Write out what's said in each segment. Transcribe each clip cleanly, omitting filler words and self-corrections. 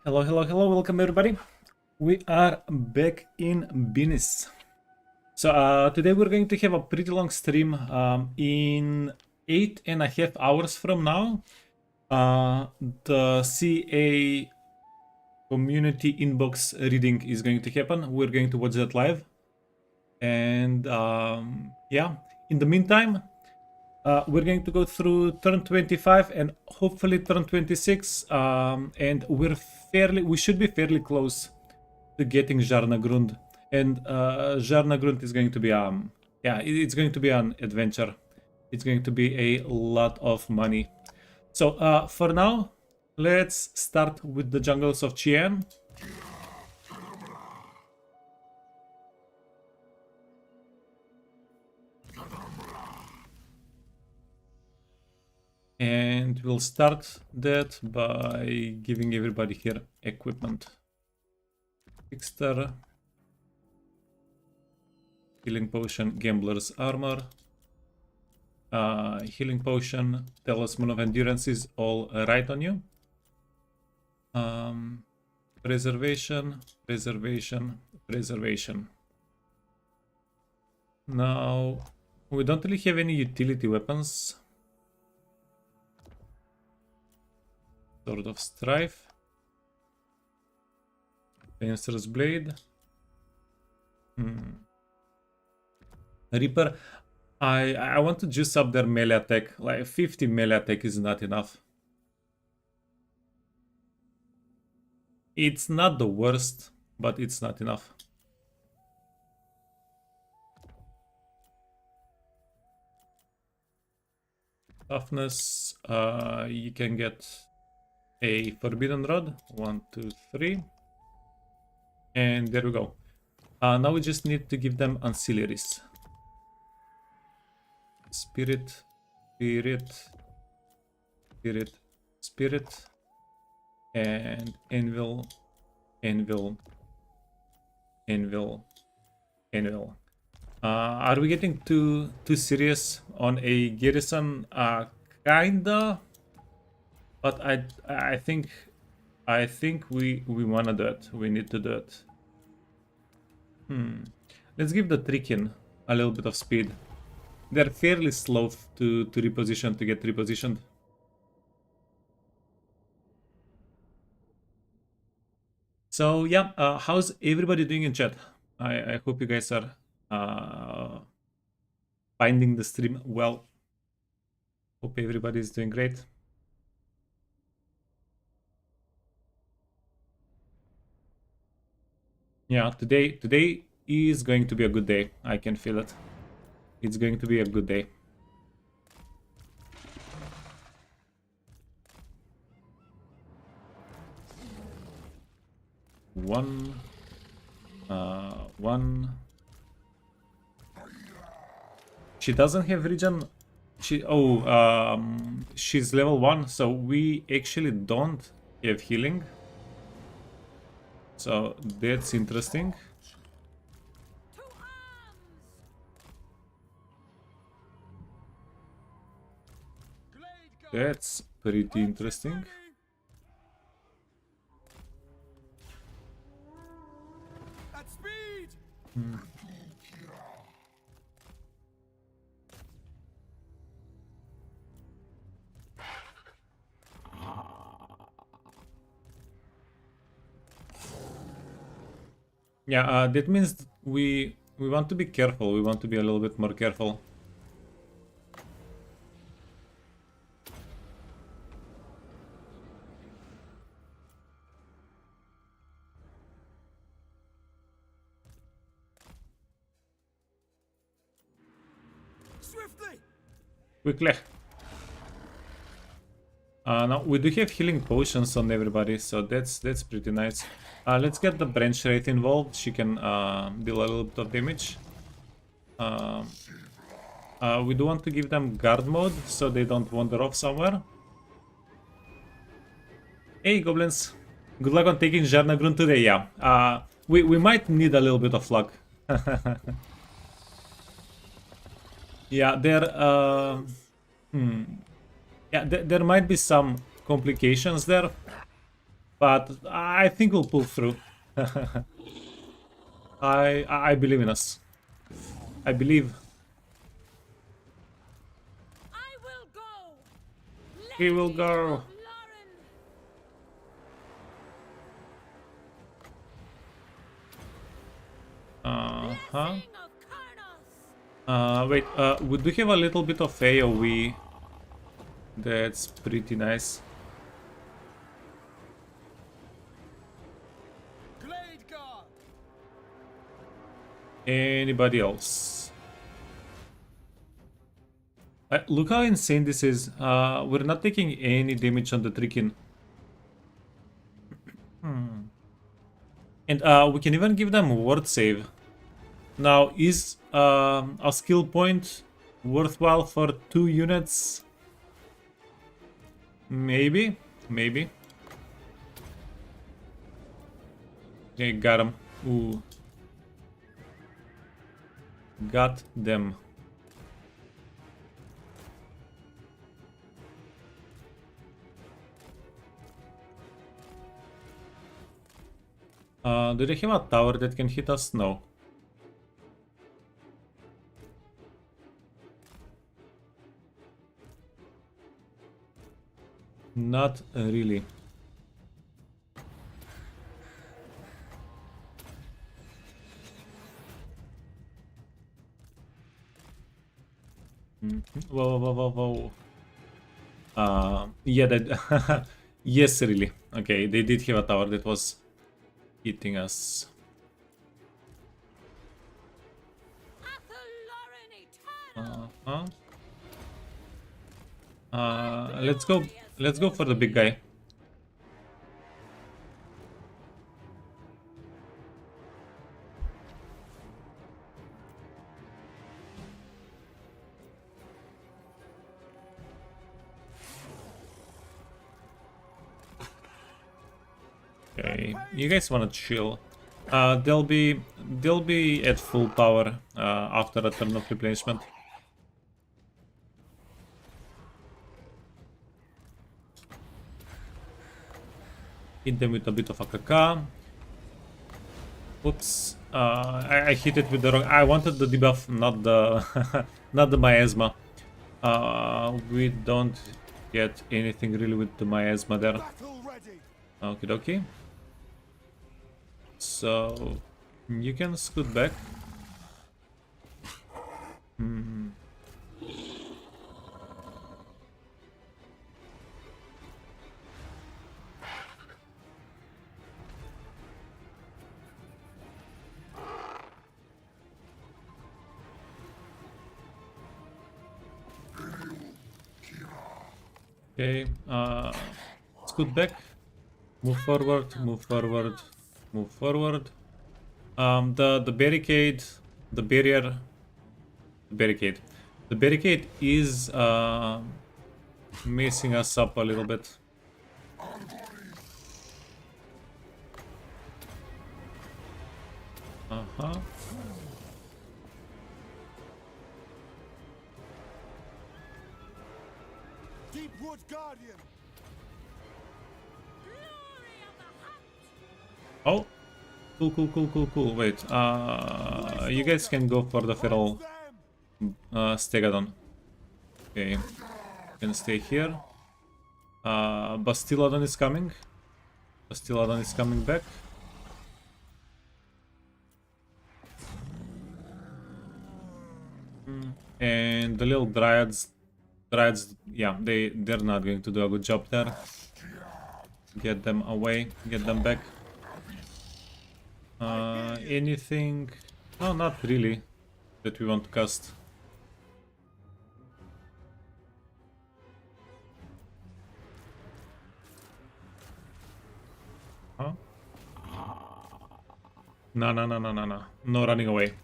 Hello, hello, hello, welcome everybody. We are back in business. So today we're going to have a pretty long stream. In 8.5 hours from now, the CA community inbox reading is going to happen. We're going to watch that live. And yeah, in the meantime, we're going to go through turn 25 and hopefully turn 26, and we should be fairly close to getting Jarnagund. And Zharr-Narggund is going to be yeah, it's going to be an adventure. It's going to be a lot of money. So for now, let's start with the jungles of Qian. And we'll start that by giving everybody here equipment. Trickster, healing potion, gambler's armor, healing potion, talisman of endurance is all right on you. Preservation, preservation, preservation. Now, we don't really have any utility weapons. Sword of Strife, Fencer's Blade, Reaper. I want to juice up their melee attack. Like 50 melee attack is not enough. It's not the worst, but it's not enough. Toughness, you can get a forbidden rod. 1, 2, 3. And there we go. Now we just need to give them ancillaries. Spirit, spirit, spirit, spirit, and anvil, anvil, anvil, anvil. Are we getting too serious on a garrison? Kinda. But I think we wanna do it. We need to do it. Let's give the Trickin a little bit of speed. They're fairly slow to reposition, to get repositioned. So yeah, how's everybody doing in chat? I hope you guys are finding the stream well. Hope everybody's doing great. Yeah, today is going to be a good day. I can feel it. It's going to be a good day. One. She doesn't have regen. She's level 1, so we actually don't have healing. So that's interesting. That's pretty interesting. Yeah, that means we want to be careful. We want to be a little bit more careful. Quickly. Now we do have healing potions on everybody, so that's pretty nice. Let's get the branch rate involved. She can deal a little bit of damage. We do want to give them guard mode so they don't wander off somewhere. Hey goblins, good luck on taking Jarnagund today. Yeah, we might need a little bit of luck. Yeah, yeah, there might be some complications there. but I think we'll pull through. I believe in us. I believe I will go. we will Lady go. of Lauren. Uh-huh. Blessing of Karnos. Wait, we do have a little bit of AoE. That's pretty nice. Glade Guard. Anybody else? Look how insane this is. We're not taking any damage on the Trikin. And we can even give them ward save. Now, is a skill point worthwhile for 2 units? Maybe, maybe. Okay, got him. Ooh. Got them. Do they have a tower that can hit us? No. Not really. Whoa, whoa, whoa, whoa. Yeah, that. Yes, really. Okay, they did have a tower that was hitting us. Uh-huh. Let's go. Let's go for the big guy. Okay, you guys wanna chill. They'll be at full power after a turn of replenishment. Hit them with a bit of AKK. Oops, I hit it with the wrong. I wanted the debuff, not the not the miasma. We don't get anything really with the miasma there. Battle ready. Okie dokie. So you can scoot back. Okay, scoot back, move forward, move forward, move forward. The barricade, the barrier, the barricade is messing us up a little bit. Uh-huh. Deepwood Guardian. Glory of the hunt. Oh, cool, cool, cool, cool, cool. Wait, you guys can go for the feral Stegadon. Okay, you can stay here. Bastiladon is coming. Bastiladon is coming back. And the little dryads, yeah, they're not going to do a good job there. Get them away, get them back. Anything? No, not really. That we want to cast. Huh? No, no, no, no, no, no. No running away.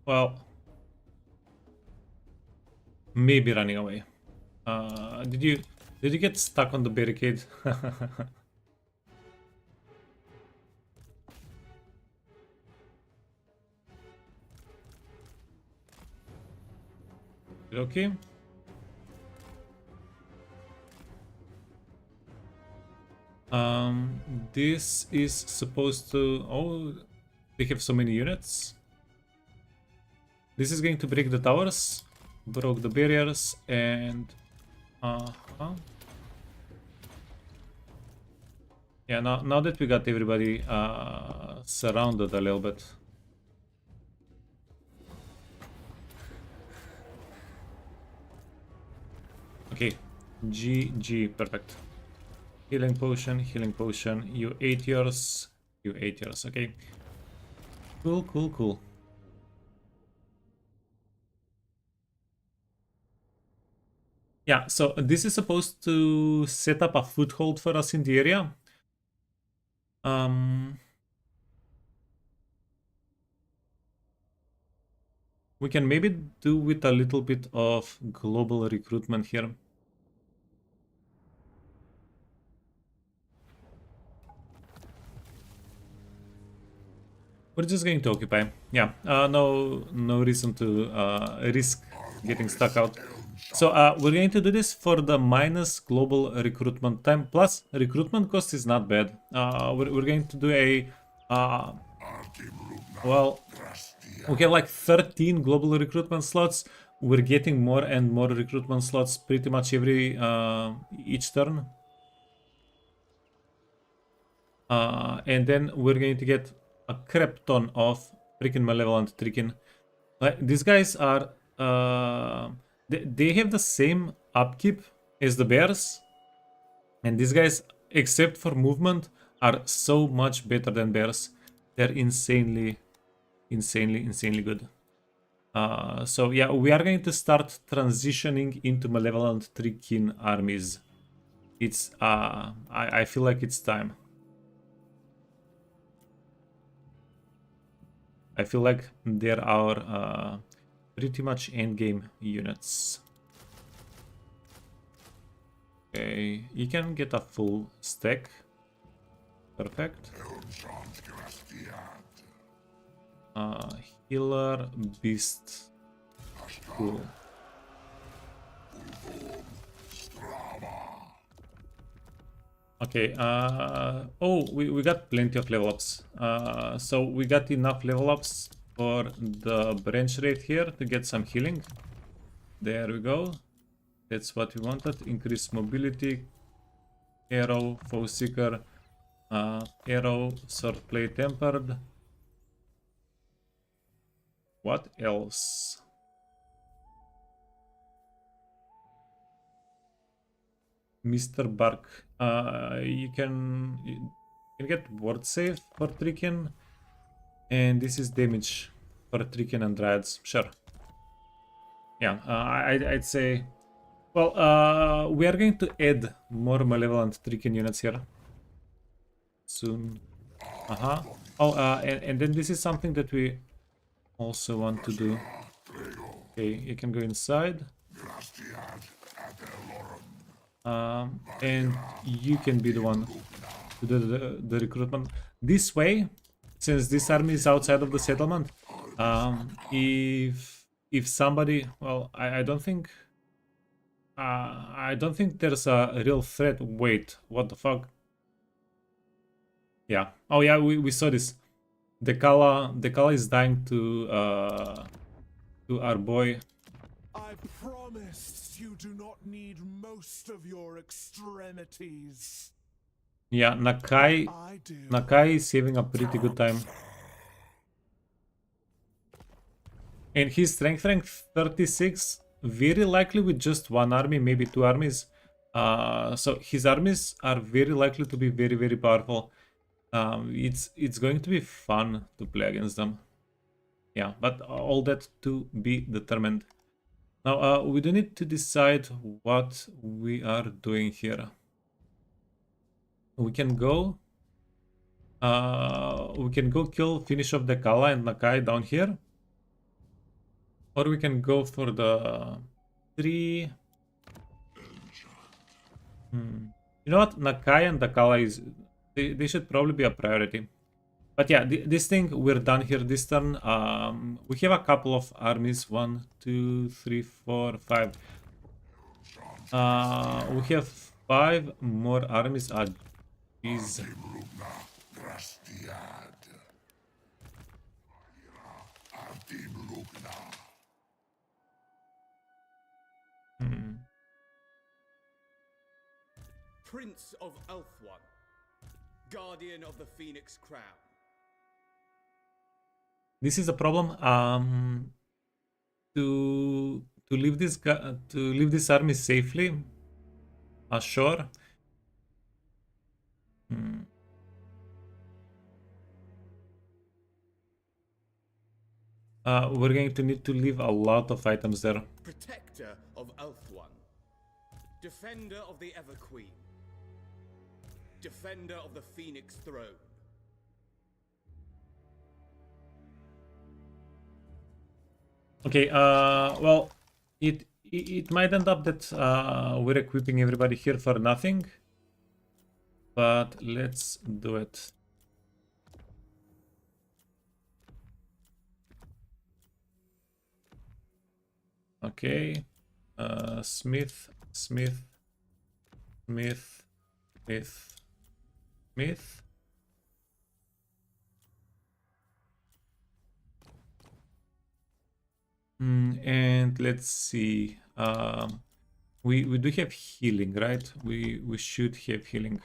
Well, maybe running away. Did you get stuck on the barricade? Okay. This is supposed to... Oh, they have so many units. This is going to break the towers, broke the barriers, and... Yeah, now that we got everybody surrounded a little bit. Okay, GG, perfect. Healing potion, you 8 yours, you 8 yours, okay. Cool. Yeah, so this is supposed to set up a foothold for us in the area. We can maybe do with a little bit of global recruitment here. We're just going to occupy. Yeah, no reason to risk getting stuck out. So we're going to do this for the minus global recruitment time. Plus, recruitment cost is not bad. We're going to do a... well, we have like 13 global recruitment slots. We're getting more and more recruitment slots pretty much every each turn. And then we're going to get a crap ton of freaking malevolent tricking. These guys are... they have the same upkeep as the bears. And these guys, except for movement, are so much better than bears. They're insanely good. So yeah, we are going to start transitioning into malevolent tricking armies. It's... I feel like it's time. I feel like there are pretty much endgame units. Okay, you can get a full stack. Perfect. Healer, beast. Cool. Okay, oh, we got plenty of level ups. So we got enough level ups for the branch rate here to get some healing. There we go. That's what we wanted. Increase mobility. Arrow, foe seeker. Arrow, swordplay tempered. What else? Mr. Bark. You can get word save for tricking, and this is damage for tricking and dryads. Sure. Yeah, I'd say. Well, we are going to add more malevolent tricking units here soon. Oh, and then this is something that we also want to do. Okay, you can go inside. And you can be the one to do the recruitment. This way, since this army is outside of the settlement, if somebody... Well, I don't think... I don't think there's a real threat. Wait, what the fuck? Yeah. Oh yeah, we saw this. The Kala is dying to our boy. I promised you do not need most of your extremities. Yeah, Nakai I do. Nakai is having a pretty good time. And his strength rank 36, very likely with just one army, maybe two armies. So his armies are very likely to be very powerful. It's going to be fun to play against them. Yeah, but all that to be determined. Now, we do need to decide what we are doing here. We can go kill, finish off the Kala and Nakai down here. Or we can go for the 3. You know what? Nakai and the Kala is... They should probably be a priority. But yeah, this thing, we're done here this turn. We have a couple of armies. 1, 2, 3, 4, 5. We have 5 more armies. Is Prince of Elfone, Guardian of the Phoenix Crown. this is a problem. To leave this army safely. Sure. We're going to need to leave a lot of items there. Protector of Elfone, Defender of the Ever Queen, Defender of the Phoenix Throne. Okay, well, it might end up that we're equipping everybody here for nothing, but let's do it. Okay, Smith, Smith, Smith, Smith, Smith. And let's see. We do have healing, right? We should have healing.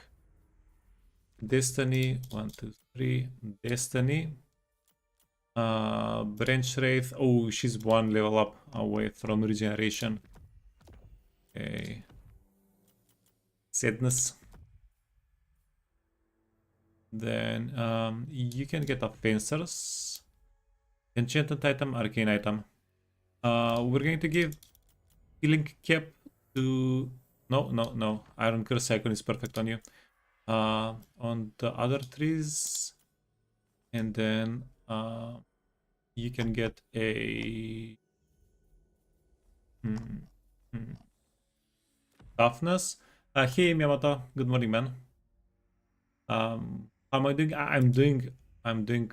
Destiny, 1, 2, 3. Destiny. Branch Wraith. Oh, she's 1 level up away from regeneration. Okay. Sadness. Then you can get a Fencers. Enchanted item, arcane item. We're going to give healing cap to no. Iron Curse icon is perfect on you. On the other trees, and then you can get a toughness. Hey Miyamoto, good morning, man. How am I doing? I'm doing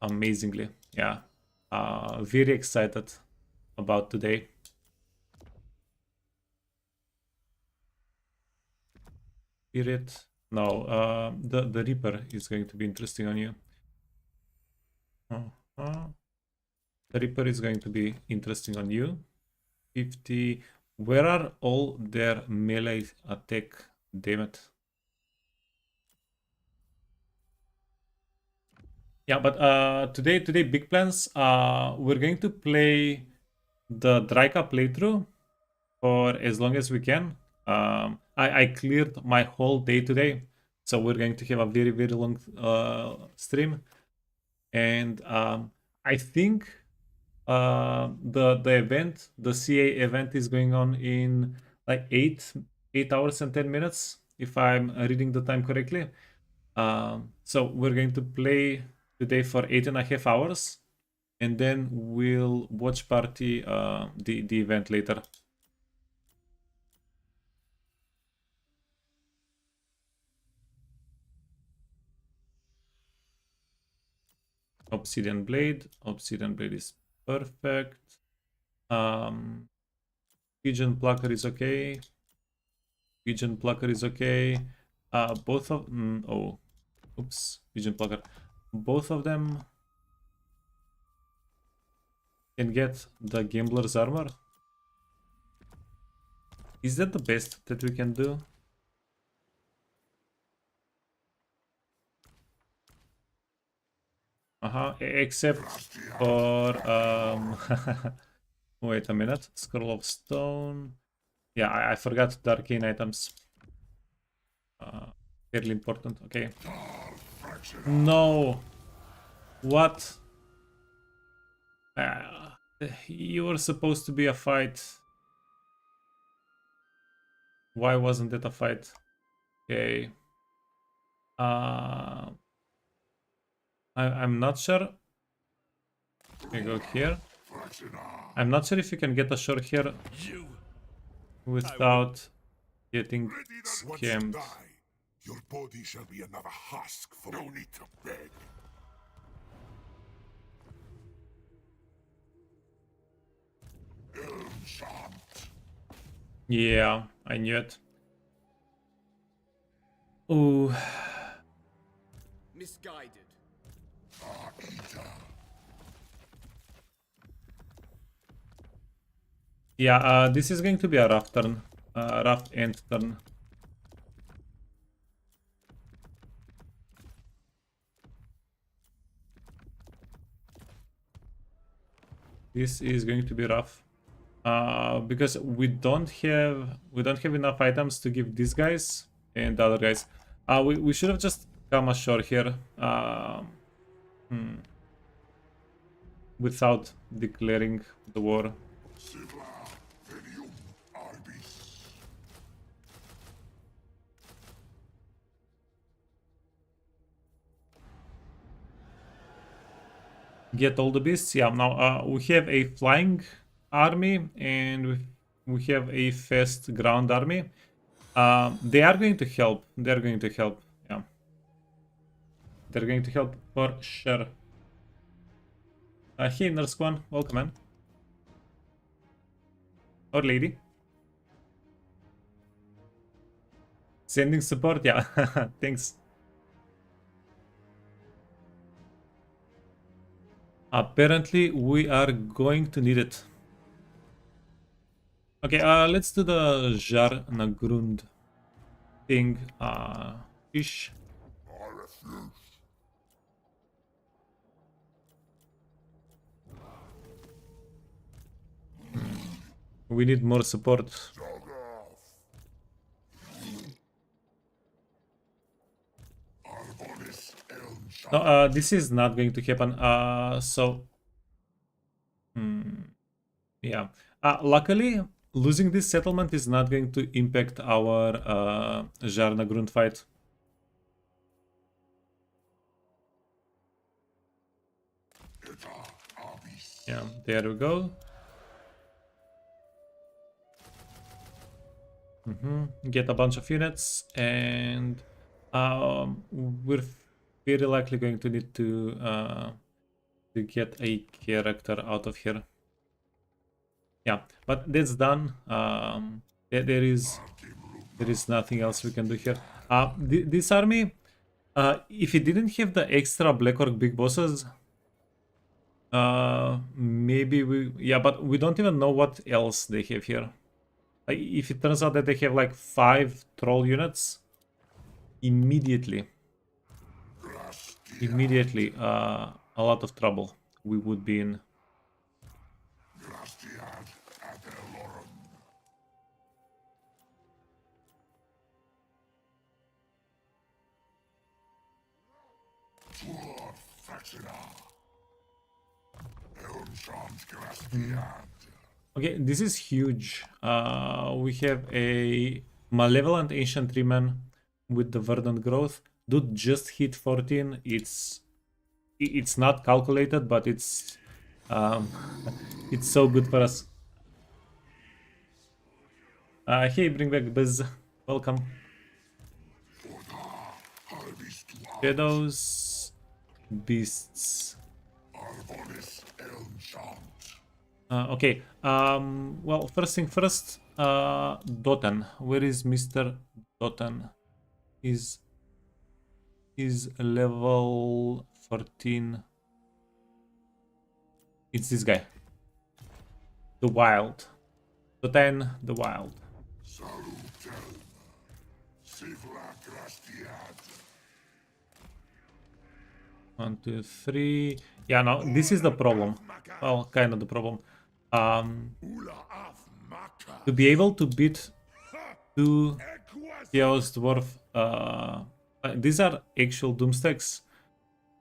amazingly. Yeah. Very excited about today. Spirit. No, the Reaper is going to be interesting on you. The Reaper is going to be interesting on you. 50. Where are all their melee attack? Damn it. Yeah, but today big plans. We're going to play the Drycha playthrough for as long as we can. I cleared my whole day today, so we're going to have a very long stream, and I think the event, the CA event, is going on in like 8 hours and 10 minutes, if I'm reading the time correctly. So we're going to play today for 8.5 hours, and then we'll watch party the event later. Obsidian Blade is perfect. Pigeon Plucker is okay. Both of Pigeon Plucker. Both of them can get the Gambler's Armor. Is that the best that we can do? Except for wait a minute. Scroll of Stone. Yeah, I forgot the arcane items. Fairly important. Okay. No. What? You were supposed to be a fight. Why wasn't it a fight? Okay. I'm not sure. We go here. I'm not sure if you can get a shore here without getting Once you scammed. die, your body shall be another husk for no need to beg. Yeah, I knew it. Oh, misguided. Yeah, this is going to be a rough turn. Rough end turn. This is going to be rough. Because we don't have enough items to give these guys and the other guys. We should have just come ashore here. Without declaring the war. Get all the beasts. Yeah, now we have a flying army and we have a fast ground army. They are going to help. They're going to help. Yeah. They're going to help for sure. Hey, Nurse One, welcome, man. Or lady. Sending support, yeah. Thanks. Apparently, we are going to need it. Okay, let's do the Zharr-Narggund thing. Ish. We need more support. No, this is not going to happen. Yeah. Luckily, losing this settlement is not going to impact our Jarnagund fight. Yeah, there we go. Get a bunch of units, and we're very likely going to need to get a character out of here. Yeah, but that's done. There is nothing else we can do here. This army, if it didn't have the extra Black Orc big bosses, maybe yeah, but we don't even know what else they have here. Like, if it turns out that they have like 5 troll units, immediately, a lot of trouble we would be in. Okay, this is huge. We have a malevolent ancient treeman with the verdant growth. Dude just hit 14. It's not calculated, but it's so good for us. Hey, bring back Biz. Welcome. Shadows, beasts. Okay. Well, first thing first. Doten. Where is Mr. Doten? Is level 14. It's this guy. The Wild. Doten, the Wild. 1, 2, 3. Yeah, no, this is the problem. Well, kind of the problem. To be able to beat 2 Chaos Dwarf, these are actual Doomstacks.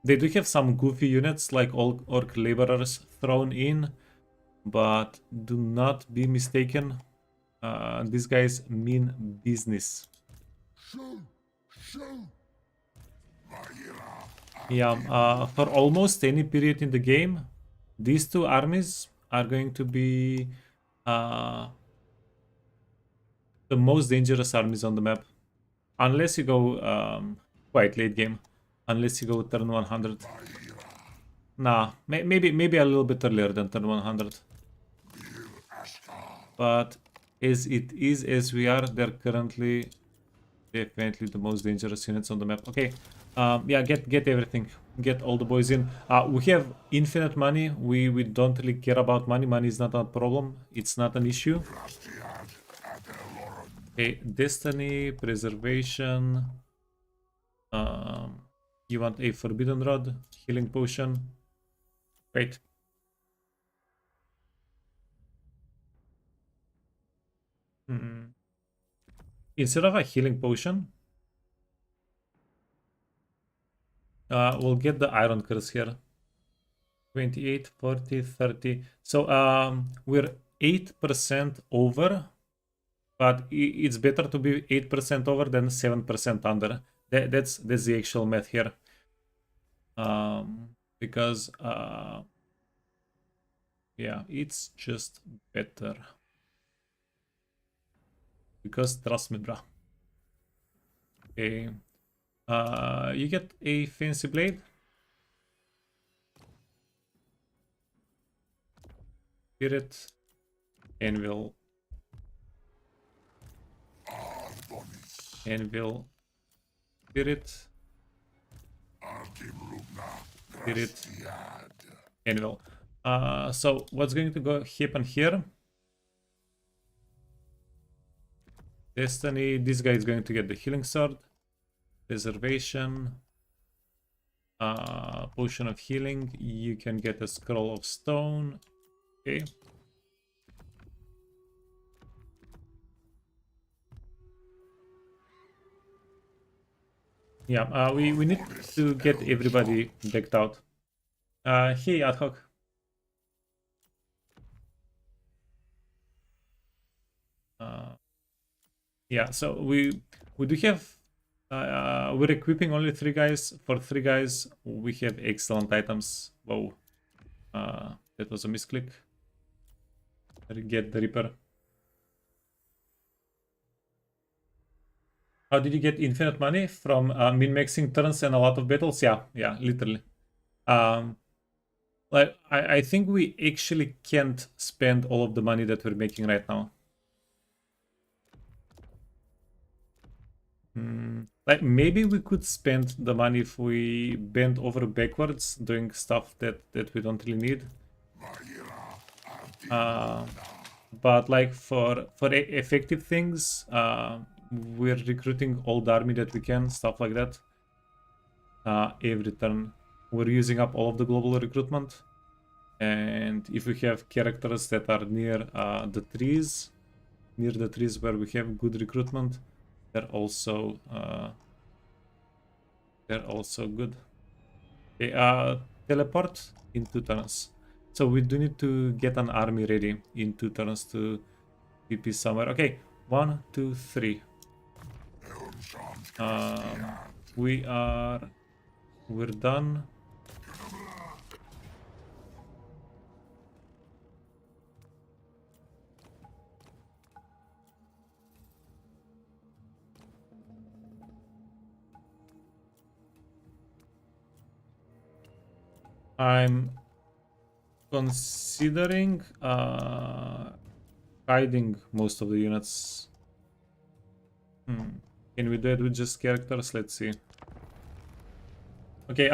They do have some goofy units like Orc Laborers thrown in, but do not be mistaken. These guys mean business. Yeah, for almost any period in the game, these 2 armies are going to be the most dangerous armies on the map. Unless you go quite late game. Unless you go turn 100. Nah, maybe a little bit earlier than turn 100. But as it is, as we are, they're currently definitely the most dangerous units on the map. Okay, Yeah, get everything. Get all the boys in. We have infinite money. We don't really care about money. Money is not a problem. It's not an issue. Okay, destiny, preservation. You want a forbidden rod, healing potion. Wait. Instead of a healing potion, we'll get the iron curse here. 28, 40, 30. So we're 8% over, but it's better to be 8% over than 7% under. That's the actual math here. Because yeah, it's just better. Because trust me, bruh. Okay. You get a fancy blade. Spirit. Anvil. Anvil. Spirit. Spirit. Anvil. So what's going to go happen here? Destiny. This guy is going to get the healing sword. Preservation. Potion of healing. You can get a scroll of stone. Okay. Yeah, we need to get everybody decked out. Hey, ad hoc. Yeah, so we do have we're equipping only 3 guys. For 3 guys, we have excellent items. Whoa, that was a misclick. Get the Reaper. How did you get infinite money? From min-maxing turns and a lot of battles? Yeah, literally. Like I think we actually can't spend all of the money that we're making right now. Like maybe we could spend the money if we bend over backwards doing stuff that we don't really need. But like for effective things, we're recruiting all the army that we can, stuff like that. Every turn we're using up all of the global recruitment, and if we have characters that are near the trees where we have good recruitment, they're also good. Okay, teleport in 2 turns. So we do need to get an army ready in 2 turns to PP somewhere. Okay, 1, 2, 3. We're done. I'm considering hiding most of the units. Can we do it with just characters? Let's see. Okay,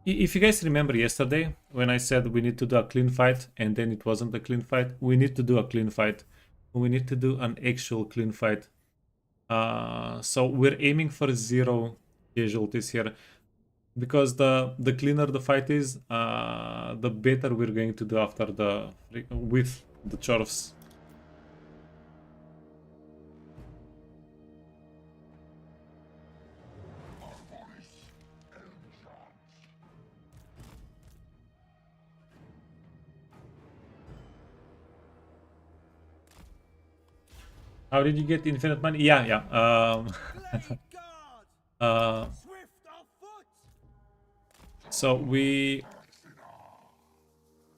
if you guys remember yesterday when I said we need to do a clean fight and then it wasn't a clean fight, we need to do a clean fight. We need to do an actual clean fight. So we're aiming for 0 casualties here. Because the cleaner the fight is, the better we're going to do after with the chorfs. How did you get infinite money? Yeah. Swift of foot! So we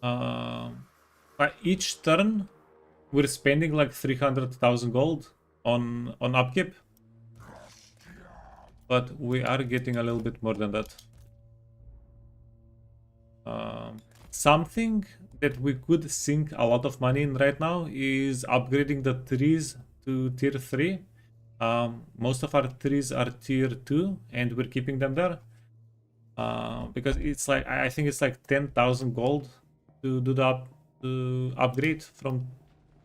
by each turn we're spending like 300,000 gold on upkeep, but we are getting a little bit more than that. Something that we could sink a lot of money in right now is upgrading the trees to tier 3, Most of our trees are tier 2 and we're keeping them there. Because it's like, I think it's like 10,000 gold to do to upgrade from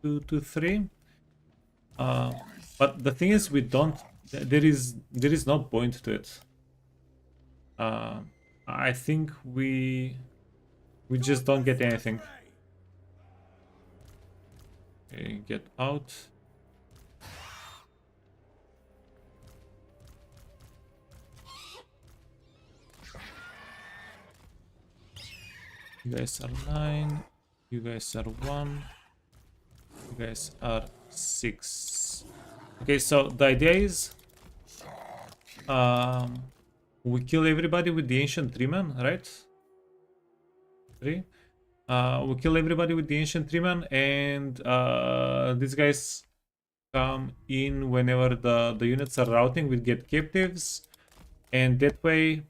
2 to 3. But the thing is, we don't, there is no point to it. I think we just don't get anything. Okay, get out. You guys are 9. You guys are 1. You guys are 6. Okay, so the idea is we kill everybody with the ancient treeman, right? 3. We kill everybody with the ancient treeman, and these guys come in whenever the units are routing. We get captives, and that way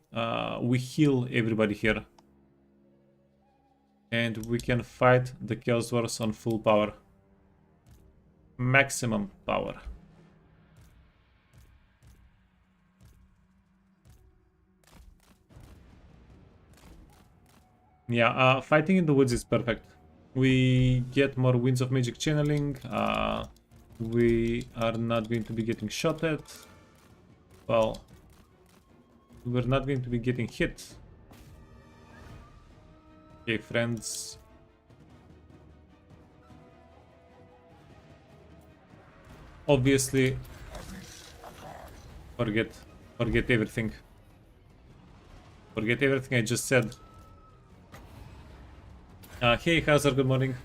we heal everybody here. And we can fight the Chaos Dwarfs on full power. Maximum power. Yeah, fighting in the woods is perfect. We get more winds of magic channeling. We are not going to be getting shot at. Well, we're not going to be getting hit. Okay, friends. Obviously, forget everything. Forget everything I just said. Hey, Hazard, good morning.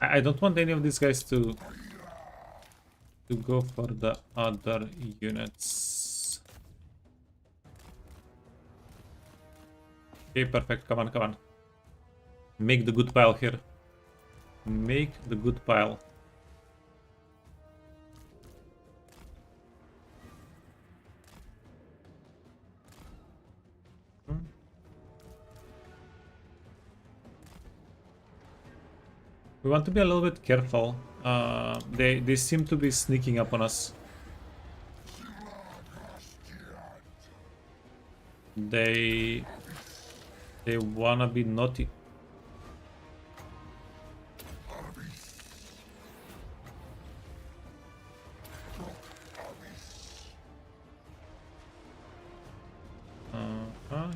I don't want any of these guys to go for the other units. Okay, perfect. Come on, come on. Make the good pile here. Make the good pile. We want to be a little bit careful. They seem to be sneaking up on us. They wanna be naughty.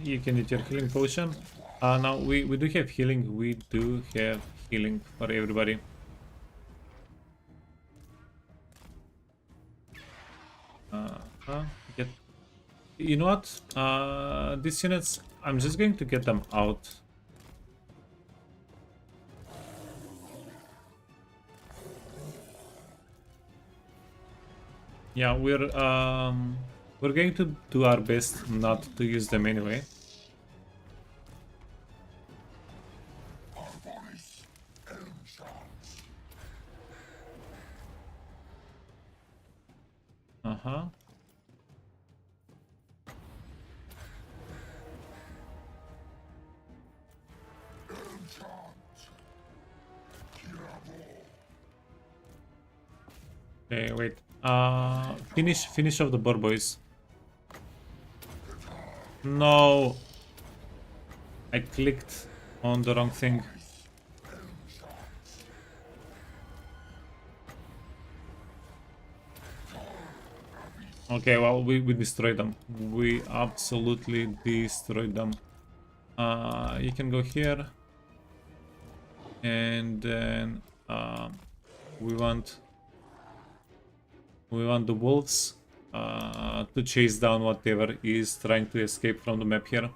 You can eat your healing potion. Now we do have healing. We do have healing for everybody. Get. You know what? These units, I'm just going to get them out. Yeah, we're going to do our best not to use them anyway. Uh-huh. Okay, wait. Finish off the boar boys. No. I clicked on the wrong thing. Okay, well, we destroyed them. We absolutely destroyed them. You can go here. And then we want the wolves to chase down whatever is trying to escape from the map here.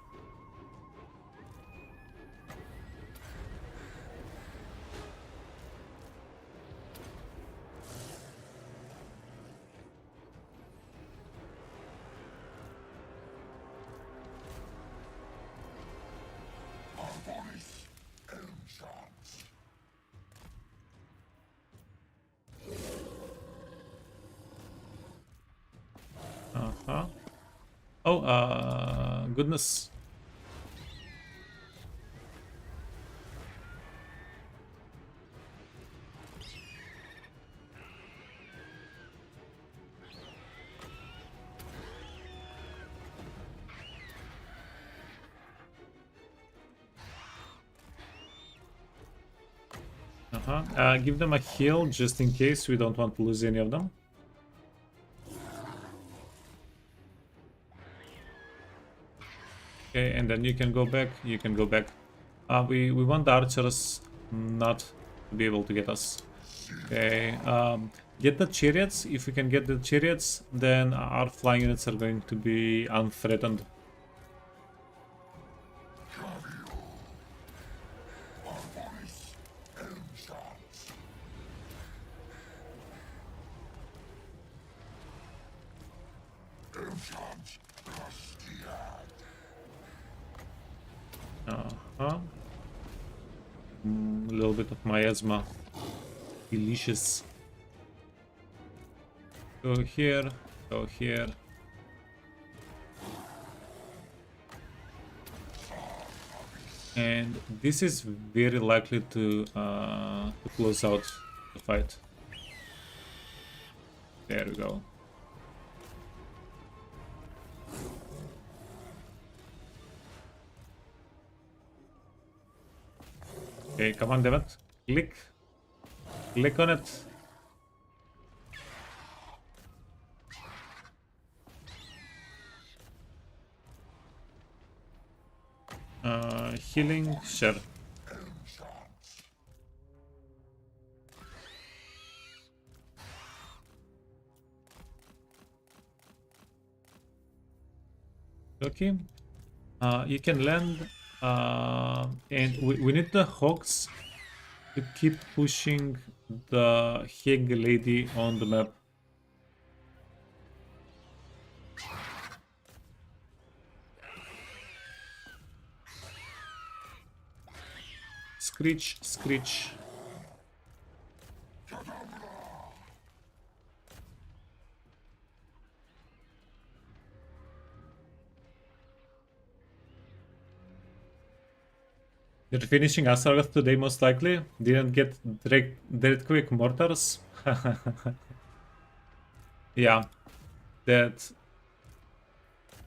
Oh, goodness. Give them a heal just in case we don't want to lose any of them. Okay, and then you can go back. You can go back. We want the archers not to be able to get us. Okay, get the chariots. If we can get the chariots, then our flying units are going to be unthreatened. A little bit of miasma. Delicious. Go here, go here. And this is very likely to close out the fight. There we go. Okay, come on, Devon. Click. Click on it. Healing, sure. Okay. You can land. And we need the hogs to keep pushing the Heg lady on the map. Screech, screech. They're finishing Astragas today most likely. Didn't get direct quick mortars. Yeah. That.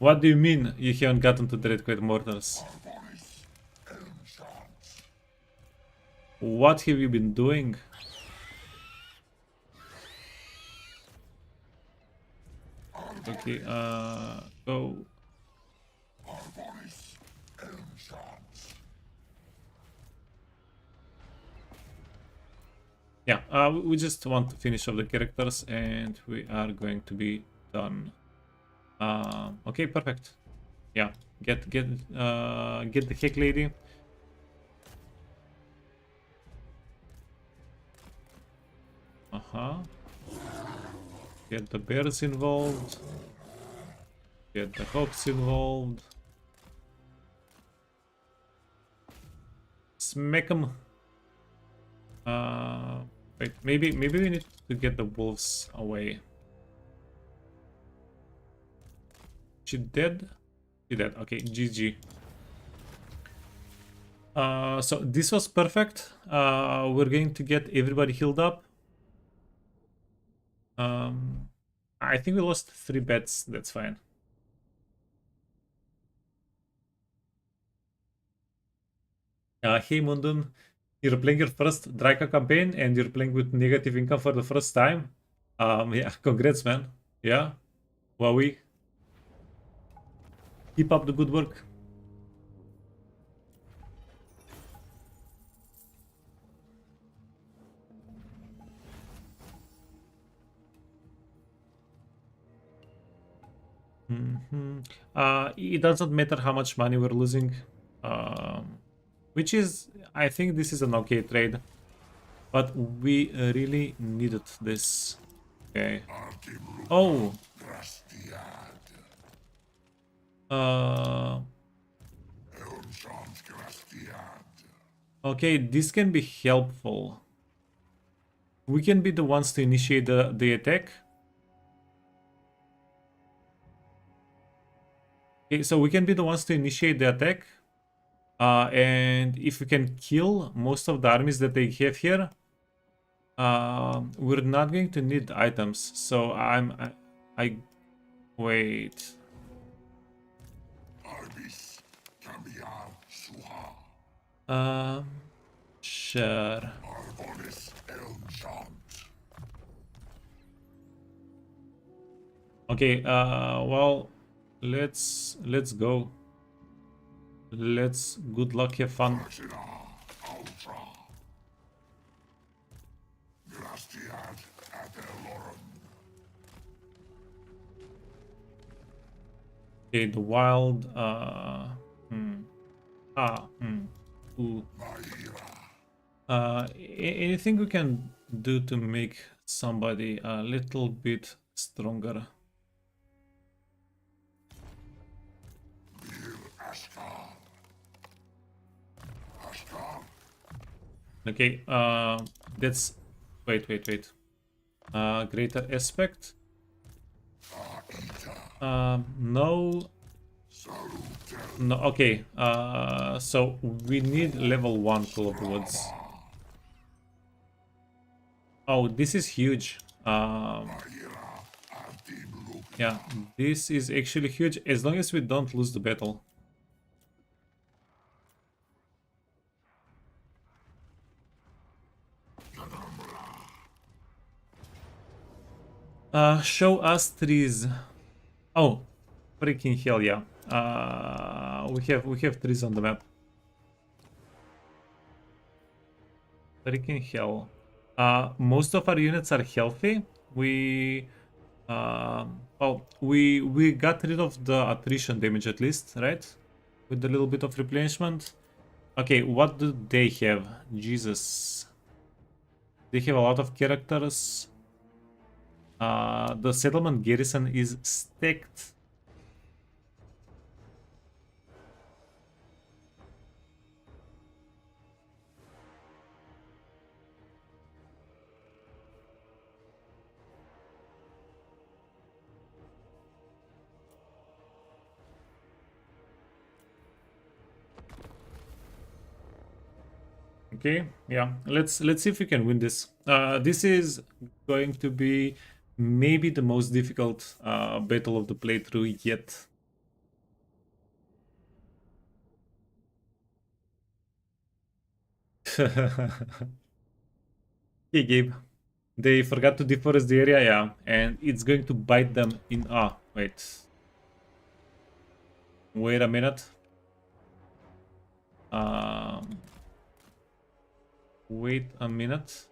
What do you mean you haven't gotten to direct quick mortars? What have you been doing? Okay, go. Yeah, we just want to finish off the characters and we are going to be done. Okay, perfect. Yeah, get the Heck lady. Get the bears involved. Get the hogs involved. Smack them. Wait, maybe we need to get the wolves away. She dead? She dead. Okay, GG. So this was perfect. We're going to get everybody healed up. I think we lost 3 bets. That's fine. Hey Mundun, you're playing your first Drycha campaign and you're playing with negative income for the first time. Yeah, congrats, man. Yeah, Wowie. Keep up the good work. It doesn't matter how much money we're losing. Which is, I think this is an okay trade. But we really needed this. Okay. Oh. Okay, this can be helpful. We can be the ones to initiate the attack. We can be the ones to initiate the attack. Okay, so we can be the ones to initiate the attack. And if we can kill most of the armies that they have here, we're not going to need items. So I wait. Um, sure. Okay. Well, let's go. Let's good luck, have fun. Okay, the wild. Ooh. Anything we can do to make somebody a little bit stronger? Okay, that's wait. Greater aspect. No. No, okay. So we need level 1 Call of the Woods. Oh, this is huge. Yeah, this is actually huge as long as we don't lose the battle. Show us trees. Oh, freaking hell, yeah. We have trees on the map. Freaking hell. Most of our units are healthy. Well, we got rid of the attrition damage at least, right? With a little bit of replenishment. Okay, what do they have? Jesus. They have a lot of characters. The settlement garrison is stacked. Okay, yeah. Let's see if we can win this. This is going to be maybe the most difficult battle of the playthrough yet. Hey Gabe, they forgot to deforest the area, yeah, and it's going to bite them in. Wait a minute. Um, wait a minute.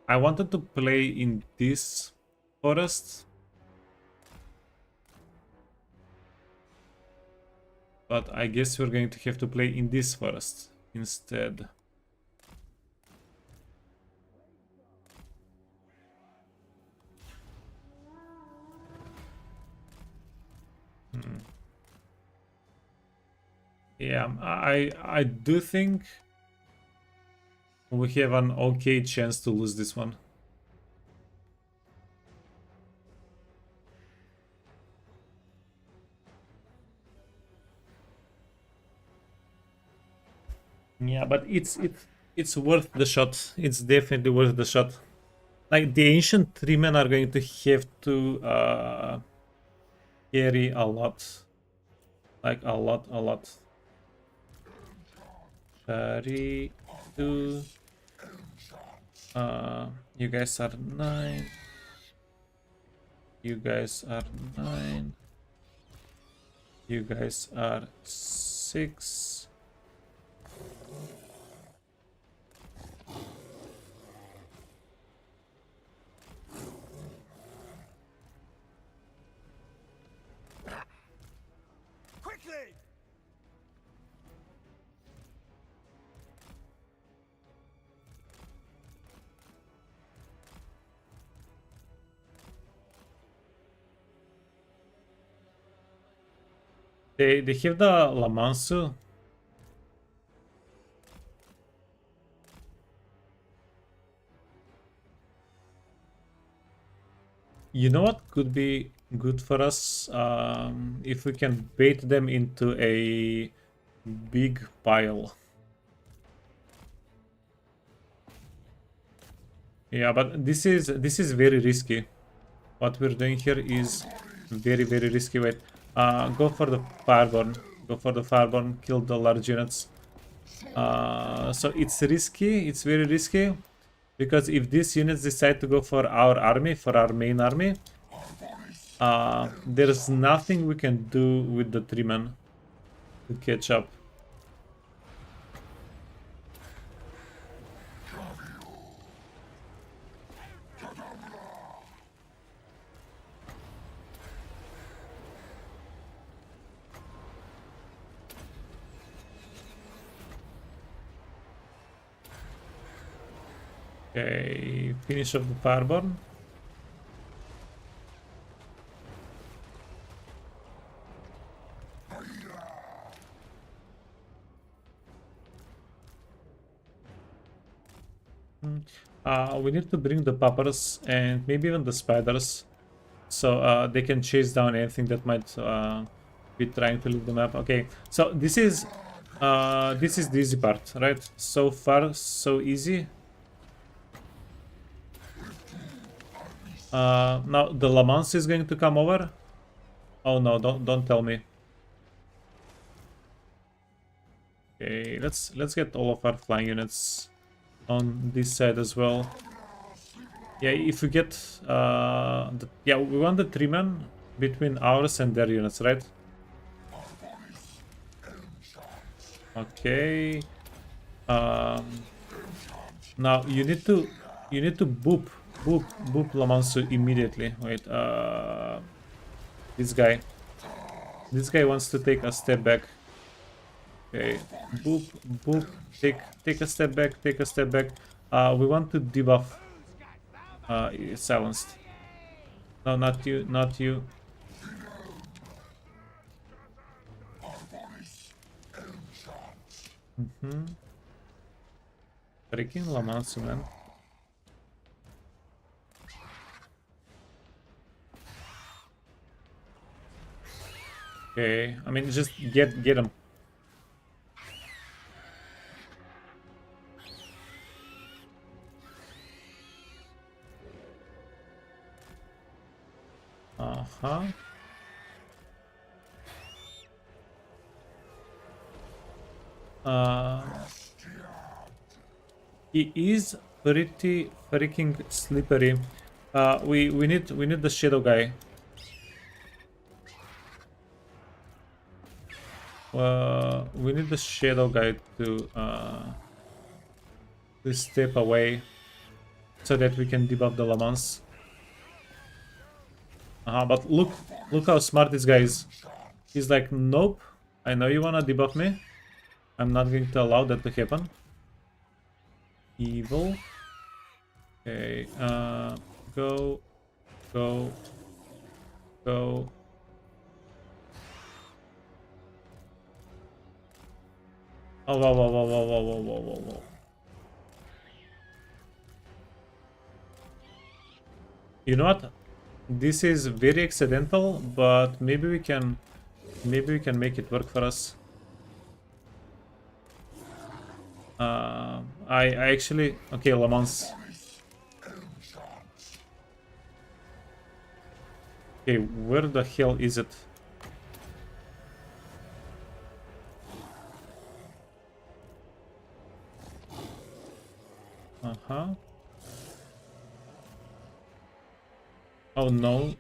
I wanted to play in this forest, but I guess we're going to have to play in this forest instead. Yeah, I do think we have an okay chance to lose this one. Yeah, but it's worth the shot. It's definitely worth the shot. Like the ancient three men are going to have to carry a lot. Like a lot. Carry two. You guys are 9. You guys are 9. You guys are 6. Quickly! They have the Lamansu. You know what could be good for us? If we can bait them into a big pile. Yeah, but this is very risky. What we're doing here is very risky. Wait, go for the fireborn. Go for the fireborn. Kill the large units. So it's risky. It's very risky because if these units decide to go for our army, for our main army, there's nothing we can do with the 3-man to catch up. Okay, finish off the fireborn. We need to bring the poppers and maybe even the spiders, so they can chase down anything that might be trying to leave the map. Okay, so this is the easy part, right? So far, so easy. Now the Le Mans is going to come over. Oh no! Don't tell me. Okay, let's get all of our flying units on this side as well. Yeah, if we get yeah, we want the 3-man between ours and their units, right? Okay. Now you need to boop Le Mans immediately. Wait, this guy wants to take a step back. Okay, boop, take a step back, we want to debuff silenced. No, not you. Freaking Le Mans, man. Okay, I mean, just get him. He is pretty freaking slippery. We need the shadow guy. We need the shadow guy to step away so that we can debuff the Le Mans. But look how smart this guy is. He's like, nope, I know you wanna debuff me. I'm not going to allow that to happen. Evil. Okay, go. Oh, whoa. You know what? This is very accidental, but maybe we can make it work for us. I actually, okay, Le Mans. Okay, where the hell is it? Oh no.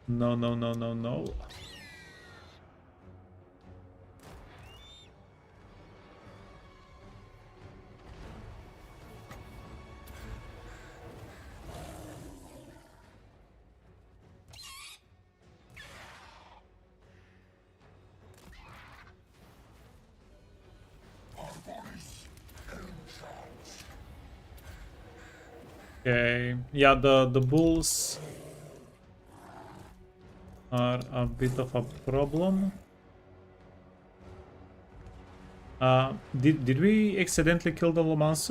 No. Okay, yeah, the bulls are a bit of a problem. Did we accidentally kill the Le Mans?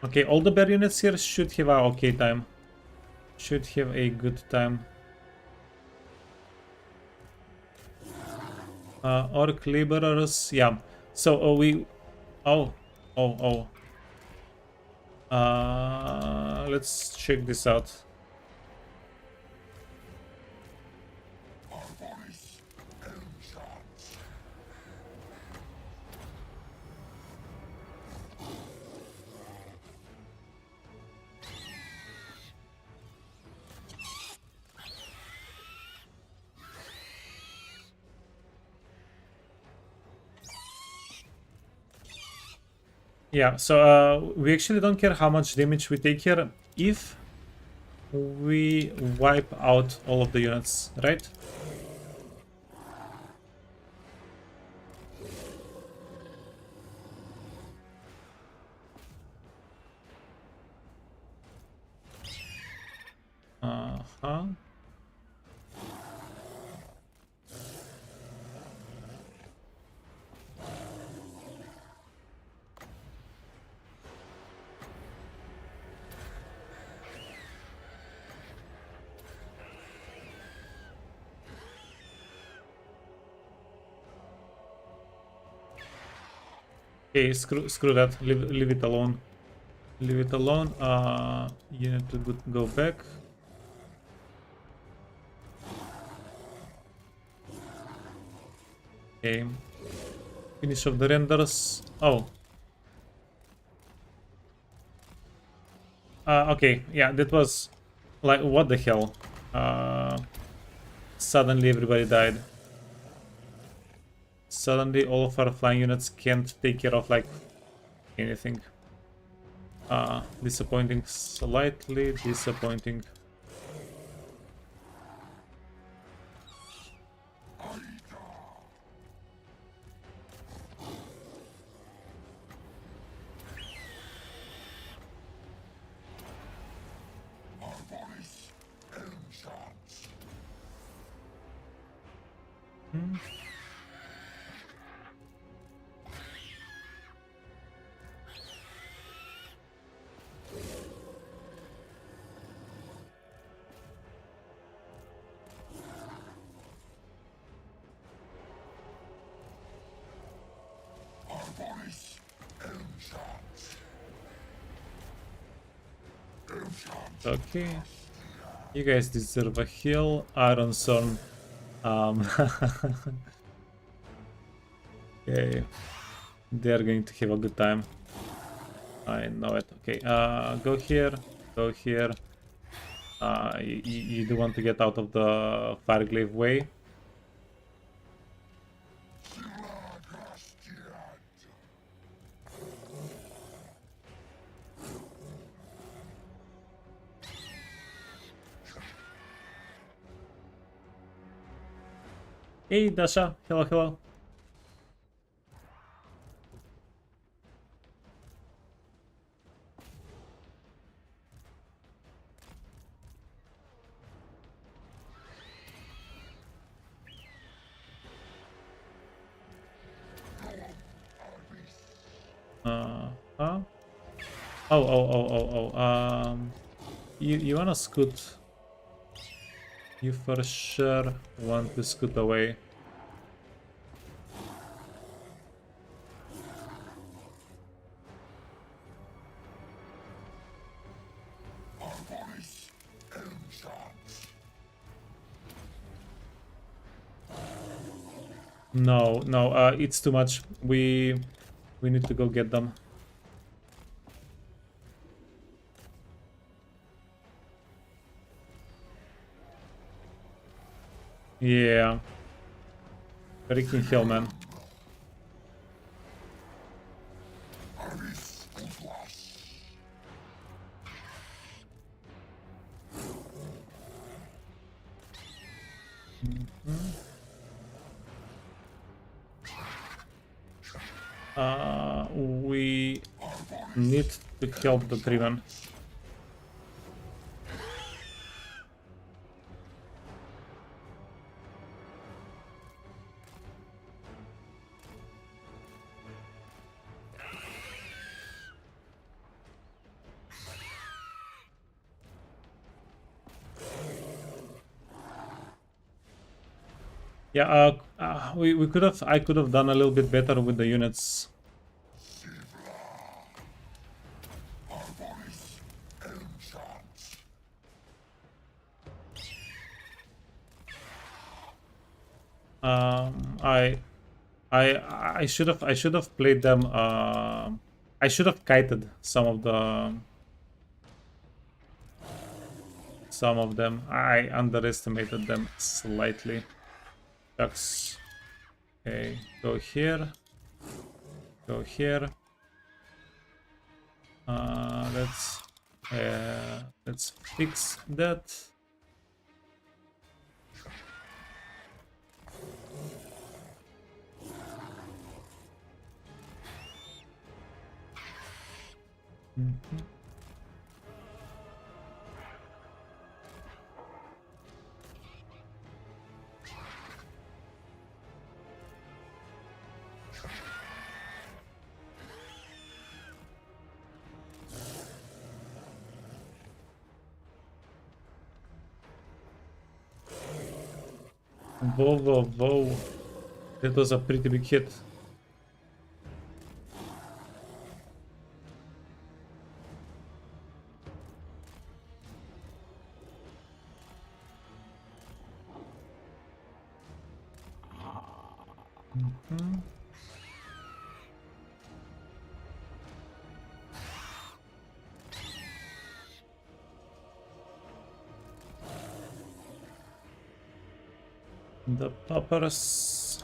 Okay, all the bear units here should have a okay time. Should have a good time. Orc laborers, yeah. So we, oh, oh, oh. Let's check this out. Yeah, so we actually don't care how much damage we take here if we wipe out all of the units, right? Uh-huh. Okay, screw that. Leave it alone. Leave it alone. You need to go back. Okay. Finish of the renders. Oh. Okay. Yeah, that was like what the hell. Suddenly everybody died. Suddenly all of our flying units can't take care of like anything. Disappointing, slightly disappointing. Okay. You guys deserve a heal. Iron Sword. Okay. They're going to have a good time. I know it. Okay. Go here. Go here. You do want to get out of the Fireglaive way. Hey, Dasha. Hello, hello. Huh? Oh. You wanna scoot? You for sure want to scoot away. No, it's too much. We need to go get them. Yeah. Freaking hell, man. We need to help the Driven. Yeah, we could have, I could have done a little bit better with the units. I I should have played them. I should have kited some of them. I underestimated them slightly. Shucks. Okay, go here. Go here. Let's fix that. Whoa, whoa, whoa. That was a pretty big hit. The poppers.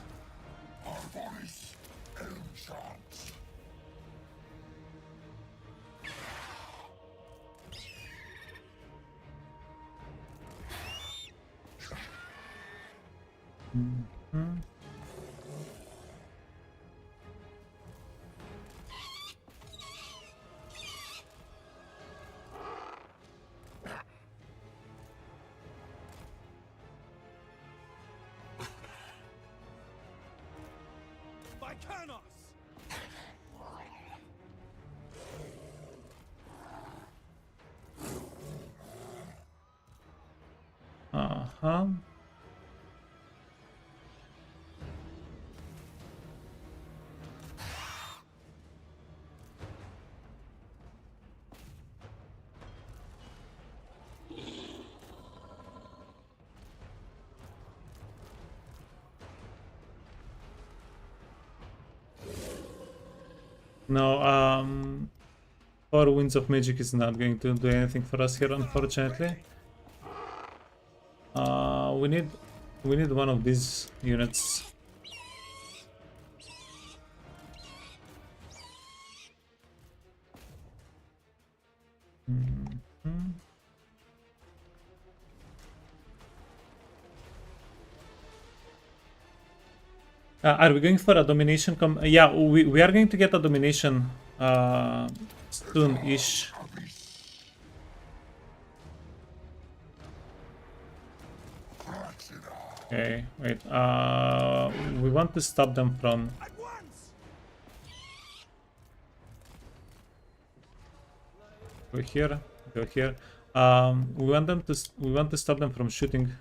By Kernos! Uh-huh. No, 4 Winds of Magic is not going to do anything for us here, unfortunately. We need one of these units. Are we going for a domination? Yeah, we are going to get a domination soon-ish. Okay, wait. We want to stop them from. At once! Go here. Go here. We want them to. We want to stop them from shooting.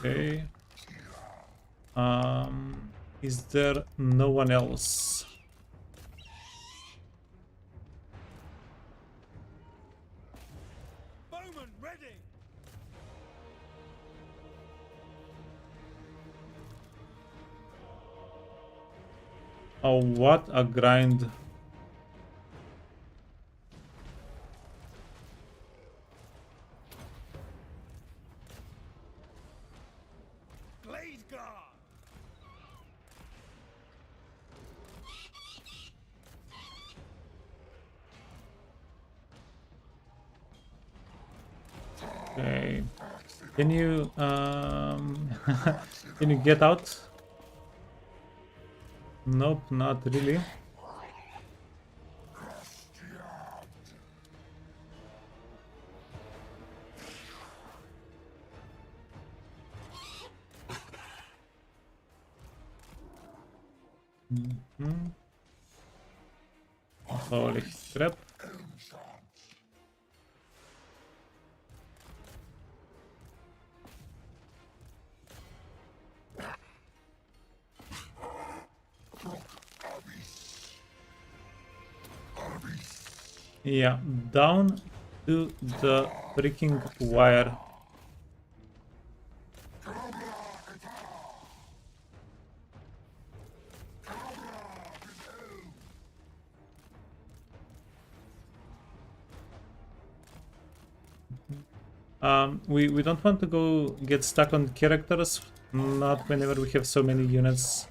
Okay. Is there no one else? Bowman ready! Oh, what a grind. Glade guard! Okay. Can you can you get out? Nope, not really. Holy crap. Yeah, down to the freaking wire. We don't want to go get stuck on characters, not whenever we have so many units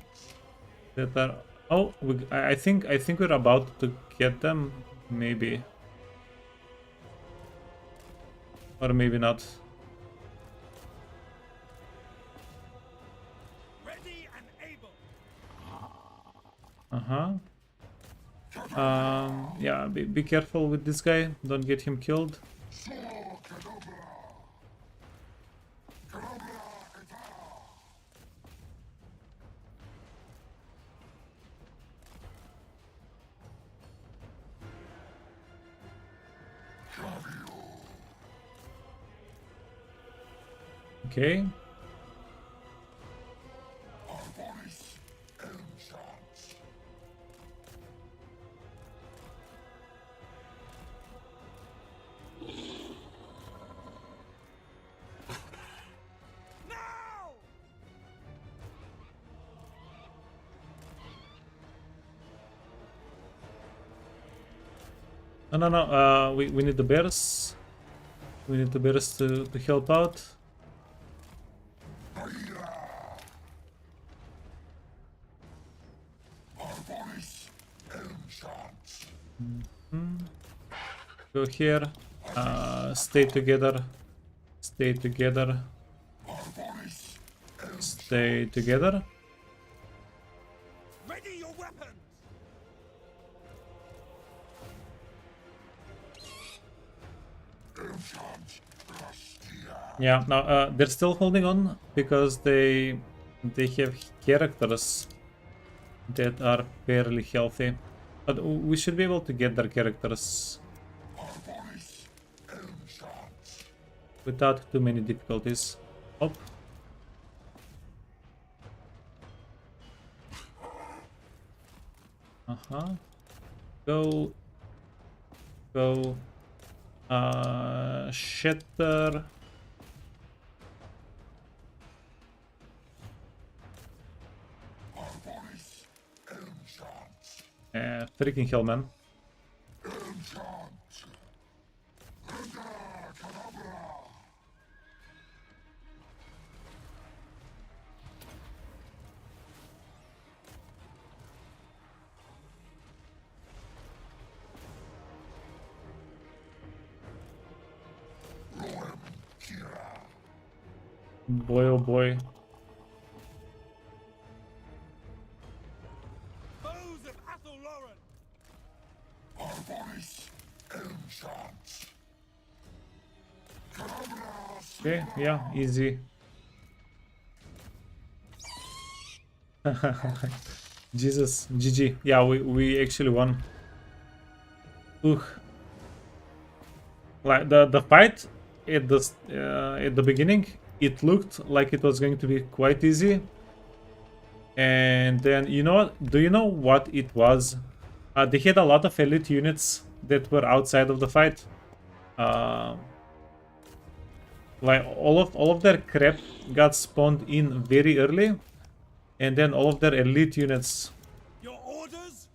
that are. Oh, I think we're about to get them, maybe, or maybe not. Ready and able. Yeah, be careful with this guy. Don't get him killed. Okay. Now! No. We need the bears. We need the bears to help out. Go here. Stay together. Stay together. Stay together. Ready your weapons! Yeah, now they're still holding on because they have characters that are fairly healthy. But we should be able to get their characters without too many difficulties. Oh. Go. Shatter. Freaking hell, man. Boy, oh boy. Foes of Athel Lauren! Okay, yeah, easy. Jesus, GG. Yeah, we actually won. Ugh. Like the fight at the beginning, it looked like it was going to be quite easy. And then, you know what? Do you know what it was? They had a lot of elite units that were outside of the fight. Like all of their crap got spawned in very early, and then all of their elite units Your orders?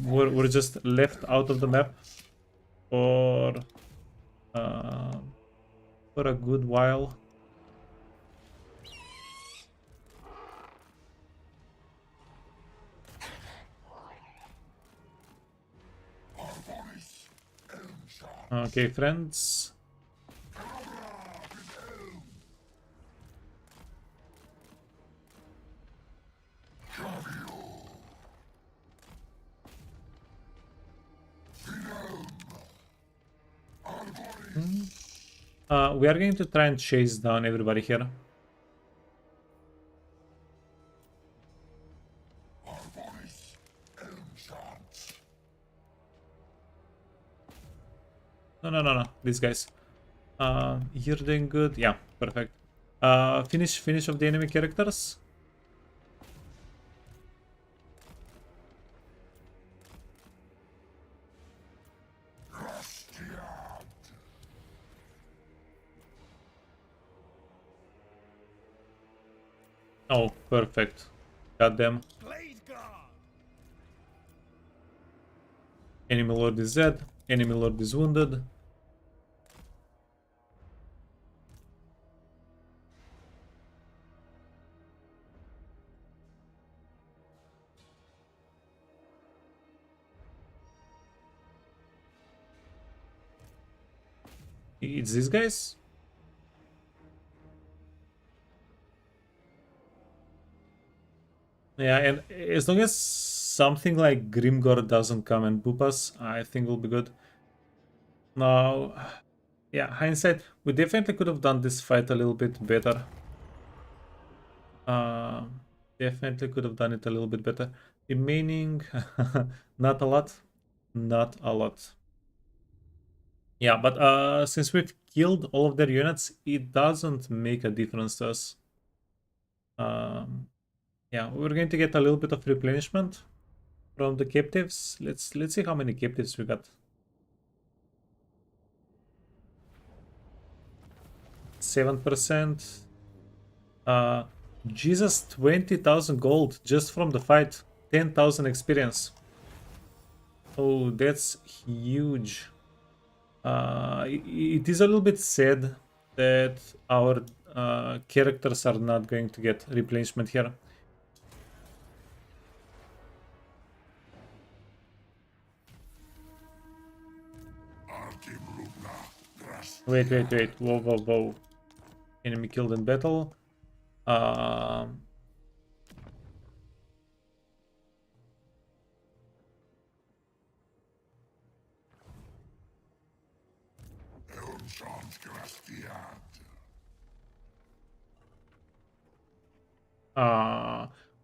were just left out of the map for a good while. Okay, friends. We are going to try and chase down everybody here. No. These guys. You're doing good. Yeah, perfect. Finish of the enemy characters. Oh, perfect. Got them. Blade guard! Enemy lord is dead. Enemy lord is wounded. It's these guys? Yeah, and as long as something like Grimgor doesn't come and boop us, I think we'll be good. Now, yeah, hindsight, we definitely could have done this fight a little bit better. Definitely could have done it a little bit better. Remaining, not a lot. Not a lot. Yeah, but since we've killed all of their units, it doesn't make a difference to us. Yeah, we're going to get a little bit of replenishment from the captives. Let's see how many captives we got. 7%. Jesus, 20,000 gold just from the fight. 10,000 experience. Oh, that's huge. It is a little bit sad that our characters are not going to get replenishment here. Wait. Whoa. Enemy killed in battle.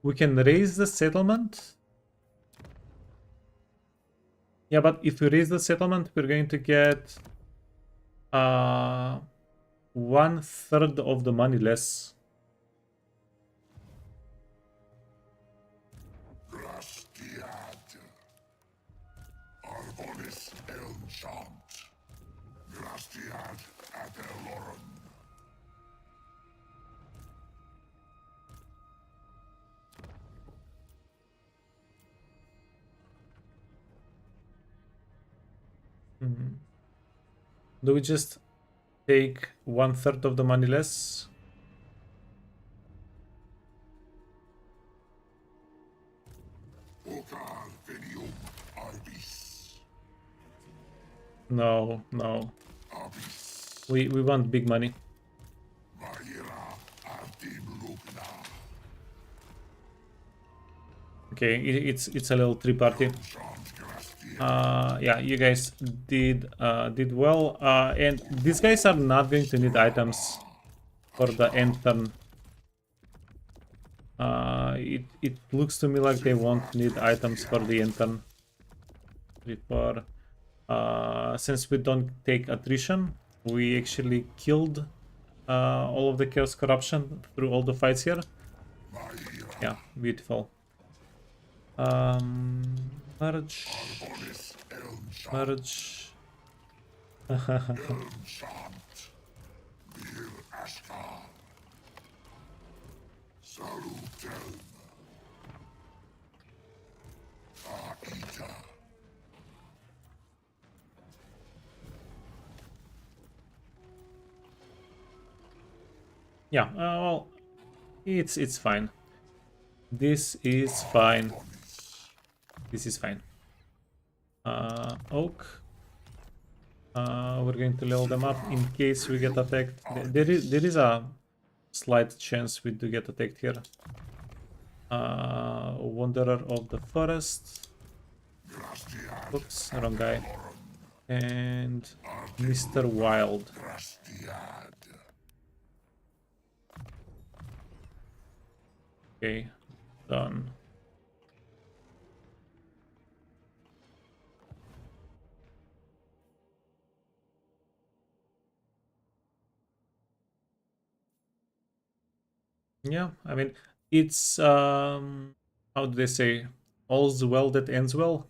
We can raise the settlement. Yeah, but if we raise the settlement, we're going to get 1/3 of the money less. Do we just take 1/3 of the money less? No. We want big money. Okay, it's a little three-party. Yeah, you guys did well. And these guys are not going to need items for the end turn. It looks to me like they won't need items for the end turn. 3, 4. Since we don't take attrition, we actually killed all of the chaos corruption through all the fights here. Yeah, beautiful. Merge. Yeah, well, it's fine. This is fine. Oak. We're going to level them up in case we get attacked. There is a slight chance we do get attacked here. Wanderer of the Forest. Oops, wrong guy. And Mr. Wild. Okay, done. Yeah, I mean, it's how do they say, all's well that ends well.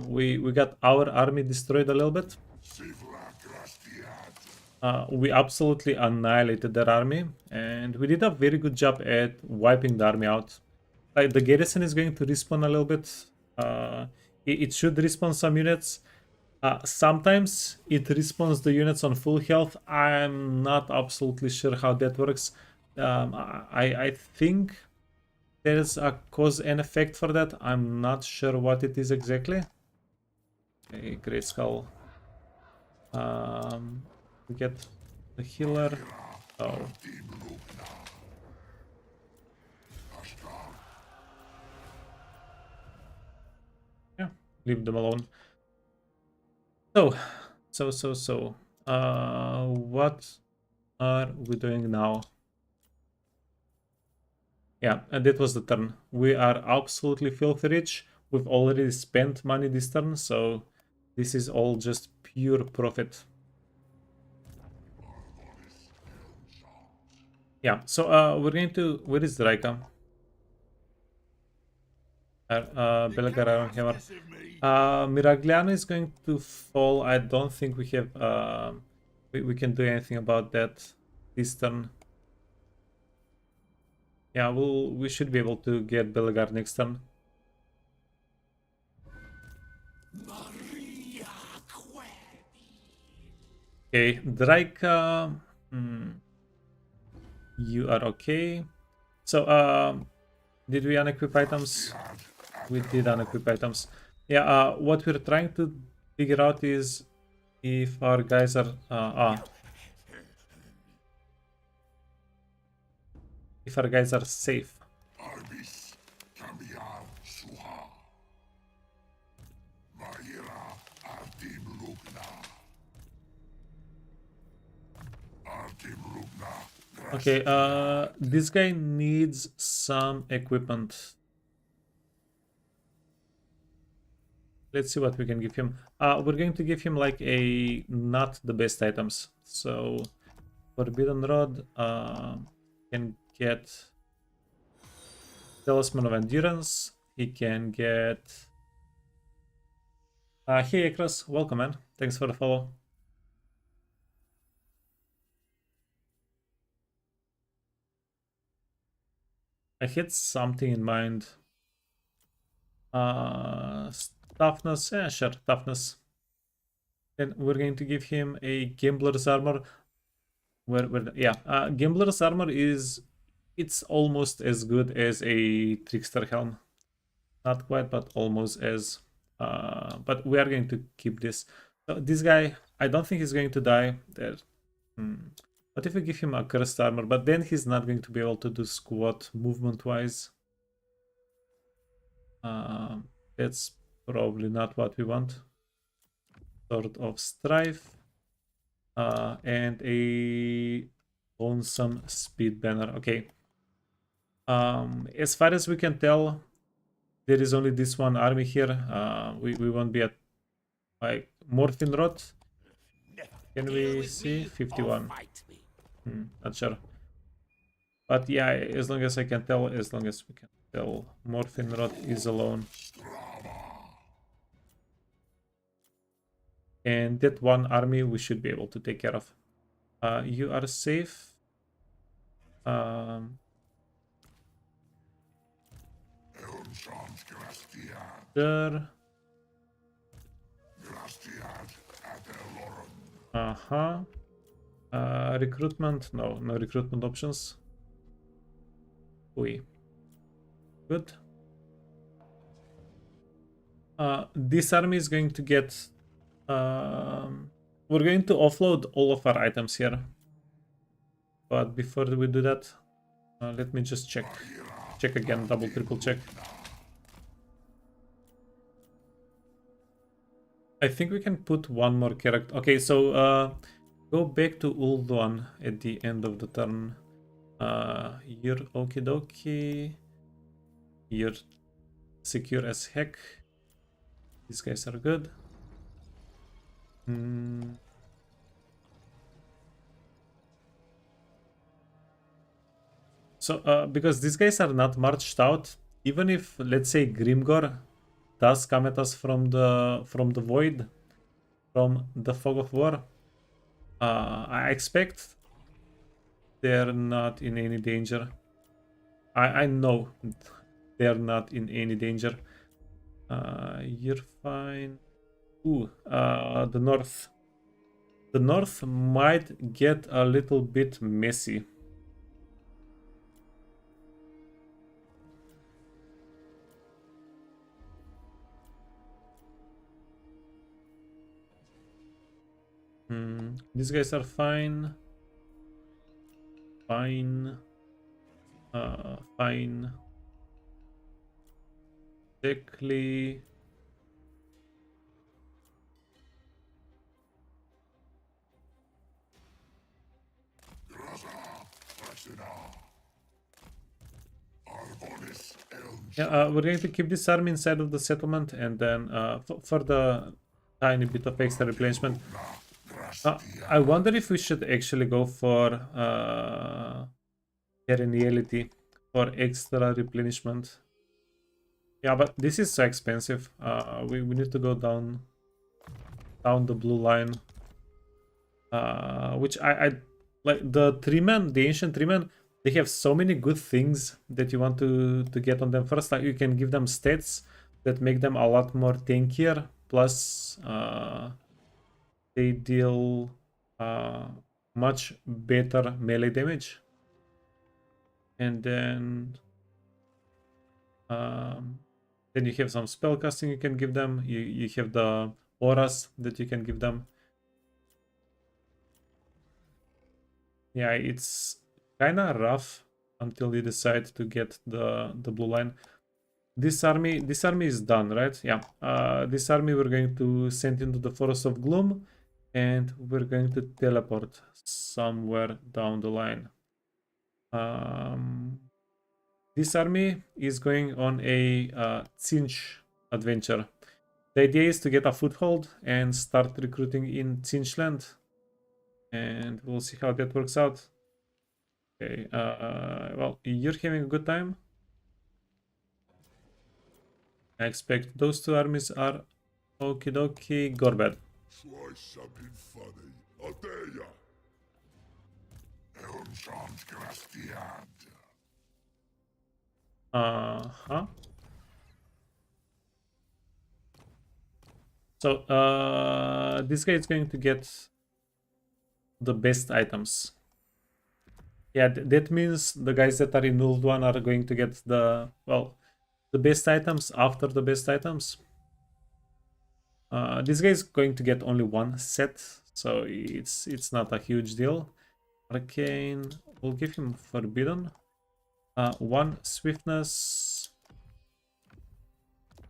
We got our army destroyed a little bit. We absolutely annihilated their army, and we did a very good job at wiping the army out. Like, the garrison is going to respawn a little bit. It should respawn some units. Sometimes it respawns the units on full health. I'm not absolutely sure how that works. I think there's a cause and effect for that. I'm not sure what it is exactly. Okay, Great Skull. We get the healer. Oh. Yeah, leave them alone. So, what are we doing now? Yeah, and that was the turn. We are absolutely filthy rich. We've already spent money this turn, so this is all just pure profit. Yeah, so we're going to... Where is Drycha? Belgar Iron Hammer. Miragliano is going to fall. I don't think we have... we can do anything about that this turn. Yeah, we should be able to get Belgar next turn. Okay, Drycha. You are okay. So, did we unequip items? We did unequip items. Yeah, what we're trying to figure out is if our guys are... if our guys are safe. Okay, this guy needs some equipment. Let's see what we can give him. We're going to give him like a not the best items. So Forbidden Rod can get Talisman of Endurance. He can get... hey Akros, welcome man. Thanks for the follow. I had something in mind. Toughness, yeah, sure, toughness. Then we're going to give him a Gambler's Armor. Gambler's Armor is... it's almost as good as a Trickster Helm. Not quite, but almost as... but we are going to keep this. So this guy, I don't think he's going to die. There. What if we give him a Cursed Armor? But then he's not going to be able to do squat movement-wise. That's probably not what we want. Sword of Strife. And a Lonesome Speed Banner. Okay. As far as we can tell, there is only this one army here. We won't be at like Morphin Rod. Can we see 51? Not sure. But yeah, as long as I can tell, as long as we can tell, Morphin Rod is alone. And that one army we should be able to take care of. You are safe. There. Recruitment? No recruitment options. Oui. Good. This army is going to get... we're going to offload all of our items here. But before we do that, let me just check. Check again, double, triple check. I think we can put one more character. Okay, so go back to Ulduan at the end of the turn. You're okie dokie. You're secure as heck. These guys are good. So because these guys are not marched out, even if let's say Grimgor does come at us from the void, from the fog of war, I expect they're not in any danger. I know they're not in any danger. You're fine. Ooh, the north. The north might get a little bit messy. These guys are fine. Fine. Fine. Exactly. Yeah, we're going to keep this army inside of the settlement, and then for the tiny bit of extra replenishment. I wonder if we should actually go for perenniality for extra replenishment. Yeah, but this is so expensive. We need to go down the blue line. Which I like the treemen, the ancient treemen. They have so many good things that you want to get on them. First, like you can give them stats that make them a lot more tankier. Plus, they deal much better melee damage. And then you have some spell casting you can give them. You have the auras that you can give them. Yeah, it's kind of rough until you decide to get the blue line. This army is done, right? Yeah. This army we're going to send into the Forest of Gloom, and we're going to teleport somewhere down the line. This army is going on a Tzinch adventure. The idea is to get a foothold and start recruiting in Tzinchland, and we'll see how that works out. Okay, well, you're having a good time. I expect those two armies are okie dokie. Gorbad. Try something funny. I'll dare ya. Uh-huh. So, this guy is going to get the best items. Yeah, that means the guys that are in Nulled One are going to get the best items after the best items. This guy is going to get only one set, so it's not a huge deal. Arcane, we'll give him Forbidden. One Swiftness.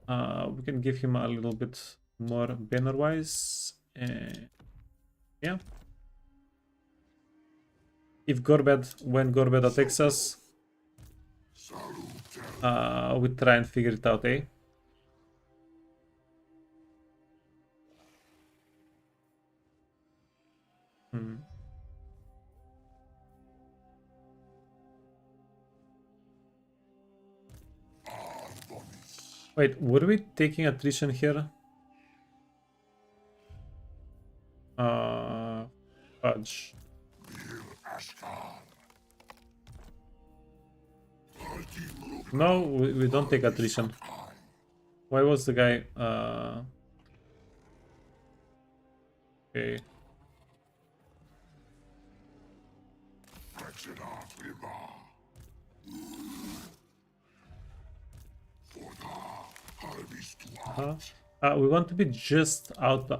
We can give him a little bit more banner-wise. Yeah. When Gorbad attacks us, we try and figure it out, eh? Wait, were we taking attrition here? Fudge. No, we don't take attrition. Why was the guy? Okay. We want to be just out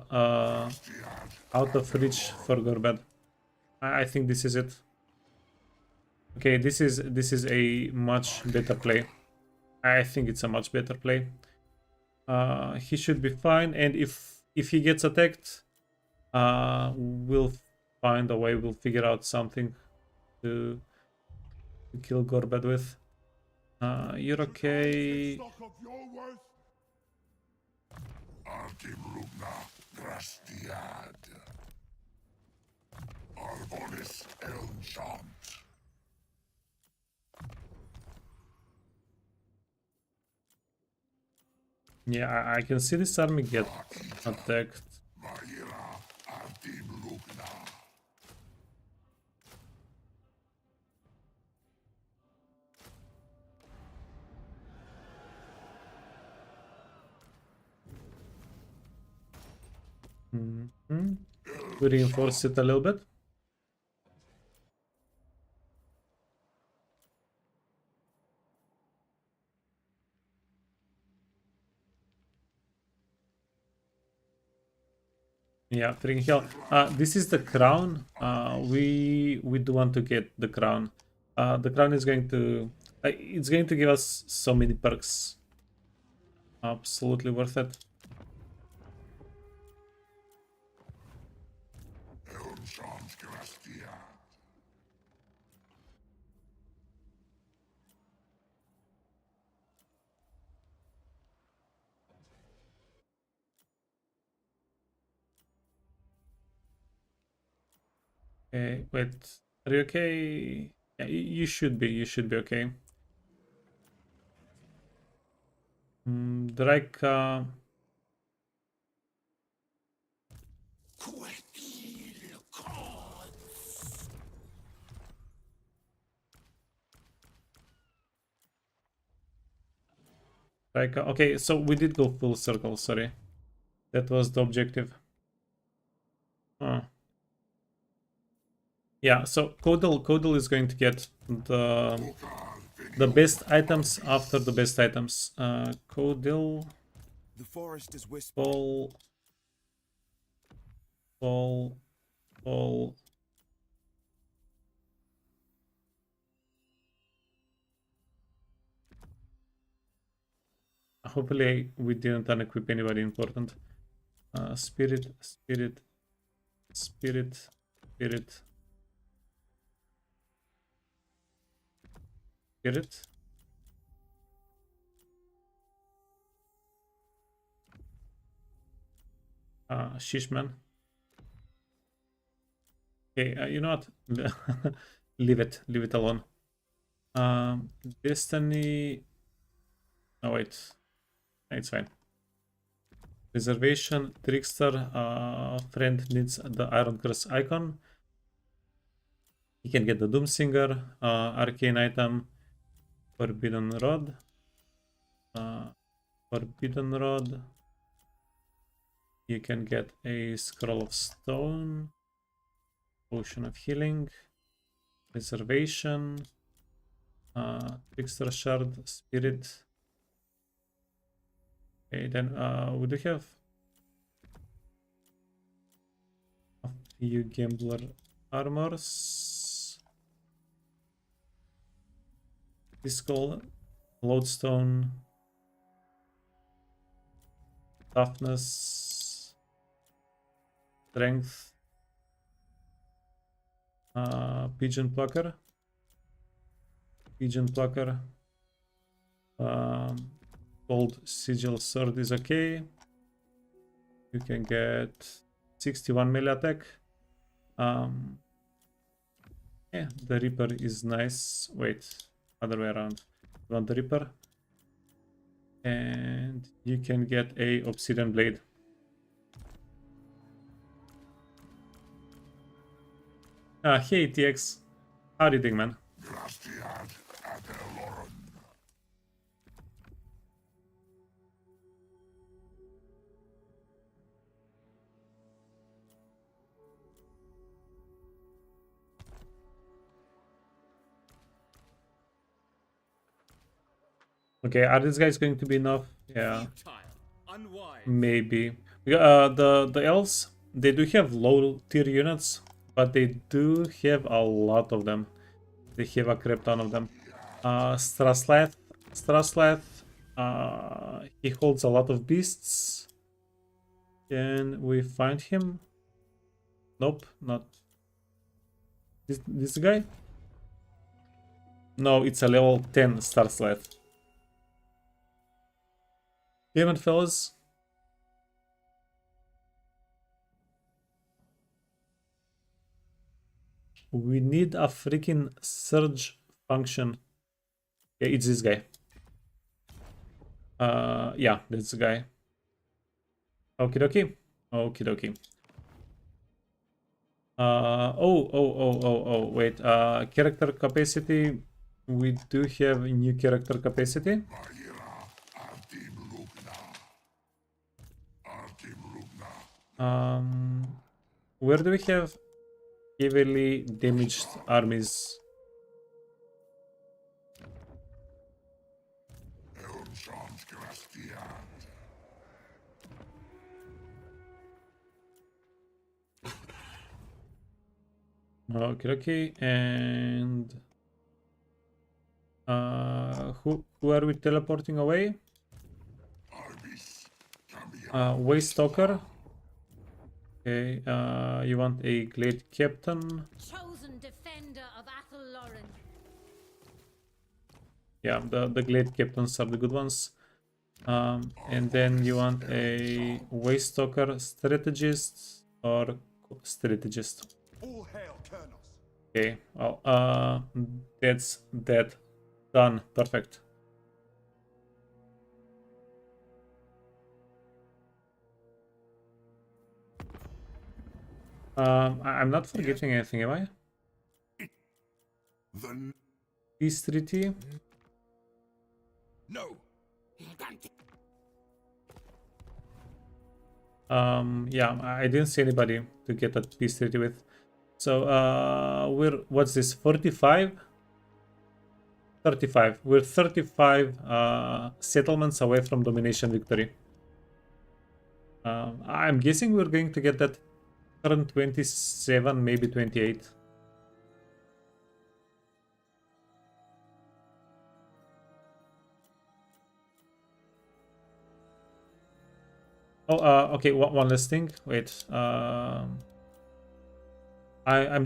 of reach for Gorbad. I think this is it. Okay, this is a much better play. I think it's a much better play. He should be fine, and if he gets attacked, we'll find a way. We'll figure out something to kill Gorbad with. You're okay. Yeah, I can see this army get attacked. Mhm. We reinforce it a little bit. Yeah, freaking hell. This is the crown. We do want to get the crown. The crown is going to it's going to give us so many perks. Absolutely worth it. Okay, wait. Are you okay? Yeah, you should be. You should be okay. Drycha. Drycha. Okay, so we did go full circle. Sorry, that was the objective. Yeah, so Codal is going to get the best items after the best items. Codal, The forest is whispering. Fall, Fall, Fall. Hopefully we didn't unequip anybody important. Spirit, Spirit, Spirit, Spirit, Spirit. Shishman. Okay, you know what? Leave it alone. Destiny. Oh wait, it's fine. Reservation, Trickster, friend needs the Iron Curse icon. He can get the Doomsinger, Arcane item, Forbidden Rod, Forbidden Rod. You can get a Scroll of Stone, Potion of Healing, Reservation, Trickster Shard, Spirit. Okay, then we do have a few Gambler armors. Physical, Lodestone, Toughness, Strength, Pigeon Plucker, Gold Sigil Sword is okay. You can get 61 melee attack. Yeah, the Reaper is nice. Wait, other way around. You want the Reaper? And you can get a Obsidian Blade. Hey TX, how are you doing, man? Okay, are these guys going to be enough? Yeah, Futile, unwise. maybe. The elves, they do have low tier units, but they do have a lot of them. They have a crap ton of them. Straslath, he holds a lot of beasts. Can we find him? Nope, not this guy. No, it's a level 10 Starslath. Damn it, fellas. We need a freaking surge function. Yeah, it's this guy. Yeah, that's the guy. Okie dokie. Okie dokie. Wait. Character capacity. We do have a new character capacity. Where do we have heavily damaged armies? Okay, and who are we teleporting away? Waystalker. Okay, you want a Glade Captain? Chosen defender of Athelloren. Yeah, the Glade Captains are the good ones. And then you want a Waystalker strategist or strategist? All hail, Colonels. Okay, well, that's that. Done. Perfect. I'm not forgetting anything, am I? The Peace treaty. no. Yeah, I didn't see anybody to get that peace treaty with. So, what's this? 45? 35. We're 35 settlements away from domination victory. I'm guessing we're going to get that turn 27, maybe 28. Oh, okay, one last thing. Wait. I'm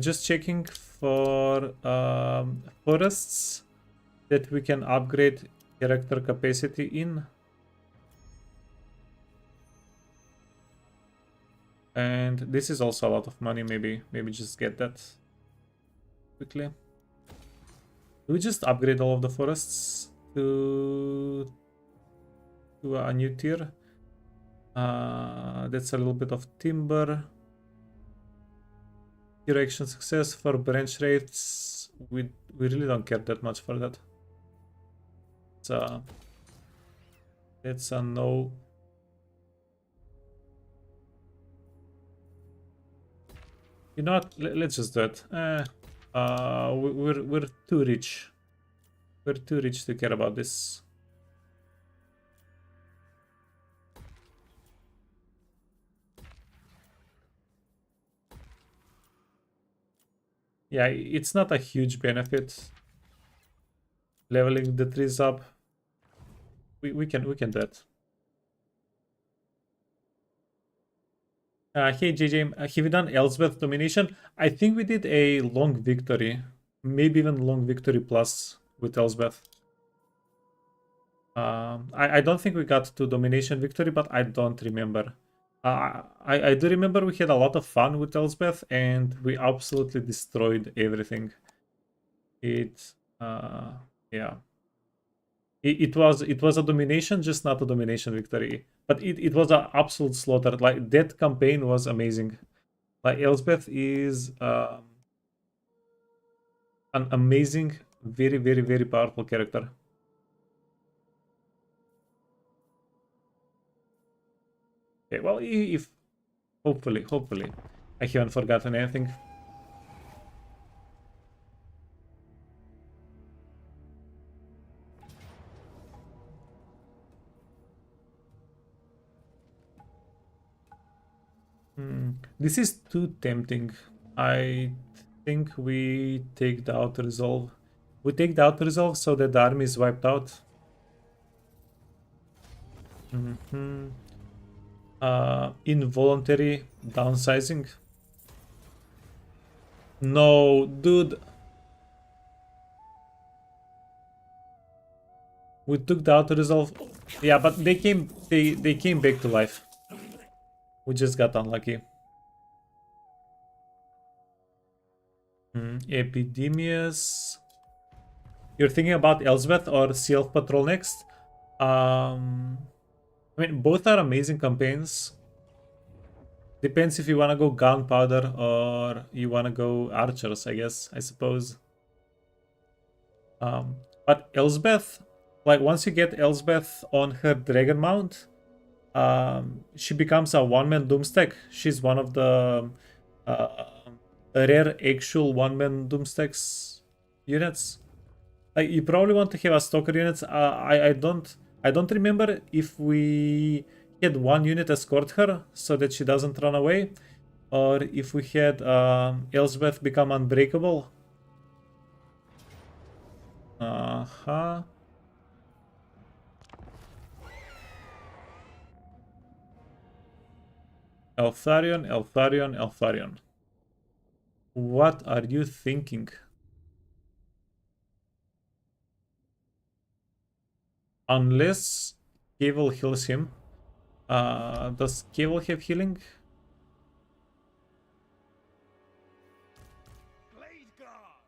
just checking for forests that we can upgrade character capacity in. And this is also a lot of money. Maybe just get that quickly. Do we just upgrade all of the forests to a new tier? That's a little bit of timber. Direction success for branch rates. We really don't care that much for that. So that's a no. You know what? Let's just do it. We're too rich. We're too rich to care about this. Yeah, it's not a huge benefit. Leveling the trees up. We can do it. Hey JJ, have you done Elsbeth domination? I think we did a long victory, maybe even long victory plus with Elsbeth. I don't think we got to domination victory, but I don't remember. I do remember we had a lot of fun with Elsbeth, and we absolutely destroyed everything. Yeah. It was a domination, just not a domination victory. But it was an absolute slaughter. Like, that campaign was amazing. Like, Elsbeth is an amazing, very, very, very powerful character. Okay, well, if hopefully I haven't forgotten anything. This is too tempting. I think we take the auto resolve. We take the auto resolve so that the army is wiped out. Involuntary downsizing. No, dude. We took the auto resolve. Yeah, but they came back to life. We just got unlucky. Epidemias. You're thinking about Elsbeth or Sea Elf Patrol next? I mean, both are amazing campaigns. Depends if you want to go gunpowder or you want to go archers, I guess, I suppose. But Elsbeth, like once you get Elsbeth on her dragon mount, she becomes a one-man doomstack. She's one of the uh, rare actual one-man doomstacks units. Like you probably want to have a stalker units. I don't remember if we had one unit escort her so that she doesn't run away, or if we had Elsbeth become unbreakable. Uh-huh. Eltharion, Eltharion, Eltharion. What are you thinking? Unless Cable heals him. Does Cable have healing? Blade Guard!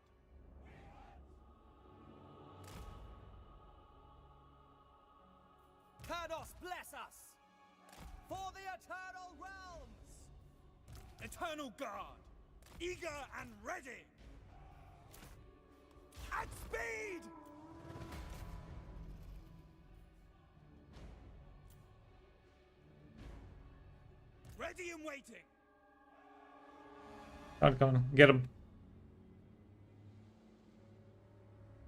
Kados bless us! For the eternal realms! Eternal Guard! Eager and ready! At speed! Ready and waiting! Come on, get him.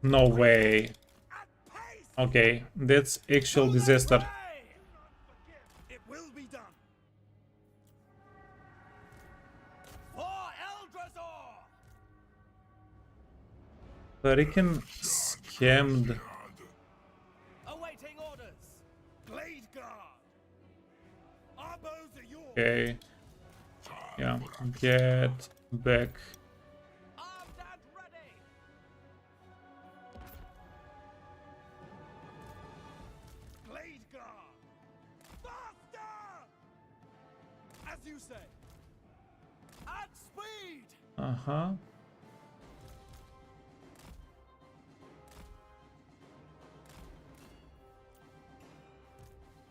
No way. At pace! Okay, that's actual disaster. It will be done! For Eldrasor! Freaking scammed. Awaiting orders! Blade Guard! Our bows are yours! Okay. Yeah, get back. Armed and ready! Blade Guard! Faster! As you say. At speed! Uh-huh.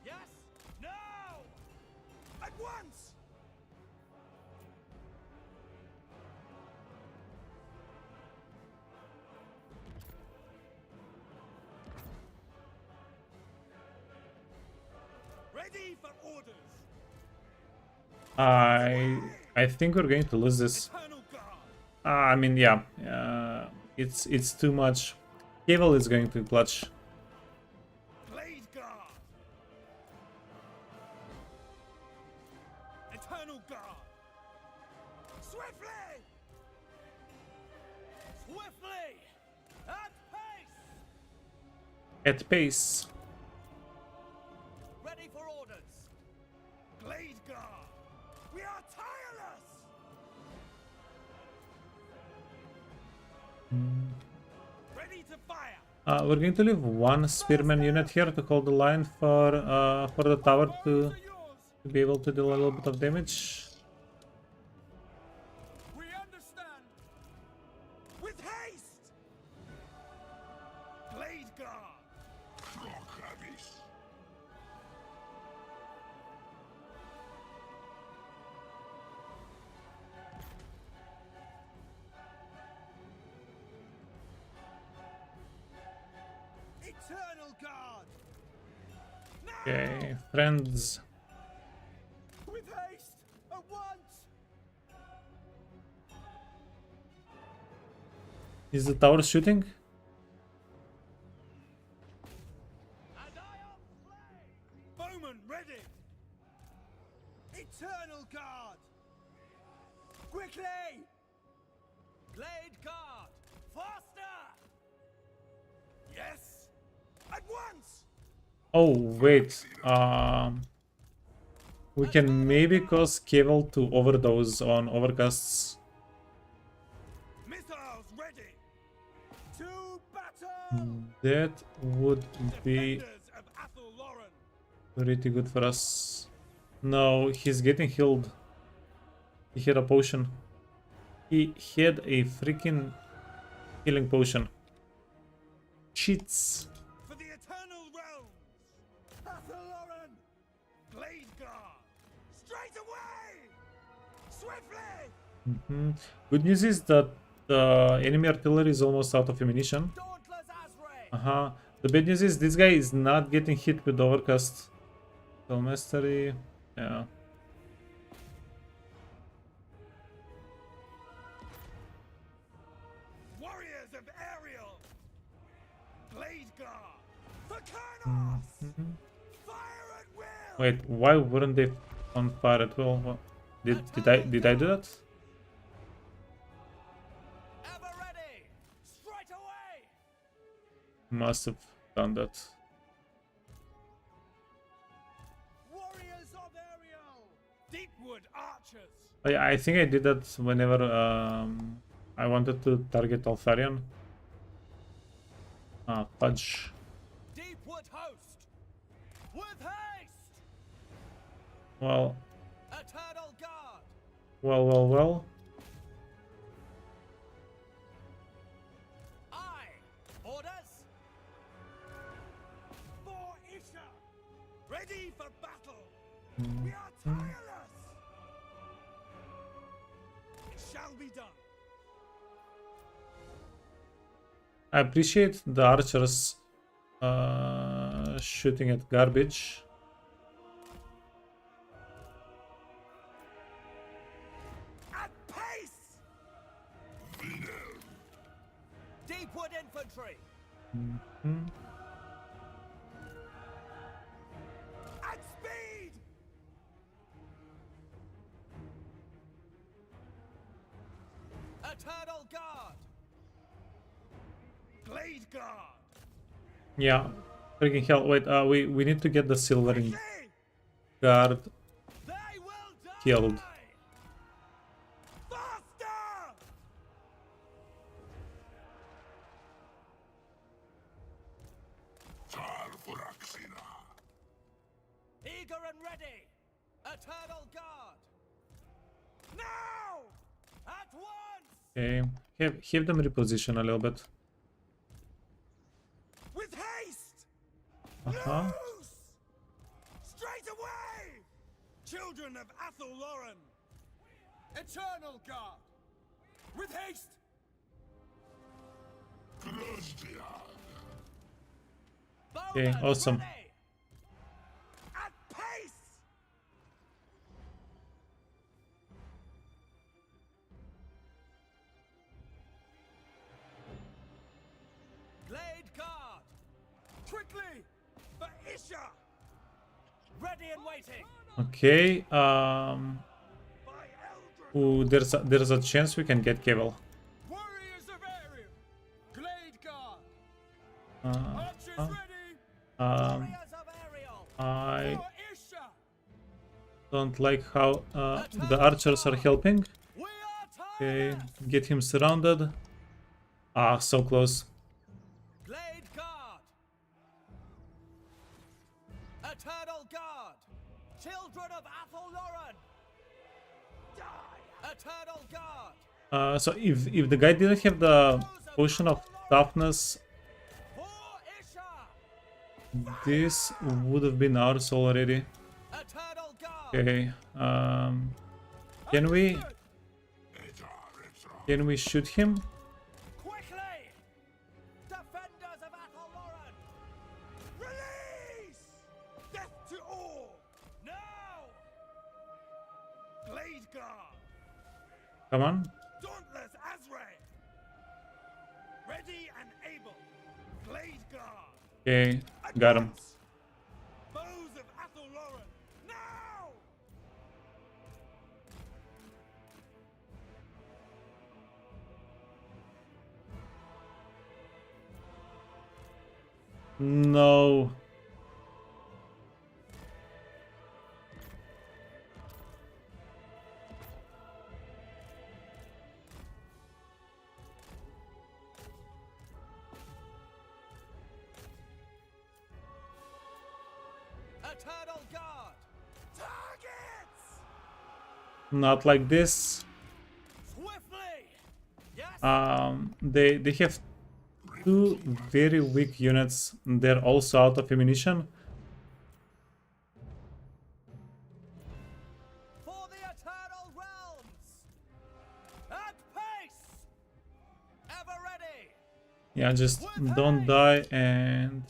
Yes? Now! At once! Ready for orders! I think we're going to lose this. Eternal Guard! I mean, yeah. It's too much. Cable is going to clutch. Blade Guard! Eternal Guard! Swiftly! Swiftly! At pace! At pace. Ready for orders! Blade Guard! We are tireless! Ready to fire! We're going to leave one spearman unit here to hold the line for the tower to Bows are yours! be able to deal a little bit of damage. We understand! With haste! Blade Guard! Eternal Guard! Now! Okay, friends. With haste! At once! Is the tower shooting? And I am slain! Bowman ready! Eternal Guard! Quickly! Blade Guard! Faster! Yes! At once! Oh wait. We can maybe cause Cable to overdose on overcasts. Missiles ready! To battle! That would be Defenders of Athel-Loren! pretty good for us. No, he's getting healed. He had a potion. He had a freaking healing potion. Cheats. For the eternal realms! Guard! Straight away! Swiftly! Good news is that the enemy artillery is almost out of ammunition. Dauntless Azray! The bad news is this guy is not getting hit with overcast. Spell mastery, yeah. Warriors of Ariel! Blade Guard! For Kurnos! Fire at will! Wait, why weren't they on fire at will? What? Did I do that? Ever ready! Straight away! Must have done that. Warriors of Ariel! Deepwood archers! I think I did that whenever I wanted to target Altharion. Fudge. Deepwood host! With haste! Well, Eternal Guard! well. Aye! Orders! For Isha! Ready for battle! We are tireless! It shall be done! I appreciate the archers shooting at garbage. At pace! Deepwood infantry! At speed! Eternal Guard! Glade Guard! Yeah, freaking hell. Wait, we need to get the silvering Quickly! guard They will die! killed. Faster! Eager and ready! Eternal Guard! Now! At once! Okay, have them reposition a little bit. With haste! Uh-huh. Loose! Straight away! Children of Athel Lauren! Eternal Guard! With haste! Okay, Bowmen awesome. ready! At pace! Glade Guard! Quickly! For Isha! Ready and waiting! Okay, By Eldred! ooh, there's a chance we can get Cable. Warriors of Ariel! Glade Guard! Uh, Archers uh, ready! um, Warriors of Ariel! I For Isha! don't like how the archers are helping. We are Okay, tireless! get him surrounded. So close. Glade Guard! Eternal Guard! Children of Athel Lauren! Die! Eternal Guard! So if the guy didn't have the potion of toughness, For Isha! this would have been ours already. Eternal Guard! Okay, can we shoot him? Quickly! Defenders of Athel Lauren! Release! Death to all! Now! Glade Guard! Come on. Dauntless Azray! Ready and able! Glade Guard! Okay, got him. Advance! Bows of Athel Lauren! Now! No. Eternal Guard! Targets! Not like this. Swiftly! Yes! They have two very weak units. They're also out of ammunition. eternal realms! At pace! Ever ready! Yeah, just don't die and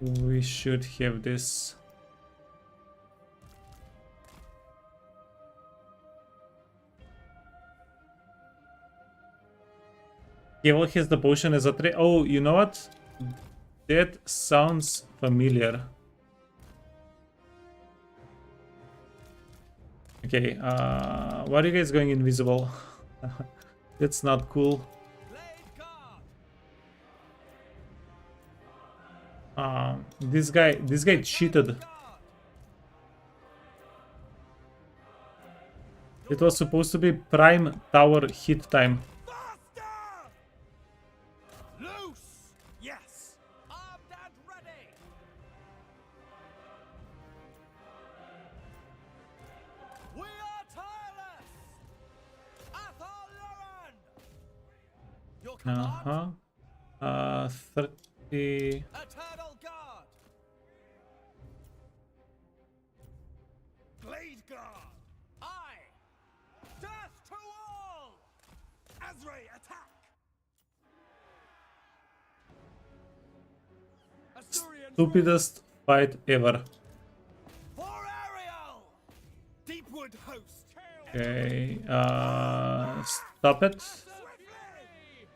we should have this. Keval has the potion as a trade. Oh, you know what? That sounds familiar. Okay, why are you guys going invisible? That's not cool. Blade guard! This guy cheated. Guard! It was supposed to be prime tower hit time. Faster! Loose! Yes! Armed and ready! We are tireless! Athol Lauren! Your command? 30. Eternal guard! Blade guard! Aye! Death to all! Azray, attack! Asturian Stupidest fight ever. for Ariel! Deepwood host! Okay, stop it. Swiftly!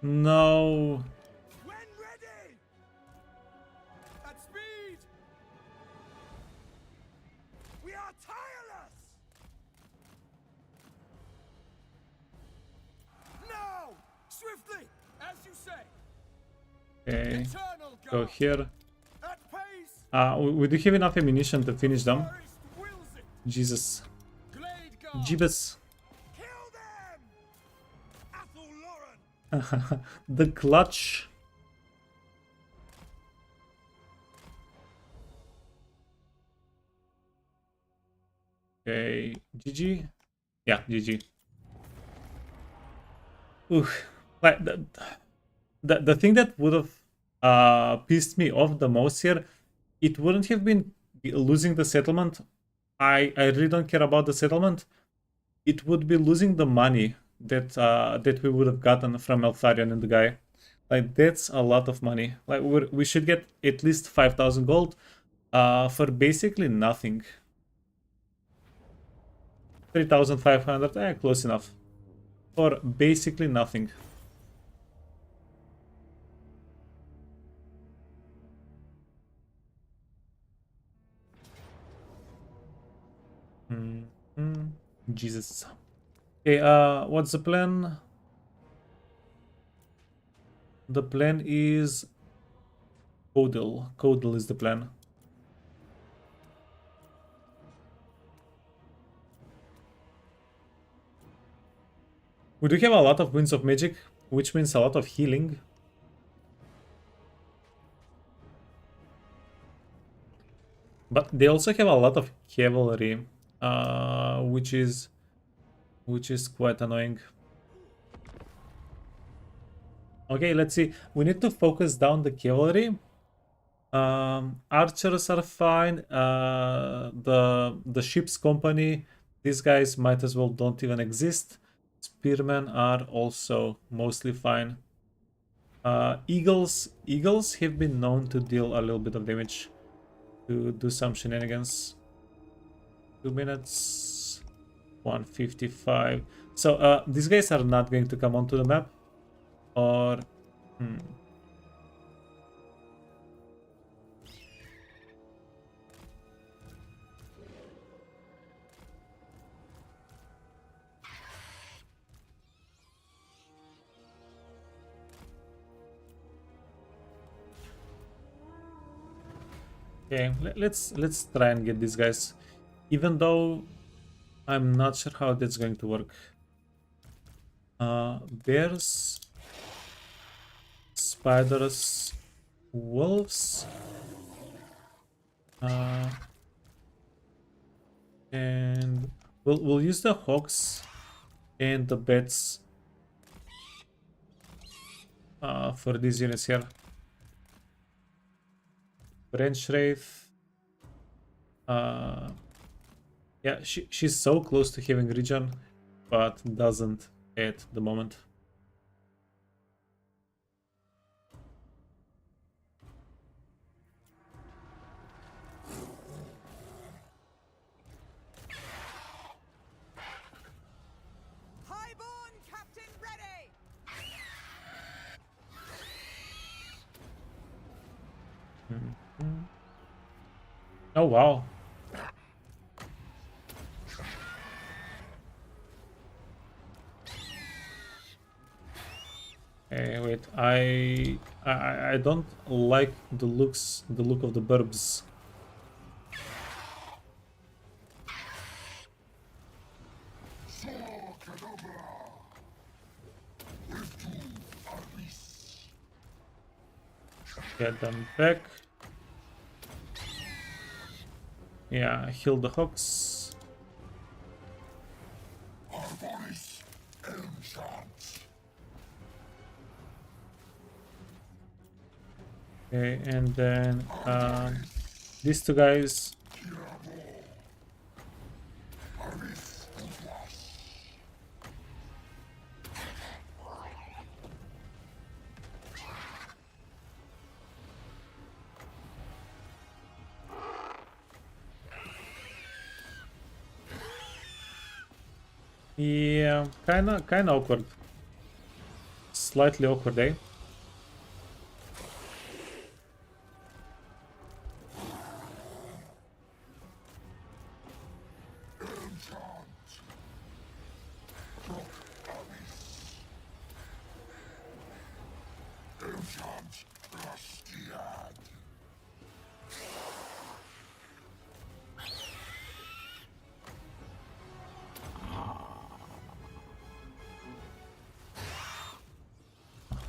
No. When ready! At speed! We are tireless! Now! Swiftly! As you say! Okay, Eternal go guard! here. At pace! We do have enough ammunition to finish them. Forest wills it! Jesus. Glade guard! Jeebus. Kill them! Athol Lauren! The clutch. Okay, GG. Yeah, GG. Oof. Like the thing that would have pissed me off the most here, it wouldn't have been losing the settlement. I really don't care about the settlement. It would be losing the money that that we would have gotten from Eltharion and the guy. Like, that's a lot of money. Like, we should get at least 5,000 gold for basically nothing. 3,500, close enough. For basically nothing. Jesus. Okay, what's the plan? The plan is Codal. Codal is the plan. We do have a lot of Winds of Magic, which means a lot of healing. But they also have a lot of cavalry, which is quite annoying. Okay, let's see. We need to focus down the cavalry. Archers are fine. The ship's company, these guys might as well don't even exist. Spearmen are also mostly fine. Eagles have been known to deal a little bit of damage, to do some shenanigans. 2 minutes, 155. So these guys are not going to come onto the map, or okay, let's try and get these guys, even though I'm not sure how that's going to work. Bears, spiders, wolves, and we'll use the hawks and the bats for these units here. Branch Wraith, Yeah, she's so close to having regen, but doesn't at the moment. Highborn Captain ready! Oh wow. Wait, I don't like the look of the burbs. Get them back. Yeah, heal the hooks. Okay, and then these two guys. Yeah, kinda awkward. Slightly awkward, eh?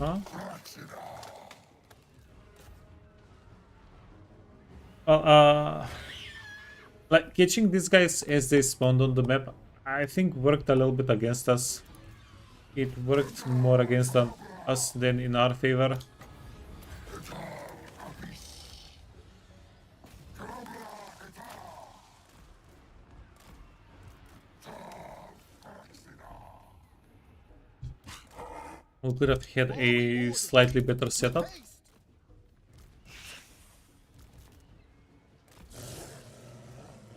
Huh? Well, like catching these guys as they spawned on the map, I think worked a little bit against us. It worked more against us than in our favor. We could have had a slightly better setup.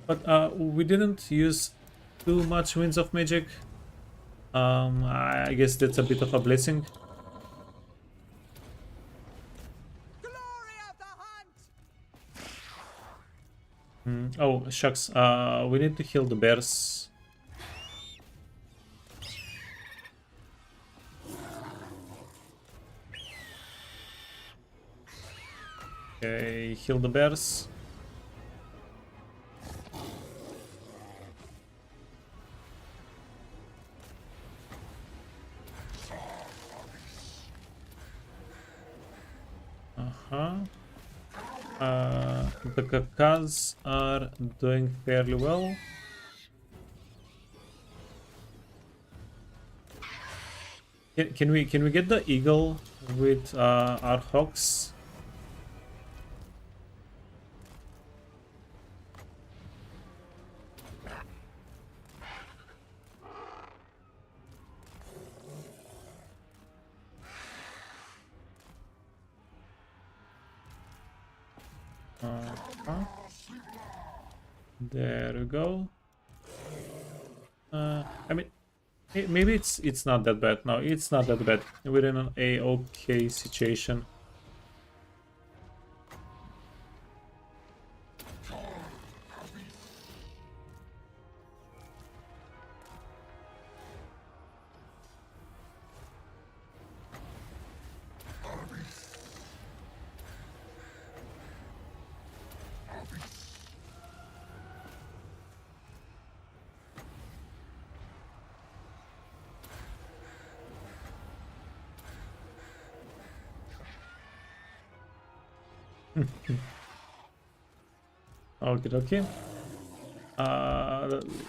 But we didn't use too much Winds of Magic. I guess that's a bit of a blessing. Glory of the hunt! Oh, shucks. We need to heal the bears. Okay, heal the bears. The Kakas are doing fairly well. Can we get the eagle with our hawks? There we go. I mean, maybe it's not that bad. No, it's not that bad. We're in an okay situation. Okay.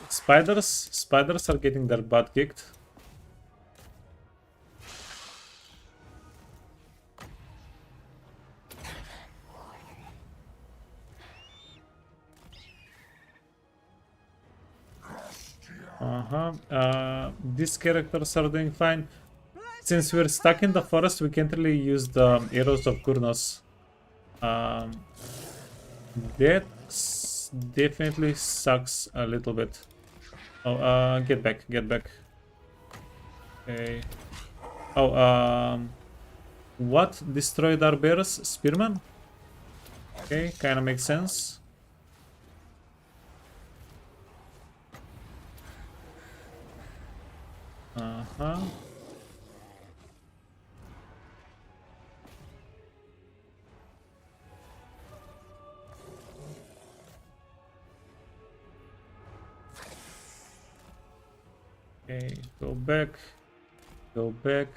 Spiders are getting their butt kicked. These characters are doing fine. Since we're stuck in the forest, we can't really use the arrows of Kurnos. That definitely sucks a little bit. Oh, get back, get back. Okay. Oh, what destroyed our bears? Spearman? Okay, kinda makes sense. Uh-huh. Okay, go back. Go back.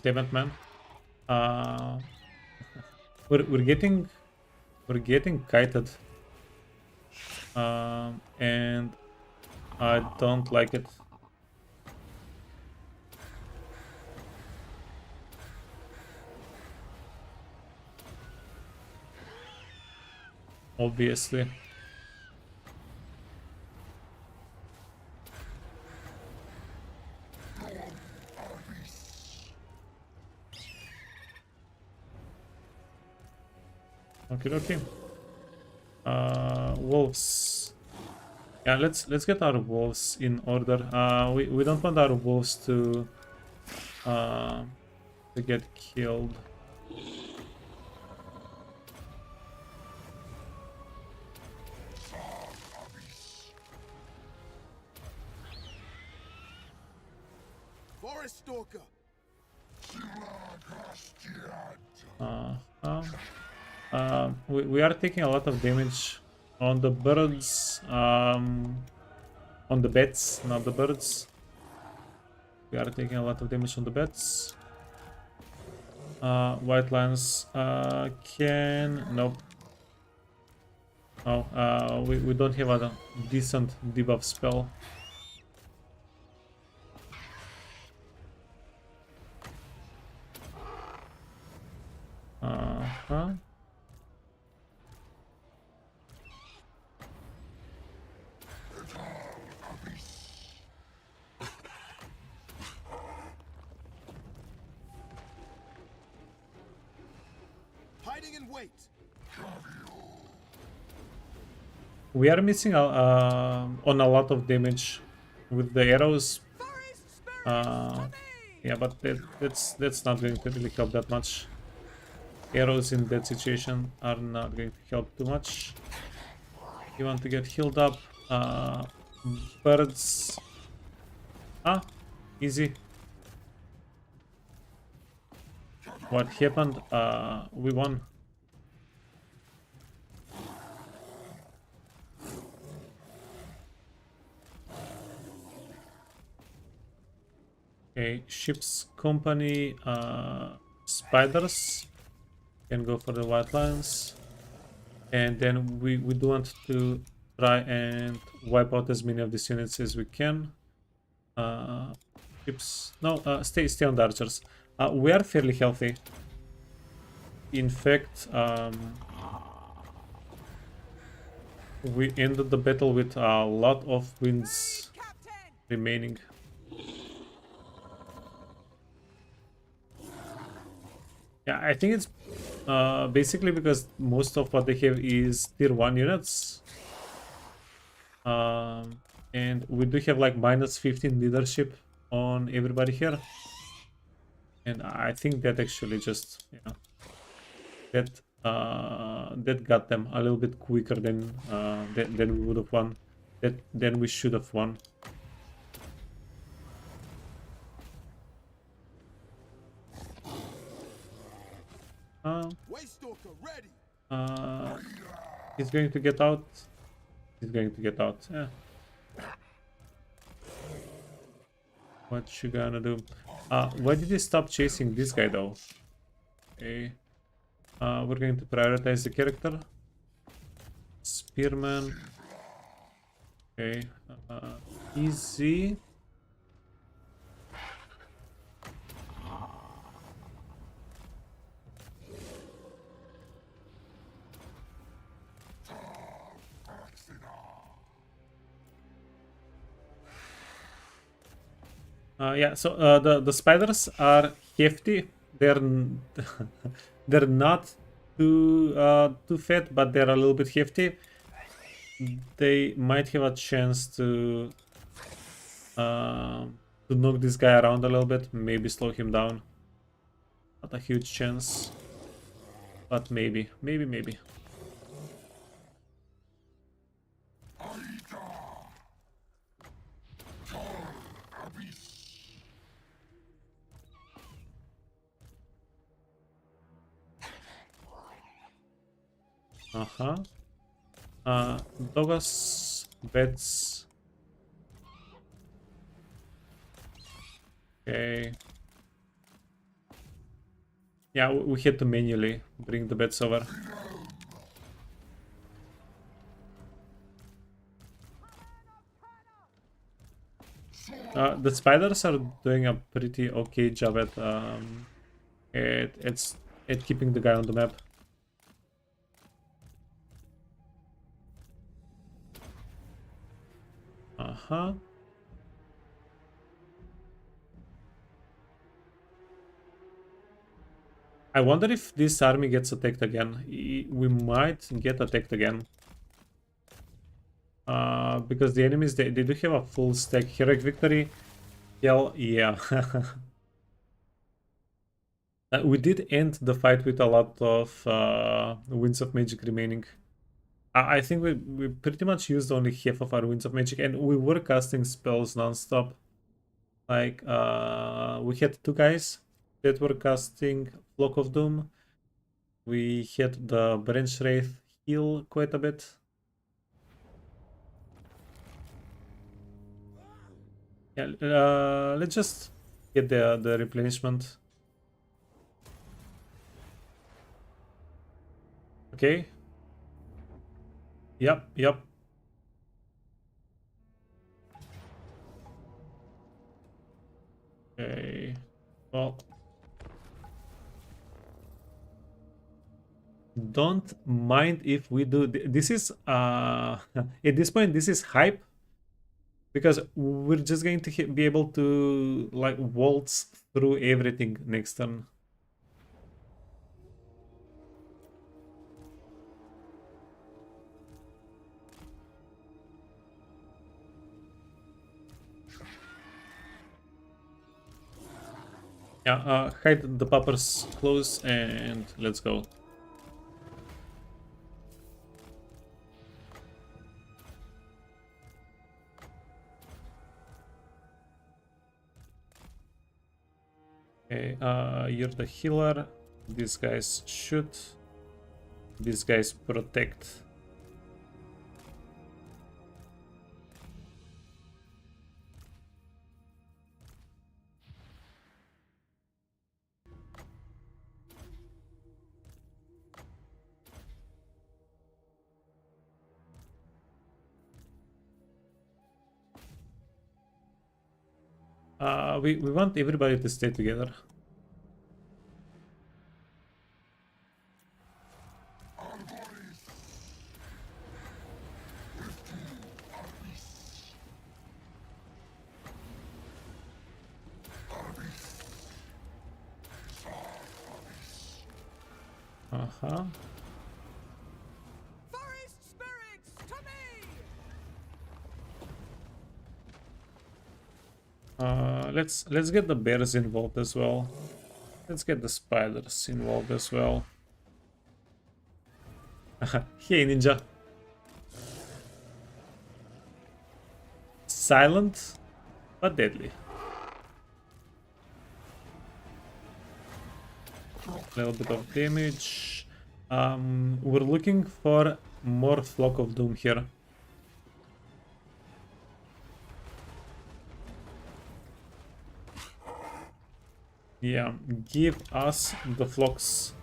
Damn it, man. We're getting kited. And I don't like it. Obviously. Okay. Wolves. Yeah, let's get our wolves in order. We don't want our wolves to get killed. Forest Stalker. We are taking a lot of damage on the birds, on the bats, not the birds. We are taking a lot of damage on the bats. White lions nope. Oh, we don't have a decent debuff spell. Hiding in wait. We are missing on a lot of damage with the arrows. Yeah, but that's not going to really help that much. Arrows in that situation are not going to help too much. You want to get healed up. Birds. Easy. What happened? We won. Okay, ship's company, spiders can go for the white lions, and then we do want to try and wipe out as many of these units as we can. Ships, no, stay on the archers. We are fairly healthy. In fact, we ended the battle with a lot of wins remaining. Yeah, I think it's basically because most of what they have is tier 1 units. And we do have like minus 15 leadership on everybody here. And I think that actually just, you know, that got them a little bit quicker than we would have won. Than we should have won. Waystalker ready. He's going to get out. He's going to get out. Yeah. What you gonna do? Why did he stop chasing this guy though? Okay. We're going to prioritize the character. Spearman. Okay. Easy. Yeah, so the spiders are hefty. They're they're not too fat, but they're a little bit hefty. They might have a chance to knock this guy around a little bit, maybe slow him down. Not a huge chance, but maybe. Uh-huh. Dogas, beds. Okay. Yeah, we had to manually bring the beds over. The spiders are doing a pretty okay job at keeping the guy on the map. Uh-huh. I wonder if this army gets attacked again. We might get attacked again. Because the enemies, they do have a full stack. Heroic victory. Hell yeah. We did end the fight with a lot of Winds of Magic remaining. I think we pretty much used only half of our Winds of Magic, and we were casting spells non-stop. Like, we had two guys that were casting Flock of Doom. We had the Branch Wraith heal quite a bit. Yeah, let's just get the replenishment. Okay. Yep. Okay. Well, don't mind if we do. This is at this point this is hype because we're just going to be able to like waltz through everything next turn. Yeah, hide the poppers close and let's go. Okay, you're the healer. These guys shoot. These guys protect. We want everybody to stay together. Uh-huh. Forest spirits to me! Let's get the bears involved as well. Let's get the spiders involved as well. Hey, ninja. Silent, but deadly. A little bit of damage. We're looking for more Flock of Doom here. Yeah, give us the flocks.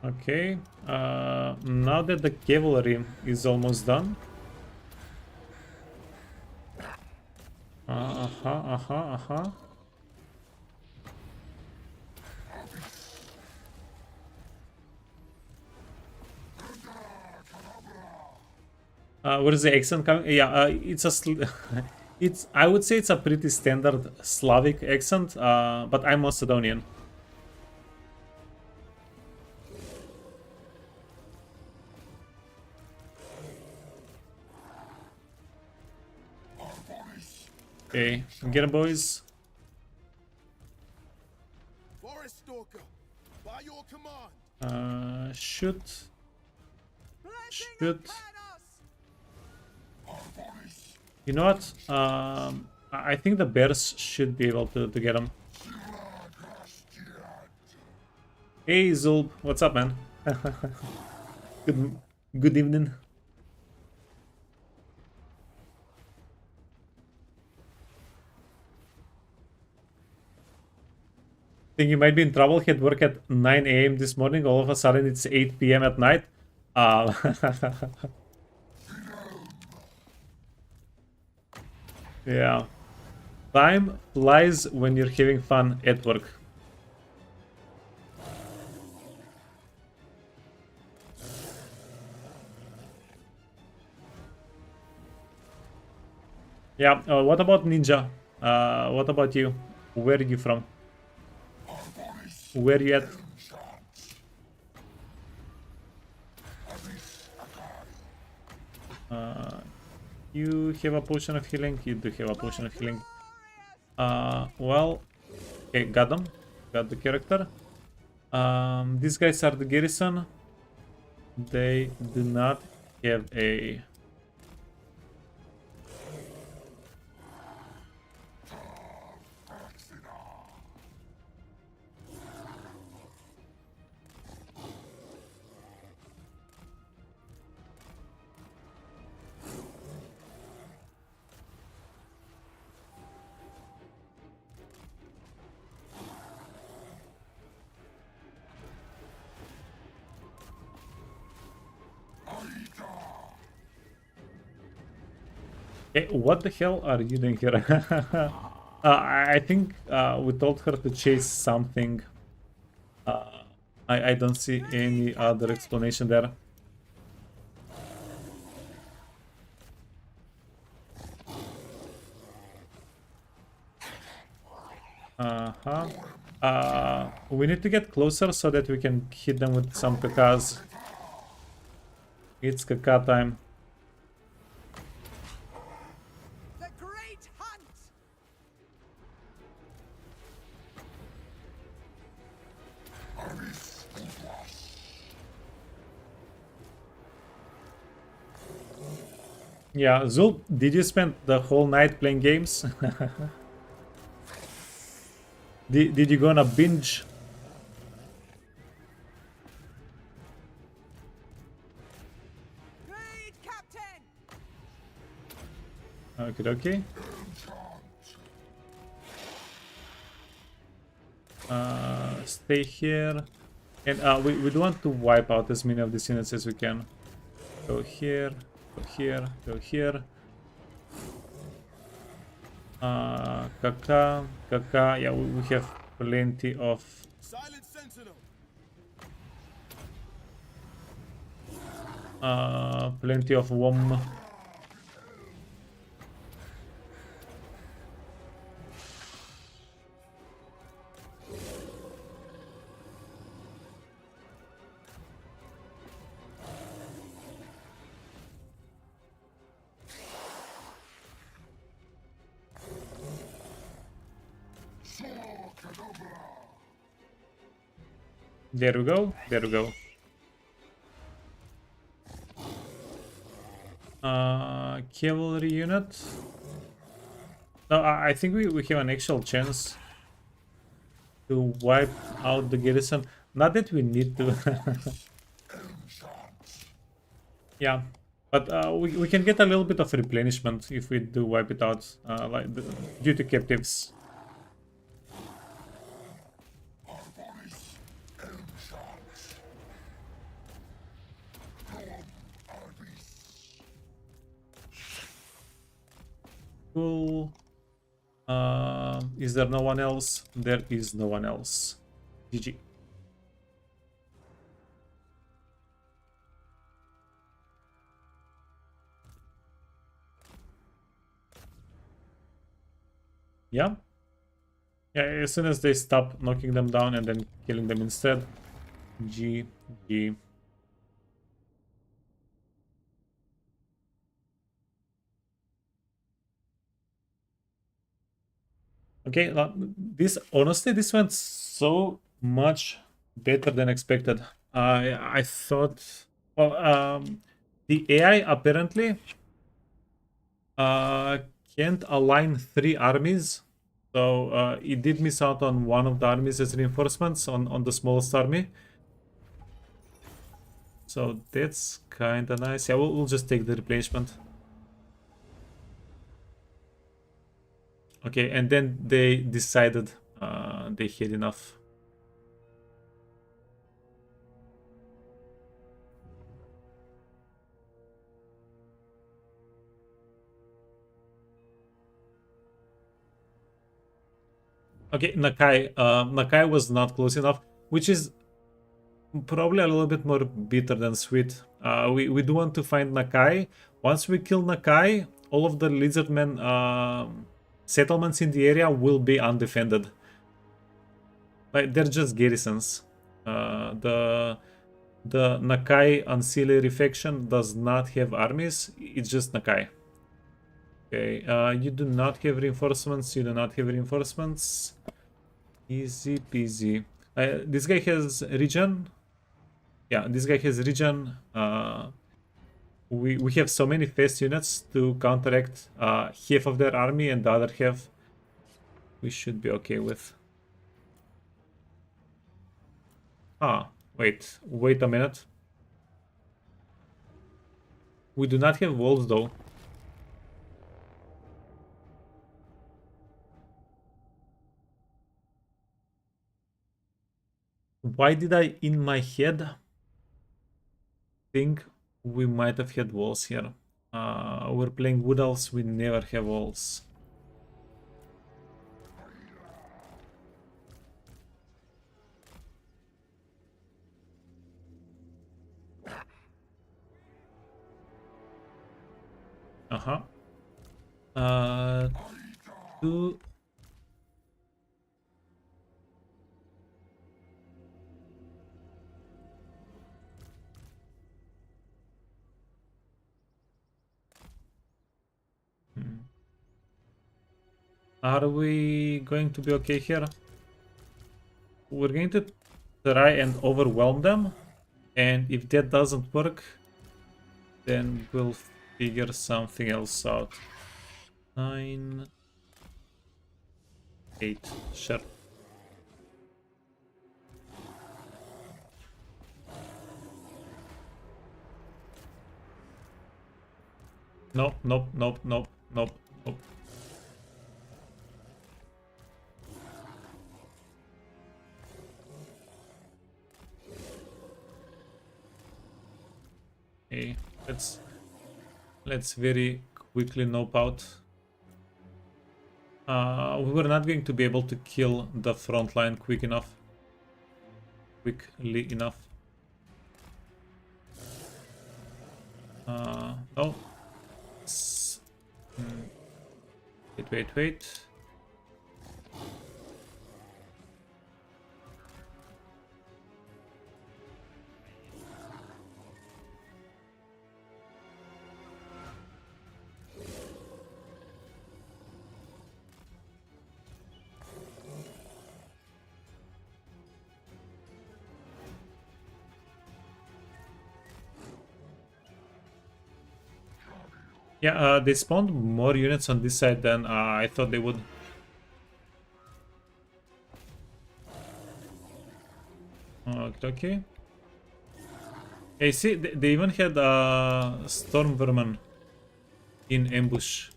Okay, now that the cavalry is almost done. Where is the accent coming? Yeah, it's a it's, I would say it's a pretty standard Slavic accent, but I'm Macedonian. Okay, get him, boys. Forest Stalker, by your command. Shoot. Blessing Shoot. upon us! You know what? I think the bears should be able to get him. Hey Zulb, what's up, man? Good evening. Think you might be in trouble. Had work at 9 a.m. this morning. All of a sudden, it's 8 p.m. at night. Yeah. Time flies when you're having fun at work. Yeah, what about Ninja? What about you? Where are you from? Where are you at? You have a potion of healing? You do have a potion of healing. Well, okay, got them. Got the character. These guys are the garrison. They do not have a... Hey, what the hell are you doing here? I think we told her to chase something. I don't see any other explanation there. We need to get closer so that we can hit them with some kakas. It's kaka time. The great hunt! Yeah, Zul, did you spend the whole night playing games? Did you go on a binge? Great captain! Okay, okay. Stay here. And we do want to wipe out as many of these units as we can. Go here, go here, go here. Kaka, Kaka. Yeah, we have plenty of... Silent Sentinel. Plenty of WOM. There we go, there we go. Cavalry unit. No, I think we have an actual chance to wipe out the garrison. Not that we need to. Yeah, but we can get a little bit of replenishment if we do wipe it out, due to captives. Cool. Is there no one else? There is no one else. GG. Yeah. Yeah, as soon as they stop knocking them down and then killing them instead. GG. Okay, this honestly, this went so much better than expected. I thought, well, the AI apparently uh, can't align 3 armies, so it did miss out on one of the armies as reinforcements on the smallest army. So that's kind of nice. Yeah, we'll just take the replacement. Okay, and then they decided they had enough. Okay, Nakai. Nakai was not close enough, which is probably a little bit more bitter than sweet. We do want to find Nakai. Once we kill Nakai, all of the lizardmen settlements in the area will be undefended. Like they're just garrisons. The Nakai ancillary faction does not have armies. It's just Nakai. Okay, you do not have reinforcements. You do not have reinforcements. Easy peasy. This guy has regen. Yeah, this guy has regen. We have so many fast units to counteract half of their army, and the other half we should be okay with. Ah, wait a minute. We do not have walls though. Why did I, in my head, think we might have had walls here? We're playing Wood Elves, we never have walls. Uh-huh. Two. Are we going to be okay here? We're going to try and overwhelm them, and if that doesn't work, then we'll figure something else out. 9, 8, sure. Nope, nope, nope, nope, nope, nope. Okay, let's very quickly nope out. We were not going to be able to kill the front line quickly enough. No. Wait. Yeah, they spawned more units on this side than I thought they would. Okay. Hey, see, they even had Storm Vermin in ambush.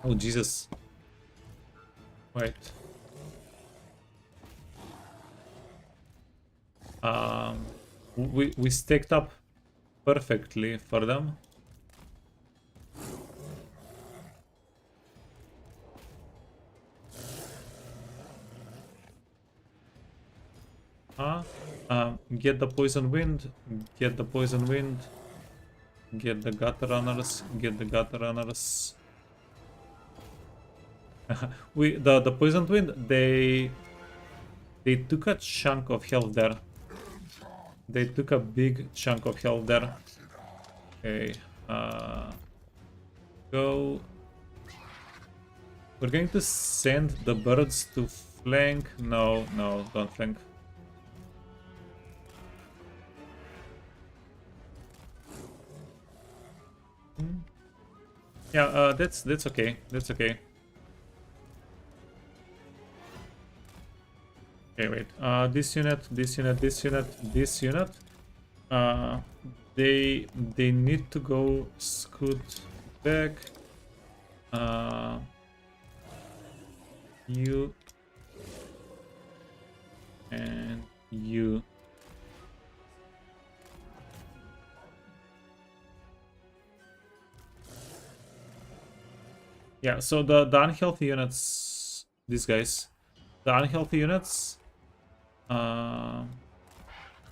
Oh, Jesus. Wait. We stacked up perfectly for them. Get the poison wind. Get the poison wind. Get the gutter runners. Get the gutter runners. The poison wind, they took a chunk of health there. They took a big chunk of health there. Okay. Go. We're going to send the birds to flank. No, no, don't flank. Yeah, that's okay. That's okay. Okay, wait. This unit, this unit, this unit, this unit. They need to go scoot back. You and you. Yeah, so the unhealthy units, these guys, the unhealthy units.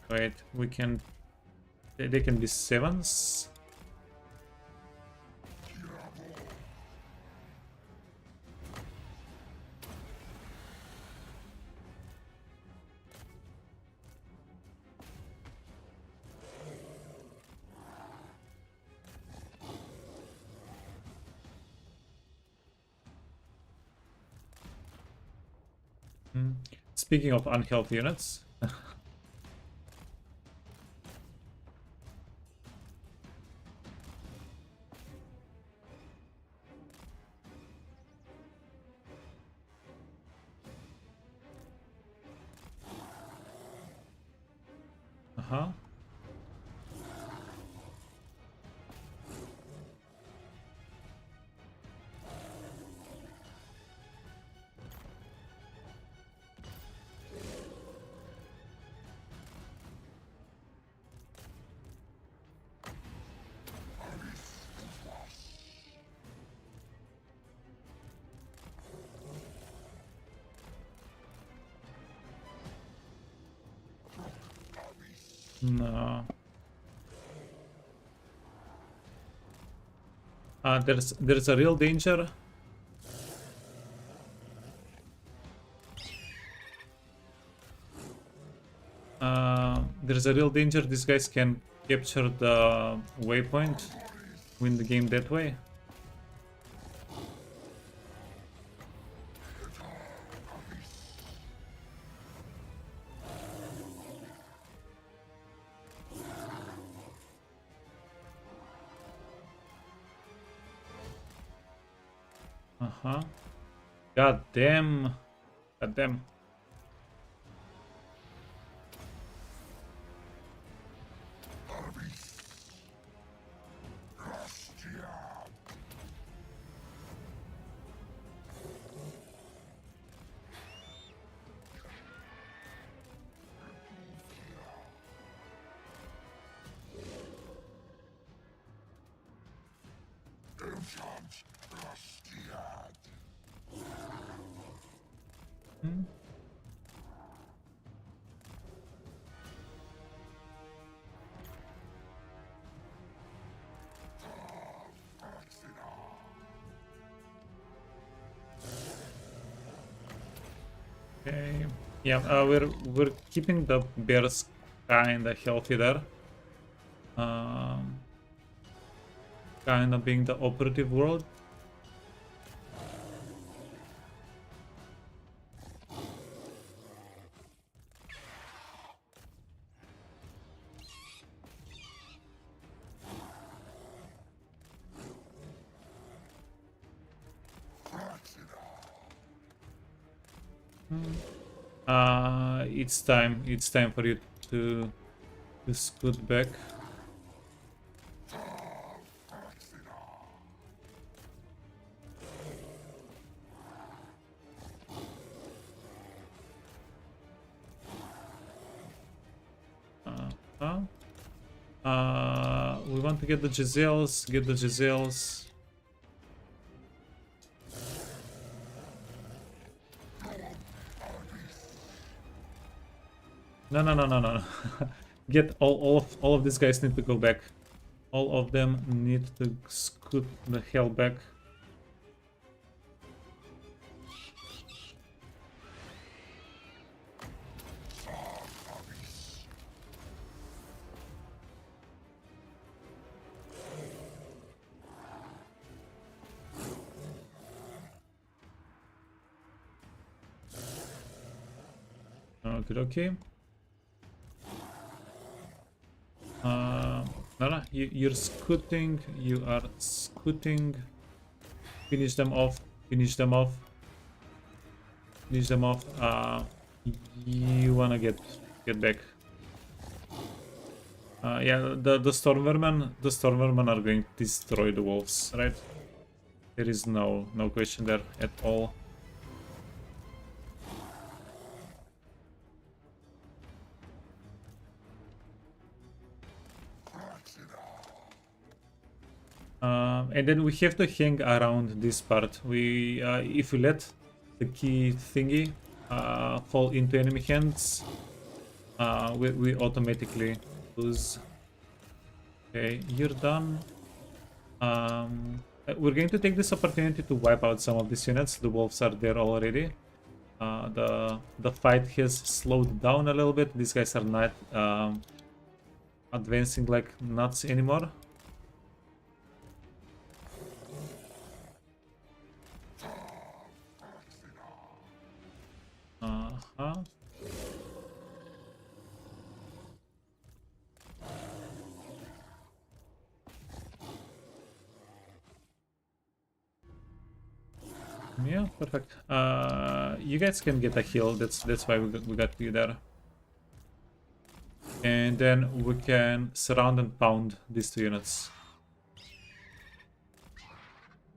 Wait, we can. They can be 7s. Speaking of unhealthy units. No. There's a real danger. There's a real danger. These guys can capture the waypoint, win the game that way. God damn. God damn. Okay. Yeah, we're keeping the bears kinda healthy there. Kinda being the operative world. It's time for you to scoot back. We want to get the Giselles, No, no, no, no, no. No. Get all of these guys need to go back. All of them need to scoot the hell back. Okay, okay. No, no, you're scooting. You are scooting. Finish them off. Finish them off. Finish them off. You wanna get back. Yeah, the stormvermen are going to destroy the wolves, right? There is no question there at all. And then we have to hang around this part. We, if we let the key thingy fall into enemy hands, we automatically lose. Okay, you're done. We're going to take this opportunity to wipe out some of these units. The wolves are there already. The fight has slowed down a little bit. These guys are not advancing like nuts anymore. Yeah, perfect. You guys can get a heal. That's why we got you there. And then we can surround and pound these two units.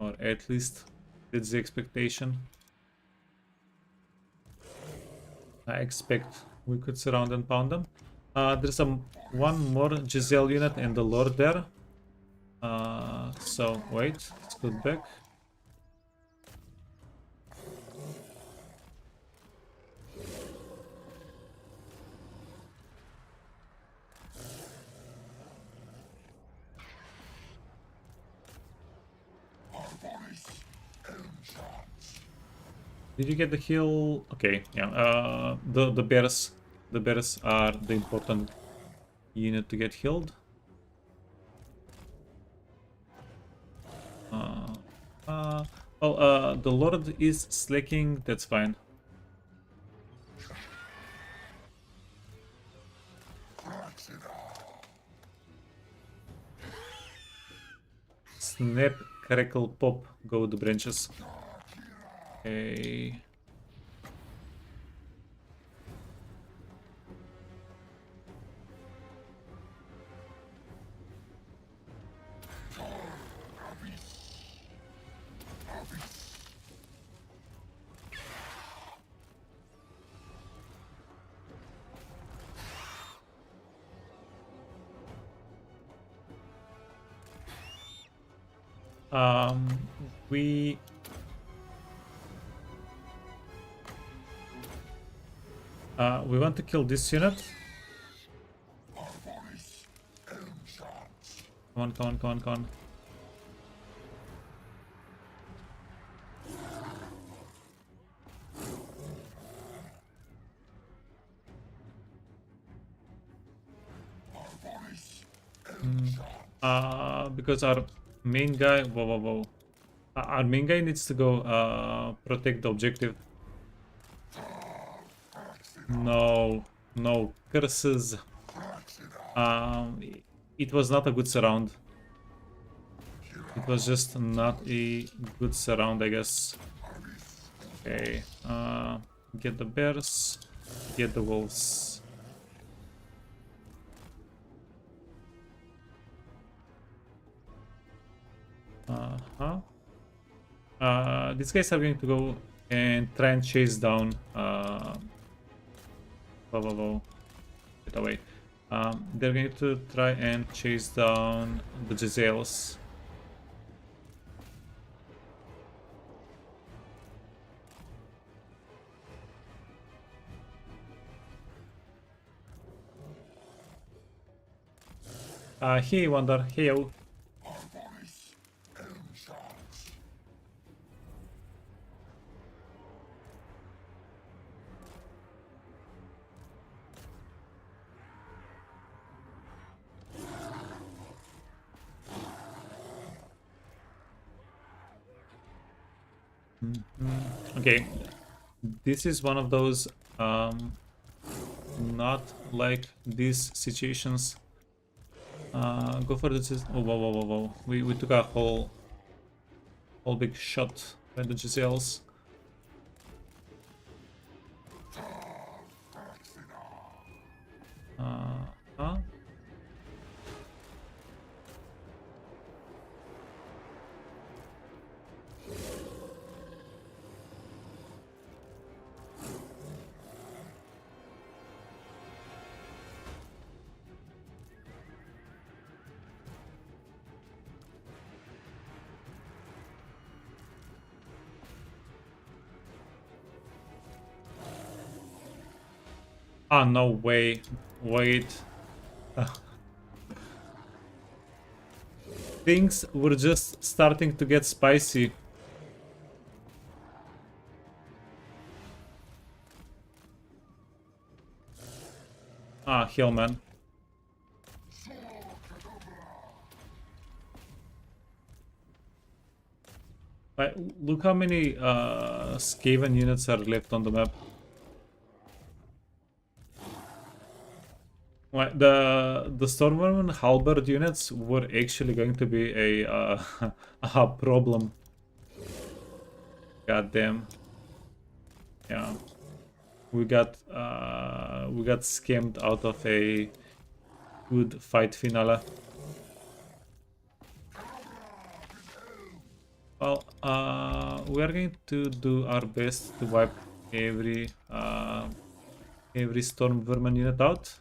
Or at least that's the expectation. I expect we could surround and pound them. There's one more Giselle unit and the Lord there. So wait, let's go back. Did you get the heal? Okay, yeah. The bears are the important unit to get healed. The Lord is slacking. That's fine. Snap, crackle, pop. Go the branches. Okay. We want to kill this unit. Come on, come on, come on, come on. Because our main guy, whoa. Our main guy needs to go protect the objective. No, curses. It was not a good surround. It was just not a good surround, I guess. Okay, get the bears, get the wolves. These guys are going to go and try and chase down. Get away. They're going to try and chase down the Giselles. Hey Wonder, hey yo. Okay, this is one of those not like these situations. Go for this. Oh, whoa, whoa, whoa, whoa. We took a whole big shot by the GCLs. Huh? Ah, no way. Wait. Things were just starting to get spicy. Ah, hell, man. Like, look how many Skaven units are left on the map. Like, the Stormworm and Halberd units were actually going to be a problem. God damn. Yeah. We got scammed out of a good fight finale. Well, we are going to do our best to wipe every Storm Vermin unit out.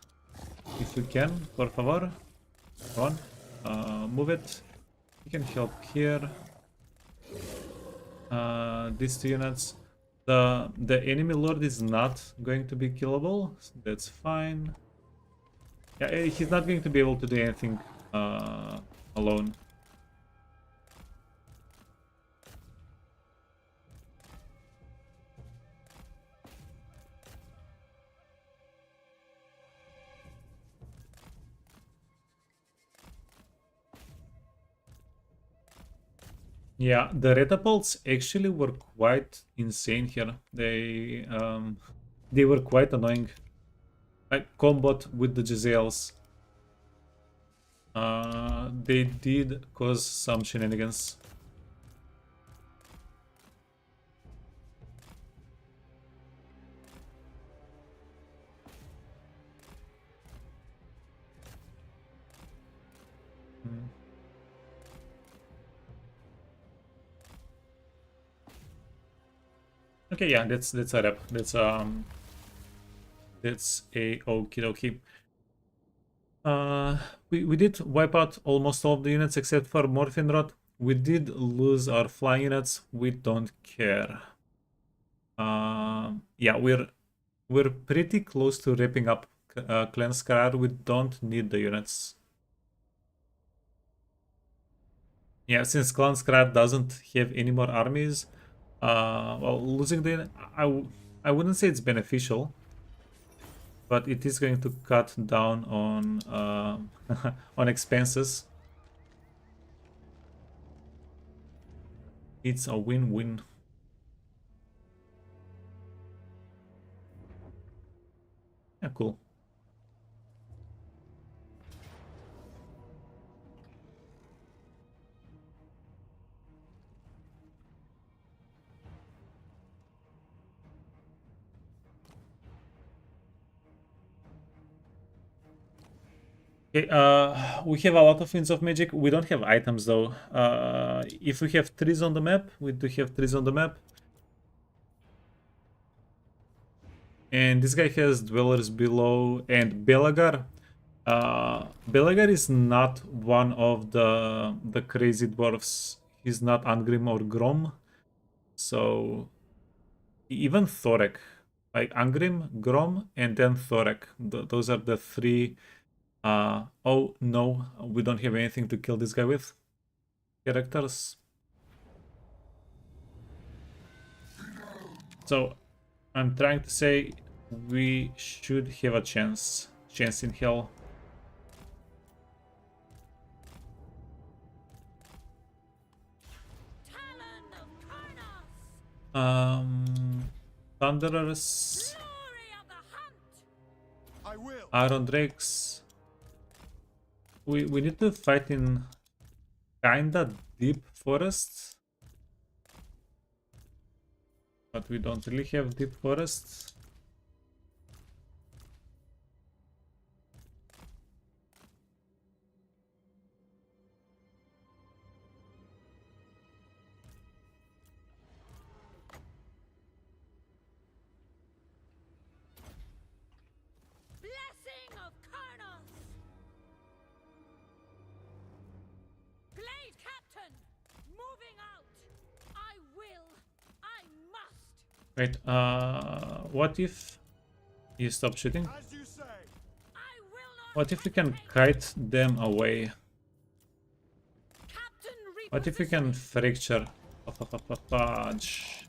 If we can, por favor. Come on. Move it. You can help here. These two units. The enemy lord is not going to be killable. So that's fine. Yeah, he's not going to be able to do anything alone. Yeah, the Retapults actually were quite insane here. They were quite annoying. Like combat with the Giselles. They did cause some shenanigans. Okay, yeah, that's a rep. That's a okie dokie. We did wipe out almost all of the units except for Morphin Rod. We did lose our flying units. We don't care. Yeah, we're pretty close to wrapping up Clan Scar. We don't need the units. Yeah, since Clan Scar doesn't have any more armies, well, losing the I wouldn't say it's beneficial, but it is going to cut down on on expenses. It's a win-win. Yeah, cool. Okay, we have a lot of Winds of Magic. We don't have items though. If we have trees on the map, we do have trees on the map. And this guy has Dwellers Below and Belagar. Belagar is not one of the crazy dwarfs. He's not Angrim or Grom. So even Thorek. Like Angrim, Grom, and then Thorek. Those are the three Oh no, we don't have anything to kill this guy with. Characters. So I'm trying to say we should have a chance. Chance in hell. Talon of Karnos! Thunderers, Glory of the hunt! I will. Iron Drakes. We need to fight in kinda deep forests. But we don't really have deep forests. Blessing of Karnos! Blade Captain! Moving out! I will! I must! Wait, what if you stop shooting? As you say. I will not! What if we can kite them away? Captain What if we can fracture? Fudge.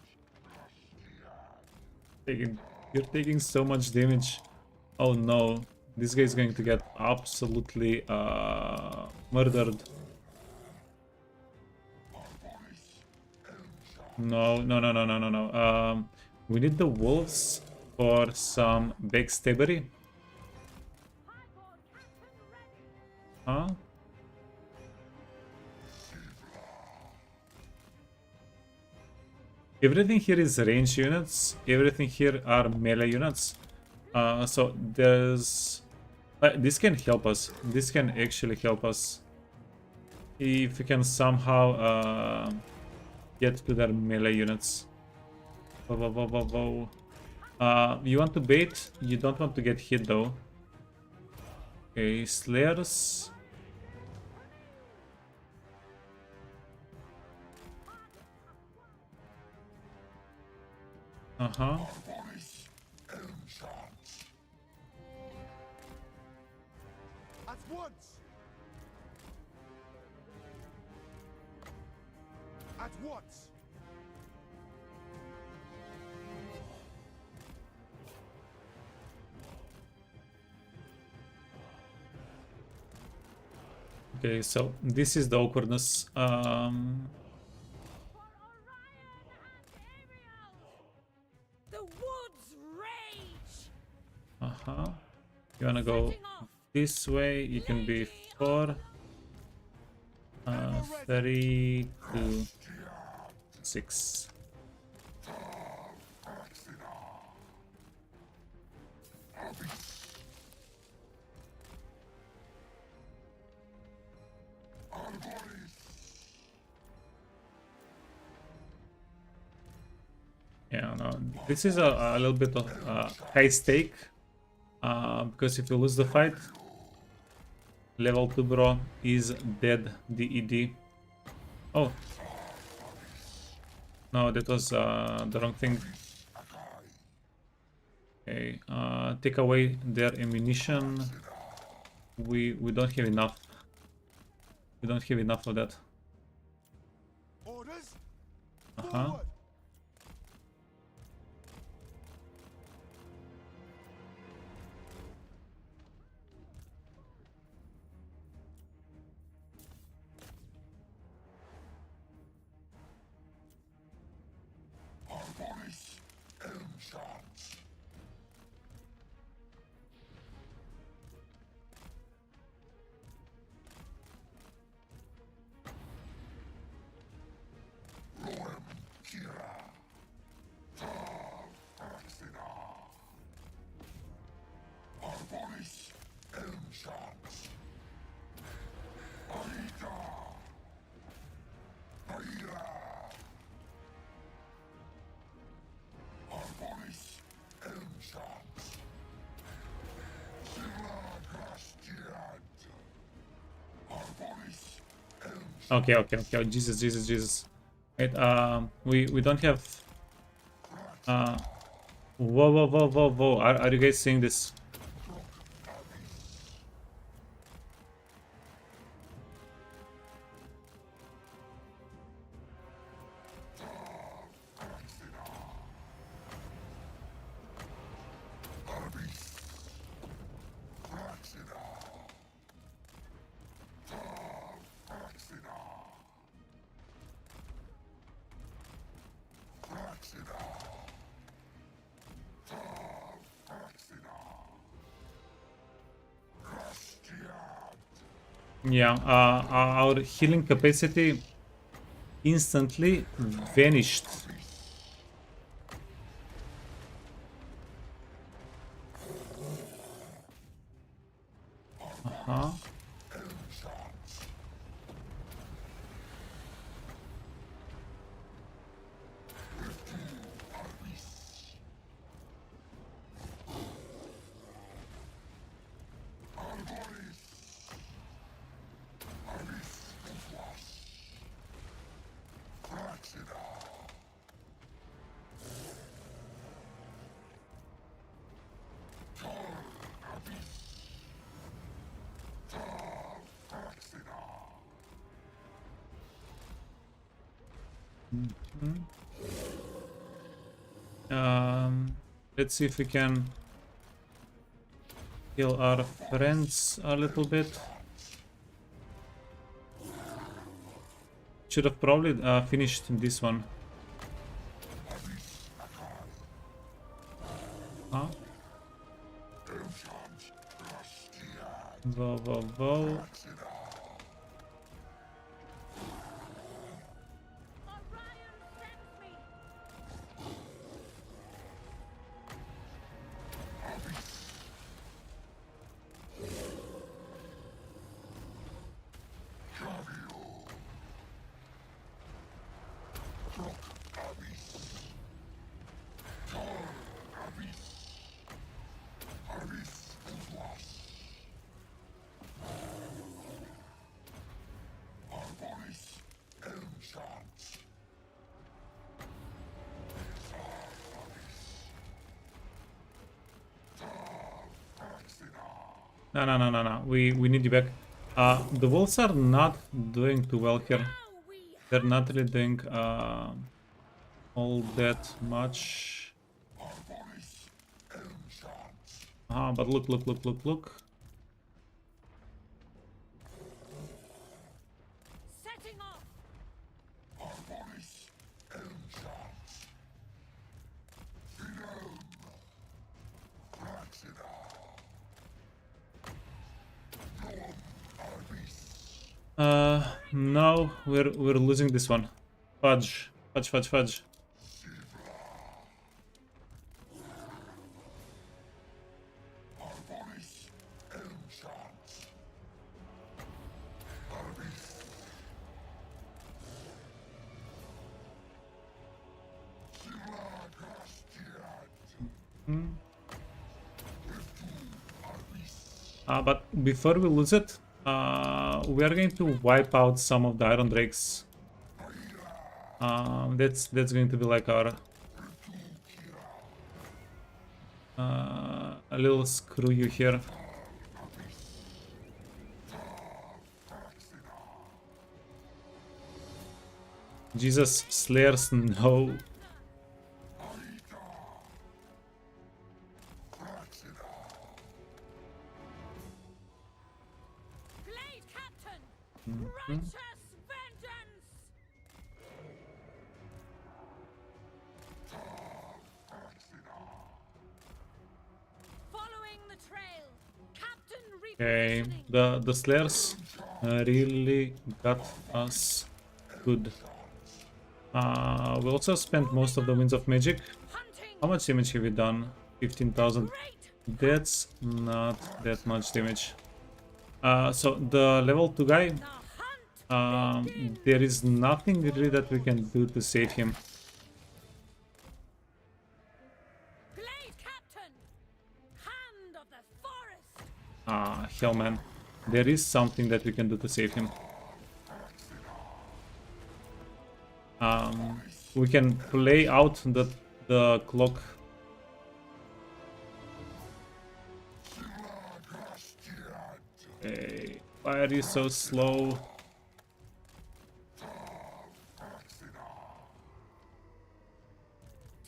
You're taking so much damage. Oh no, this guy is going to get absolutely murdered. No, no, no, no, no, no, no. We need the wolves for some backstabbery. Huh? Everything here is range units. Everything here are melee units. So there's... this can help us. This can actually help us. If we can somehow get to their melee units. Whoa, whoa, whoa, whoa, whoa. You want to bait? You don't want to get hit though. Okay, Slayers. Uh-huh. At once. At once. Okay, so this is the awkwardness. For Orion and Ariel! The woods rage! Uh-huh. You wanna go Setting off! this way? You can be 4, 30 to 6. Yeah, no, this is a little bit of high stake, because if you lose the fight, level 2 bro is dead, DED. Oh. No, that was the wrong thing. Okay, take away their ammunition. We don't have enough. We don't have enough of that. Orders. Uh-huh. Forward. Okay, okay, okay. Oh, Jesus, Jesus, Jesus. Wait, we don't have. Whoa, whoa, whoa, whoa, whoa. Are you guys seeing this? Yeah, our healing capacity instantly vanished. Uh-huh. Let's see if we can heal our friends a little bit. Should have probably finished this one. Huh? Whoa, whoa, whoa. Orion sends me. No. We need you back. The wolves are not doing too well here. Now we They're not really doing all that much. But look. setting off. No, we're losing this one. Fudge. But before we lose it, we are going to wipe out some of the Iron Drakes. That's going to be like our a little screw you here. Jesus, Slayers, no. Blade Captain. Righteous vengeance. Following the trail. Captain Okay, repositioning. the Slayers really got us good. We also spent most of the Winds of Magic. Hunting. How much damage have we done? 15,000. Great. That's not that much damage. So the level 2 guy, The hunt. there is nothing really that we can do to save him. Blade Captain. Hand of the forest. Hell man. There is something that we can do to save him. We can play out the clock. Hey, why are you so slow?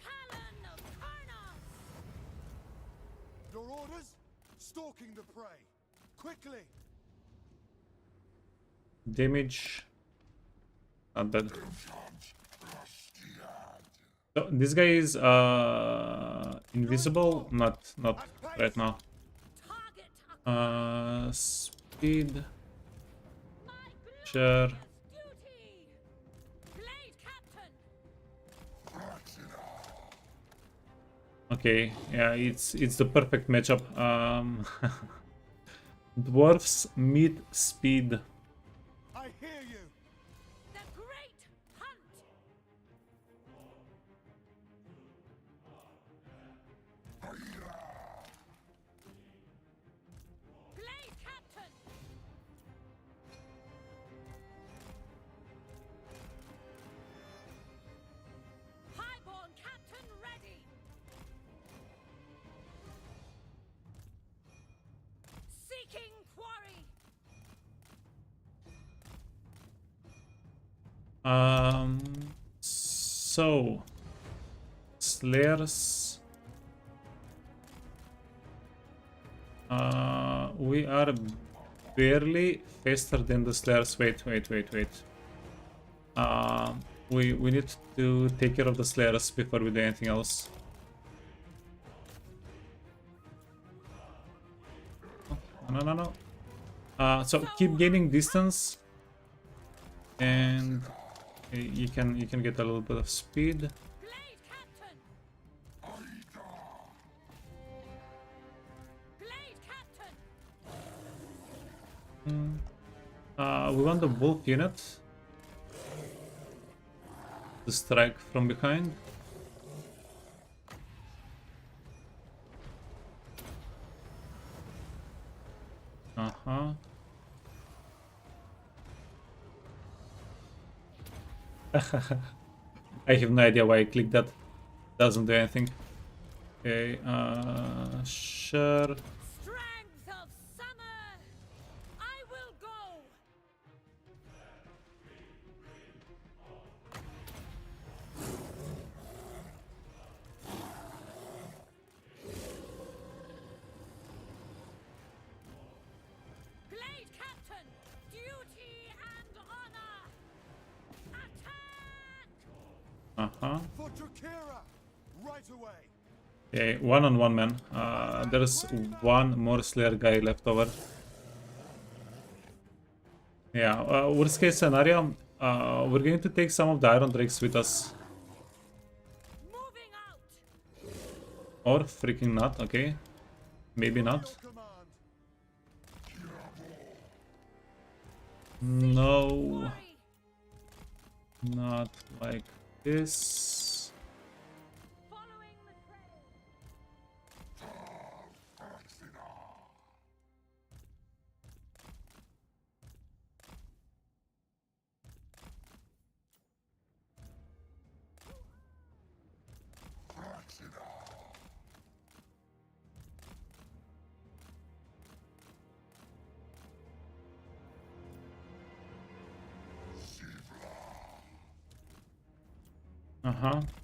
Talon of Karnos. Your orders? Stalking the prey. Quickly! Damage. Not bad. So this guy is invisible. Not right now. Target. Speed. Sure. Duty! Blade Captain! Okay, yeah, it's the perfect matchup. Dwarfs meet speed. I hear you. The Great Hunt! Blade Captain! Highborn Captain ready! Seeking quarry! So Slayers. We are barely faster than the Slayers. Wait. We need to take care of the Slayers before we do anything else. No. So keep gaining distance, and you can get a little bit of speed. Blade Captain! Blade Captain! We want the wolf unit to strike from behind. I have no idea why I clicked that. Doesn't do anything. Okay, sure. Strength of summer! I will go! Blade Captain! Duty and honor! Attack! For Drycha. Right away. Okay, one-on-one, man. There's one more Slayer guy left over. Yeah, worst case scenario, we're going to take some of the Iron Drakes with us. Moving out! Or freaking not, okay. Maybe not. Command. No, Quarry! not like this. Following the trail!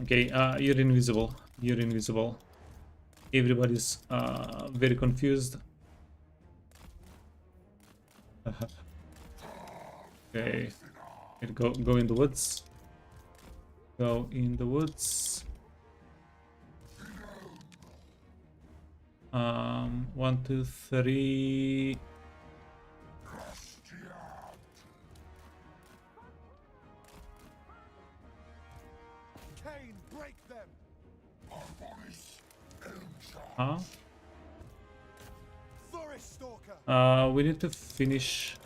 Okay, you're invisible. You're invisible. Everybody's very confused. Okay. Go in the woods. Go in the woods. 1, 2, 3. Kane, break them. Huh? Forest Stalker. We need to finish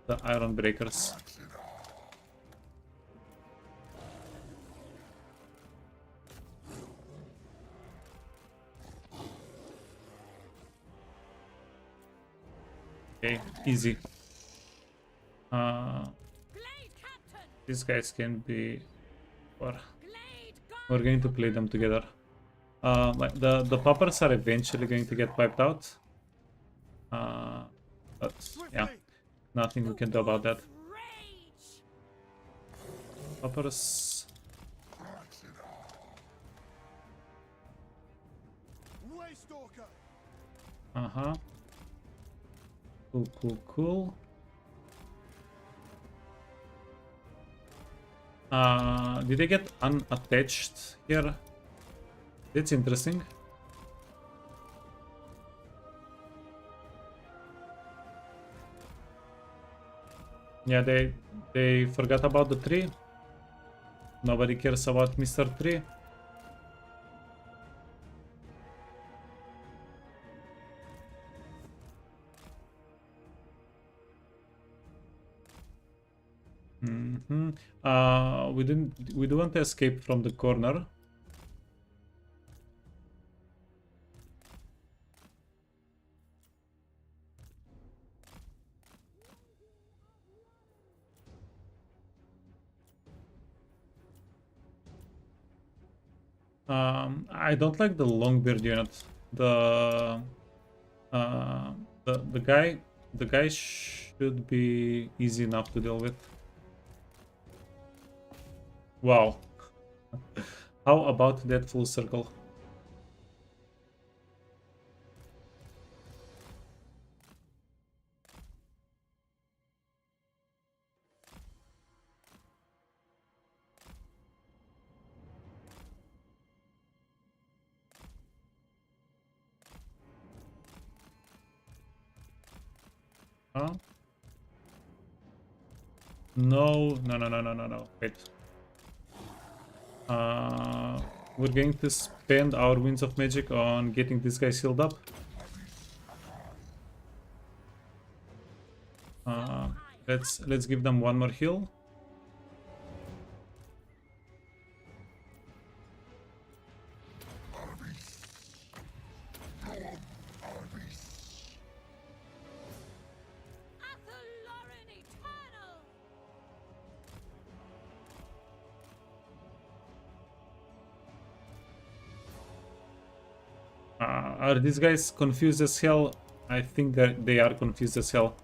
the Iron Breakers. Okay, easy. Blade Captain! These guys can be, or Blade we're going to play them together. Like the poppers are eventually going to get wiped out. But yeah, nothing we can do about that. Rage! Poppers. Waystalker. Cool. Did they get unattached here? That's interesting. Yeah, they forgot about the tree. Nobody cares about Mr. Tree. We do want to escape from the corner. I don't like the Longbeard unit. The uh, the guy should be easy enough to deal with. Wow. How about that full circle? Huh? No, no, no, no, no, no, no. Wait. We're going to spend our Winds of Magic on getting this guy sealed up. Let's give them one more heal. Athalloran Eternal! Are these guys confused as hell? I think that they are confused as hell.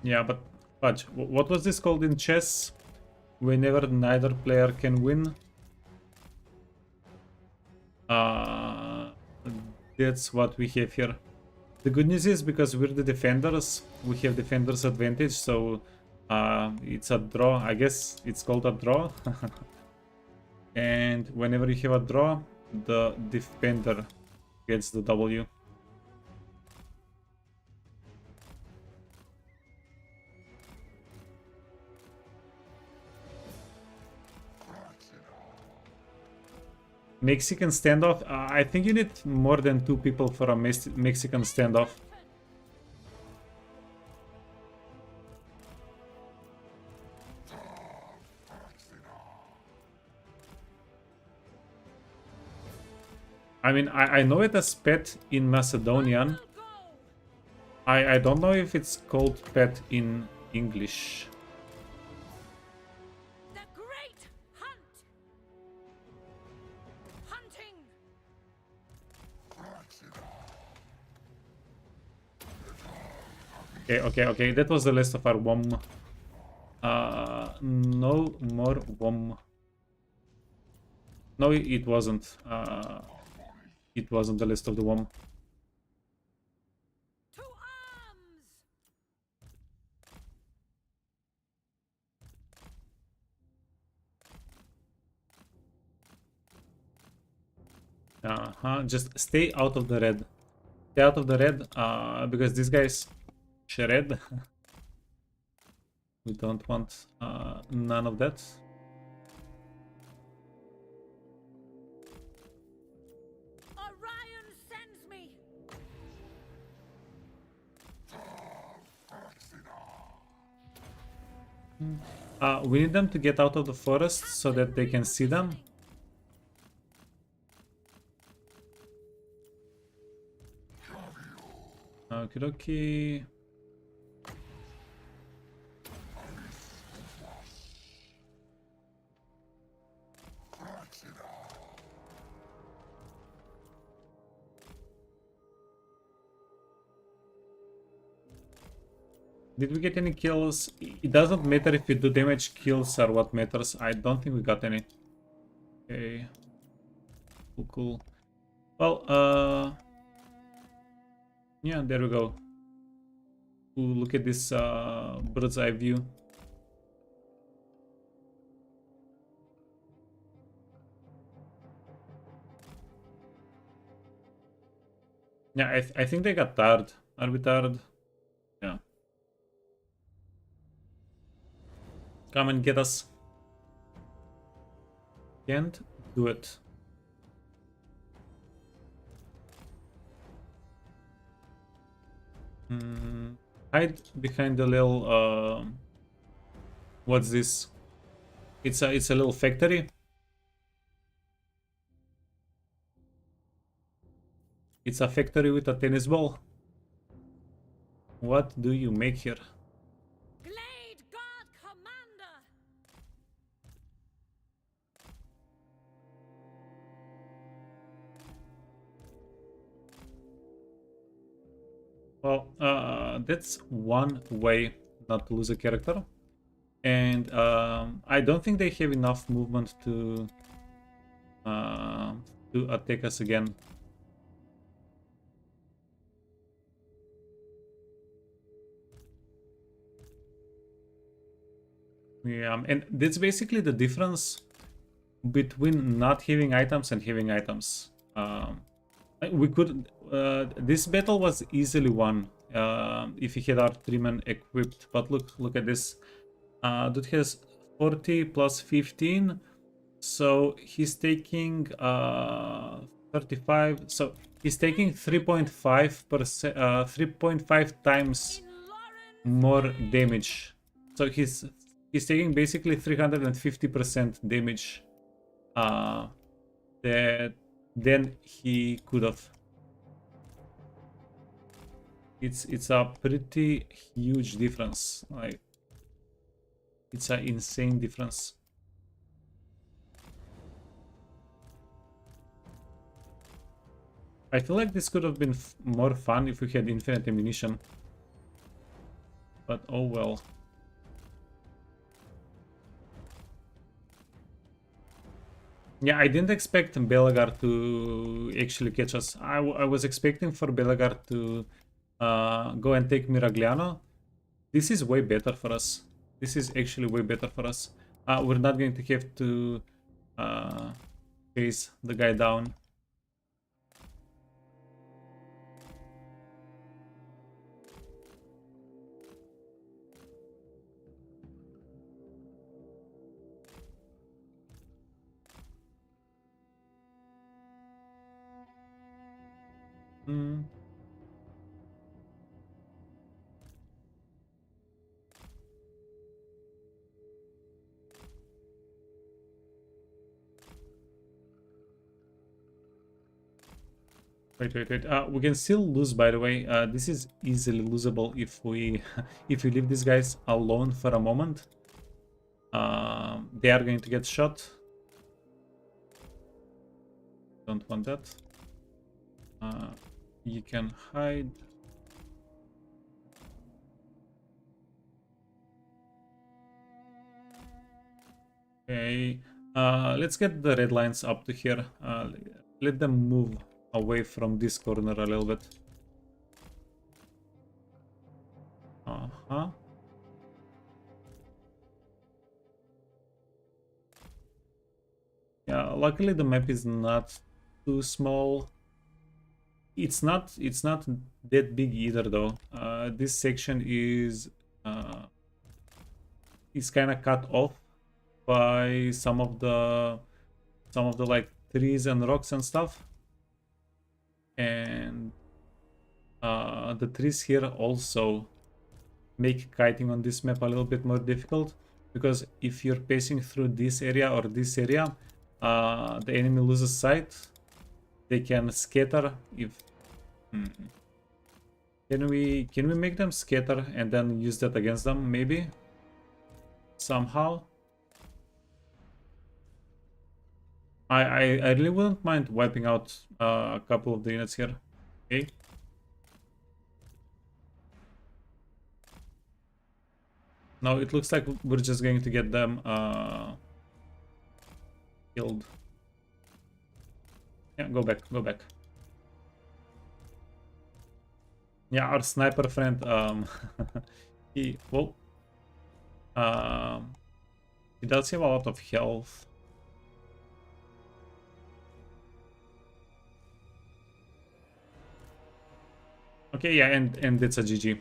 Yeah, but fudge. What was this called in chess? Whenever neither player can win. That's what we have here. The good news is because we're the defenders, we have defenders advantage, so it's a draw. I guess it's called a draw. And whenever you have a draw, the defender gets the W. Mexican standoff? I think you need more than 2 people for a Mexican standoff. I mean, I know it as pet in Macedonian. I don't know if it's called pet in English. The Great Hunt! Hunting! Okay. That was the last of our WOM. No more WOM. No, it wasn't. It wasn't the list of the WOM. To arms! Just stay out of the red. Stay out of the red, because these guys shred. We don't want none of that. Orion sends me! We need them to get out of the forest so that they can see them. Okie dokie. Did we get any kills? It doesn't matter if we do damage, kills are what matters. I don't think we got any. Okay. Cool. Well, yeah, there we go. Ooh, look at this bird's eye view. Yeah, I think they got tired. Are we tired? Yeah. Come and get us. Can't do it. Hide behind the little what's this? It's a little factory. It's a factory with a tennis ball. What do you make here? Glade Guard Commander! Well, that's one way not to lose a character. And I don't think they have enough movement to attack us again. Yeah, and that's basically the difference between not having items and having items. We could. This battle was easily won if he had our 3-man equipped. But look at this. Dude has 40 plus 15, so he's taking 35. So he's taking 3.5%, 3.5 times In Lauren's more damage. So he's taking basically 350% damage that than he could have. It's a pretty huge difference. Like, it's an insane difference. I feel like this could have been more fun if we had infinite ammunition. But oh well. Yeah, I didn't expect Belagar to actually catch us. I was expecting for Belagar to go and take Miragliano. This is way better for us. This is actually way better for us. We're not going to have to chase the guy down. Wait. We can still lose, by the way. This is easily losable if we if we leave these guys alone for a moment. They are going to get shot. Don't want that. You can hide. Okay. Let's get the red lines up to here. Let them move away from this corner a little bit. Yeah, luckily the map is not too small. It's not that big either though. This section is kind of cut off by some of the like trees and rocks and stuff. And the trees here also make kiting on this map a little bit more difficult, because if you're passing through this area or this area, the enemy loses sight. They can scatter. If can we make them scatter and then use that against them, maybe somehow? I really wouldn't mind wiping out a couple of the units here. Okay. No, it looks like we're just going to get them killed. Yeah, go back. Yeah, our sniper friend, he does have a lot of health. Okay, yeah, and that's a GG.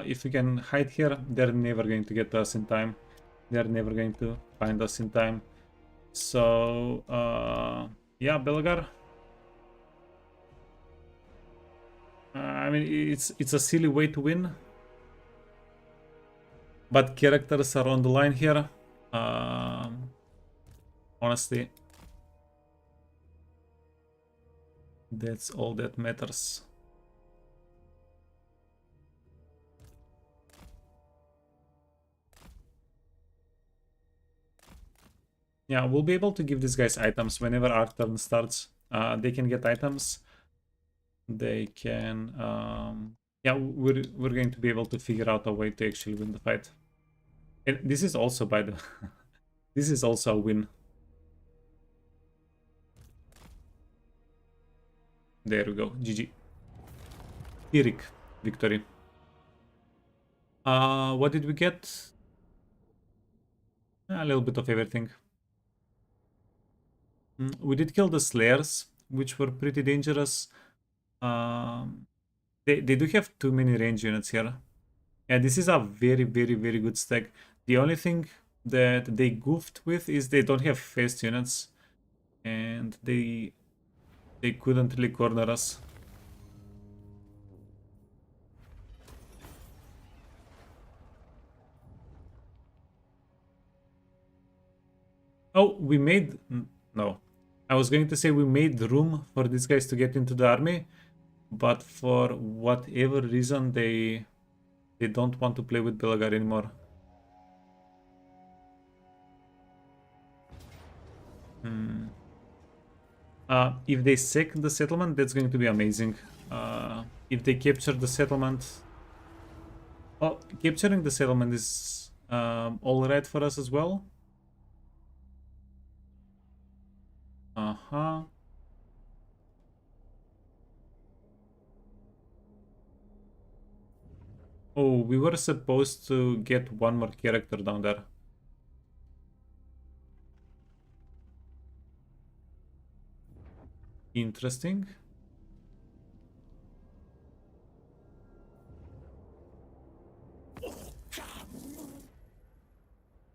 If we can hide here, they're never going to get to us in time. They're never going to find us in time. So, yeah, Belgar. I mean, it's a silly way to win, but characters are on the line here. Honestly, that's all that matters. Yeah, we'll be able to give these guys items whenever our turn starts. They can get items. They can... yeah, we're going to be able to figure out a way to actually win the fight. And this is also, by the... this is also a win. There we go. GG. Pyrrhic victory. What did we get? A little bit of everything. We did kill the Slayers, which were pretty dangerous. They do have too many range units here. Yeah, this is a very, very, very good stack. The only thing that they goofed with is they don't have fast units. And they couldn't really corner us. Oh, we made... No. I was going to say we made room for these guys to get into the army. But for whatever reason, they don't want to play with Belgar anymore. If they sack the settlement, that's going to be amazing. If they capture the settlement... Well, capturing the settlement is alright for us as well. Uh-huh. Oh, we were supposed to get one more character down there. Interesting.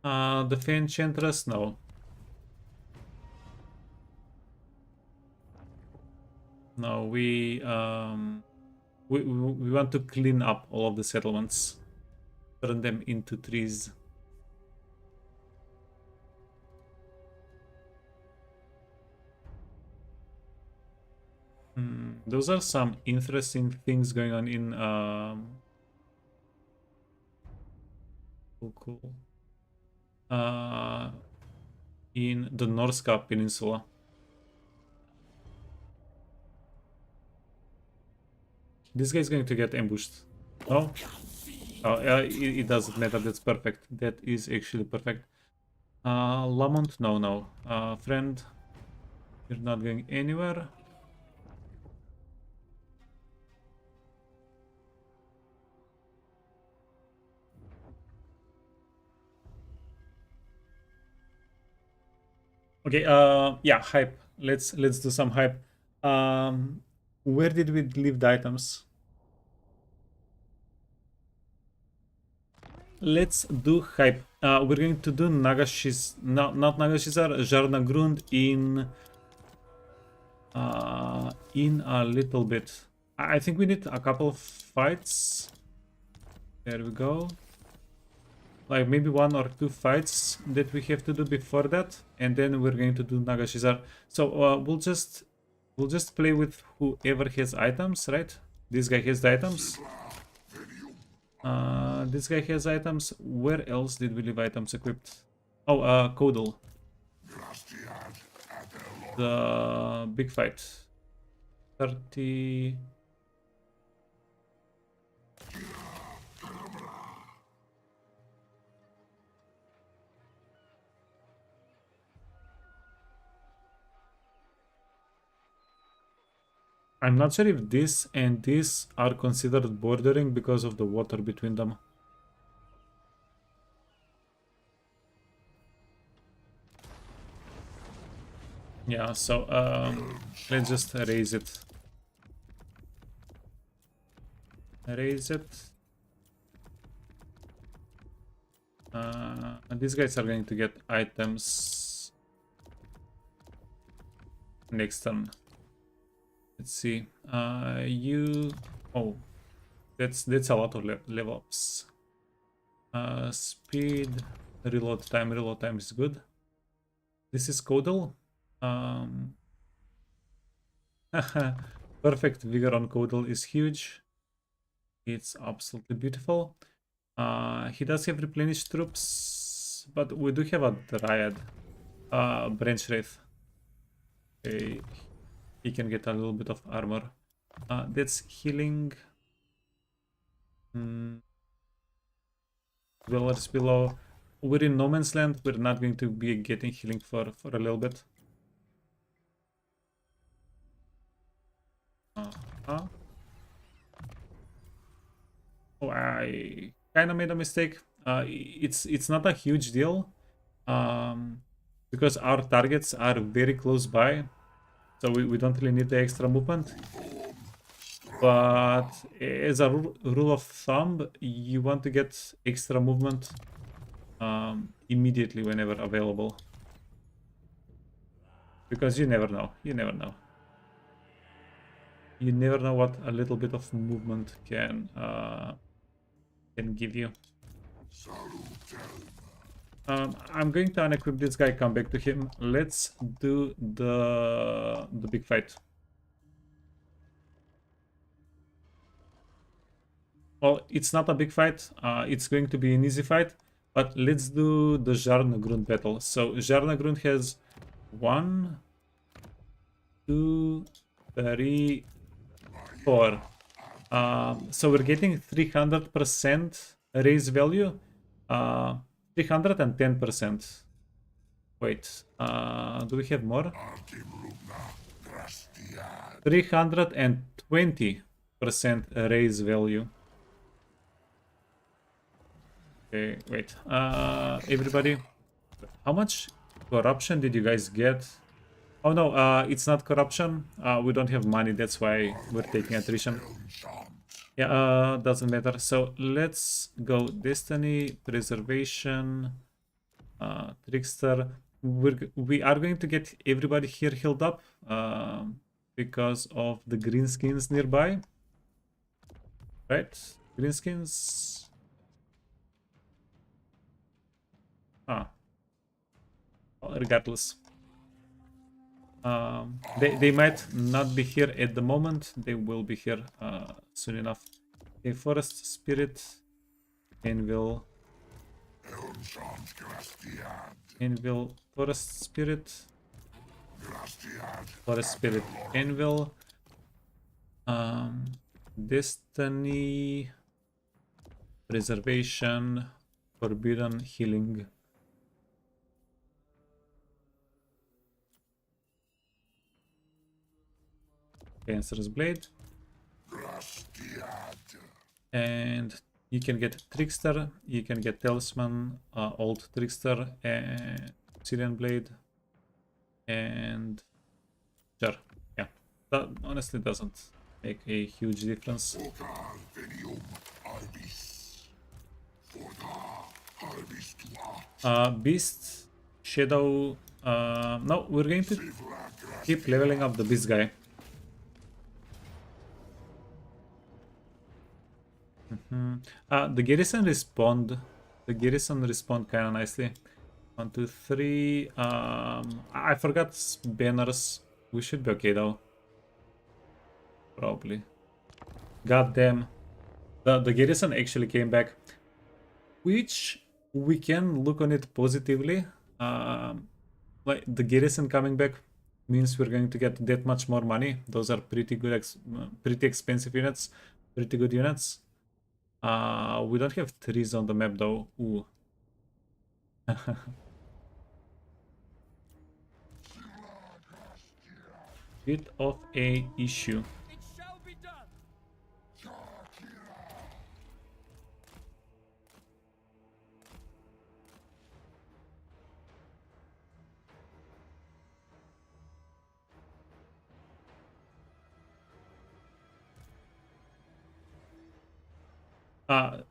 The Enchantress? No. No, we want to clean up all of the settlements. Turn them into trees. Those are some interesting things going on in cool. In the Norska Peninsula. This guy's going to get ambushed. No? Oh, it doesn't matter. That's perfect. That is actually perfect. Lamont? No. Friend, you're not going anywhere. Okay, yeah, hype. Let's do some hype. Where did we leave the items? Let's do hype. We're going to do Nagashi's, not Nagashizar, Zharr-Narggund in a little bit. I think we need a couple of fights. There we go. Like maybe 1 or 2 fights that we have to do before that, and then we're going to do Nagashizar. So we'll just play with whoever has items, right? This guy has the items. This guy has items. Where else did we leave items equipped? Oh, Kodal. The big fight. 30... I'm not sure if this and this are considered bordering because of the water between them. Yeah, so let's just raise it. Raise it. These guys are going to get items next turn. Let's see. You. Oh, that's a lot of level ups. Speed, reload time. Reload time is good. This is Codal. Perfect vigor on Codal is huge. It's absolutely beautiful. He does have replenished troops, but we do have a Dryad. Branch Wraith. Okay. He can get a little bit of armor. That's healing. Dwellers below. We're in no man's land. We're not going to be getting healing for a little bit. Oh, I kind of made a mistake. It's not a huge deal, because our targets are very close by, so we don't really need the extra movement. But as a rule of thumb, you want to get extra movement immediately whenever available, because you never know. You never know. You never know what a little bit of movement can give you. I'm going to unequip this guy, come back to him. Let's do the big fight. Well, it's not a big fight. It's going to be an easy fight, but let's do the Zharr-Narggund battle. So Jarnagund has 1, 2, 3, 4. So we're getting 300% raise value. 310%. Wait, do we have more? 320% raise value. Okay, wait. Everybody, how much corruption did you guys get? Oh no, it's not corruption. We don't have money, that's why we're taking attrition. Yeah, doesn't matter. So let's go Destiny, Preservation, Trickster. We are going to get everybody here healed up because of the green skins nearby. Right? Green skins. Well, regardless. They might not be here at the moment. They will be here soon enough. A forest spirit, anvil, forest spirit, anvil, destiny, preservation, forbidden, healing. Cancer's blade. And you can get Trickster, you can get Talisman, Old Trickster, and Syrian Blade, and Zharr. Yeah, that honestly doesn't make a huge difference. Beast, Shadow. No, we're going to keep leveling up the Beast guy. The garrison respond. The garrison respond kind of nicely. 1, 2, 3. I forgot banners. We should be okay though. Probably. God damn. The garrison actually came back, which we can look on it positively. Like the garrison coming back means we're going to get that much more money. Those are pretty good, pretty expensive units, pretty good units. We don't have trees on the map though. Ooh. Bit of a issue. It shall be done.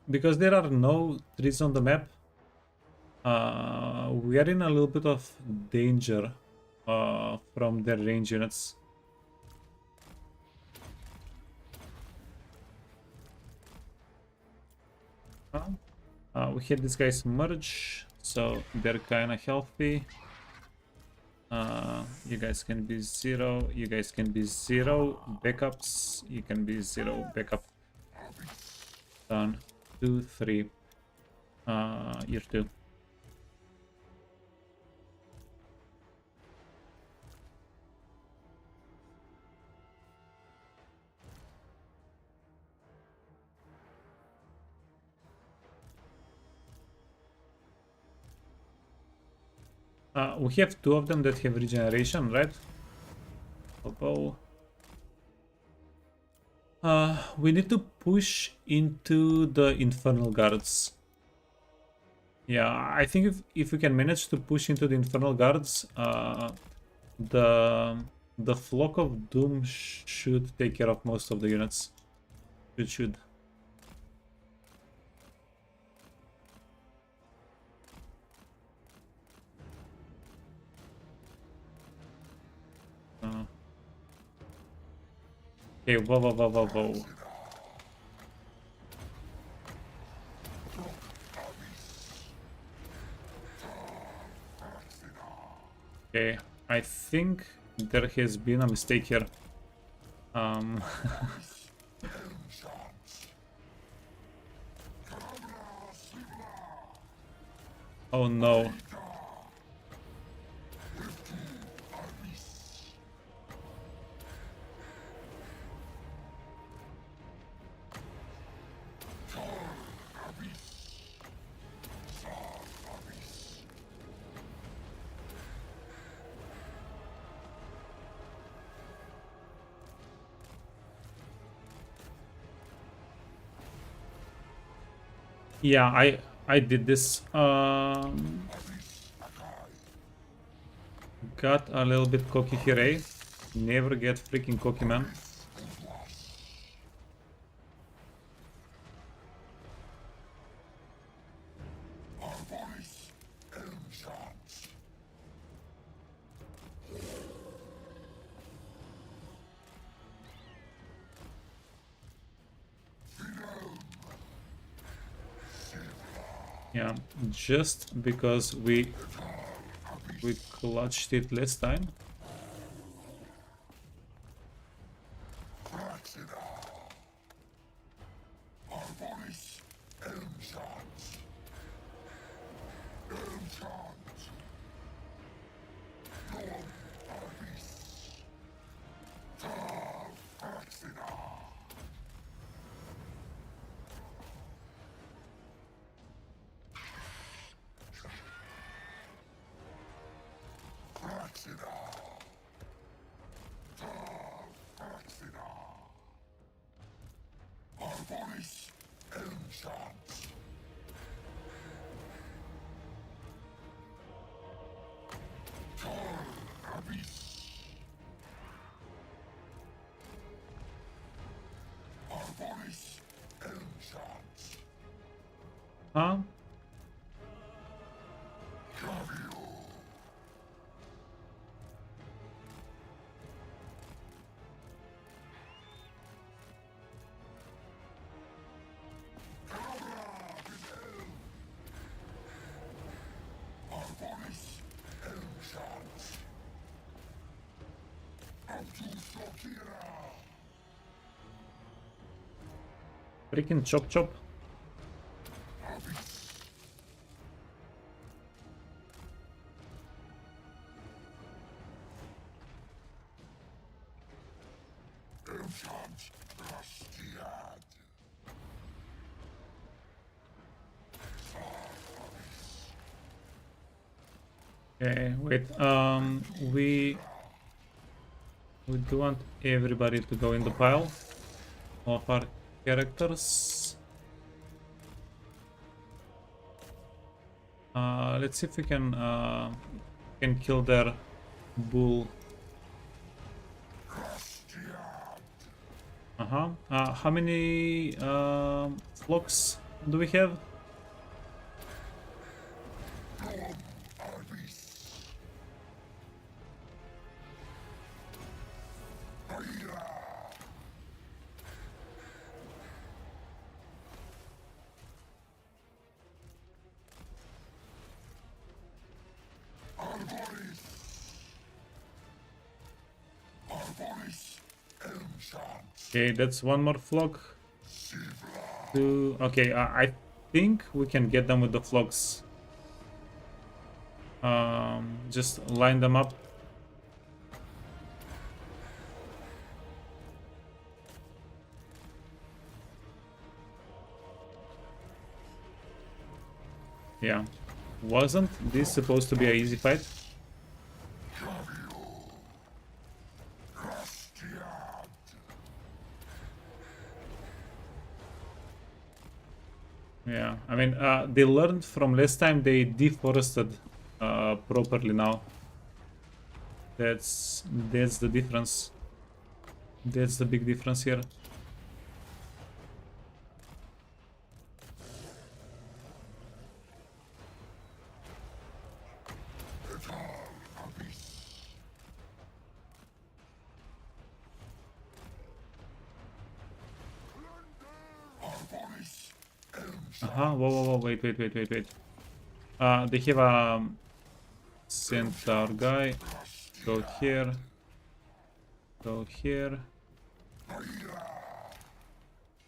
Because there are no trees on the map, we are in a little bit of danger from their range units. We had these guys merge, so they're kinda healthy. You guys can be 0, you guys can be 0 backups, you can be 0 backup. Done. 2, 3. Year 2. We have 2 of them that have regeneration, right? Bow. We need to push into the infernal guards. Yeah, I think if we can manage to push into the infernal guards, the flock of doom should take care of most of the units. It should. Okay, whoa. Okay, I think there has been a mistake here. Oh no. Yeah, I did this. Got a little bit cocky here, eh? Never get freaking cocky, man. Yeah, just because we clutched it last time. Huh? Freaking chop. Okay, wait. We do want everybody to go in the pile of our characters. Let's see if we can kill their bull. How many flocks do we have? Okay, that's one more flock. Two. Okay, I think we can get them with the flocks. Just line them up. Yeah. Wasn't this supposed to be an easy fight? Yeah, I mean, they learned from last time. They deforested properly now. That's the difference. That's the big difference here. Whoa, wait. They have a centaur guy. Go here. Go here.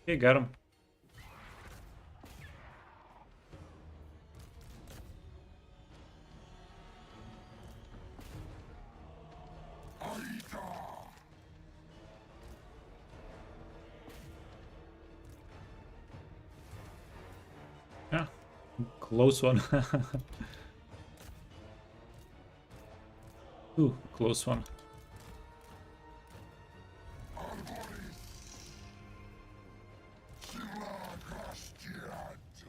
Okay, got him. Yeah, close one. Ooh, close one.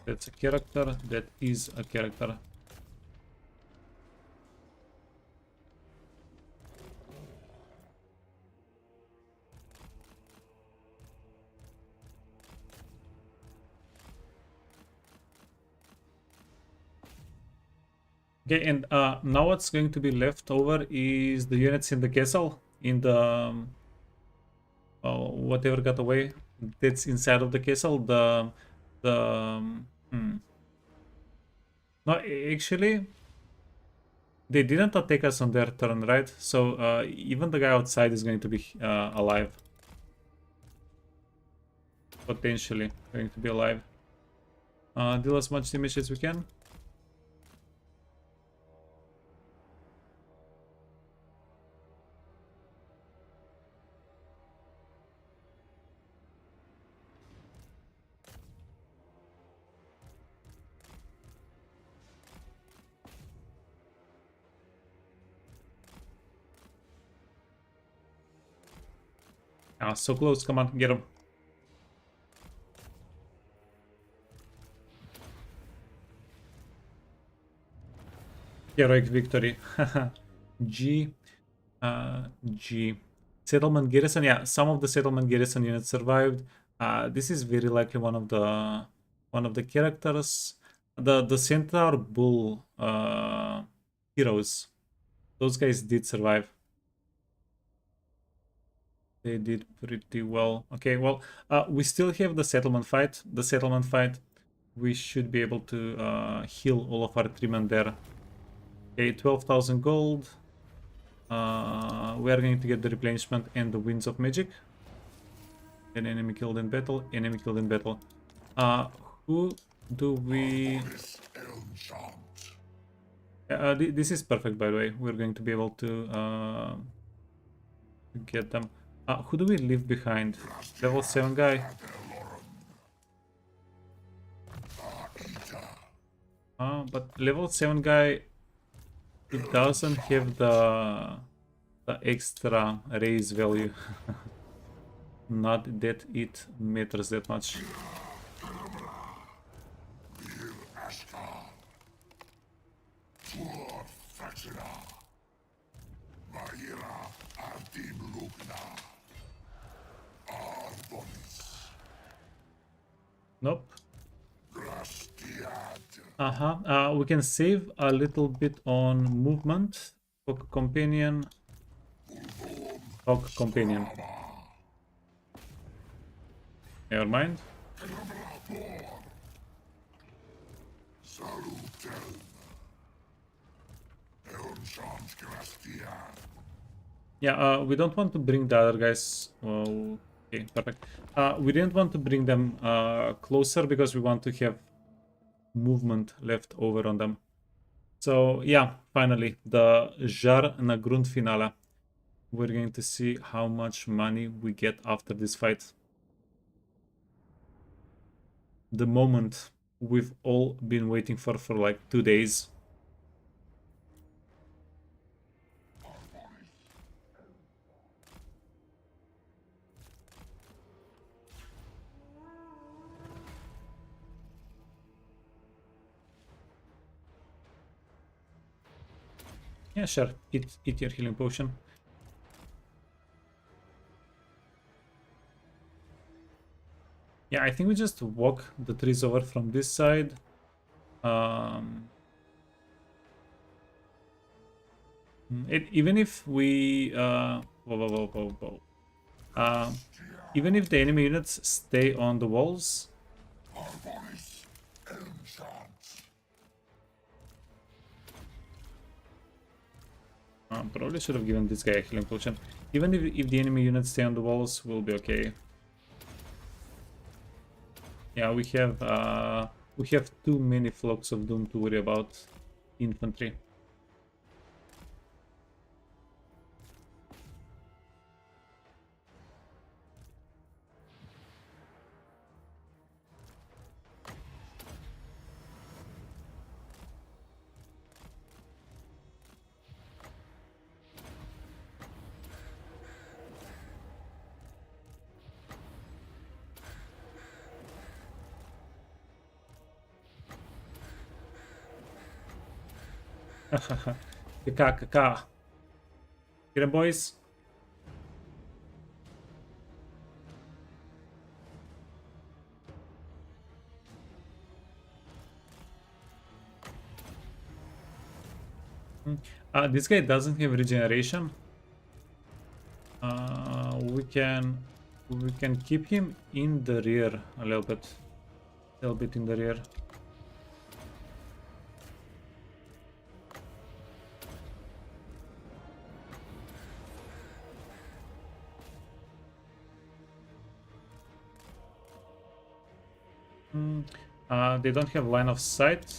That's a character. That is a character. Okay, and now what's going to be left over is the units in the castle, in the whatever got away. That's inside of the castle. No, actually, they didn't attack us on their turn, right? So even the guy outside is going to be alive. Potentially going to be alive. Deal as much damage as we can. Ah, so close. Come on, get him. Heroic victory. G. G. Settlement garrison. Yeah, some of the settlement garrison units survived. This is very likely one of the characters. The centaur bull heroes. Those guys did survive. They did pretty well. Okay, well, we still have the settlement fight. The settlement fight. We should be able to heal all of our treatment there. Okay, 12,000 gold. We are going to get the replenishment and the winds of magic. An enemy killed in battle. Enemy killed in battle. Who do we... this is perfect, by the way. We're going to be able to get them. Who do we leave behind? Level 7 guy. But level 7 guy, it doesn't have the extra raise value. Not that it matters that much. We can save a little bit on movement. Hawk companion. Hawk companion. Never mind. Yeah, we don't want to bring the other guys. Oh, okay, perfect. We didn't want to bring them closer because we want to have movement left over on them. So yeah, finally, the Zharr-Narggund finale. We're going to see how much money we get after this fight. The moment we've all been waiting for like 2 days. Yeah, sure. Eat your healing potion. Yeah, I think we just walk the trees over from this side. Even if we even if the enemy units stay on the walls, probably should have given this guy a healing potion. Even if the enemy units stay on the walls, we'll be okay. Yeah, we have too many flocks of doom to worry about infantry. Kaka. Get him, boys. This guy doesn't have regeneration. We can keep him in the rear a little bit in the rear. They don't have line of sight.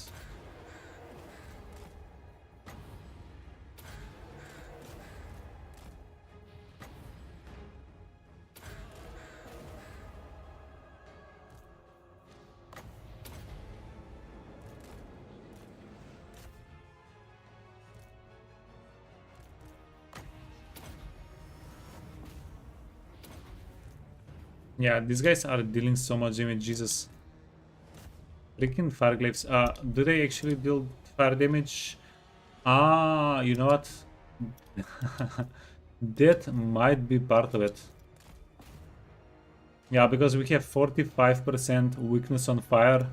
Yeah, these guys are dealing so much damage, Jesus. Freaking fireglaves. Do they actually deal fire damage? You know what? That might be part of it. Yeah, because we have 45% weakness on fire.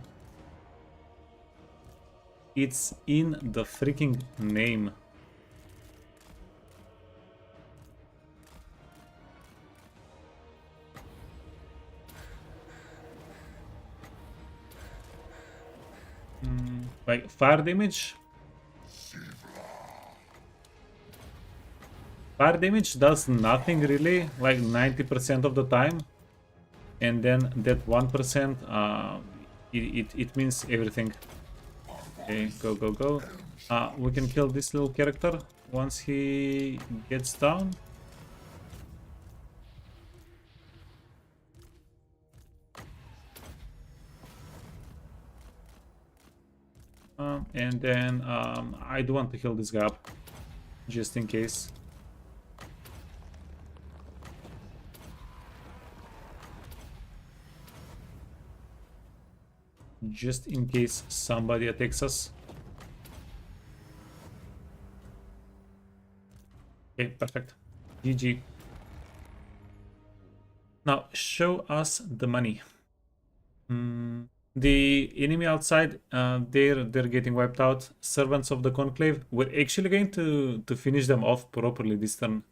It's in the freaking name. Like fire damage. Fire damage does nothing really, like 90% of the time. And then that 1%, it means everything. Okay, go. We can kill this little character once he gets down. And then I do want to heal this guy up, just in case. Just in case somebody attacks us. Okay, perfect. GG. Now, show us the money. The enemy outside, they're getting wiped out. Servants of the Conclave, we're actually going to finish them off properly this turn.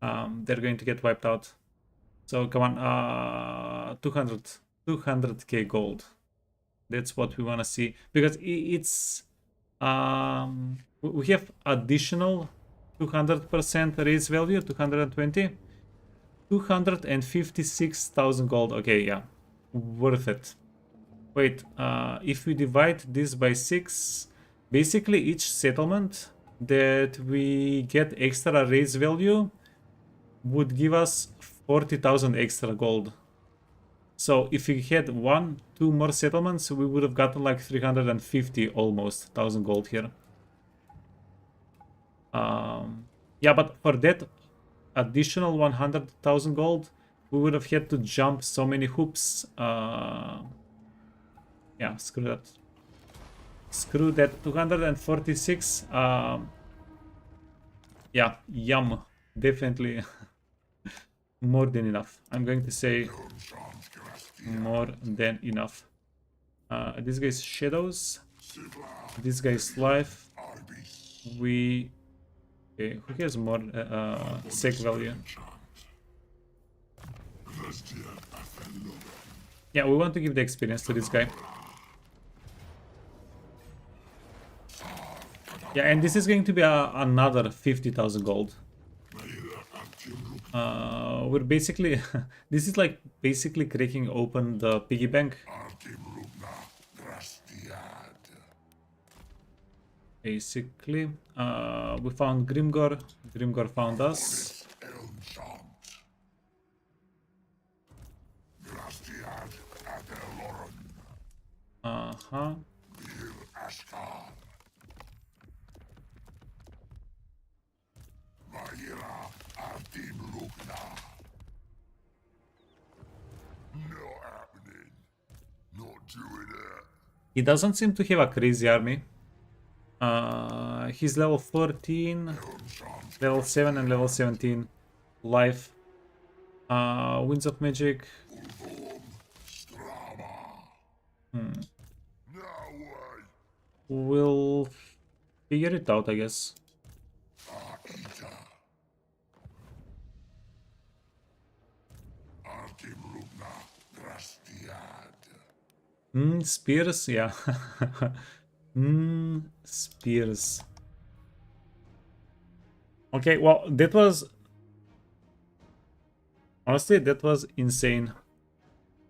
They're going to get wiped out. So come on, 200k gold. That's what we want to see, because it's we have additional 200% raise value, 220, 256,000 gold. Okay, yeah, worth it. Wait, if we divide this by 6, basically each settlement that we get extra raise value would give us 40,000 extra gold. So if we had 1-2 more settlements, we would have gotten like 350 almost thousand gold here. Yeah, but for that additional 100,000 gold, we would have had to jump so many hoops. Yeah, screw that. Screw that. 246. Yeah, yum. Definitely more than enough. I'm going to say more than enough. This guy's shadows. This guy's life. We... Okay, who has more sec value? Yeah, we want to give the experience to this guy. Yeah, and this is going to be another 50,000 gold. We're basically... this is like basically cracking open the piggy bank. Basically, we found Grimgor. Grimgor found us. Uh-huh. He doesn't seem to have a crazy army. He's level 14, level 7 and level 17 life. Winds of Magic. We'll figure it out, I guess. Spears, yeah. Spears. Okay, well, that was... honestly, that was insane.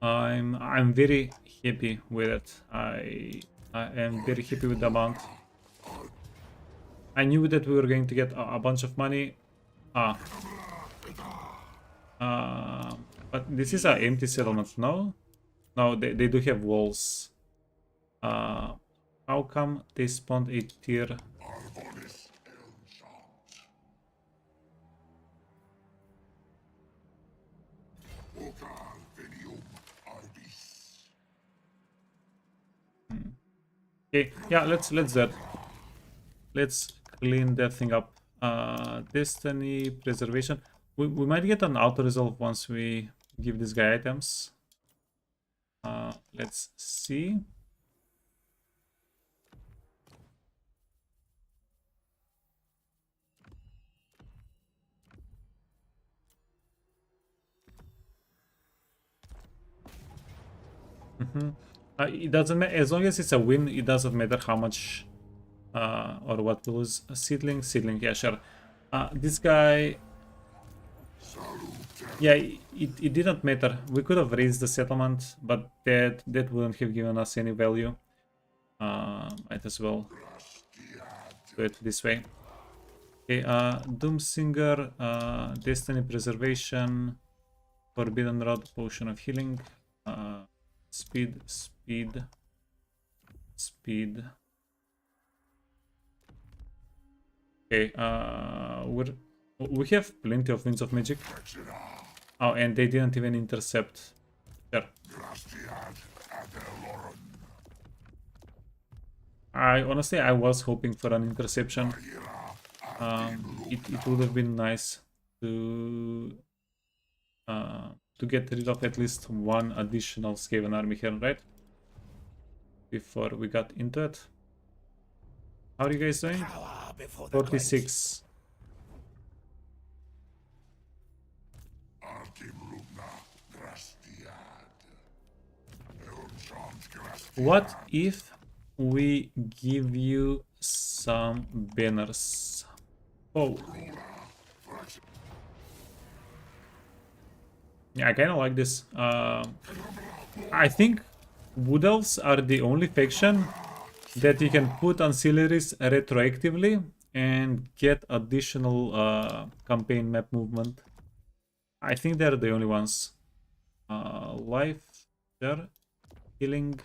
I'm very happy with it. I am very happy with the amount. I knew that we were going to get a bunch of money. But this is an empty settlement, no? No, they do have walls. How come they spawned a tier? Okay, yeah, let's that. Let's clean that thing up. Destiny, preservation. We might get an auto resolve once we give this guy items. Let's see. It doesn't matter, as long as it's a win, it doesn't matter how much or what to lose. Seedling, yeah, sure. This guy, yeah, it didn't matter. We could have raised the settlement, but that wouldn't have given us any value. Might as well do it this way. Okay, Doomsinger, Destiny Preservation, Forbidden Rod, Potion of Healing, Speed. Okay, we have plenty of Winds of Magic. Oh, and they didn't even intercept. Sure. I honestly, I was hoping for an interception. It would have been nice to get rid of at least one additional Skaven army here, right? before we got into it. How are you guys doing? Power before the 46. What if we give you some banners? Oh. Yeah, I kind of like this. I think Wood Elves are the only faction that you can put ancillaries retroactively and get additional campaign map movement. I think they're the only ones. Life, there, healing.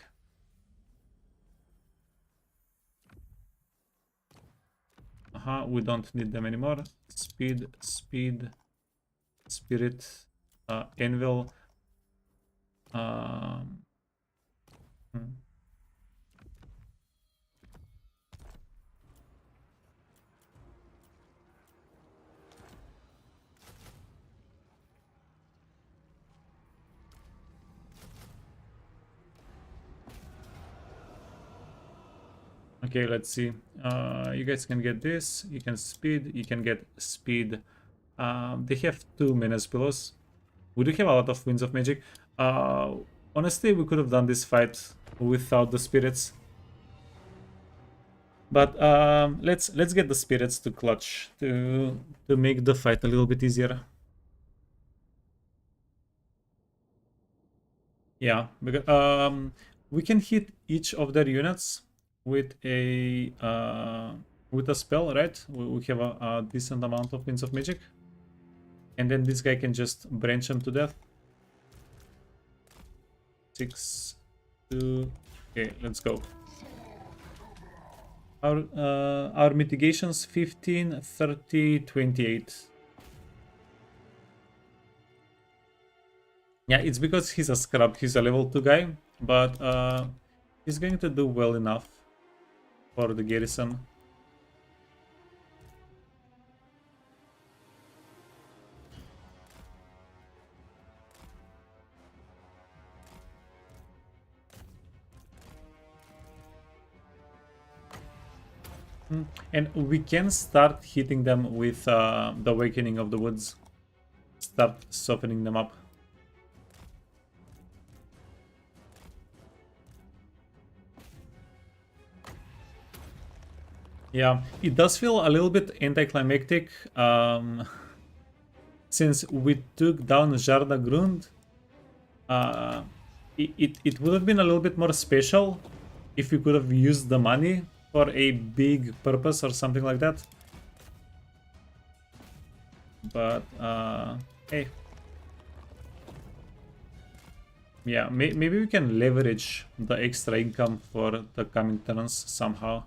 We don't need them anymore. Speed, spirit, anvil. Hmm. Okay, let's see. You guys can get this. You can speed. You can get speed. They have 2 menace pillows. We do have a lot of winds of magic. Honestly, we could have done this fight without the spirits. But let's get the spirits to clutch to make the fight a little bit easier. Yeah, because we can hit each of their units with a spell, right? We have a decent amount of winds of magic, and then this guy can just branch them to death. 6, 2. Okay, let's go. Our mitigations 15, 30, 28. Yeah, it's because he's a scrub. He's a level 2 guy, but he's going to do well enough for the garrison. And we can start hitting them with the Awakening of the Woods. Start softening them up. Yeah, it does feel a little bit anticlimactic. Since we took down Zharr-Narggund, it would have been a little bit more special if we could have used the money for a big purpose or something like that. But hey, yeah, maybe we can leverage the extra income for the coming turns somehow.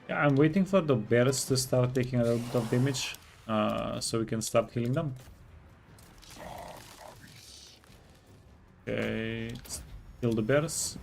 Yeah, I'm waiting for the bears to start taking a little bit of damage, so we can start healing them. Okay, let's kill the bears.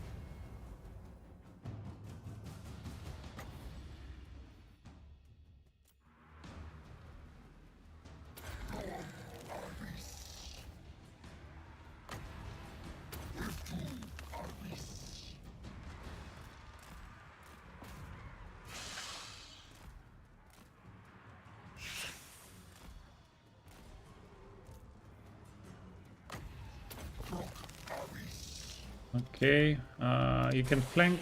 Okay, you can flank.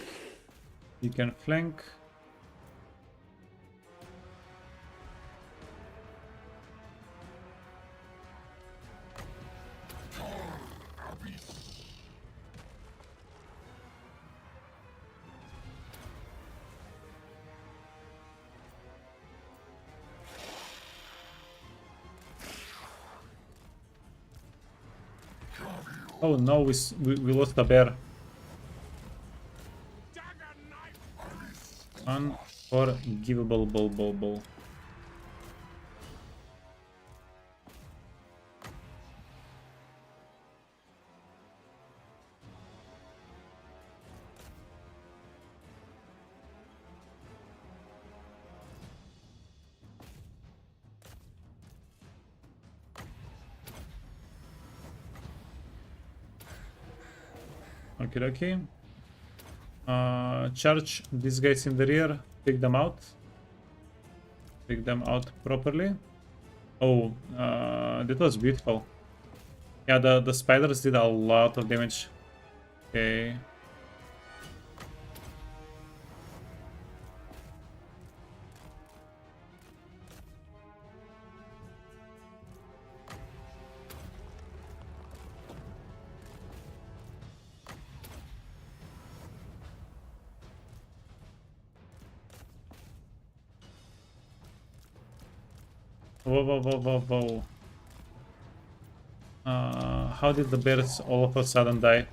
You can flank. Oh no, we lost a bear. Unforgivable bull. Okay. Charge these guys in the rear. Pick them out. Pick them out properly. Oh, that was beautiful. Yeah, the spiders did a lot of damage. Okay. Whoa. How did the bears all of a sudden die?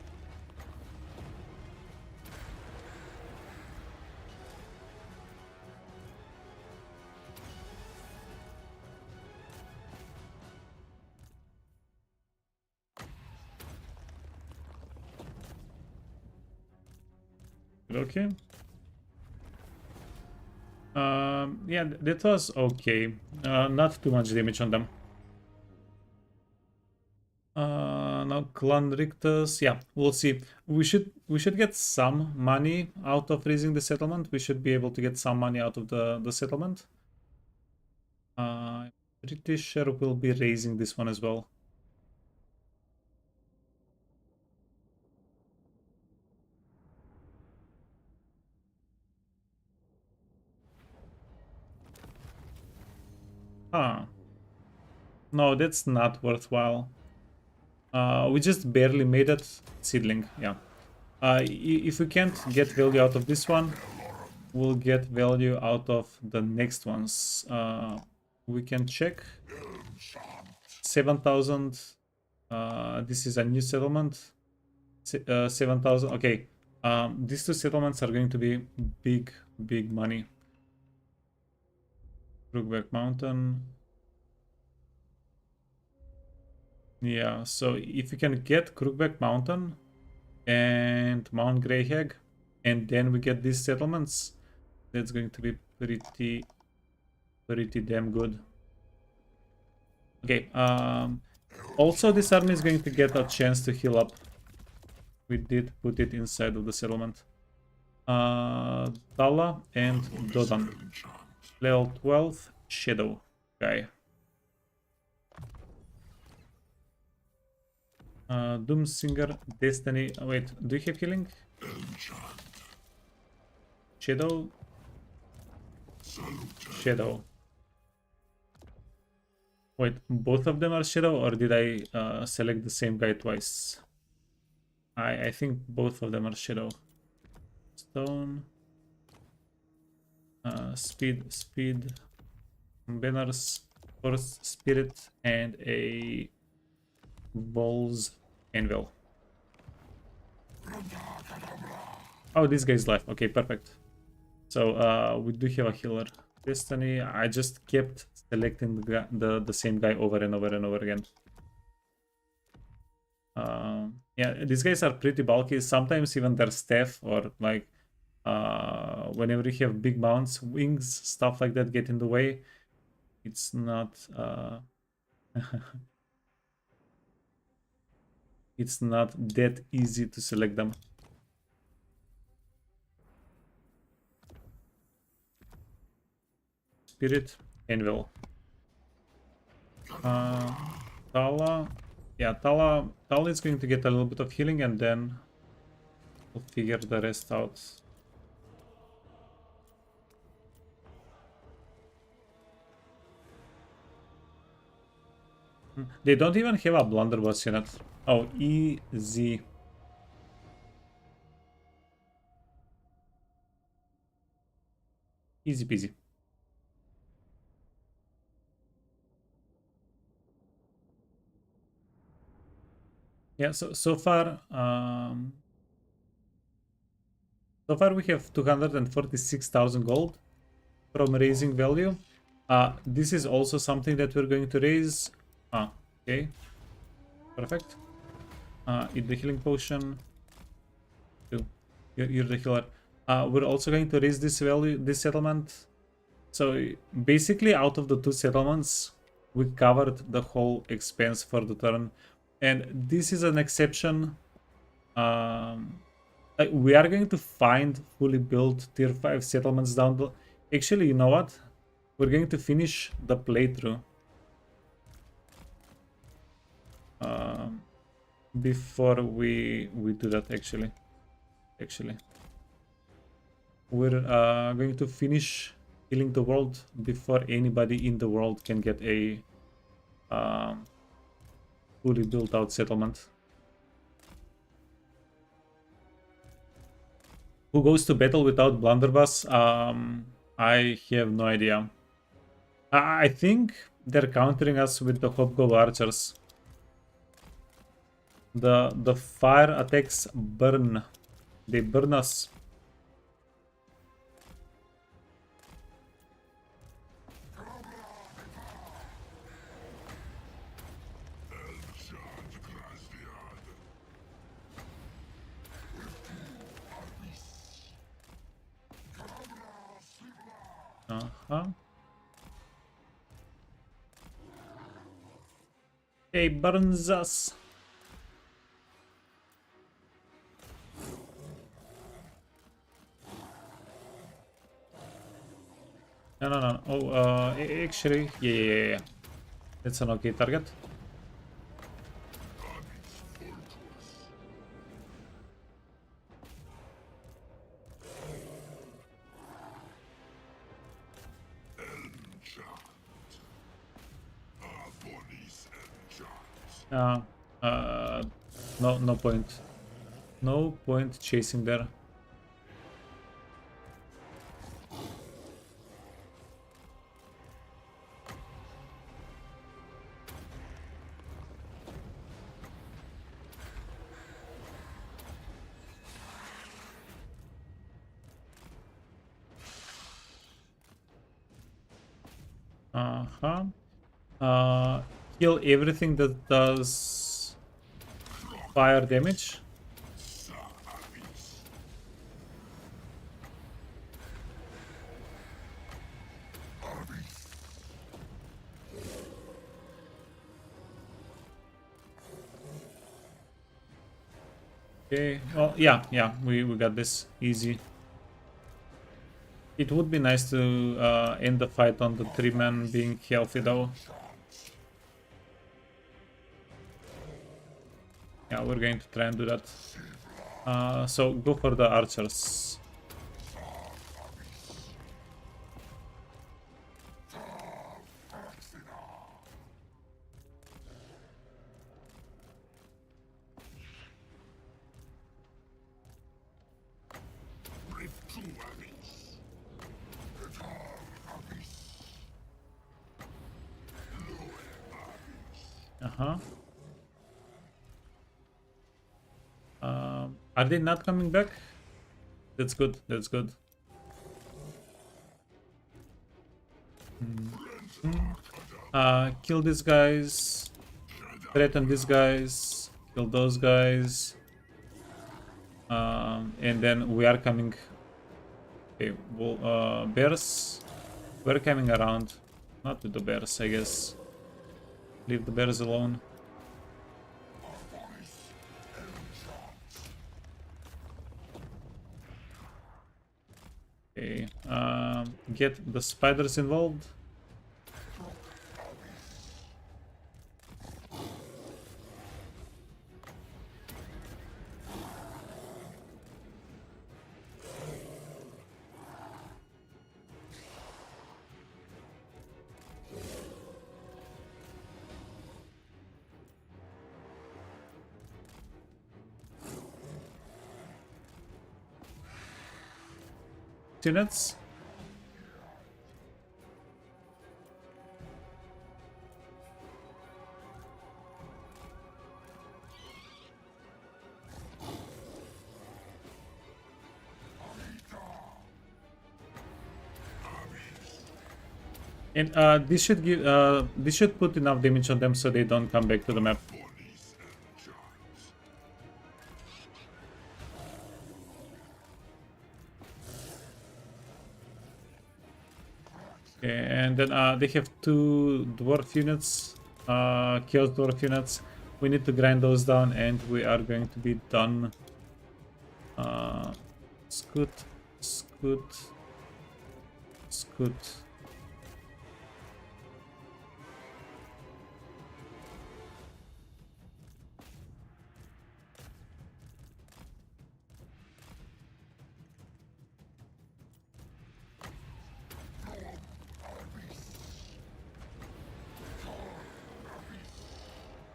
Okay. Yeah, that was okay. Not too much damage on them. Now Clan Rictus, yeah, we'll see. We should get some money out of raising the settlement. We should be able to get some money out of the settlement. Pretty sure we'll be raising this one as well. No, that's not worthwhile. We just barely made it. Seedling, yeah. If we can't get value out of this one, we'll get value out of the next ones. We can check. 7,000. This is a new settlement. 7,000. Okay. These two settlements are going to be big money. Brookback Mountain. Yeah, so if you can get Crookback Mountain and Mount Greyhag, and then we get these settlements, that's going to be pretty damn good. Okay, also this army is going to get a chance to heal up. We did put it inside of the settlement. Tala and Dodan. Level 12, Shadow guy. Doomsinger, Destiny. Wait, do you have healing? Shadow. Shadow. Wait, both of them are Shadow, or did I select the same guy twice? I think both of them are Shadow. Stone. Speed. Banners. Force Spirit, and a Balls Anvil. Oh, this guy's life. Okay, perfect. So we do have a healer. Destiny. I just kept selecting the same guy over and over again. Yeah, these guys are pretty bulky. Sometimes even their staff or like whenever you have big mounts, wings, stuff like that get in the way. It's not it's not that easy to select them. Spirit, Anvil. Tala. Yeah, Tala is going to get a little bit of healing, and then we'll figure the rest out. They don't even have a blunderbuss unit. Oh, easy. Easy peasy. Yeah, so far, so far we have 246,000 gold from raising value. This is also something that we're going to raise. Okay, perfect. Eat the healing potion. You're the healer. We're also going to raise this value, this settlement. So basically, out of the two settlements, we covered the whole expense for the turn, and this is an exception. We are going to find fully built tier 5 settlements down the... Actually, you know what? We're going to finish the playthrough before we do that. Actually, we're going to finish healing the world before anybody in the world can get a fully built out settlement. Who goes to battle without blunderbuss? I have no idea. I think they're countering us with the hobgoblin archers. The fire attacks burn. They burn us. Hey, burns us. No. Oh, actually, yeah. That's an okay target. No point. No point chasing there. Kill everything that does fire damage. Okay, well, yeah, we got this easy. It would be nice to end the fight on the 3-man being healthy though. Yeah, we're going to try and do that. So go for the archers. Are they not coming back? That's good, that's good. Kill these guys. Threaten these guys. Kill those guys. And then we are coming. Okay, well, bears. We're coming around. Not with the bears, I guess. Leave the bears alone. Okay, get the spiders involved. Units. And this should give this should put enough damage on them so they don't come back to the map. Okay, and then they have 2 dwarf units, chaos dwarf units. We need to grind those down, and we are going to be done. Scoot, scoot, scoot.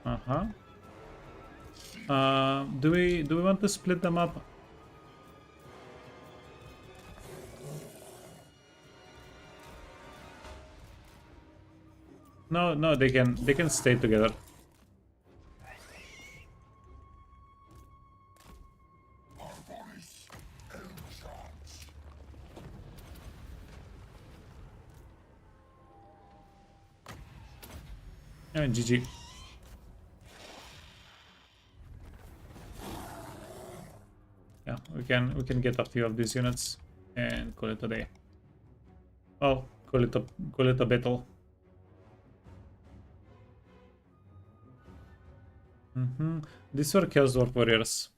Uh-huh. Do we want to split them up? No, no, they can stay together. GG. Yeah, we can get a few of these units and call it a day. Oh, call it a battle. These were Chaos Dwarf Warriors.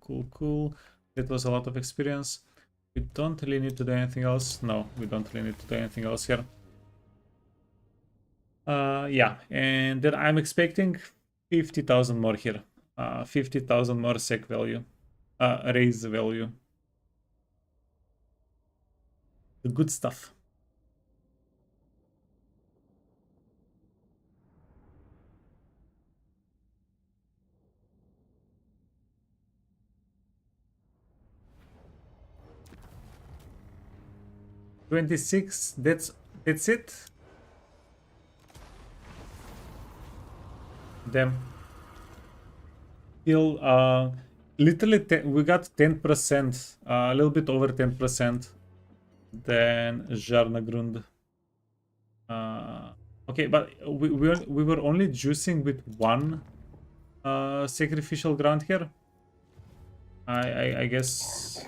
Cool. It was a lot of experience. We don't really need to do anything else. No, we don't really need to do anything else here. Yeah, and then I'm expecting 50,000 more here. 50,000 more sec value. Raise value. The good stuff. $26. That's it. Damn. Still, literally, we got 10%, a little bit over 10% than Zharr-Narggund. Okay, but we were only juicing with 1 sacrificial ground here. I guess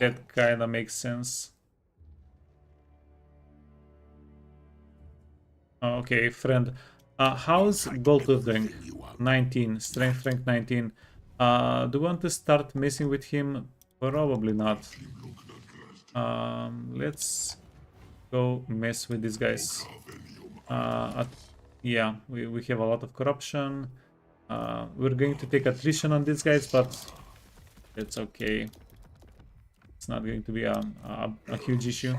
that kind of makes sense. Okay, friend. How's Goldtooth doing? 19, strength rank 19. Do you want to start messing with him? Probably not. Let's go mess with these guys. Yeah, we have a lot of corruption. We're going to take attrition on these guys, but it's okay. It's not going to be a huge issue.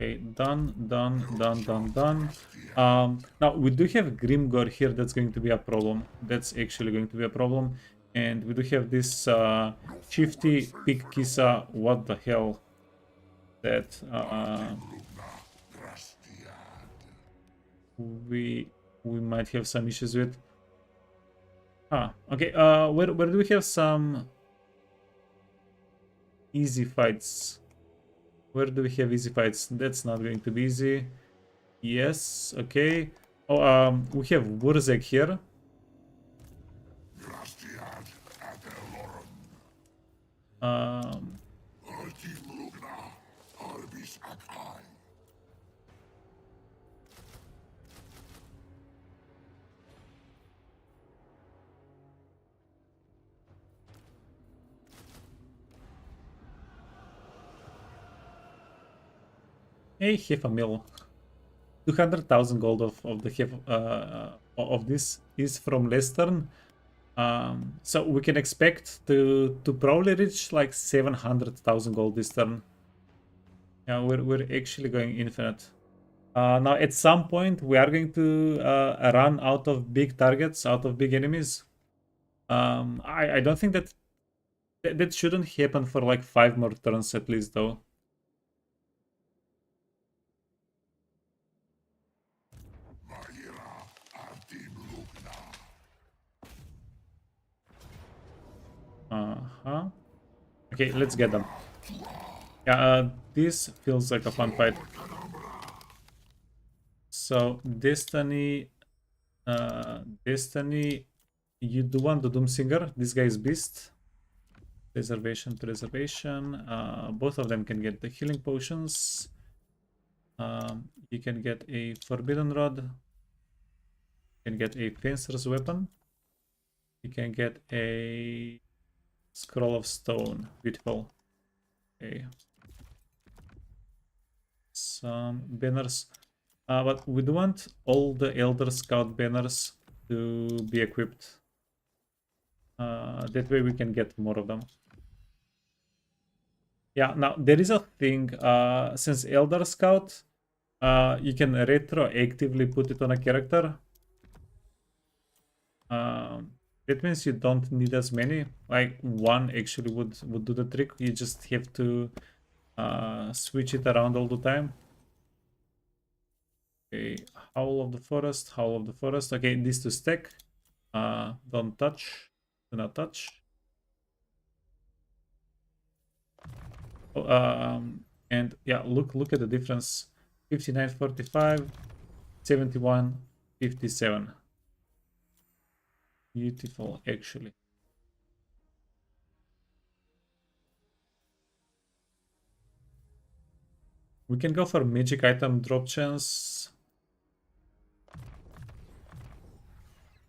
Okay, done. Now, we do have Grimgore here. That's going to be a problem. That's actually going to be a problem. And we do have this Shifty Pig Kisa. What the hell? That we might have some issues with. Okay. Where do we have some easy fights? Where do we have easy fights? That's not going to be easy. Yes, okay. Oh, we have Wurzek here. Hey, half a mil. 200,000 gold of the half of this is from last turn. So we can expect to probably reach like 700,000 gold this turn. Yeah, we're actually going infinite. Now at some point we are going to run out of big targets, out of big enemies. I don't think that shouldn't happen for like 5 more turns at least though. Okay, let's get them. Yeah, this feels like a fun fight. So Destiny, Destiny, you do want the Doomsinger. This guy is Beast. Preservation, preservation. Both of them can get the healing potions. You can get a Forbidden Rod. You can get a Fencer's Weapon. You can get a Scroll of Stone. Beautiful. Okay. Some banners. But we do want all the Elder Scout banners to be equipped. That way we can get more of them. Yeah, now there is a thing, since Elder Scout, you can retroactively put it on a character. That means you don't need as many. Like one actually would do the trick. You just have to switch it around all the time. Okay, Howl of the Forest, Howl of the Forest. Okay, these two stack. Don't touch. Do not touch. And yeah, look at the difference. 59.45, 71.57. Beautiful, actually. We can go for magic item drop chance.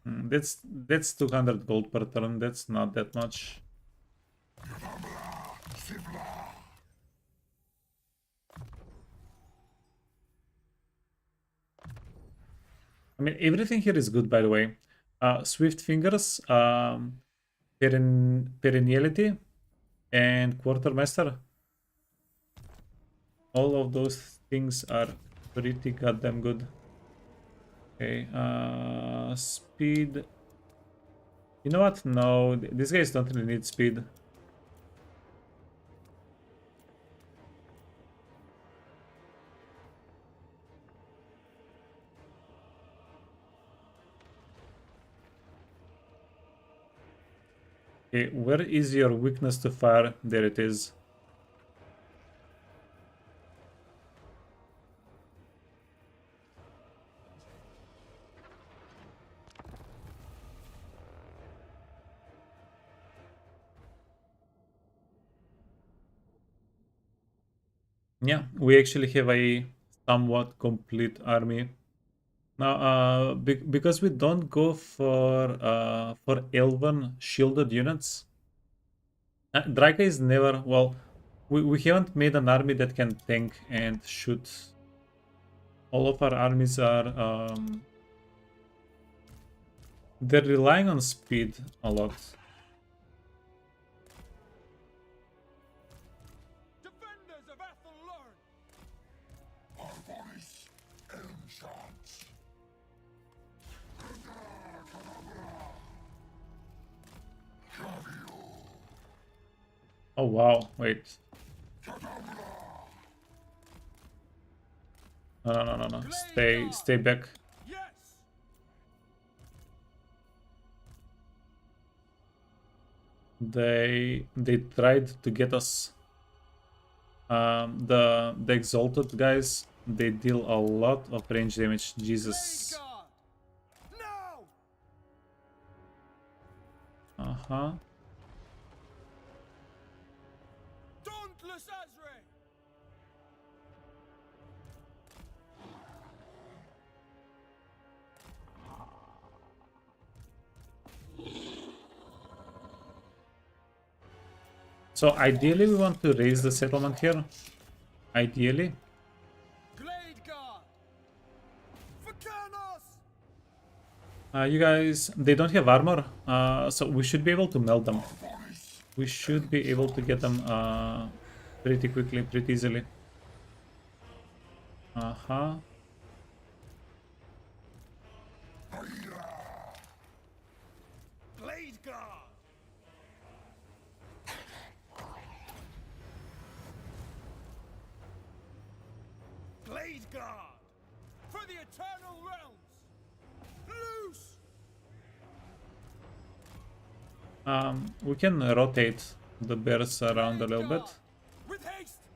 That's 200 gold per turn. That's not that much. I mean, everything here is good, by the way. Swift Fingers, Perenniality, and Quartermaster. All of those things are pretty goddamn good. Okay, speed. You know what? No, these guys don't really need speed. Okay, where is your weakness to fire? There it is. Yeah, we actually have a somewhat complete army. Now, because we don't go for elven shielded units, Drycha is never, well, we haven't made an army that can tank and shoot. All of our armies are they're relying on speed a lot. Defenders of Athelnard! Oh wow, wait. No. Stay back. Yes! They tried to get us. The exalted guys, they deal a lot of range damage. Jesus. Blade Guard! Now! Uh-huh. Dauntless Azrae! So ideally we want to raise the settlement here. Ideally. Glade Guard! For Kernos! You guys, they don't have armor, so we should be able to melt them. We should be able to get them pretty quickly, pretty easily. Uh-huh. Blade Guard! Blade Guard! For the Eternal Realms! Loose! We can rotate the bears around a little bit. With haste!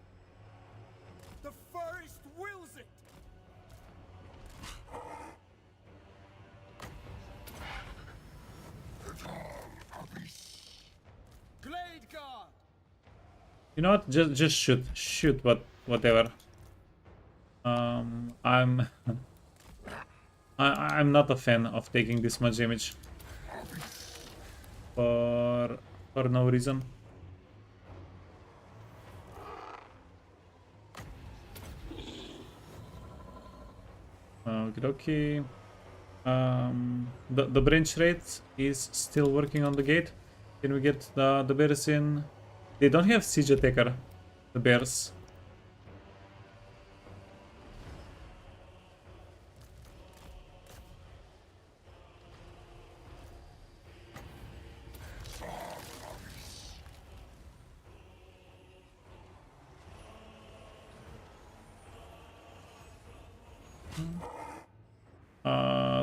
You know what? Just shoot whatever. I'm I'm not a fan of taking this much damage for no reason. Okay. The branch rate is still working on the gate. Can we get the bears in? They don't have siege attacker, the bears.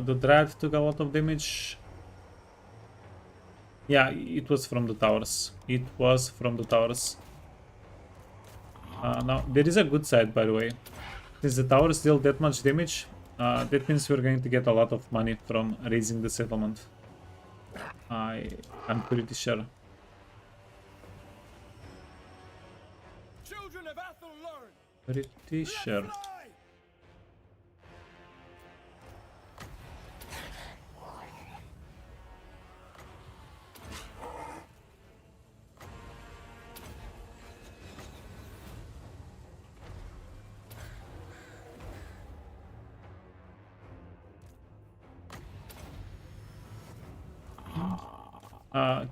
The Dryad took a lot of damage. Yeah, it was from the towers. It was from the towers. Now, there is a good side, by the way. Since the towers deal that much damage, that means we're going to get a lot of money from raising the settlement. I'm pretty sure. Children of Athel learn. Pretty sure. Fly!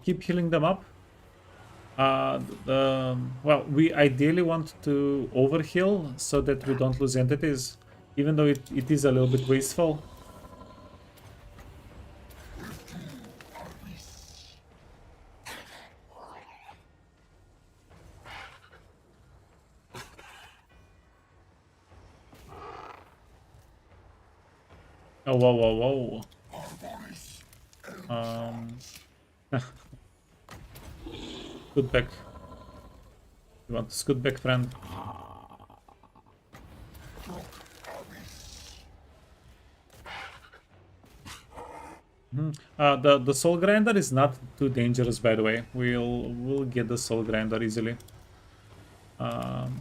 Keep healing them up. Well, we ideally want to overheal so that we don't lose entities, even though it is a little bit wasteful. Oh, whoa, whoa, whoa. Scoot back. You want to scoot back, friend? The soul grinder is not too dangerous, by the way. We'll get the soul grinder easily.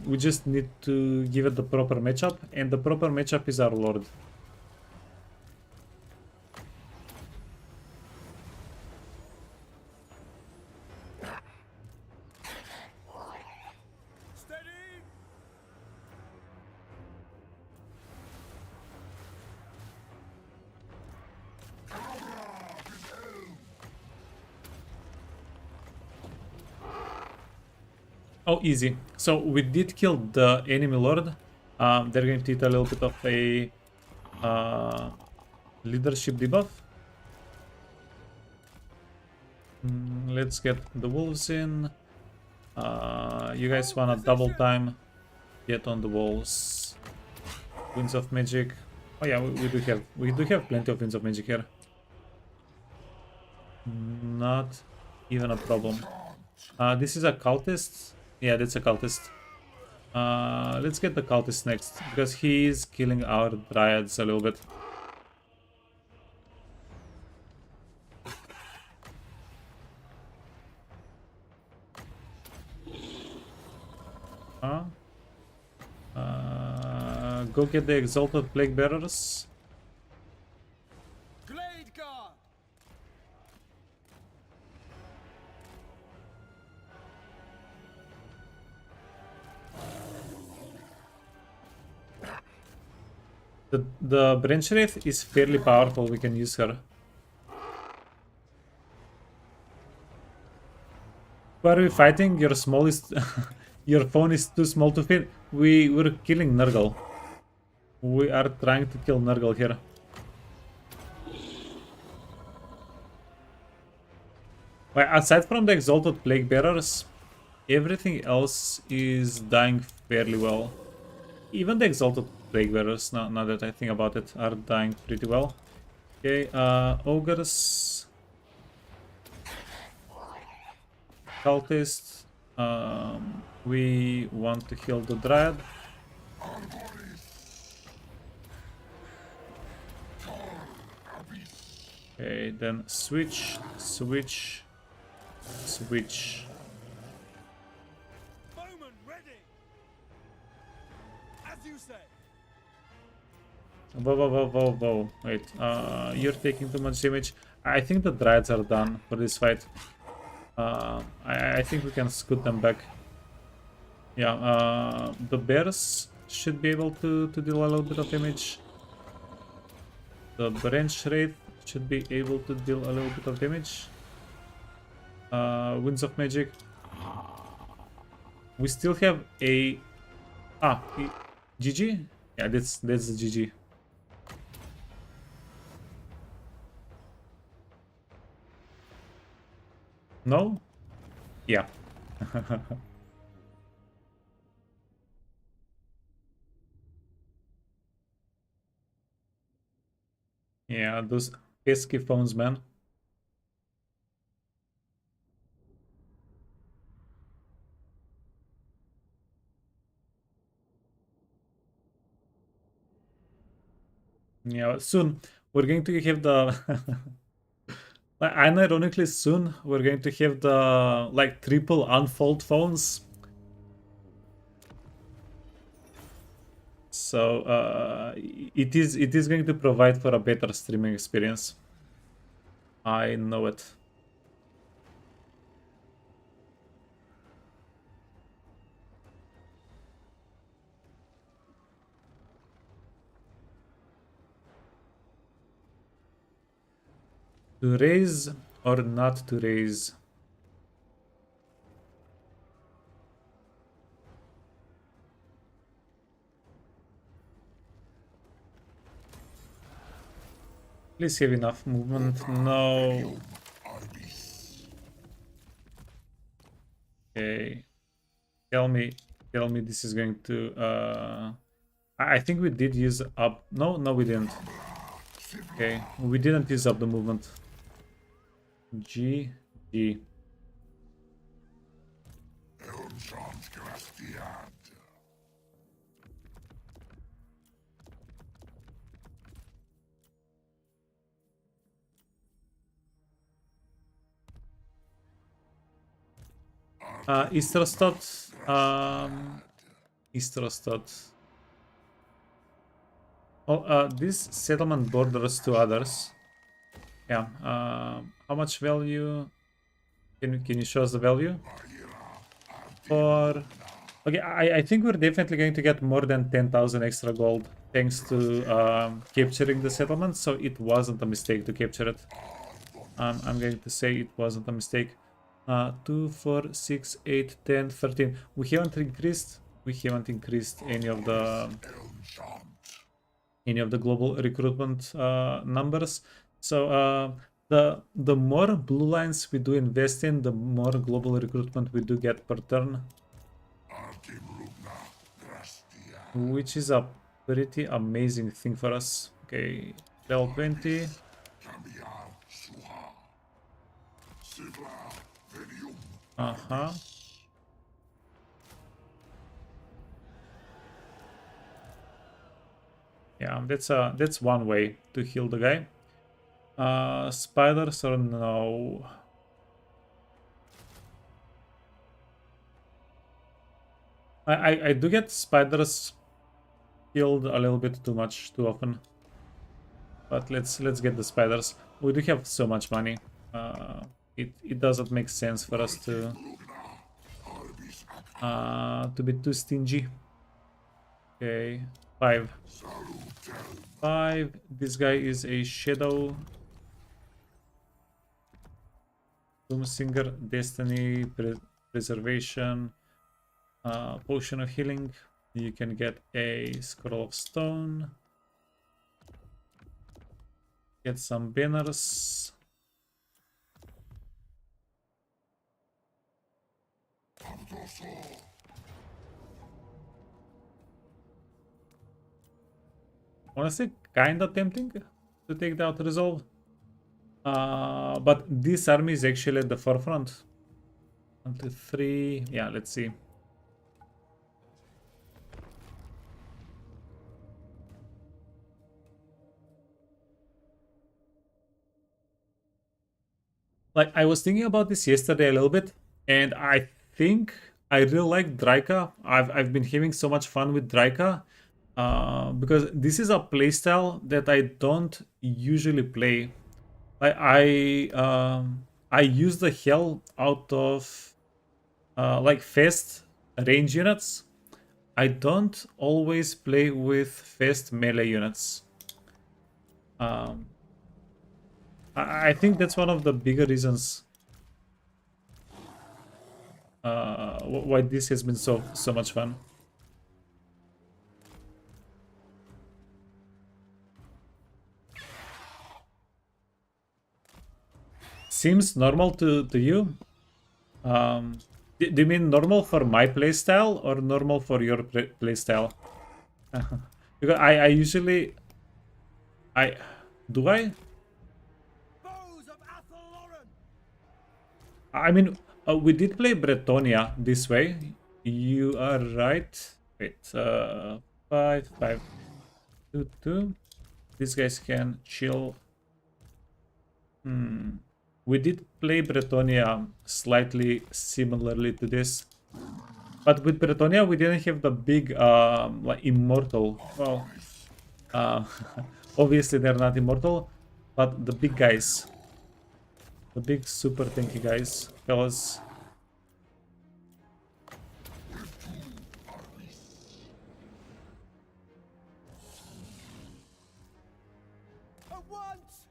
We just need to give it the proper matchup, and the proper matchup is our lord. Steady! Oh, easy. So we did kill the enemy lord. They're going to eat a little bit of a leadership debuff. Let's get the wolves in. You guys wanna double time? Get on the walls. Winds of magic. Oh yeah, we do have plenty of winds of magic here. Not even a problem. This is a cultist. Yeah, that's a cultist. Let's get the cultist next, because he is killing our dryads a little bit. Go get the exalted plague bearers. Glade guard! The branch wraith is fairly powerful. We can use her. Who are we fighting? Your smallest, your phone is too small to fit. We're killing Nurgle. We are trying to kill Nurgle here. Well, aside from the exalted plague bearers, everything else is dying fairly well. Even the exalted plague bearers, now that I think about it, are dying pretty well. Okay, ogres, cultists. We want to heal the dryad. Okay, then switch, switch, switch. Bowmen you say? Whoa. Wait, you're taking too much damage. I think the Dryads are done for this fight. I think we can scoot them back. Yeah, the bears should be able to deal a little bit of damage. The branch wraith should be able to deal a little bit of damage. Winds of magic. We still have a GG. Yeah, that's the GG. No? Yeah. Yeah, those pesky phones, man. Yeah, soon we're going to have the unironically soon we're going to have the like triple unfold phones. So it is going to provide for a better streaming experience. I know it. To raise or not to raise? Please have enough movement. No. Okay. Tell me this is going to I think we did use up. No, we didn't. Okay, we didn't use up the movement. G. Istrostad. Istrostad. Oh, this settlement borders two others. Yeah. How much value? Can you show us the value? For okay, I think we're definitely going to get more than 10,000 extra gold thanks to capturing the settlement. So it wasn't a mistake to capture it. I'm going to say it wasn't a mistake. 2, 4, 6, 8, 10, 13. We haven't increased any of the global recruitment numbers. So the more blue lines we do invest in, the more global recruitment we do get per turn, which is a pretty amazing thing for us. Okay, level 20. Yeah, that's one way to heal the guy. Spiders or no? I do get spiders killed a little bit too often. But let's get the spiders. We do have so much money. It doesn't make sense for us to be too stingy. Okay, 5. This guy is a shadow. Doomsinger, Destiny, Preservation, Potion of Healing. You can get a Scroll of Stone. Get some banners. Honestly, kinda tempting to take the auto resolve. But this army is actually at the forefront. 1, 2, 3. Yeah, let's see. Like, I was thinking about this yesterday a little bit, and I think I really like Drycha. I've been having so much fun with Drycha Because this is a playstyle that I don't usually play. I use the hell out of like fast range units. I don't always play with fast melee units. Um, I think that's one of the bigger reasons why this has been so much fun. Seems normal to you? Do you mean normal for my playstyle or normal for your playstyle? Because I usually I do I Foes of Athelloren! I mean we did play Bretonia this way. You are right. Wait, 5, 5, 2, 2. These guys can chill. We did play Bretonia slightly similarly to this. But with Bretonia, we didn't have the big, like, immortal. Well, uh, obviously they're not immortal, but the big guys. The big super tanky guys, fellas. At once!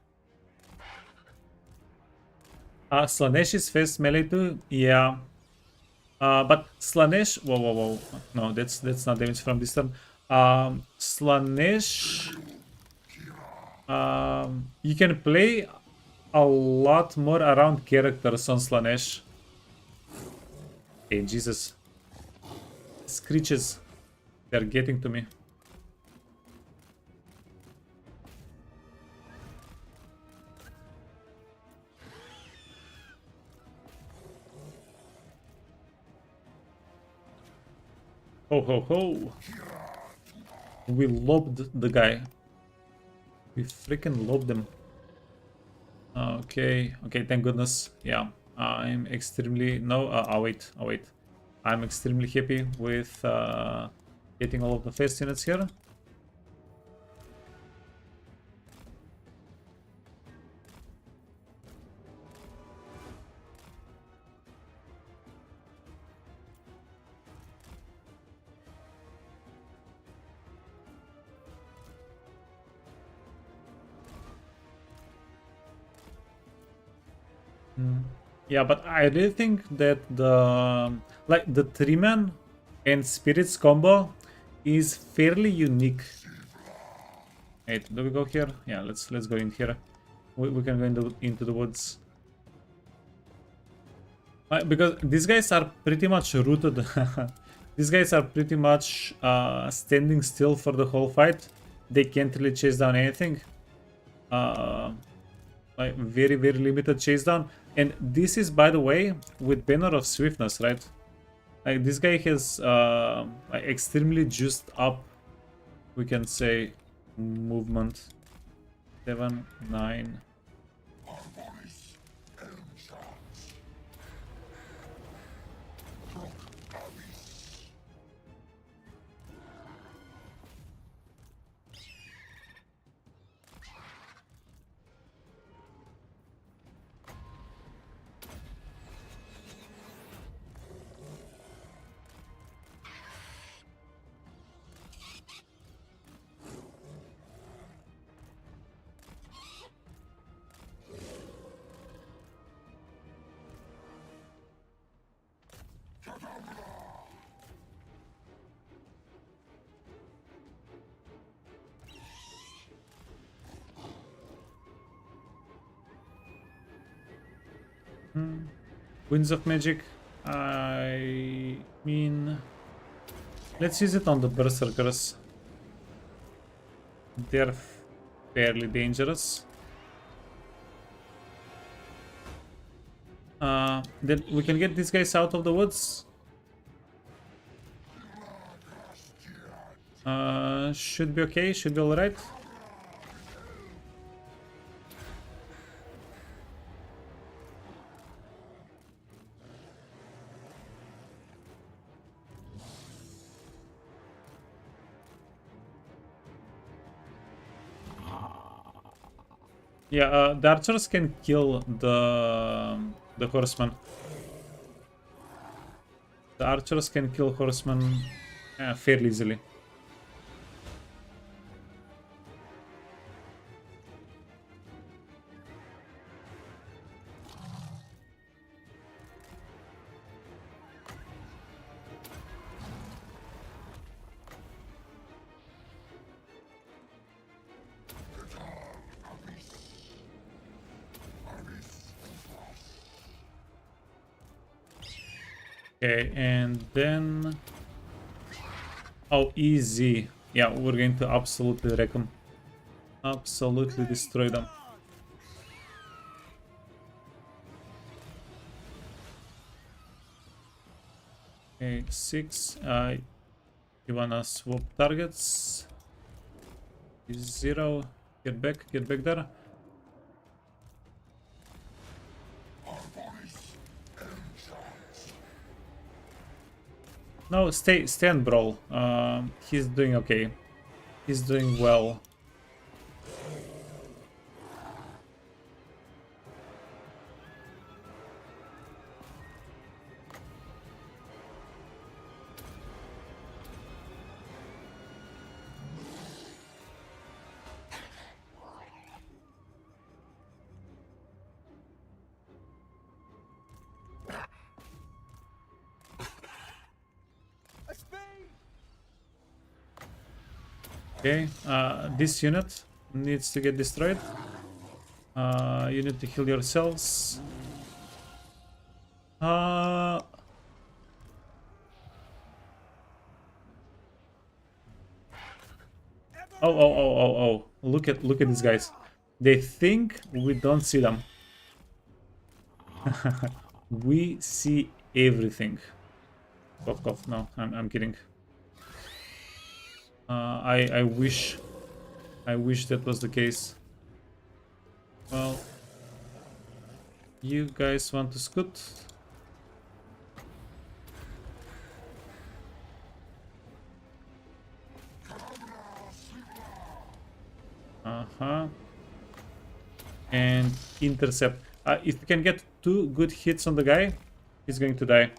Slanesh is fast melee too? Yeah. But Slanesh, whoa. No, that's not damage from this turn. Slanesh, you can play a lot more around characters on Slanesh. Hey, Jesus. Screeches. They're getting to me. Ho ho ho. We lobbed the guy. We freaking lobbed him. Okay, thank goodness. Yeah, I'm extremely... No, I'll wait. I'm extremely happy with getting all of the fast units here. Yeah, but I really think that the 3-man and spirits combo is fairly unique. Wait, do we go here? Yeah, let's go in here. We can go into the woods. Because these guys are pretty much rooted. These guys are pretty much standing still for the whole fight. They can't really chase down anything. Like very limited chase down. And this is, by the way, with Banner of Swiftness, right? Like this guy has like extremely juiced up, we can say, movement. 7, 9. Winds of Magic. I mean, let's use it on the Berserkers. They're fairly dangerous. Then we can get these guys out of the woods. Should be okay, should be alright. Yeah, the archers can kill the horseman. The archers can kill horsemen fairly easily. Okay, and then... Oh, easy. Yeah, we're going to absolutely wreck them. Absolutely destroy them. Okay, 6. You wanna swap targets? 0. Get back there. No, stay and brawl. He's doing okay. He's doing well. Okay, this unit needs to get destroyed. You need to heal yourselves. Oh, oh. Look at these guys. They think we don't see them. We see everything. Cough, cough. No, I'm kidding. I wish that was the case. Well, you guys want to scoot? And intercept. If you can get 2 good hits on the guy, he's going to die.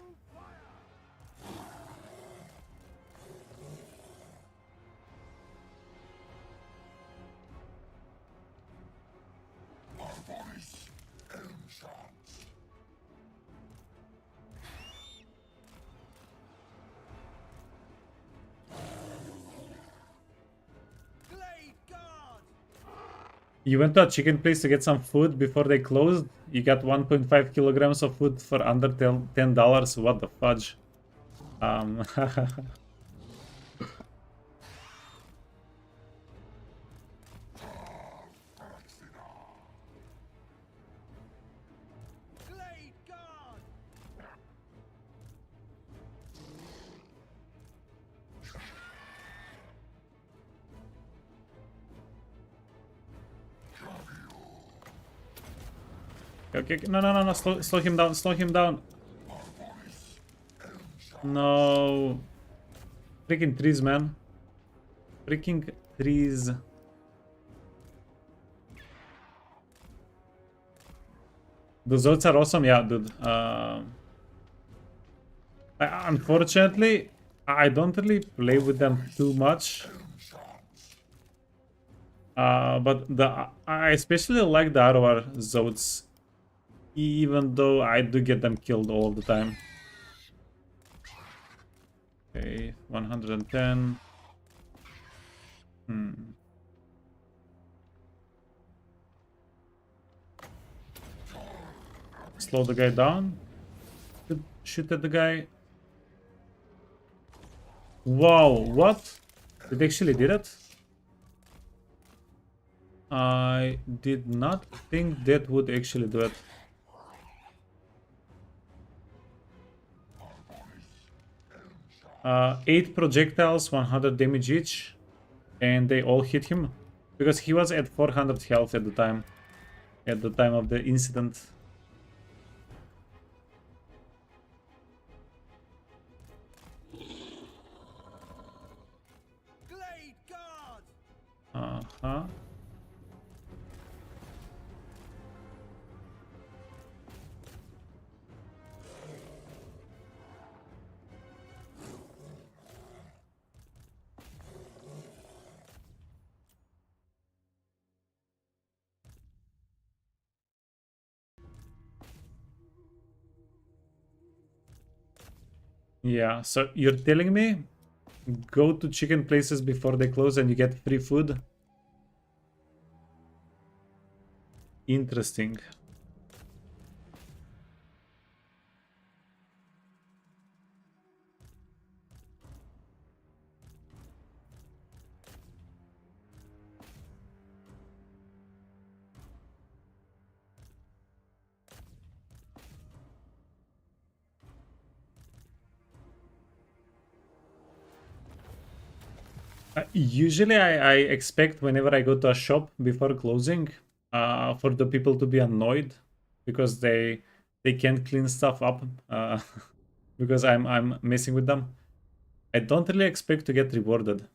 You went to a chicken place to get some food before they closed. You got 1.5 kilograms of food for under $10. What the fudge? Okay, no. Slow him down. No. Freaking trees, man. Freaking trees. The Zotes are awesome, yeah, dude. Unfortunately, I don't really play with them too much. But I especially like the ROR Zotes, even though I do get them killed all the time. Okay, 110. Slow the guy down. Shoot at the guy. Wow, what? It actually did it? I did not think that would actually do it. Eight projectiles, 100 damage each, and they all hit him because he was at 400 health at the time of the incident. Yeah, so you're telling me go to chicken places before they close and you get free food? Interesting. Usually I expect whenever I go to a shop before closing for the people to be annoyed because they can't clean stuff up because I'm messing with them. I don't really expect to get rewarded.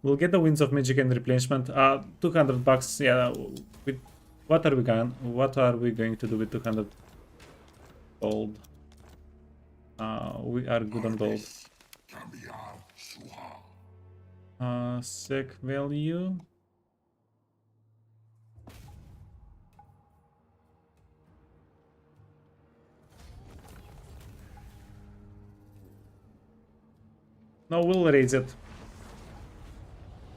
We'll get the Winds of Magic and replenishment. 200 bucks. Yeah. What are we going to do with 200 gold? We are good on gold. Sec value. No, we'll raise it.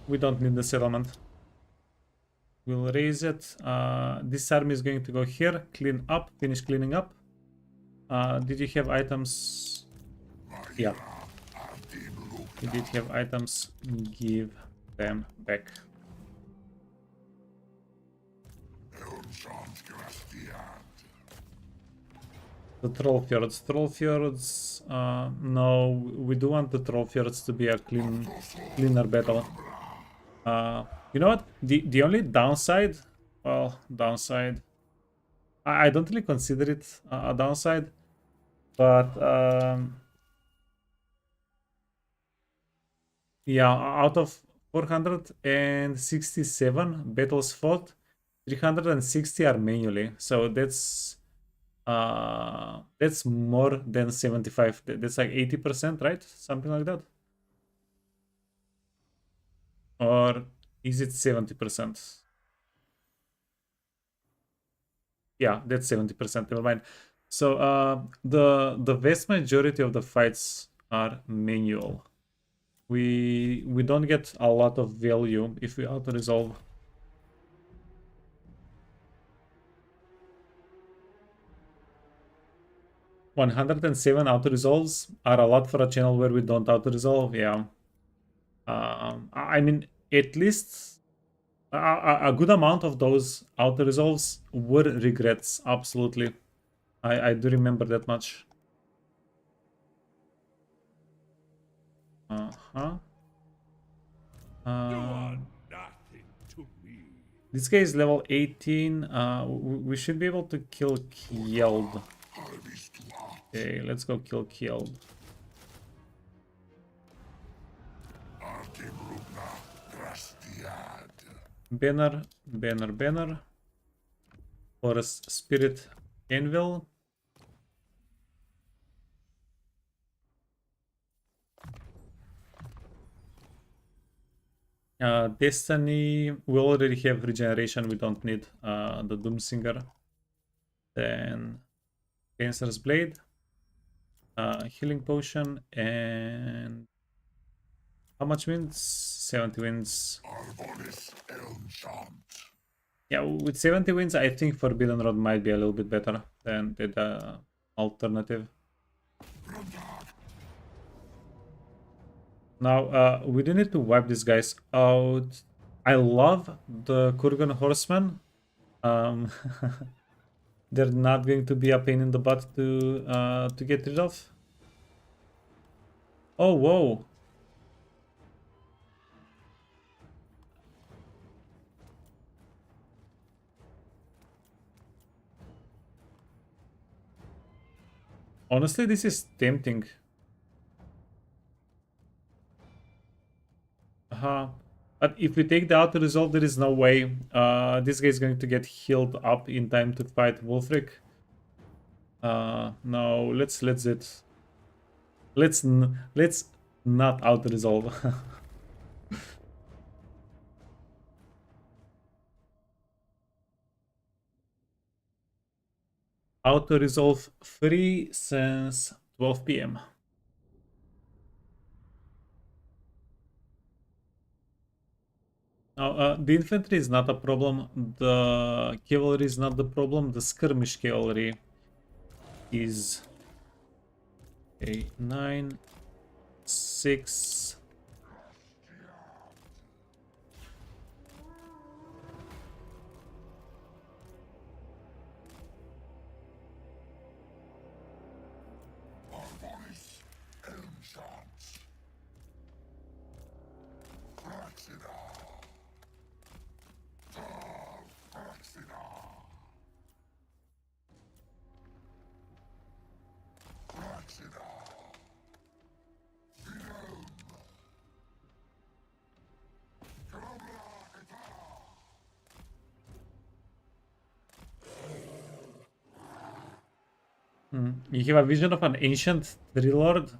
We don't need the settlement. We'll raise it. This army is going to go here, clean up, finish cleaning up. Did you have items? Yeah. You did have items. Give them back. The Troll Fjords. Troll Fjords. No, we do want the Troll Fjords to be a cleaner battle. You know what? The only downside, well, downside. I don't really consider it a downside, but yeah, out of 467 battles fought, 360 are manually, so that's more than 75. That's like 80%, right? Something like that. Or is it 70%? Yeah, that's 70%. Never mind. So the vast majority of the fights are manual. We don't get a lot of value if we auto resolve. $107 auto resolves are a lot for a channel where we don't auto resolve. Yeah. I mean, at least a good amount of those auto resolves were regrets. Absolutely, I do remember that much. Uh-huh. Nothing to me. This guy is level 18. We should be able to kill Kjeld. Okay, let's go kill Kjeld. Banner, banner, banner. Forest Spirit Anvil. Destiny, we already have regeneration, we don't need the Doomsinger. Then Cancer's Blade, Healing Potion, and how much wins? 70 wins. Yeah, with 70 wins, I think Forbidden Road might be a little bit better than the alternative. Now, we do need to wipe these guys out. I love the Kurgan Horsemen. They're not going to be a pain in the butt to get rid of. Oh, whoa. Honestly, this is tempting. But if we take the auto resolve, there is no way this guy is going to get healed up in time to fight Wolfric. No, let's it. Let's not auto resolve. Auto resolve free since 12 p.m. Now, the infantry is not a problem. The cavalry is not the problem. The skirmish cavalry is a 9, 6. You have a vision of an ancient tree lord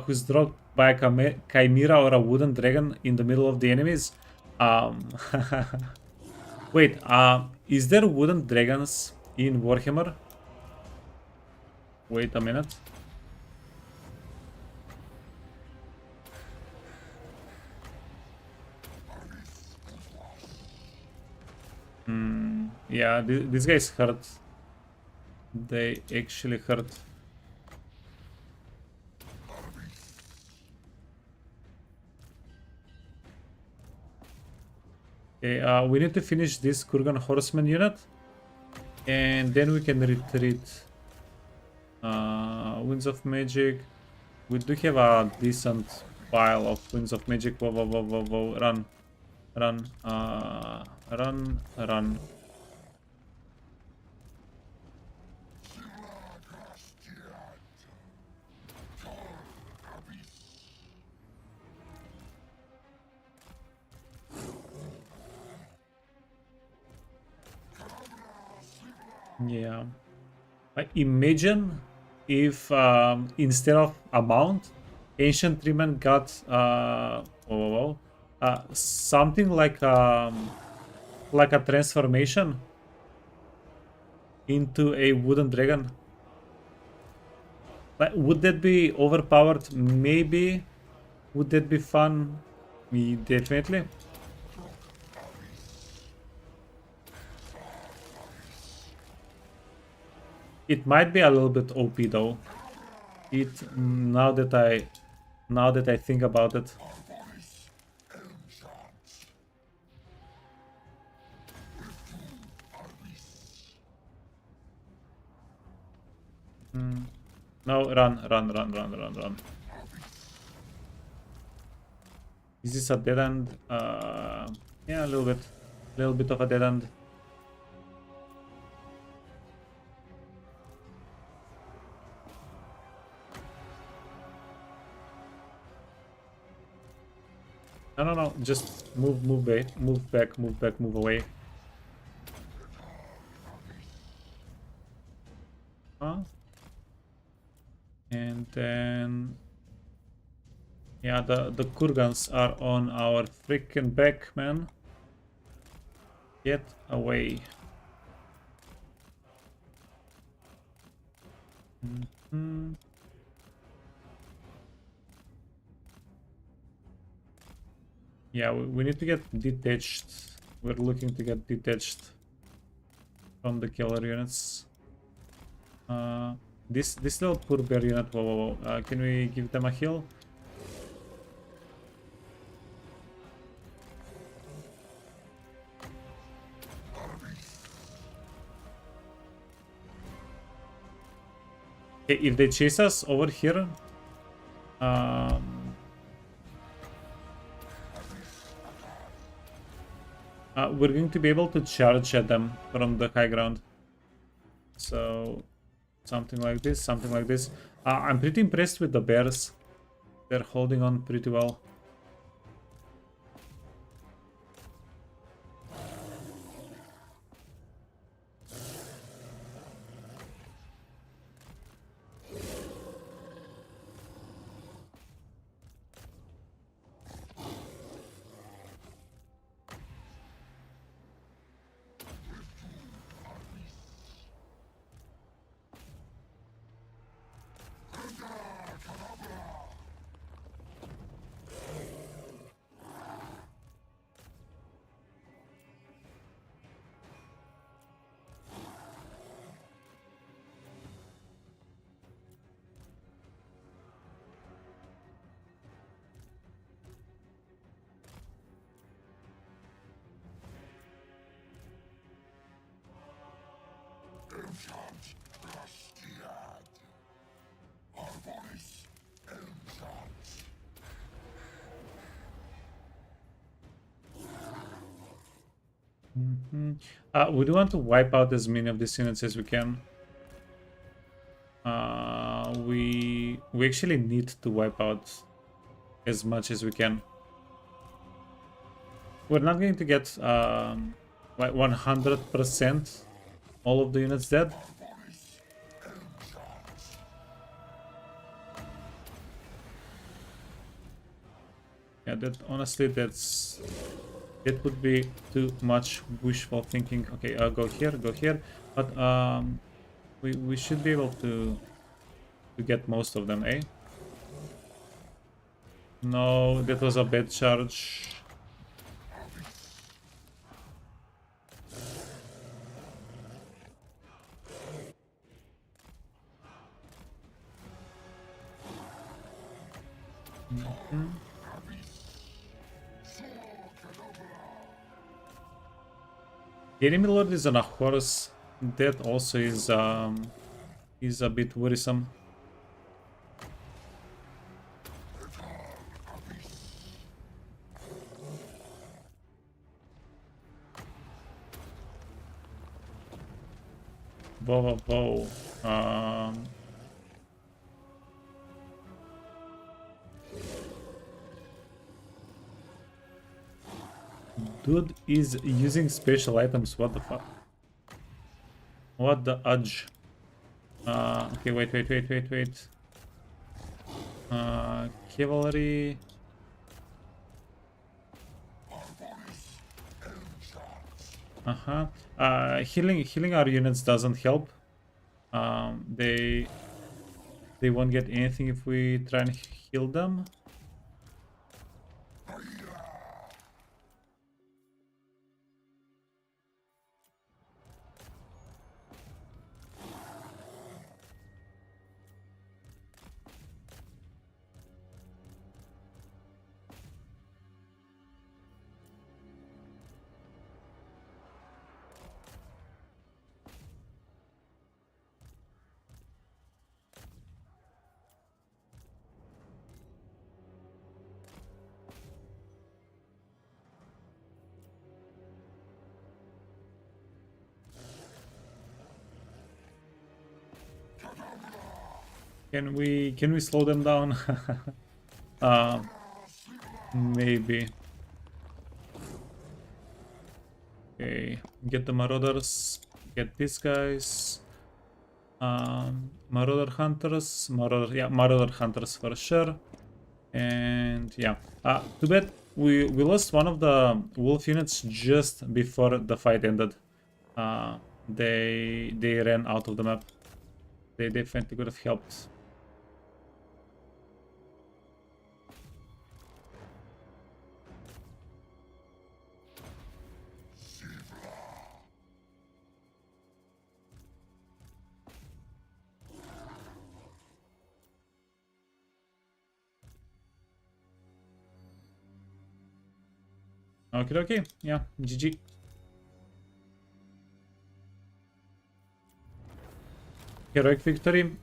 who's dropped by a chimera or a wooden dragon in the middle of the enemies. Wait, is there wooden dragons in Warhammer? Wait a minute. Yeah, these guys hurt. They actually hurt. Okay, we need to finish this Kurgan horseman unit. And then we can retreat. Winds of Magic. We do have a decent pile of Winds of Magic. Whoa, whoa, whoa, whoa, whoa. Run. Run. Run. Run. Yeah. Imagine if instead of a mount, Ancient Treeman got something like a transformation into a wooden dragon. Would that be overpowered? Maybe. Would that be fun? Definitely. It might be a little bit OP though. Now that I think about it. No, run. Is this a dead end? Yeah, a little bit of a dead end. No, just move back, move away. And then yeah, the Kurgans are on our freaking back, man. Get away. Yeah, we need to get detached. We're looking to get detached from the killer units. This little poor bear unit. Whoa. Can we give them a heal? Okay, if they chase us over here, we're going to be able to charge at them from the high ground. So something like this. I'm pretty impressed with the bears. They're holding on pretty well. We do want to wipe out as many of these units as we can. We actually need to wipe out as much as we can. We're not going to get like 100% all of the units dead. Yeah, that honestly, that would be too much wishful thinking. Okay, I'll go here, but we should be able to get most of them, eh? No, that was a bad charge. The enemy lord is on a horse. That also is a bit worrisome. Whoa. Dude is using special items. What the fuck? What the udge? Okay, wait. Cavalry. Healing our units doesn't help. They won't get anything if we try and heal them. Can we slow them down? Maybe. Okay, get the marauders. Get these guys. Marauder hunters. Marauder hunters for sure. And yeah, too bad we lost one of the wolf units just before the fight ended. They ran out of the map. They definitely could have helped. Okay, yeah, GG. Heroic victory.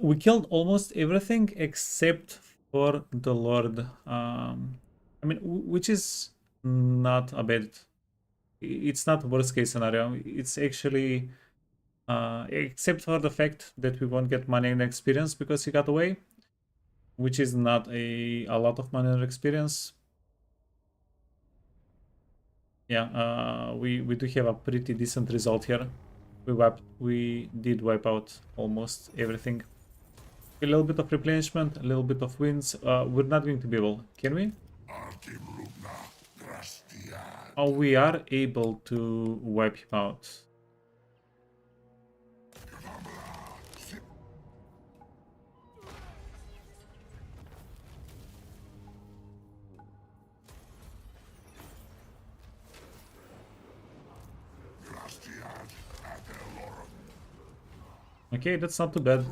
We killed almost everything except for the Lord. I mean, which is not a bad. It's not worst case scenario. It's actually, except for the fact that we won't get money and experience because he got away, which is not a lot of money and experience. Yeah, we do have a pretty decent result here. We did wipe out almost everything. A little bit of replenishment, a little bit of wins. We're not going to be able, can we? Oh, we are able to wipe him out. Okay, that's not too bad.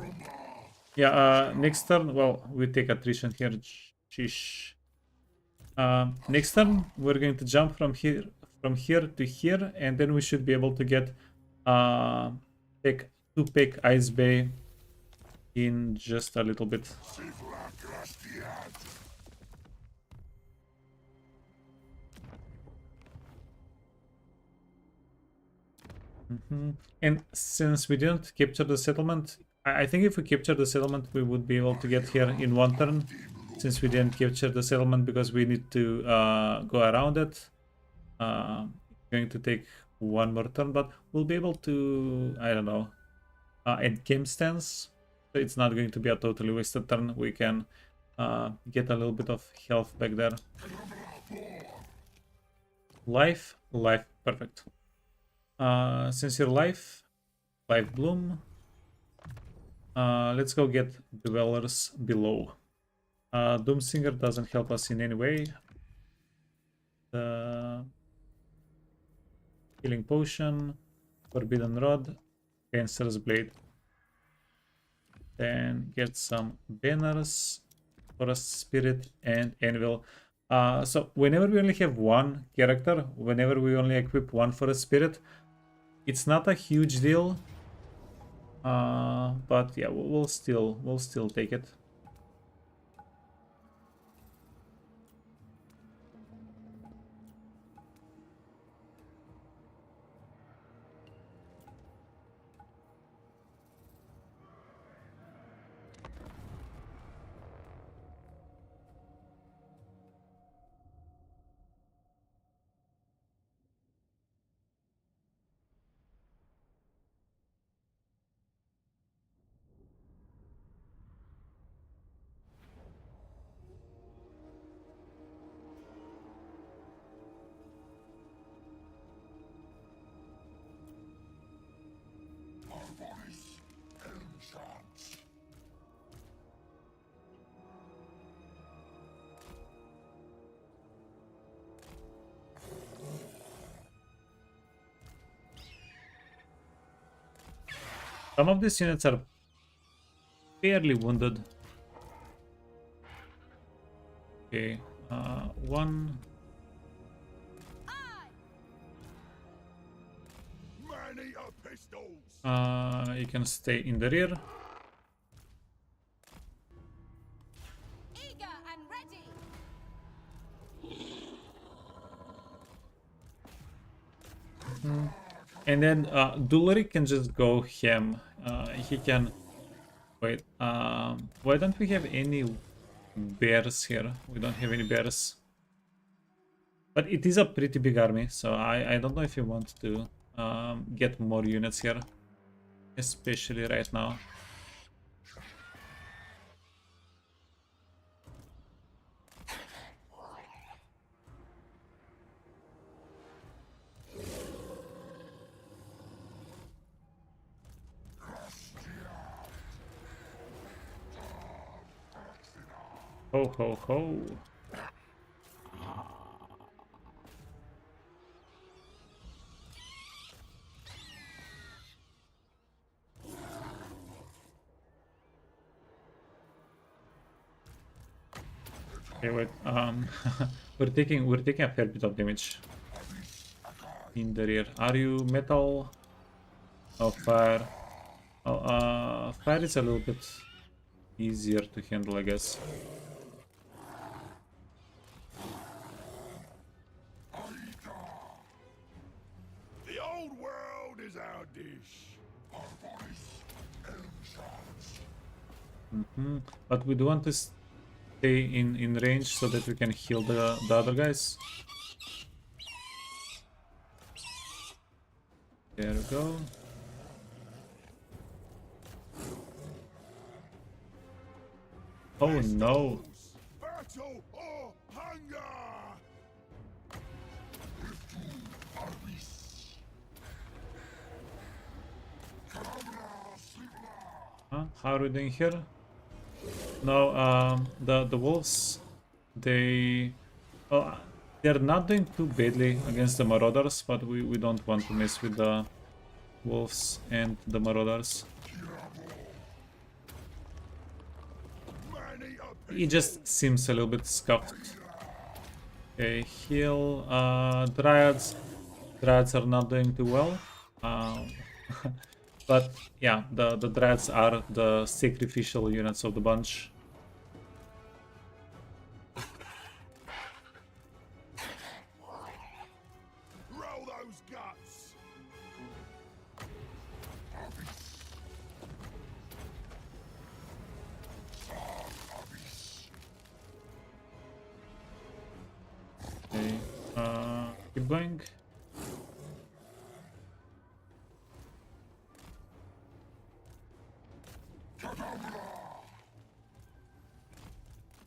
Yeah, next turn, well, we take attrition here. Sheesh. Next turn, we're going to jump from from here to here, and then we should be able to get pick Ice Bay in just a little bit. And since we didn't capture the settlement, I think if we capture the settlement, we would be able to get here in one turn. Since we didn't capture the settlement because we need to go around it. Going to take one more turn, but we'll be able to, I don't know, end game stance. So it's not going to be a totally wasted turn. We can get a little bit of health back there. Life, perfect. Since you're life bloom. Let's go get dwellers below. Doomsinger doesn't help us in any way. The healing potion, forbidden rod, cancer's blade. Then get some banners, forest spirit, and anvil. So whenever we only have one character, whenever we only equip one forest spirit, it's not a huge deal. But yeah, we'll still take it. Some of these units are fairly wounded. Okay, one. You can stay in the rear. Eager and ready. And then Dulari can just go ham. He can... Wait, why don't we have any bears here? We don't have any bears. But it is a pretty big army, so I don't know if you want to get more units here. Especially right now. Ho ho ho. Okay, wait. we're taking a fair bit of damage in the rear. Are you metal? Oh, fire. Oh, fire is a little bit easier to handle, I guess. The old world is our dish. But we do want to stay in range so that we can heal the other guys. There we go. Oh no. Battle or hunger. Huh? How are we doing here? No, the wolves, they're not doing too badly against the marauders, but we don't want to mess with the wolves and the marauders. He just seems a little bit scuffed. Okay, heal, dryads. Dreads are not doing too well. Um, but yeah, the Dreads are the sacrificial units of the bunch. Roll those guts! Okay, keep going.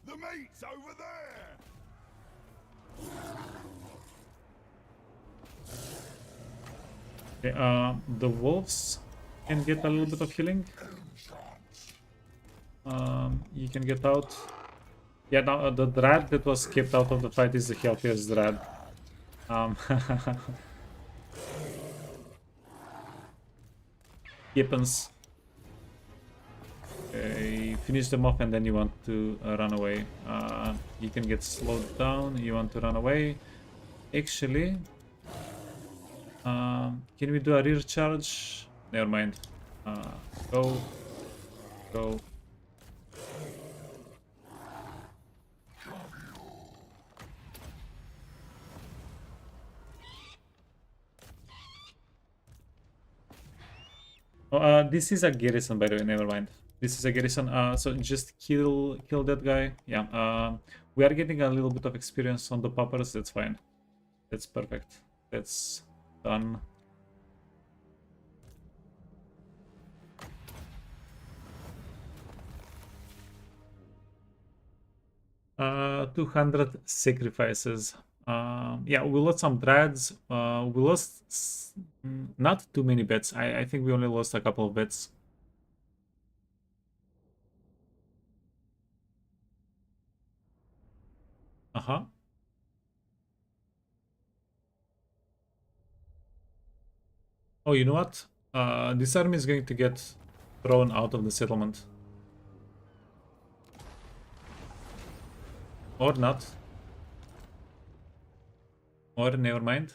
The meat's over there! Okay, the wolves can get a little bit of healing. You can get out. Yeah, now the Dread that was kept out of the fight is the healthiest Dread. Happens. Okay, finish them off and then you want to run away. You can get slowed down. You want to run away. Actually, can we do a rear charge? Never mind. Go. Go. Oh, this is a garrison, by the way. Never mind. This is a garrison. So just kill that guy. Yeah. We are getting a little bit of experience on the poppers. That's fine. That's perfect. That's done. 200 sacrifices. Yeah, we lost some dreads. We lost not too many bets. I think we only lost a couple of bets. Uh-huh. Oh, you know what? This army is going to get thrown out of the settlement. Or not. Or never mind.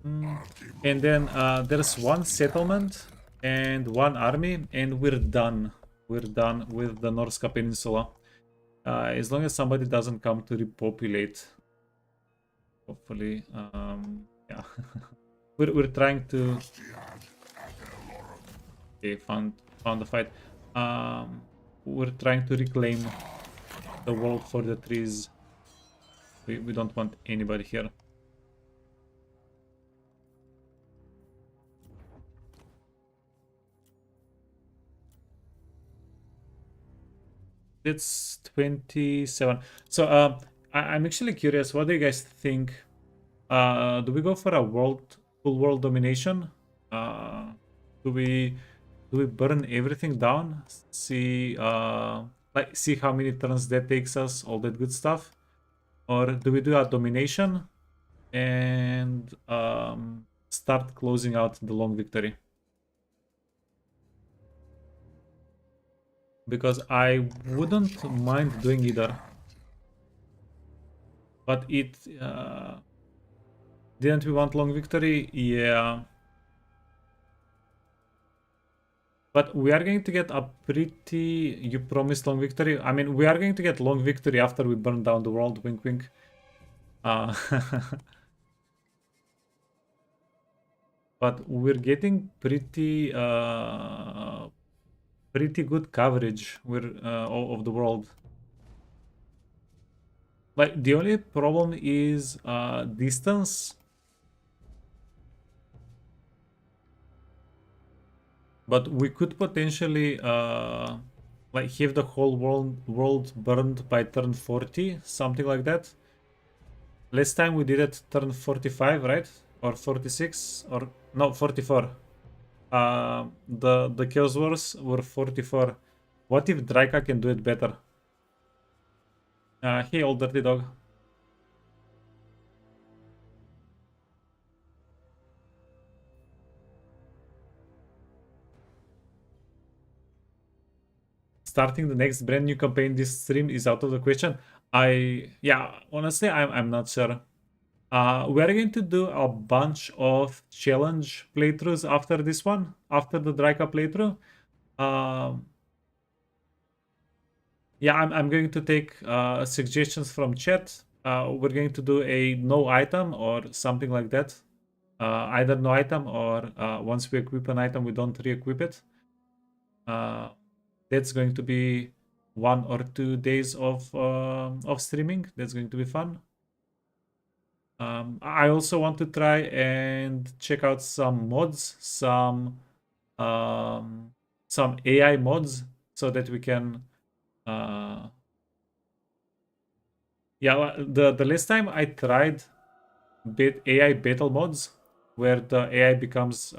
And then there's one settlement and one army, and we're done. We're done with the Norska Peninsula. As long as somebody doesn't come to repopulate. Hopefully, yeah. we're trying to. Okay, found the fight. We're trying to reclaim the world for the trees. We don't want anybody here. It's 27. So I'm actually curious. What do you guys think? Do we go for a full world domination? Do we burn everything down? See see how many turns that takes us, all that good stuff, or do we do a domination and start closing out the long victory? Because I wouldn't mind doing either. But it... didn't we want long victory? Yeah. But we are going to get a pretty... You promised long victory? I mean, we are going to get long victory after we burn down the world. Wink, wink. But we're getting pretty... pretty good coverage of the world. Like, the only problem is distance. But we could potentially like have the whole world burned by turn 40, something like that. Last time we did it turn 45, right? Or 46, or no, 44. The Chaos Wars were 44. What if Drycha can do it better? Hey, old dirty dog. Starting the next brand new campaign this stream is out of the question. Yeah, honestly, I'm not sure. We're going to do a bunch of challenge playthroughs after this one, after the Drycha playthrough. Um, yeah, I'm going to take suggestions from chat. We're going to do a no item or something like that. Either no item or once we equip an item, we don't re-equip it. That's going to be 1 or 2 days of streaming. That's going to be fun. I also want to try and check out some mods, some AI mods, so that we can. Yeah, the last time I tried AI battle mods, where the AI becomes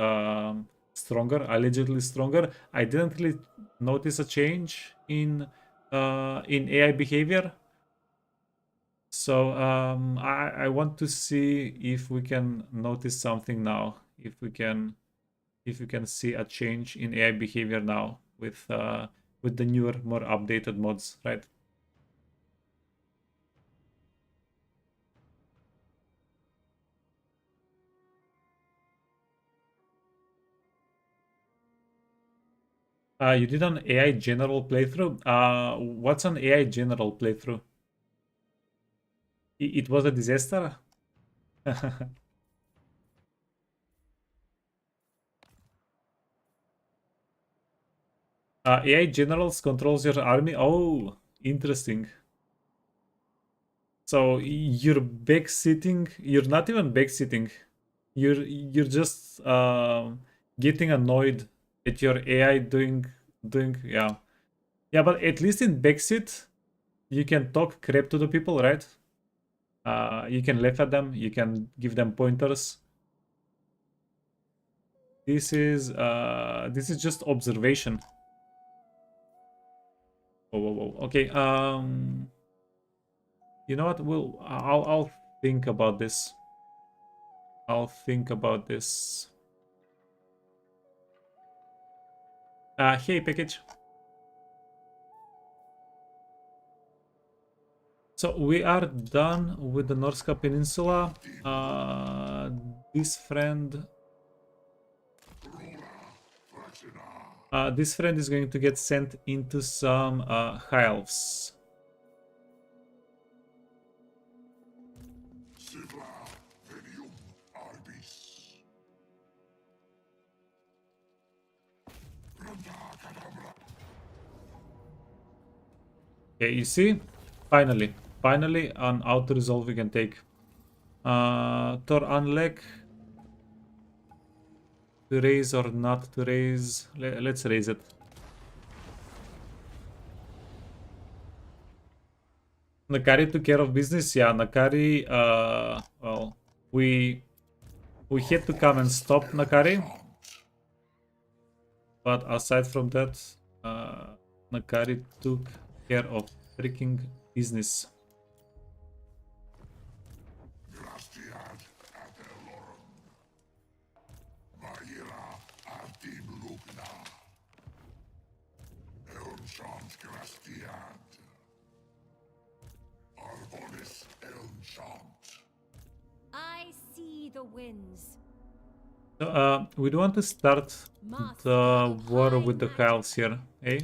stronger, allegedly stronger. I didn't really notice a change in AI behavior. So I want to see if we can notice something now. If we can see a change in AI behavior now with the newer, more updated mods, right? You did an AI general playthrough. What's an AI general playthrough? It was a disaster. AI generals controls your army. Oh, interesting. So you're backsitting. You're not even backsitting. You're just getting annoyed at your AI doing yeah. But at least in backseat, you can talk crap to the people, right? You can laugh at them. You can give them pointers. This is just observation. Whoa, whoa, whoa. Okay. You know what? I'll think about this. I'll think about this. Hey, package. So we are done with the Norska Peninsula. This friend is going to get sent into some high elves. Okay, you see? Finally an auto resolve we can take. Tor Anlek. To raise or not to raise? Let's raise it. Nakari took care of business. Yeah, Nakari. Well, we had to come and stop Nakari. But aside from that, Nakari took care of freaking business. I see the winds. So, we do want to start the war with the Kyles here, eh?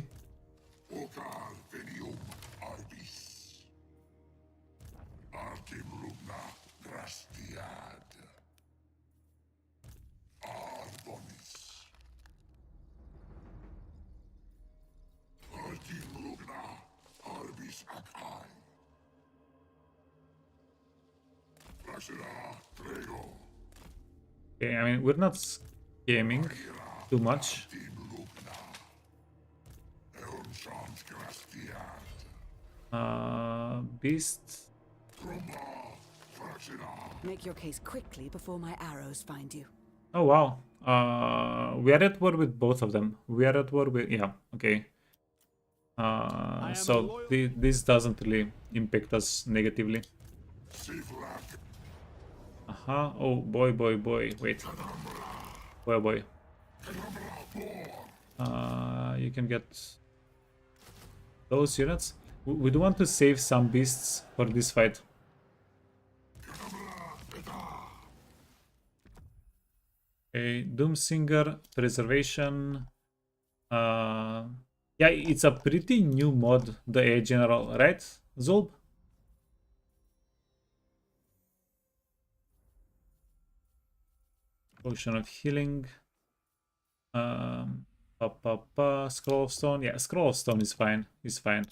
Okay, I mean, we're not scamming too much. Beast. Make your case quickly before my arrows find you. Oh wow. We are at war with both of them. We are at war with yeah. Okay. So this doesn't really impact us negatively. Oh boy. Wait. Boy. You can get those units. We do want to save some beasts for this fight. Okay, Doomsinger, Preservation. Yeah, it's a pretty new mod, the AI General, right, Zolb? Potion of Healing. Scroll of Stone. Yeah, Scroll of Stone is fine. Is fine.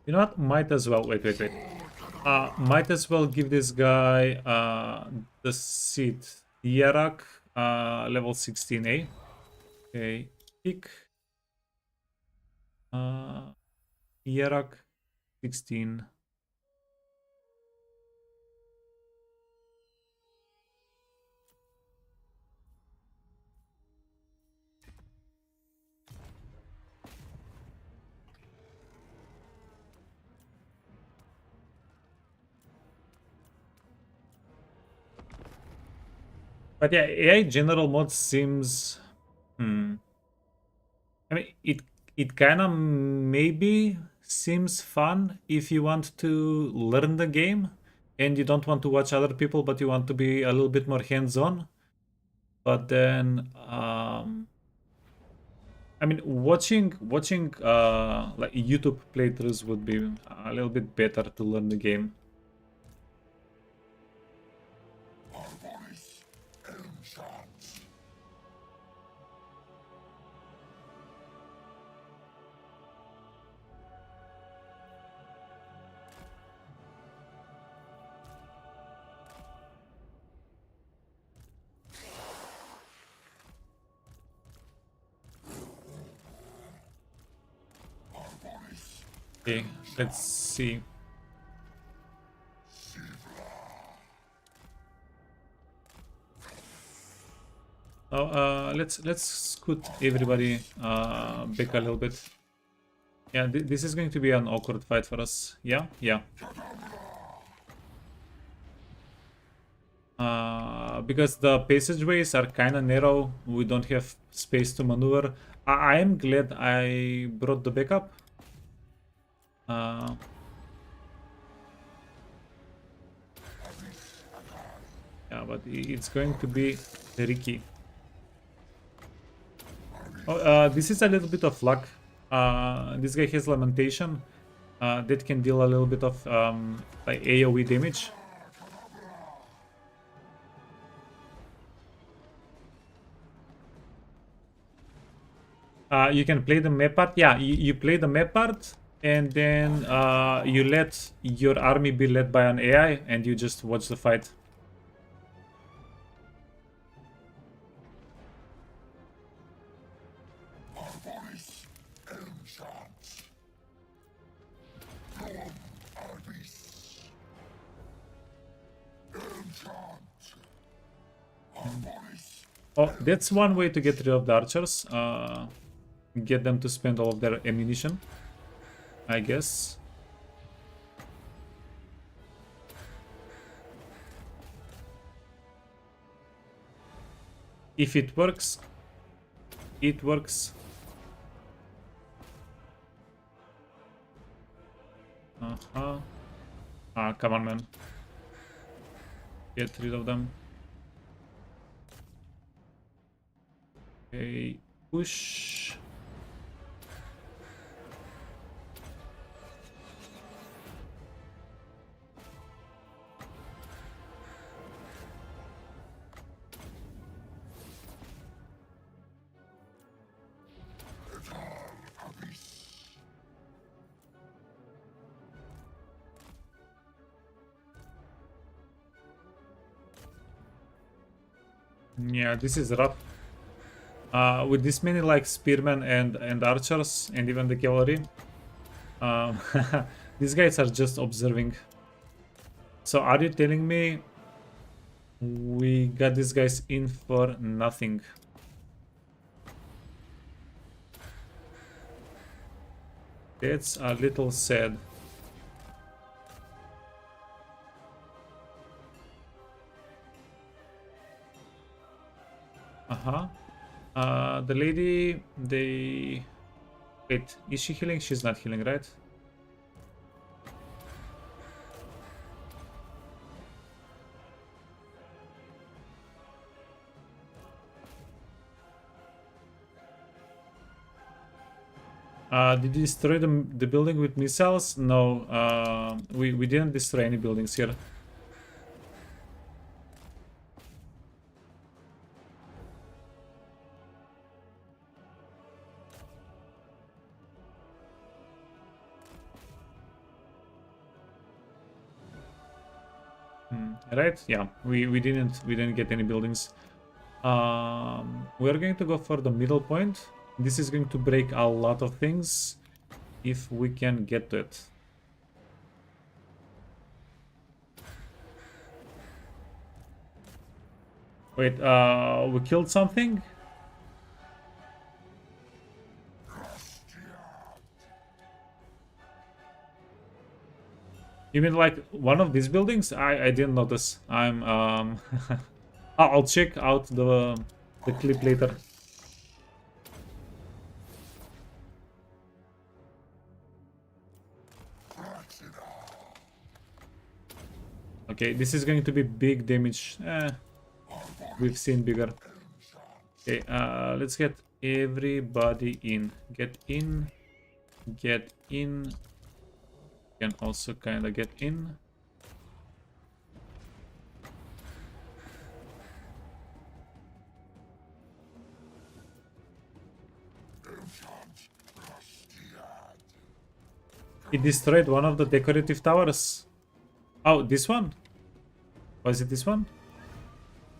You know what? Might as well. Wait. Might as well give this guy the seat. Yarak, level 16A. Okay, pick. Yarak 16. But yeah, AI general mod seems. I mean, it kind of maybe seems fun if you want to learn the game and you don't want to watch other people, but you want to be a little bit more hands-on. But then, I mean, watching like YouTube playthroughs would be a little bit better to learn the game. Okay, let's see. Oh, let's scoot everybody back a little bit. Yeah, this is going to be an awkward fight for us. Yeah. Because the passageways are kind of narrow, we don't have space to maneuver. I am glad I brought the backup. Yeah, but it's going to be tricky. Oh, this is a little bit of luck. This guy has Lamentation. That can deal a little bit of like AoE damage. You can play the map part. Yeah, you play the map part, and then you let your army be led by an AI, and you just watch the fight. Oh, that's one way to get rid of the archers. Get them to spend all of their ammunition, I guess. If it works, it works. Come on, man. Get rid of them. Okay, push. Yeah, this is rough. With this many like spearmen and archers and even the cavalry, these guys are just observing. So are you telling me we got these guys in for nothing? That's a little sad. Uh-huh. The lady, they... Wait, is she healing? She's not healing, right? Did you destroy the building with missiles? No, we didn't destroy any buildings here. Right? Yeah, we didn't get any buildings. We're going to go for the middle point. This is going to break a lot of things if we can get to it. Wait, we killed something? You mean like one of these buildings? I didn't notice. I'm I'll check out the clip later. Okay, this is going to be big damage. We've seen bigger. Okay, let's get everybody in. Get in. Get in. Can also kind of get in. It destroyed one of the decorative towers. Oh, this one? Was it this one?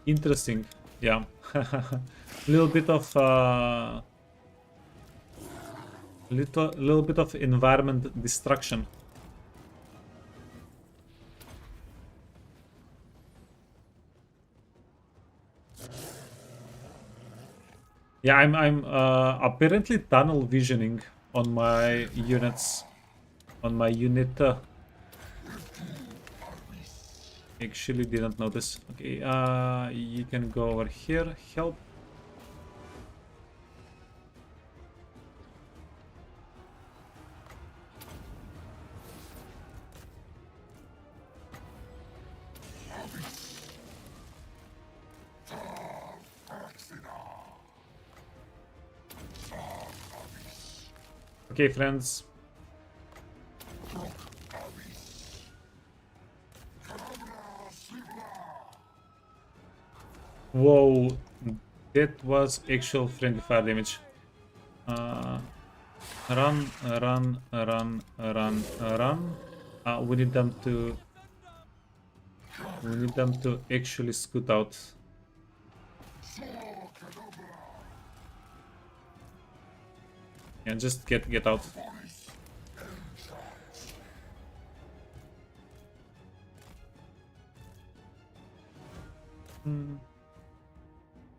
Interesting. Yeah. Little bit of little bit of environment destruction. Yeah, I'm apparently tunnel visioning on my units. On my unit. Actually didn't notice. Okay, you can go over here, help. Okay, friends. Whoa, that was actual friendly fire damage. Run, run, run, run, run. We need them to. We need them to actually scoot out. Yeah, just get out.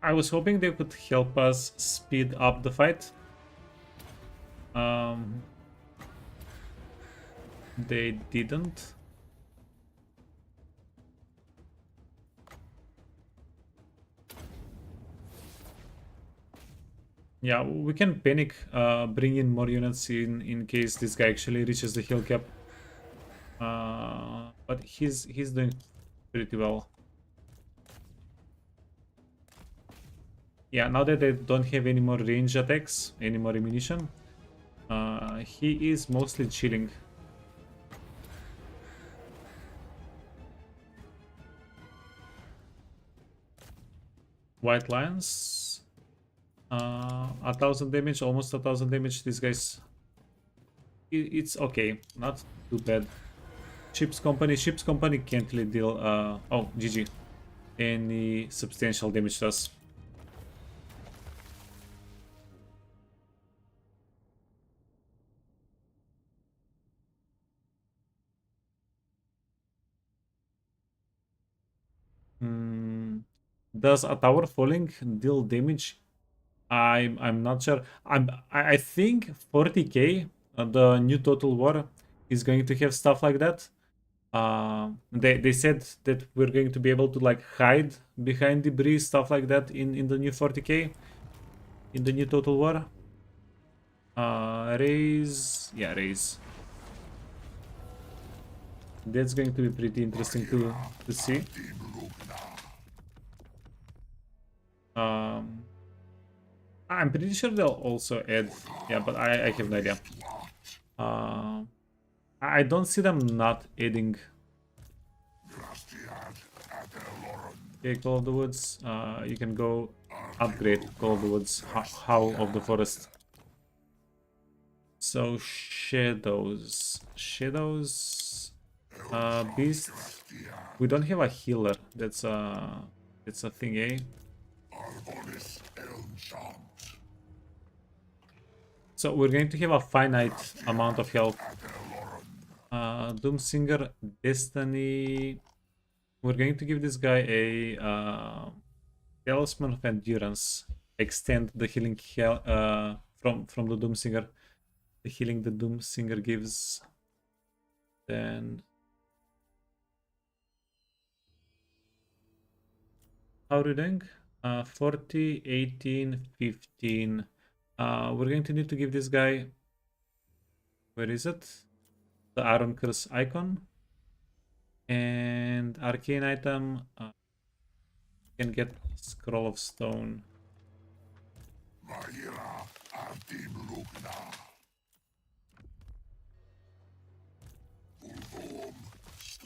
I was hoping they could help us speed up the fight. They didn't. Yeah, we can panic, bring in more units in case this guy actually reaches the hill cap. But he's doing pretty well. Yeah, now that they don't have any more range attacks, any more ammunition, he is mostly chilling. White lions, 1,000 damage, almost 1,000 damage. These guys, it's okay, not too bad. Ship's company can't really deal. Oh, GG, any substantial damage to us. Does a tower falling deal damage? I'm not sure. I think 40k the new Total War is going to have stuff like that. They said that we're going to be able to like hide behind debris, stuff like that in the new 40k, in the new Total War. Raise, yeah, raise. That's going to be pretty interesting to see. I'm pretty sure they'll also add, yeah, but I have no idea. I don't see them not adding. Okay, Call of the Woods. You can go upgrade Call of the Woods, Howl of the Forest. So shadows, beast. We don't have a healer. That's a thing, eh? So we're going to have a finite amount of health. Doomsinger, Destiny. We're going to give this guy a Talisman of Endurance. Extend the healing from the Doomsinger. The healing the Doomsinger gives. Then how are we doing? 40, 18, 15. We're going to need to give this guy, where is it? The Iron Curse icon. And arcane item, can get Scroll of Stone.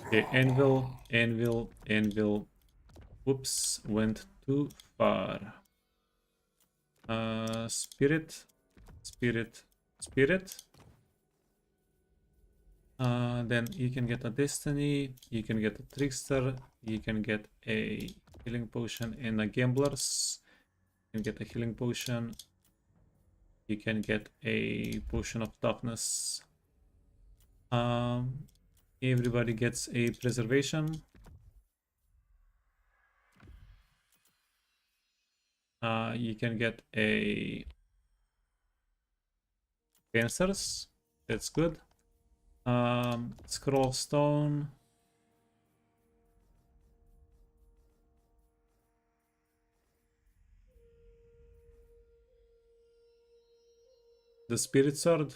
Okay, anvil. Whoops, went too far. Spirit. Then you can get a Destiny, you can get a Trickster, you can get a Healing Potion and a Gamblers. You can get a Healing Potion. You can get a Potion of Toughness. Everybody gets a Preservation. You can get a Fencers. That's good. Scroll of Stone. The Spirit Sword.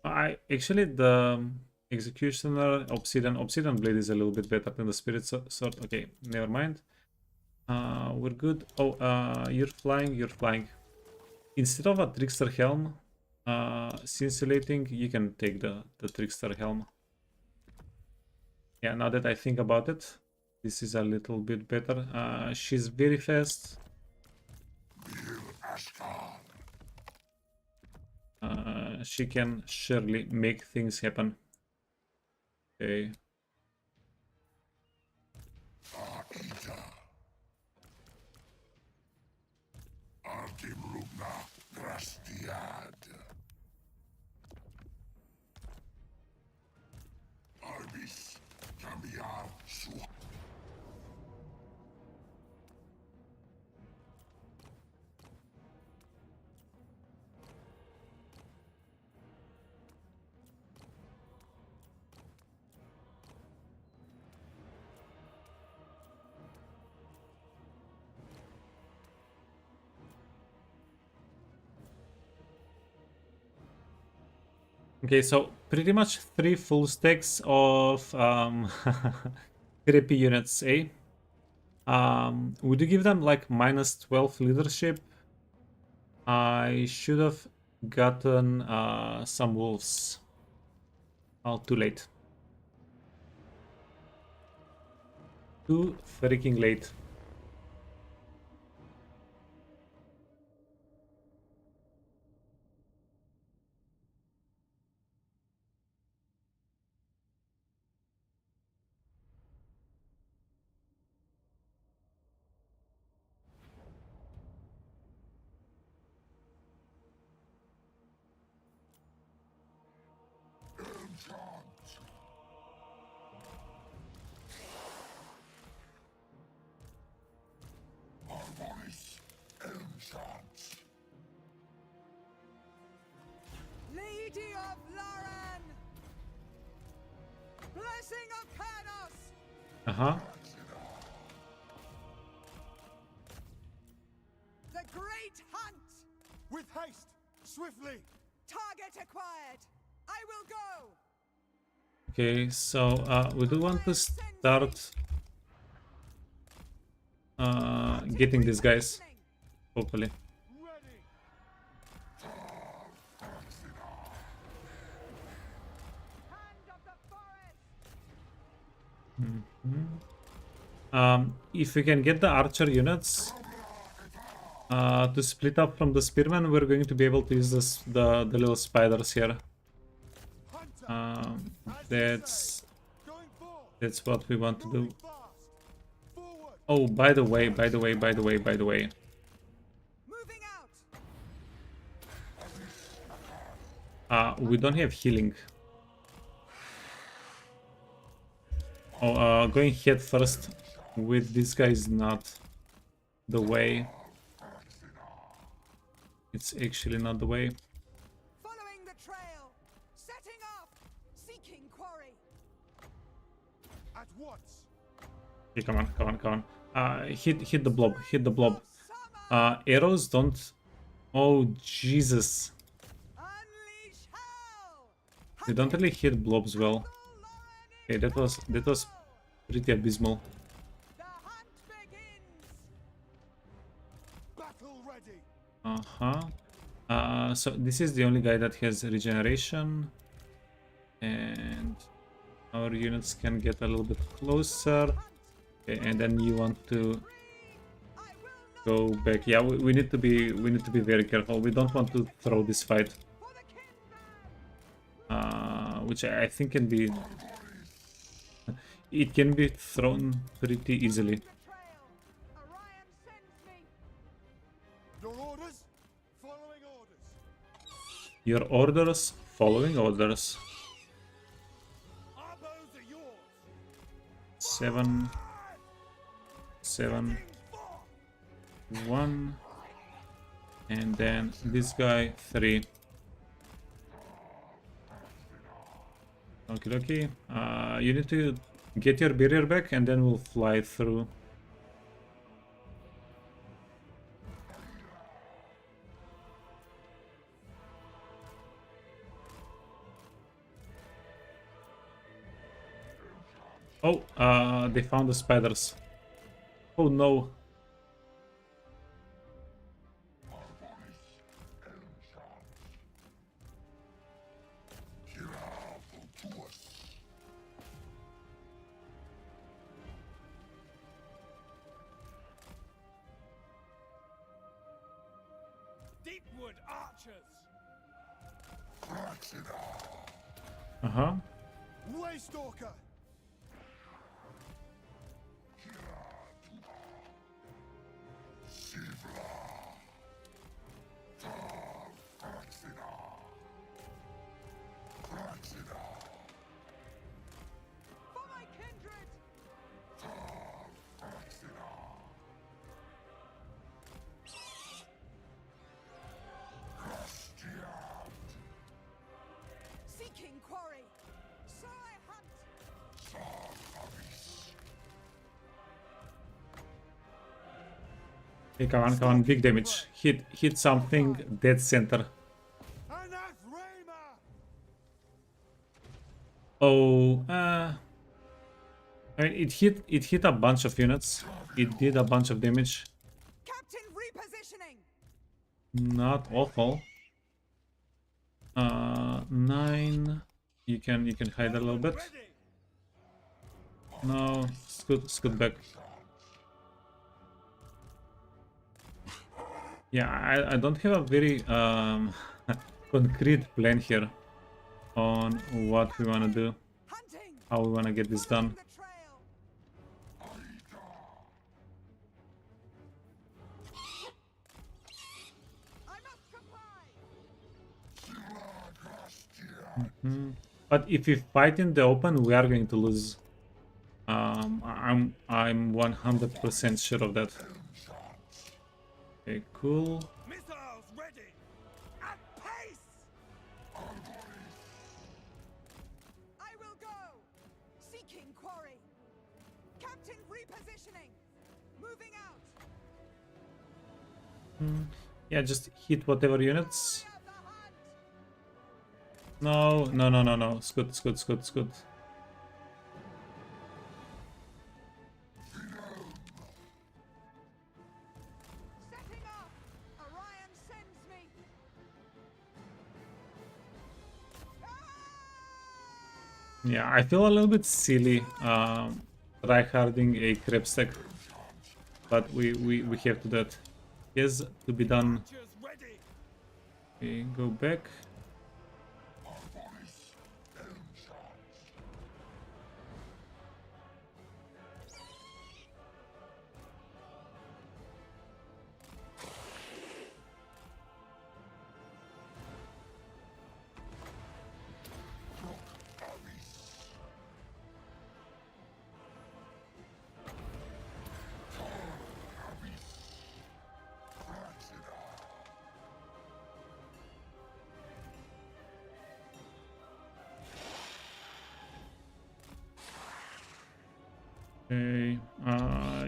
Actually the Executioner Obsidian Blade is a little bit better than the Spirit Sword. Okay, never mind. We're good. Oh, you're flying. Instead of a Trickster Helm, scintillating, you can take the Trickster Helm. Yeah, now that I think about it, this is a little bit better. She's very fast. She can surely make things happen. Okay. Okay, so pretty much 3 full stacks of creepy units, eh? Would you give them like minus 12 leadership? I should have gotten some wolves. Oh, too late. Too freaking late. Lady of Lauren! Blessing of Kanos! Uh-huh. The Great Hunt! With haste! Swiftly! Target acquired! I will go! Okay, so we do want to start getting these guys, hopefully. Ready! Hand of the forest! If we can get the archer units to split up from the spearmen, we're going to be able to use the little spiders here. Hunter! That's Going forth! that's what we want to do. Moving fast! Forward! Oh, by the way, Moving out! we don't have healing. Oh, going head first with this guy is not the way. It's actually not the way. Following the trail! Setting off! Seeking quarry! At once! Okay, come on. Hit the blob, arrows don't... Oh, Jesus. Unleash hell! They don't really hit blobs well. Okay, that was pretty abysmal. The hunt begins! Battle ready! So this is the only guy that has regeneration. And our units can get a little bit closer. Okay, and then you want to I will not go back. Yeah, we need to be very careful. We don't want to throw this fight. for the kinsman! Which I think can be... It can be thrown pretty easily. The trail! Orion sends me! Your orders? Following orders! Your orders, following orders. Our bows are yours! 7, 1, and then this guy 3. Okay. You need to get your barrier back, and then we'll fly through. Oh, they found the spiders. Oh no. Deepwood archers! Uh-huh. Waystalker! For my kindred! Seeking quarry! So I hunt! Okay, come on, big damage. Hit something dead center. Anathrema! Oh, I mean, it hit a bunch of units. It did a bunch of damage. Captain repositioning! Not awful. 9. You can hide a little bit. Ready! No, scoot back. Yeah, I don't have a very concrete plan here on what we want to do, Hunting! how we want to get this done. The trail! I must comply! But if we fight in the open, we are going to lose. I'm 100% sure of that. Okay, cool. Missiles ready! At pace! Repositioning. Moving out. Yeah, just hit whatever units. Hurry up the hunt. No, no, no, no, no. It's good, it's good, it's good, it's good. Setting off. Orion sends me. Yeah, I feel a little bit silly tryharding a crep stack, but we have to do that. Yes, to be done. Archers ready. Okay, go back. Okay,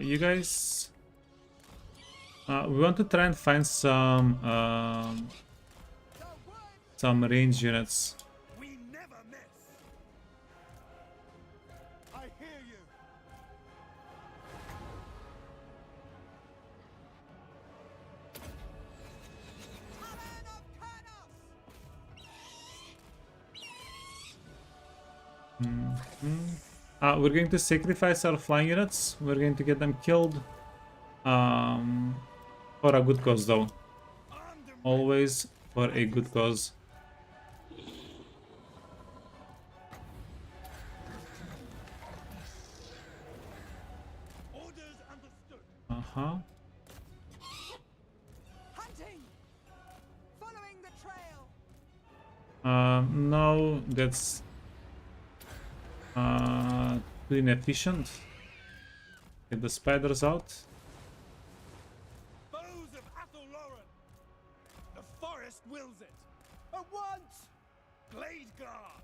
you guys, we want to try and find some range units. We never miss. I hear you. Talon of Kurnos. We're going to sacrifice our flying units. We're going to get them killed. For a good cause, though. Always for a good cause. Orders understood. Uh-huh. Hunting. Following the trail. No, that's too inefficient. Get the spiders out. Foes of Athelloren. The forest wills it. At once. Glade guard.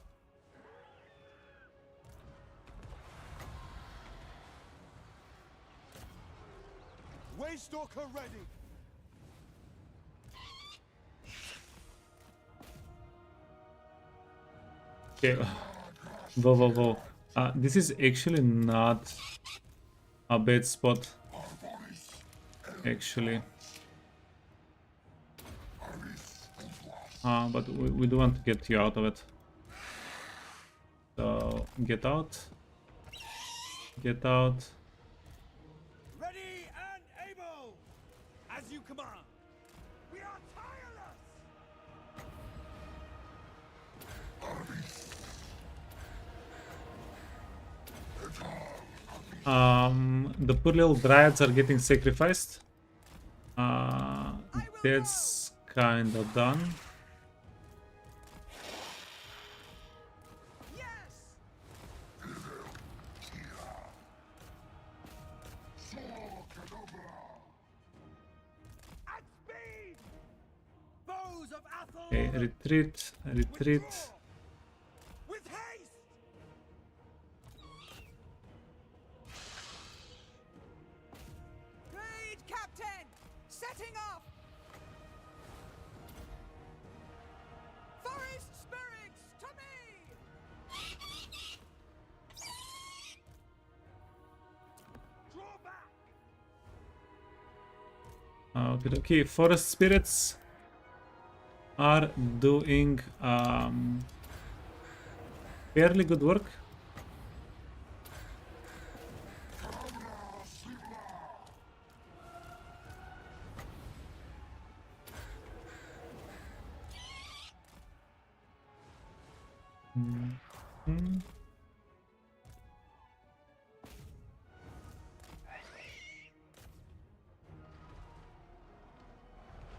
Waystalker ready. Okay. Whoa, whoa, whoa. This is actually not a bad spot. Actually. But we do want to get you out of it. So, get out. Get out. Ready and able. As you command. We are tireless. The poor little dryads are getting sacrificed. That's kind of done. Yes. At speed. Foes of Athelloren. Okay, retreat, retreat. Withdraw. With haste. Great captain. Setting off. Forest spirits to me. Draw back. Okay, okay, forest spirits are doing fairly good work.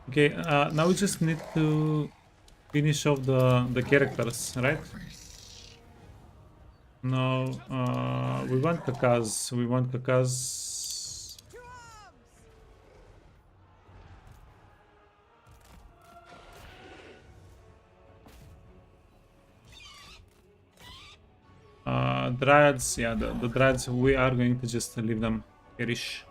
Okay, now we just need to finish off the characters, right? No, we want Kakaz. We want Kakaz. To arms. Dryads, yeah, the Dryads, we are going to just leave them perish.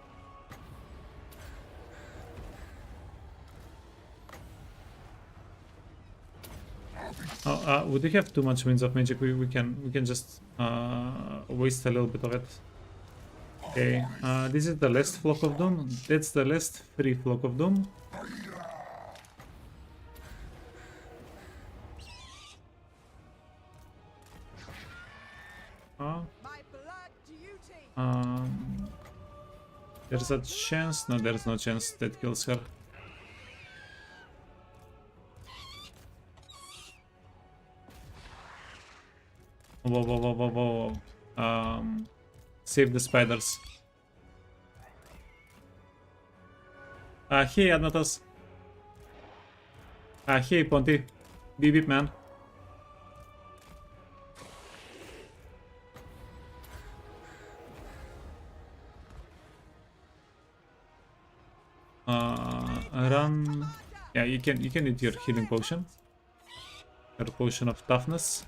Oh, we do have too much Winds of Magic. We can just waste a little bit of it. Okay, this is the last Flock of Doom. That's the last free Flock of Doom. My blood duty. There's a chance. No, there's no chance that kills her. Whoa, whoa, whoa, whoa, whoa. Save the spiders. Hey, Adnatas. Hey, Ponty. Beep beep, man. Run. Yeah, you can eat your healing potion. Your potion of toughness.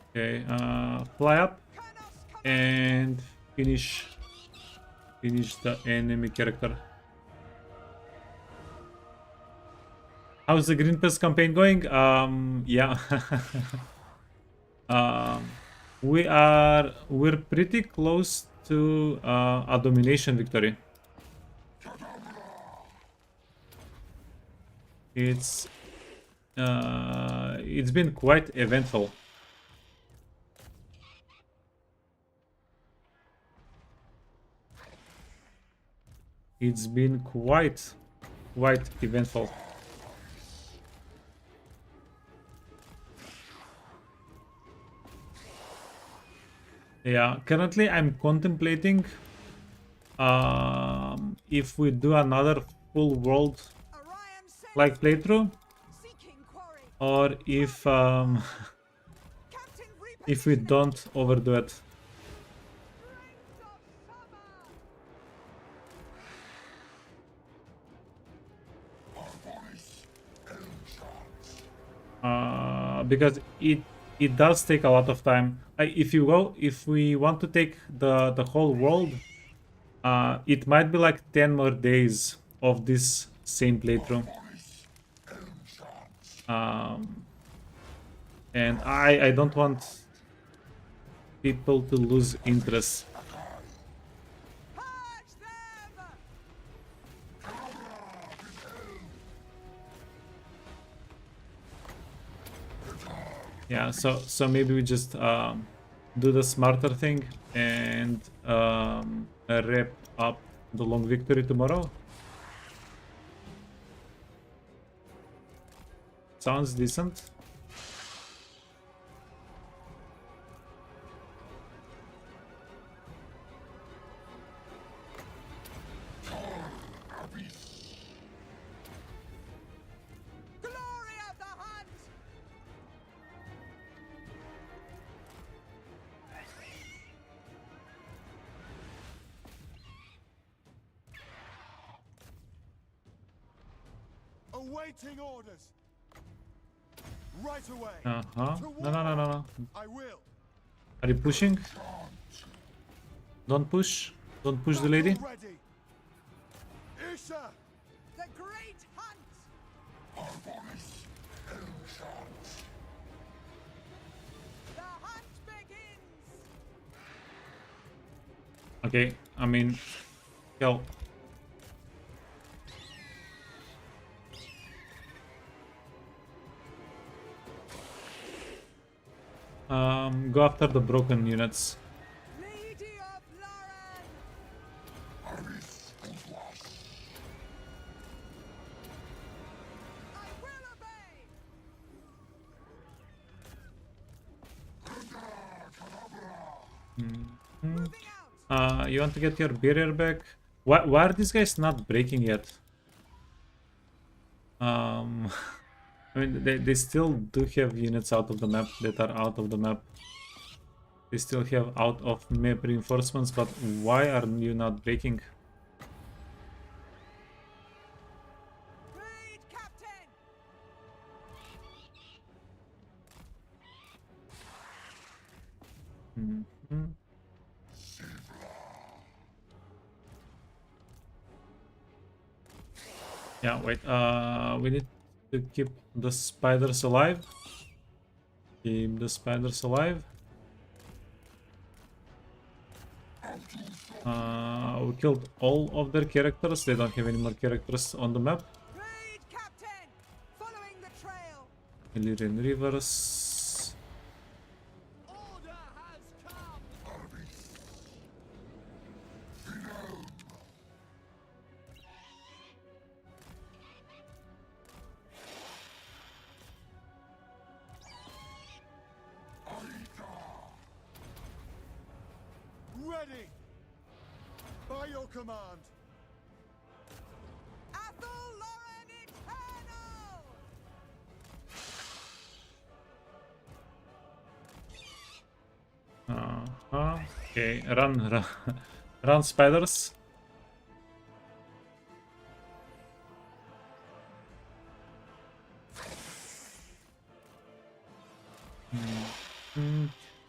Okay, fly up and finish the enemy character. How's the Green Pass campaign going? Yeah. We're pretty close to a domination victory. It's been quite eventful. It's been quite eventful. Yeah, currently I'm contemplating if we do another full world Orion sent like playthrough, seeking quarry. or if Captain if we don't overdo it. Strength of summer. Because it does take a lot of time. If we want to take the whole world, it might be like 10 more days of this same playthrough. And I don't want people to lose interest. Purge them. Yeah, so maybe we just do the smarter thing and wrap up the long victory tomorrow. Sounds decent. Glory of the hunt. Awaiting orders. Right away. No. I will. Are you pushing? Don't push. Don't push the lady. Ready. Isha. The great hunt. The hunt begins. Okay, I mean, hell. Go after the broken units. Lady of Lauren. I will obey. Moving out. You want to get your barrier back? Why are these guys not breaking yet? I mean, they still do have units out of the map that are out of the map. They still have out of map reinforcements, but why are you not breaking? Great captain. Mhm. Yeah, wait. We need to keep the spiders alive. Keep the spiders alive. We killed all of their characters. They don't have any more characters on the map. Great Captain! Following the trail! Illyrian Rivers. Order has come! Ready! By your command! Athel Lauren Eternal! Okay, run, run, spiders.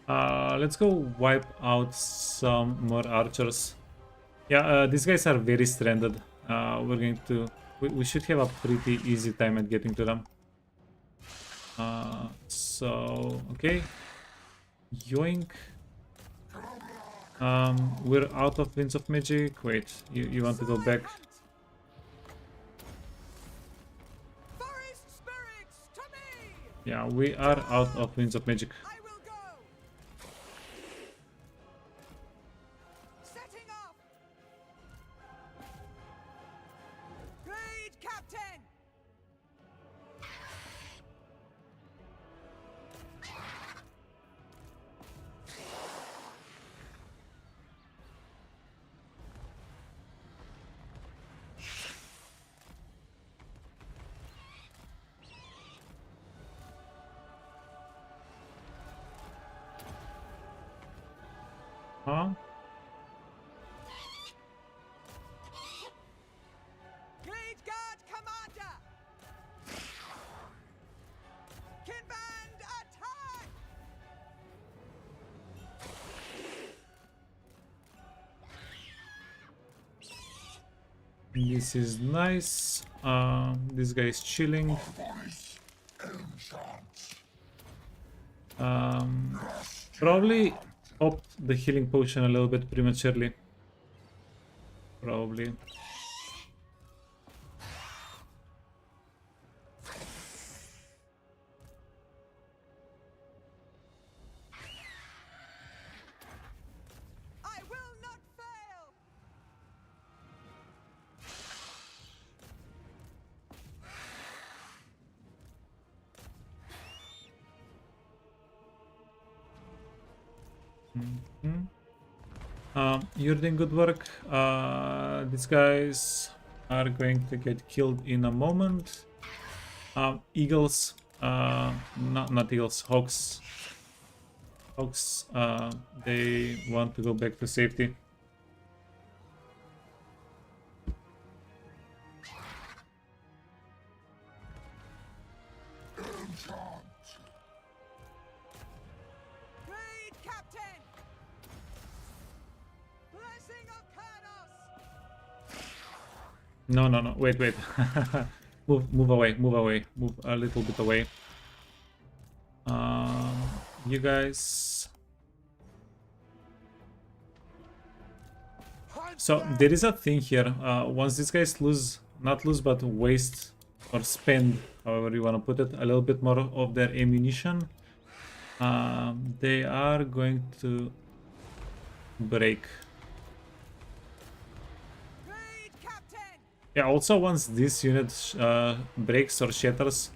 Let's go wipe out some more archers. Yeah, these guys are very stranded. We're going to... We should have a pretty easy time at getting to them. Okay. Yoink. We're out of Winds of Magic. Wait, you want to go back? Forest spirits, to me! Yeah, we are out of Winds of Magic. I will go! Setting off! Great Captain! Huh? Great Guard Commander! Kinband attack! This is nice. This guy is chilling. Probably popped the healing potion a little bit prematurely. Probably. I will not fail! You're doing good work. These guys are going to get killed in a moment. Eagles, not eagles, hawks. Hawks, they want to go back to safety. Great Captain! Blessing of Kurnos! No. Wait. Move away. Move a little bit away. You guys. So there is a thing here. Once these guys not lose, but waste or spend, however you want to put it, a little bit more of their ammunition, they are going to break. Great Captain! Yeah, also once this unit breaks or shatters,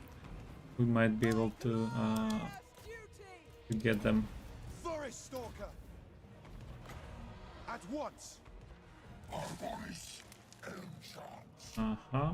we might be able to Duty! get them. Forest Stalker! At once! Uh-huh.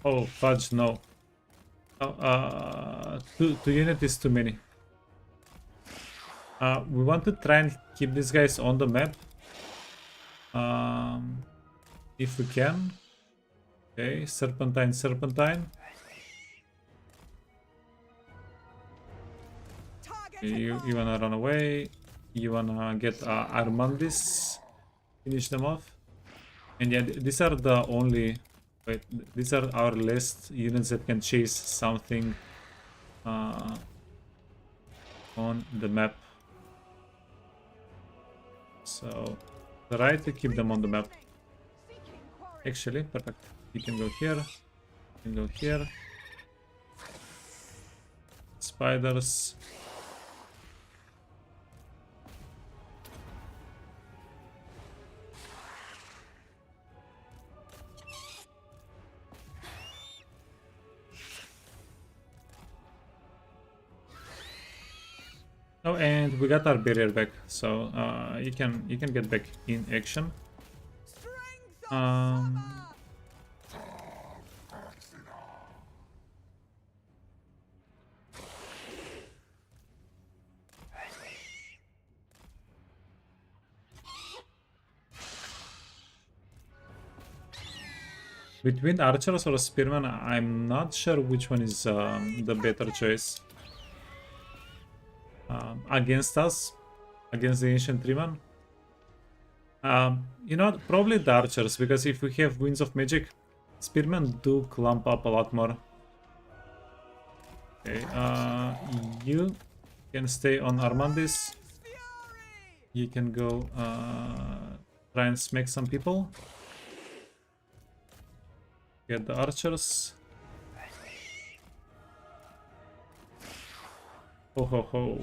Oh, fudge, no. Two units is too many. We want to try and keep these guys on the map. If we can. Okay, serpentine, serpentine. Target You wanna run away. You wanna get Armandis. Finish them off. And yeah, these are the only... Wait, these are our last units that can chase something on the map. So, try to keep them on the map. seeking quarry. Actually, perfect. You can go here. You can go here. Spiders. Oh, and we got our barrier back, so you can get back in action. Strength of Um, summer. Between archers or spearmen, I'm not sure which one is the better choice. Against us, against the ancient treeman. You know what? Probably the archers, because if we have winds of magic, spearmen do clump up a lot more. Okay, you can stay on Armandis. Fury. You can go try and smack some people. Get the archers. Ho ho ho.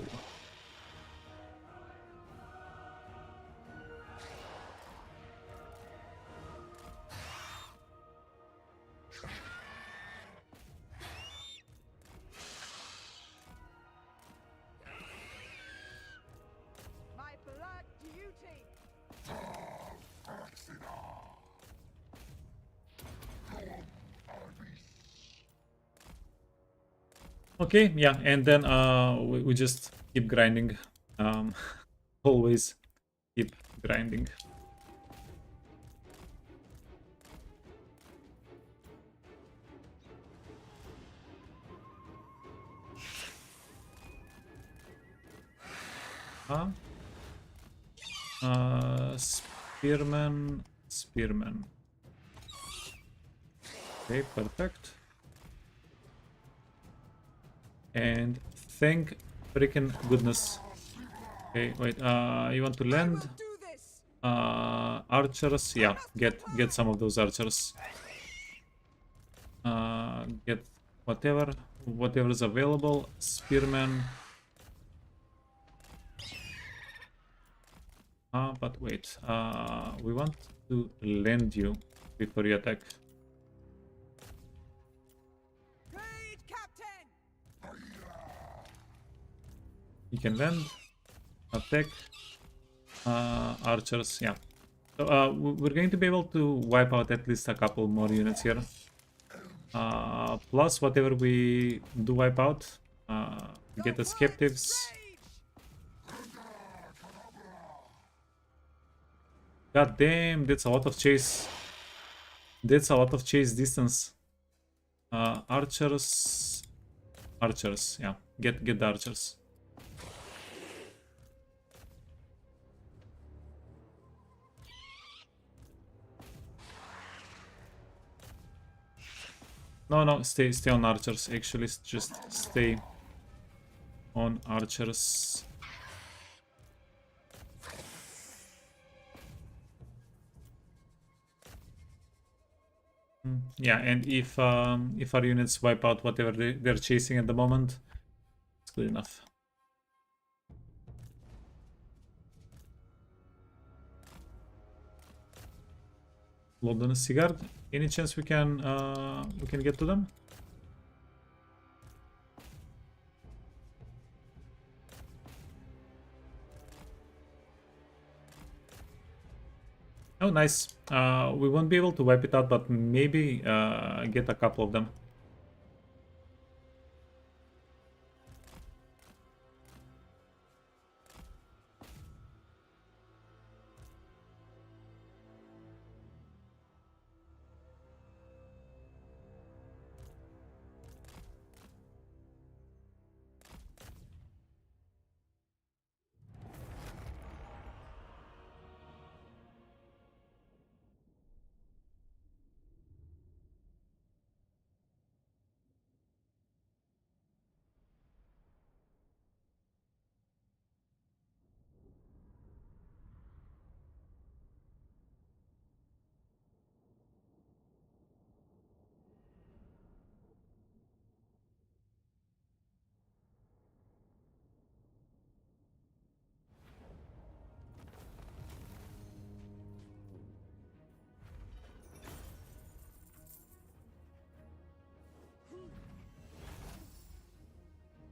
My blood duty. Okay, yeah, and then we just keep grinding. Always keep grinding. Spearman, spearman. Okay, perfect. And thank freaking goodness. Okay, wait, you want to land? Do this. Archers, yeah, get some of those archers. Get whatever is available. Spearman. But wait, we want to land you before you attack. Great captain. You can land, attack, archers, yeah. So we're going to be able to wipe out at least a couple more units here. Plus whatever we do wipe out, get us captives. God damn, that's a lot of chase. That's a lot of chase distance. Archers, yeah. Get the archers. No, stay on archers. Actually, just stay on archers. Yeah, and if our units wipe out whatever they're chasing at the moment, it's good enough. London Sigurd. Any chance we can get to them? Oh, nice. We won't be able to wipe it out, but maybe get a couple of them.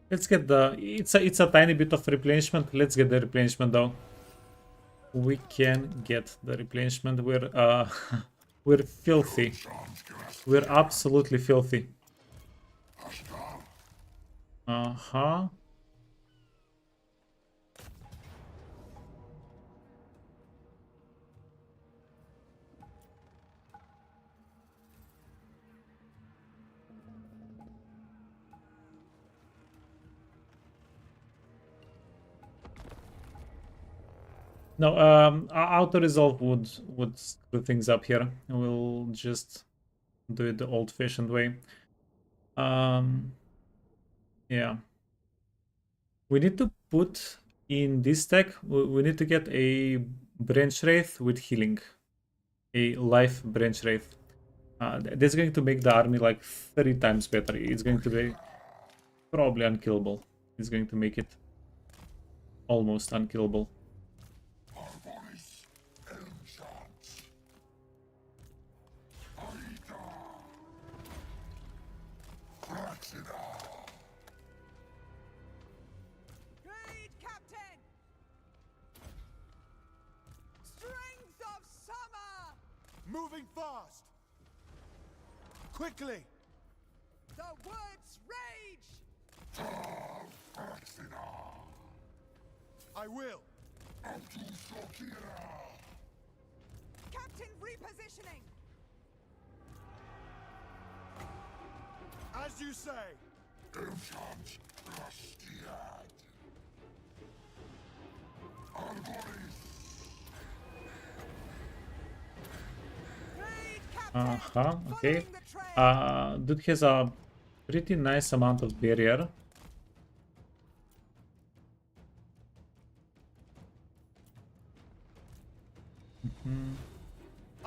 Let's get the it's a tiny bit of replenishment. Let's get the replenishment though. We can get the replenishment. We're we're filthy. We're absolutely filthy. Uh-huh. No, auto resolve would screw things up here. We'll just do it the old-fashioned way. Yeah. We need to put in this stack. We need to get a branch wraith with healing, a life branch wraith. That's going to make the army like 30 times better. It's going to be probably unkillable. It's going to make it almost unkillable. Great Captain! Strength of summer! Moving fast! Quickly! The woods rage! I will! Captain repositioning! As you say! Great Captain! Okay. Following the trail! Dude has a pretty nice amount of barrier.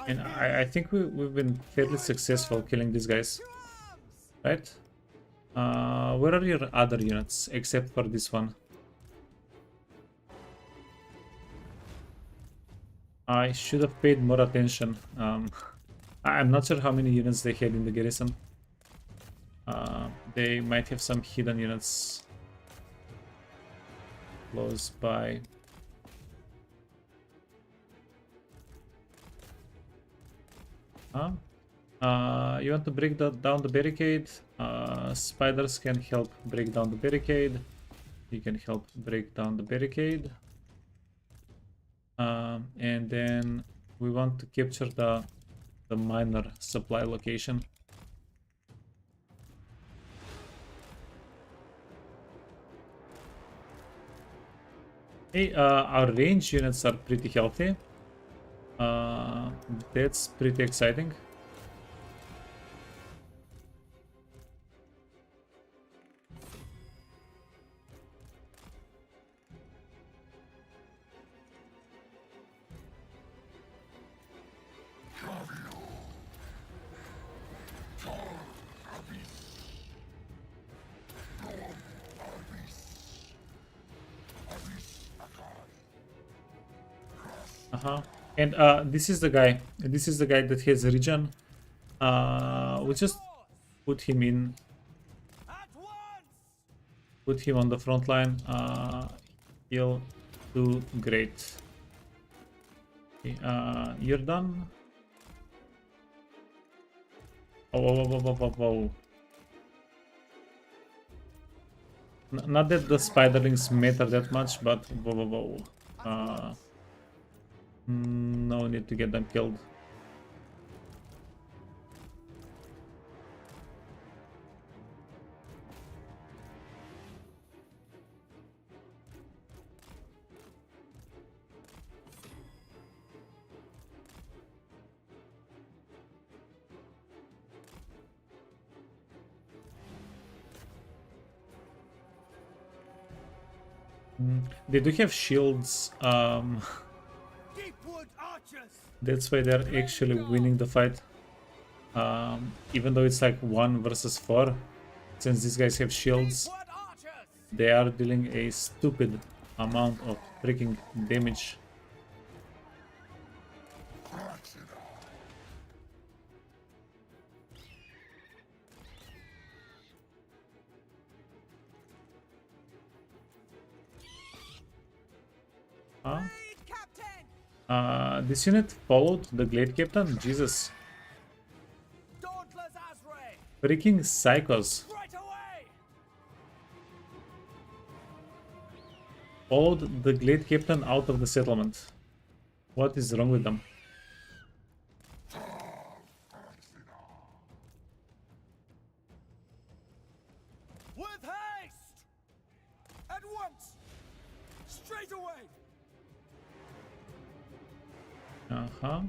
And I think we've been fairly successful killing these guys, To arms! right? Where are your other units, except for this one? I should have paid more attention. I'm not sure how many units they had in the garrison. They might have some hidden units close by. You want to break down the barricade? Spiders can help break down the barricade. You can help break down the barricade. And then we want to capture the minor supply location. Hey, our range units are pretty healthy. That's pretty exciting. And this is the guy. This is the guy that has a region. We just put him in. Put him on the front line. He'll do great. Okay, you're done. Oh. Not that the spiderlings matter that much, but whoa. No need to get them killed. They do have shields. Deepwood archers! That's why they're actually winning the fight. Even though it's like 1 versus 4, since these guys have shields, Deepwood archers! they are dealing a stupid amount of freaking damage. Huh? Lead, Captain! This unit followed the Glade Captain? Jesus. Dauntless Azray! Freaking psychos. Right away! Followed the Glade Captain out of the settlement. What is wrong with them? With haste! At once! Straight away! Uh-huh.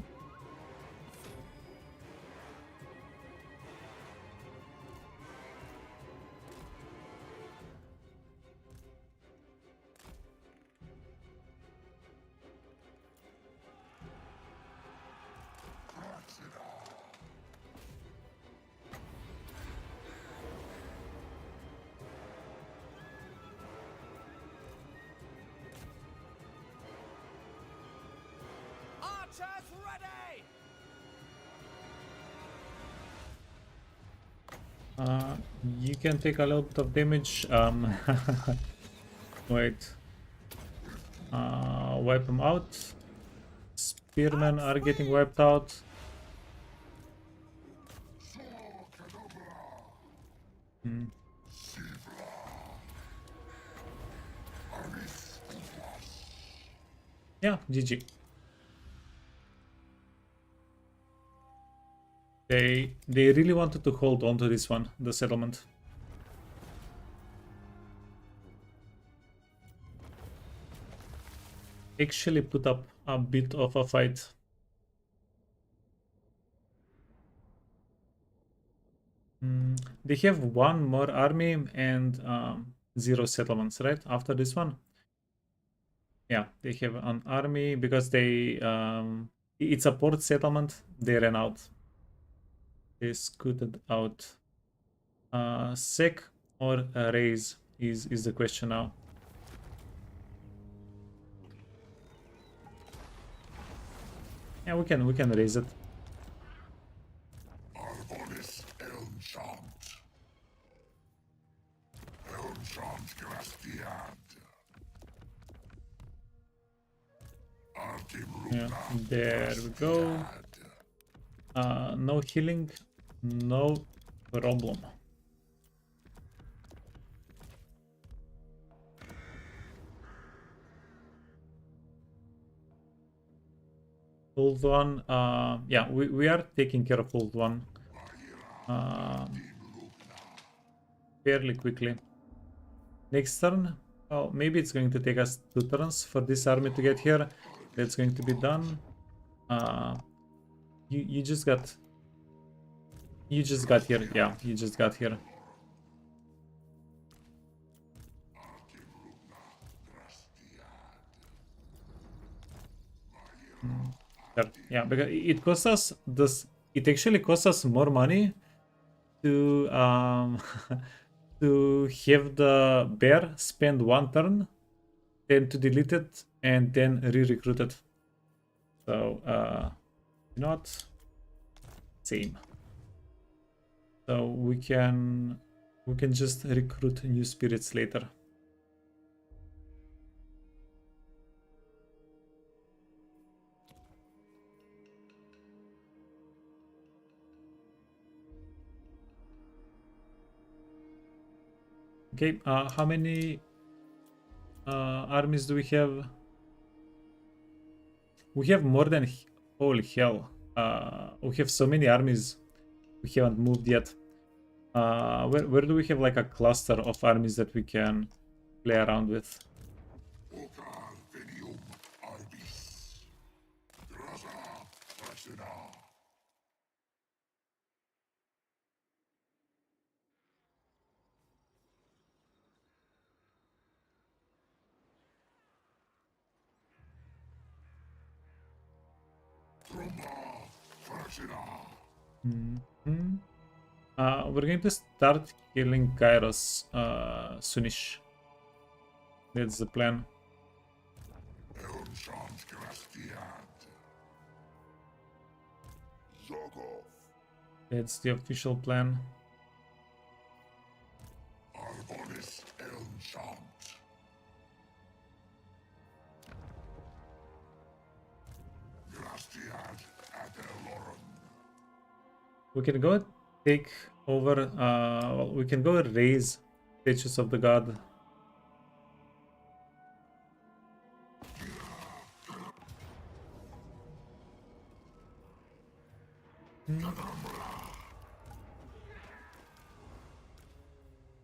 Archers ready! You can take a little bit of damage. Wait. Wipe them out. Spearmen are getting wiped out. Yeah, GG. They really wanted to hold on to this one, the settlement. Actually put up a bit of a fight. They have 1 more army and 0 settlements, right? After this one. Yeah, they have an army because they it's a port settlement. They ran out. They scooted out. Sec or raise is the question now. Yeah, we can raise it. Yeah, there we go. No healing, no problem. Old one, yeah, we are taking care of old one fairly quickly. Next turn, well, maybe it's going to take us 2 turns for this army to get here. That's going to be done. You just got here. Yeah, you just got here. Yeah, because it costs us this. It actually costs us more money to to have the bear spend 1 turn, then to delete it and then re-recruit it. So you know what? Same. So we can just recruit new spirits later. Okay, how many armies do we have? We have more than... Holy hell. We have so many armies we haven't moved yet. Where do we have like a cluster of armies that we can play around with? Mhm. We're going to start killing Kairos soonish. That's the plan. That's the official plan. We can go take over, well, we can go raise statues of the god.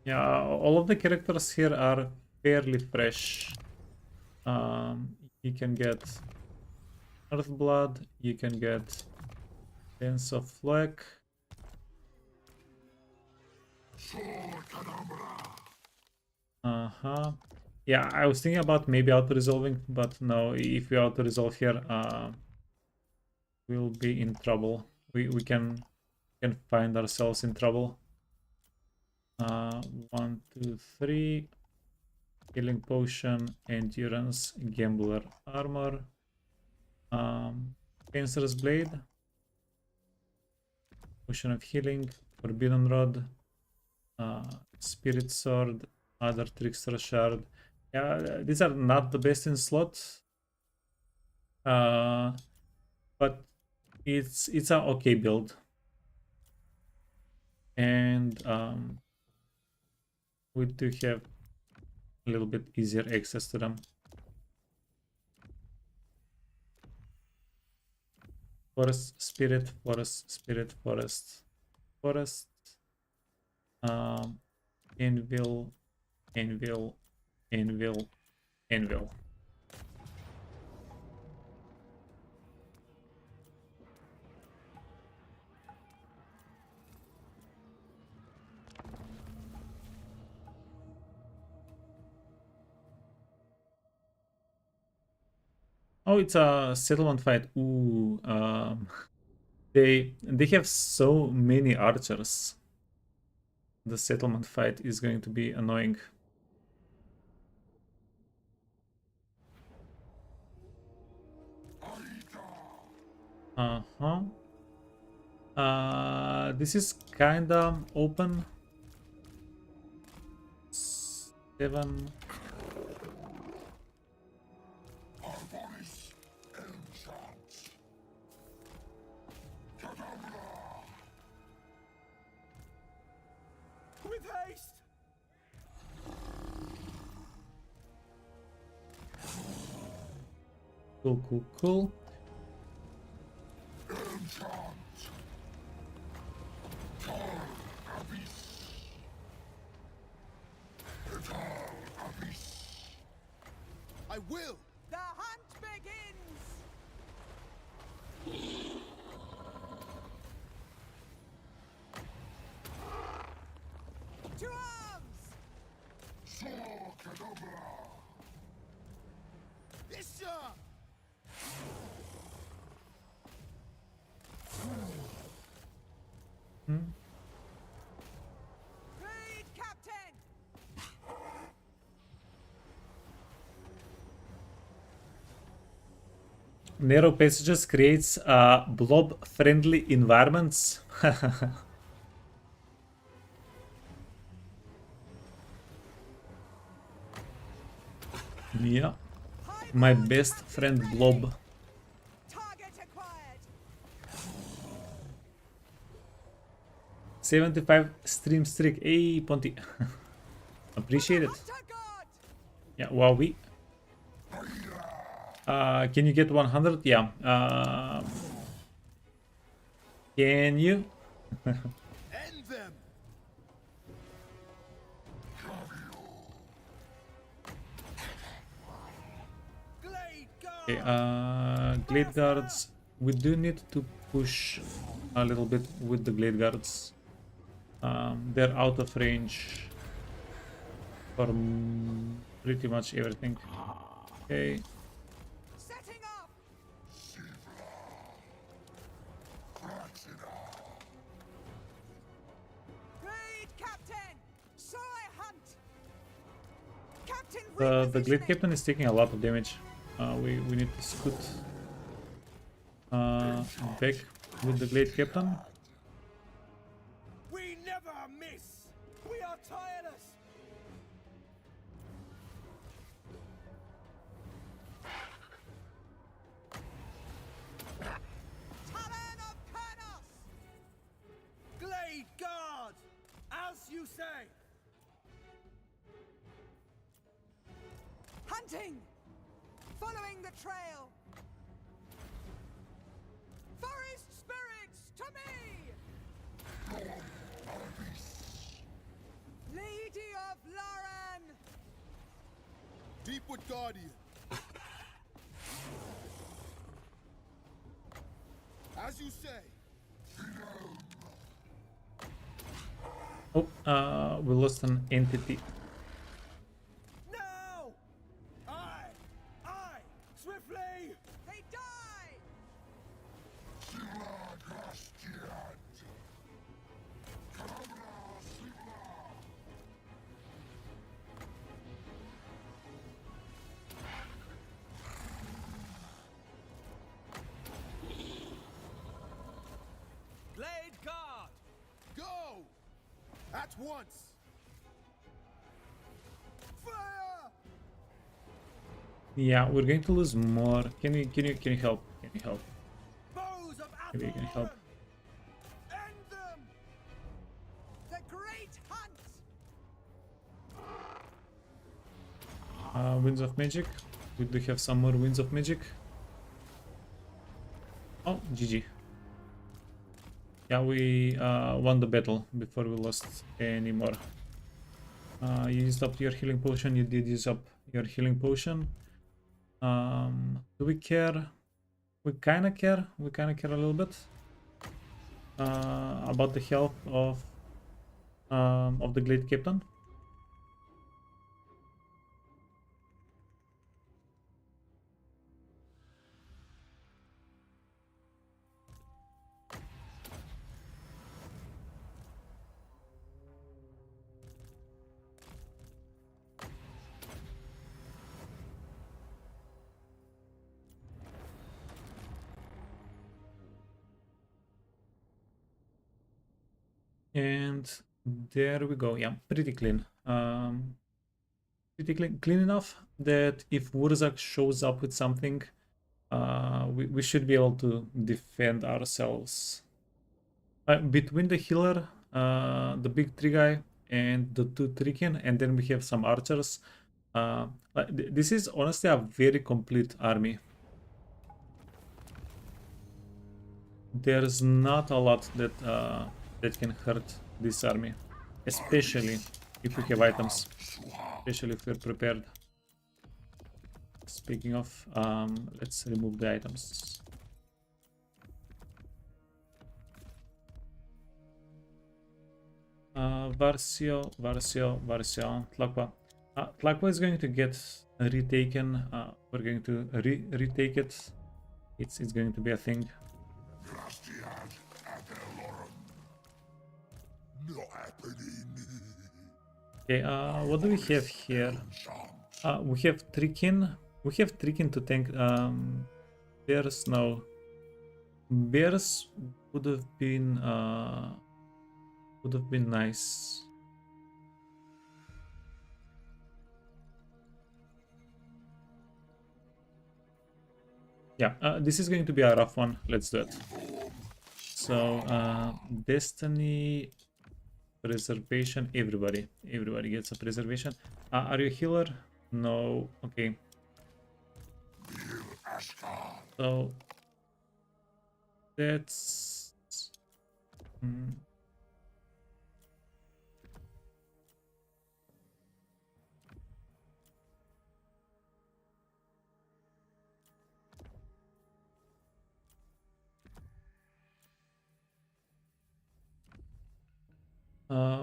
Yeah, all of the characters here are fairly fresh. You can get Earthblood, you can get Dance of Fleck. Yeah, I was thinking about maybe auto-resolving, but no, if we auto-resolve here, we'll be in trouble. We can find ourselves in trouble. 1, 2, 3. Healing Potion, Endurance, Gambler Armor, Cancer's Blade, Potion of Healing, Forbidden Rod, Spirit Sword, other Trickster Shard. Yeah, these are not the best in slot, but it's a okay build, and we do have a little bit easier access to them. Forest Spirit, Forest Spirit, Forest, Forest, Anvil, Anvil, Anvil, Anvil. Oh, it's a settlement fight. Ooh, they have so many archers. The settlement fight is going to be annoying. This is kinda open. 7. With haste! Cool, cool, cool. I will! The hunt begins! To arms! Yes, sir! Lead, Captain! Narrow passages creates blob-friendly environments. Yeah, my best friend Blob. Target acquired! 75 stream streak. Hey, Ponty. Appreciate it. Hunter God! Yeah, wow, we... can you get 100? Yeah. Can you? End them! Glade Okay, Guard! Glade Guards. We do need to push a little bit with the Glade Guards. They're out of range for pretty much everything. Okay. Setting up! Glade Captain! So I hunt! Captain The Glade repositioning. Captain is taking a lot of damage. We need to scoot back with the Glade Captain. We never miss! We are tireless! Talon of Kurnos! Glade Guard! As you say! Hunting! Following the trail! Forest spirits, to me! Lady of Laran! Deepwood Guardian! As you say! Oh, we lost an entity. Now! I! Swiftly! They die! Glade Guard! Go! At once! Fire! Yeah, we're going to lose more. Can you help? Can you help? Bows of Maybe you can help. Athlon! End them! The Great Hunt! Winds of Magic. We do have some more Winds of Magic. Oh, GG. Yeah, we won the battle before we lost any more. You used up your healing potion. You did use up your healing potion. Do we care? We kind of care. We kind of care a little bit about the health of the Glade Captain. And there we go. Yeah, pretty clean. Pretty clean enough that if Wurzak shows up with something, we should be able to defend ourselves. Between the healer, the big tree guy, and the two Trikin, and then we have some archers. This is honestly a very complete army. There's not a lot that that can hurt this army, especially if we have items, especially if we're prepared. Speaking of, let's remove the items. Varsio, Tlaqua. Tlaqua is going to get retaken. We're going to retake it. It's going to be a thing. Okay, what do we have here? We have Trikin. We have Trikin to tank. Bears, no. Bears would have been nice. Yeah, this is going to be a rough one. Let's do it. So, Destiny preservation. Everybody gets a preservation. Are you a healer? No. Okay. So that's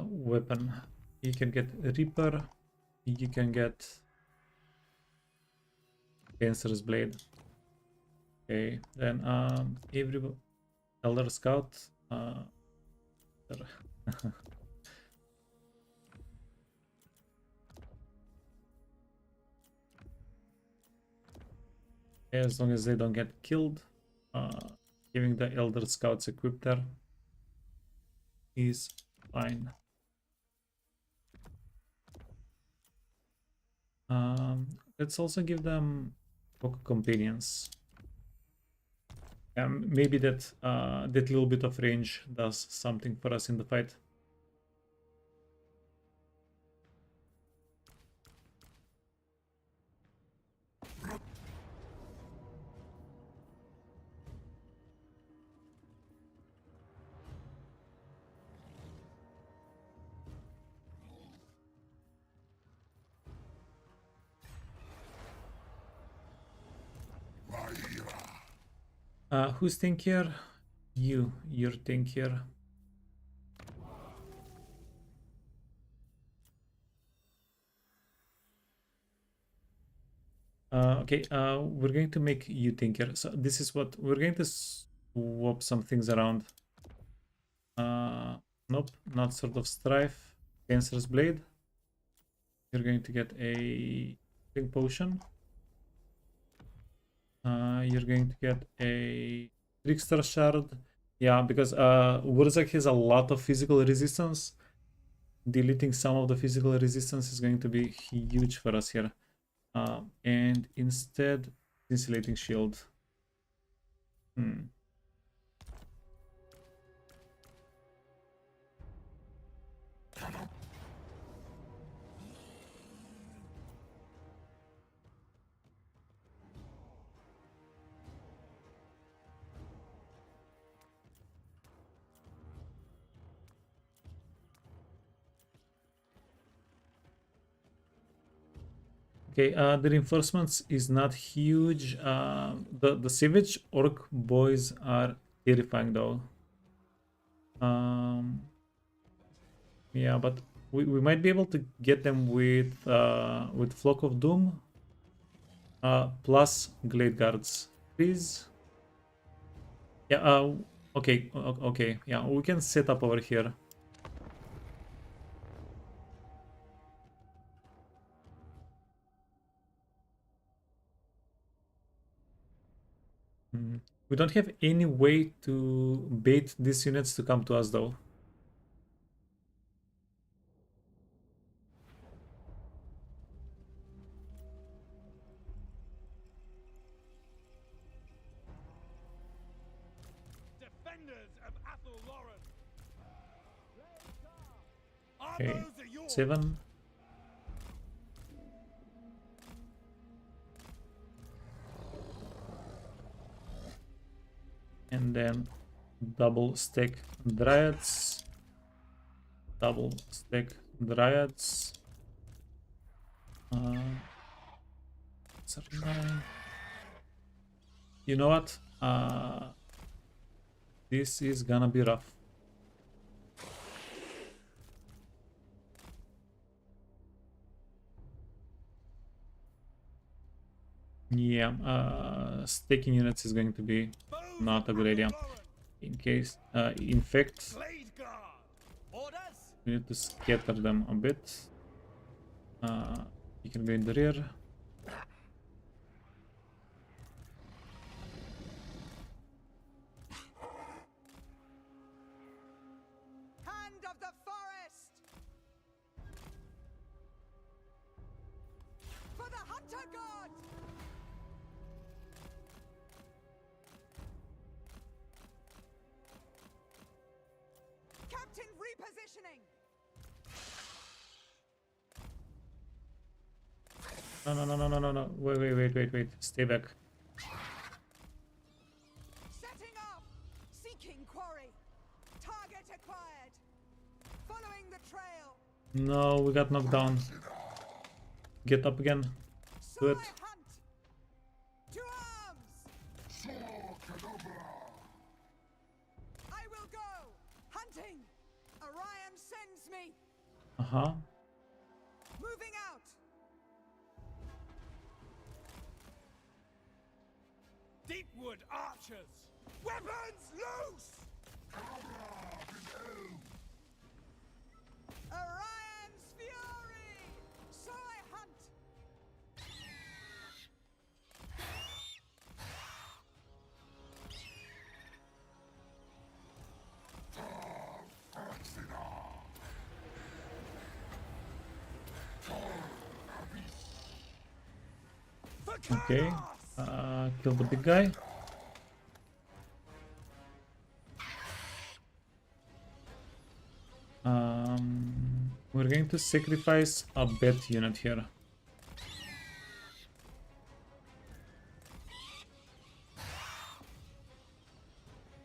weapon. You can get Reaper. You can get Dancer's Blade. Okay, then every Elder Scout. As long as they don't get killed, giving the Elder Scouts equipped there is fine. Let's also give them companions. Maybe that that little bit of range does something for us in the fight. Who's tankier? You're tankier. Okay, we're going to make you tankier. So this is what we're going to swap some things around. Nope, not Sword of Strife. Dancer's Blade. You're going to get a healing potion. You're going to get a Trickster Shard. Yeah, because Wurzak has a lot of physical resistance. Deleting some of the physical resistance is going to be huge for us here. And instead, Insulating Shield. Okay, the reinforcements is not huge. The Savage Orc boys are terrifying though. Yeah, but we might be able to get them with Flock of Doom plus Glade Guards. Please. Yeah. Okay. Okay. Yeah, we can set up over here. We don't have any way to bait these units to come to us though. Defenders of Athel Lauren. Okay, 7. And then double stack Dryads. Double stack Dryads. 39. You know what? This is gonna be rough. Yeah, staking units is going to be not a good idea. In case, in fact, we need to scatter them a bit. You can go in the rear. Hand of the forest! For the hunter god! Captain repositioning! No, no, no, no, no, no, no. Wait. Stay back. Setting off! Seeking quarry! Target acquired! Following the trail! No, we got knocked down. Get up again. So Do it. I hunt! To arms! I will go! Hunting! Orion sends me! Uh-huh. Moving out! Deepwood archers! Weapons loose! Orion's fury! So I hunt! For Okay. Carlos! Kill the big guy. We're going to sacrifice a bat unit here.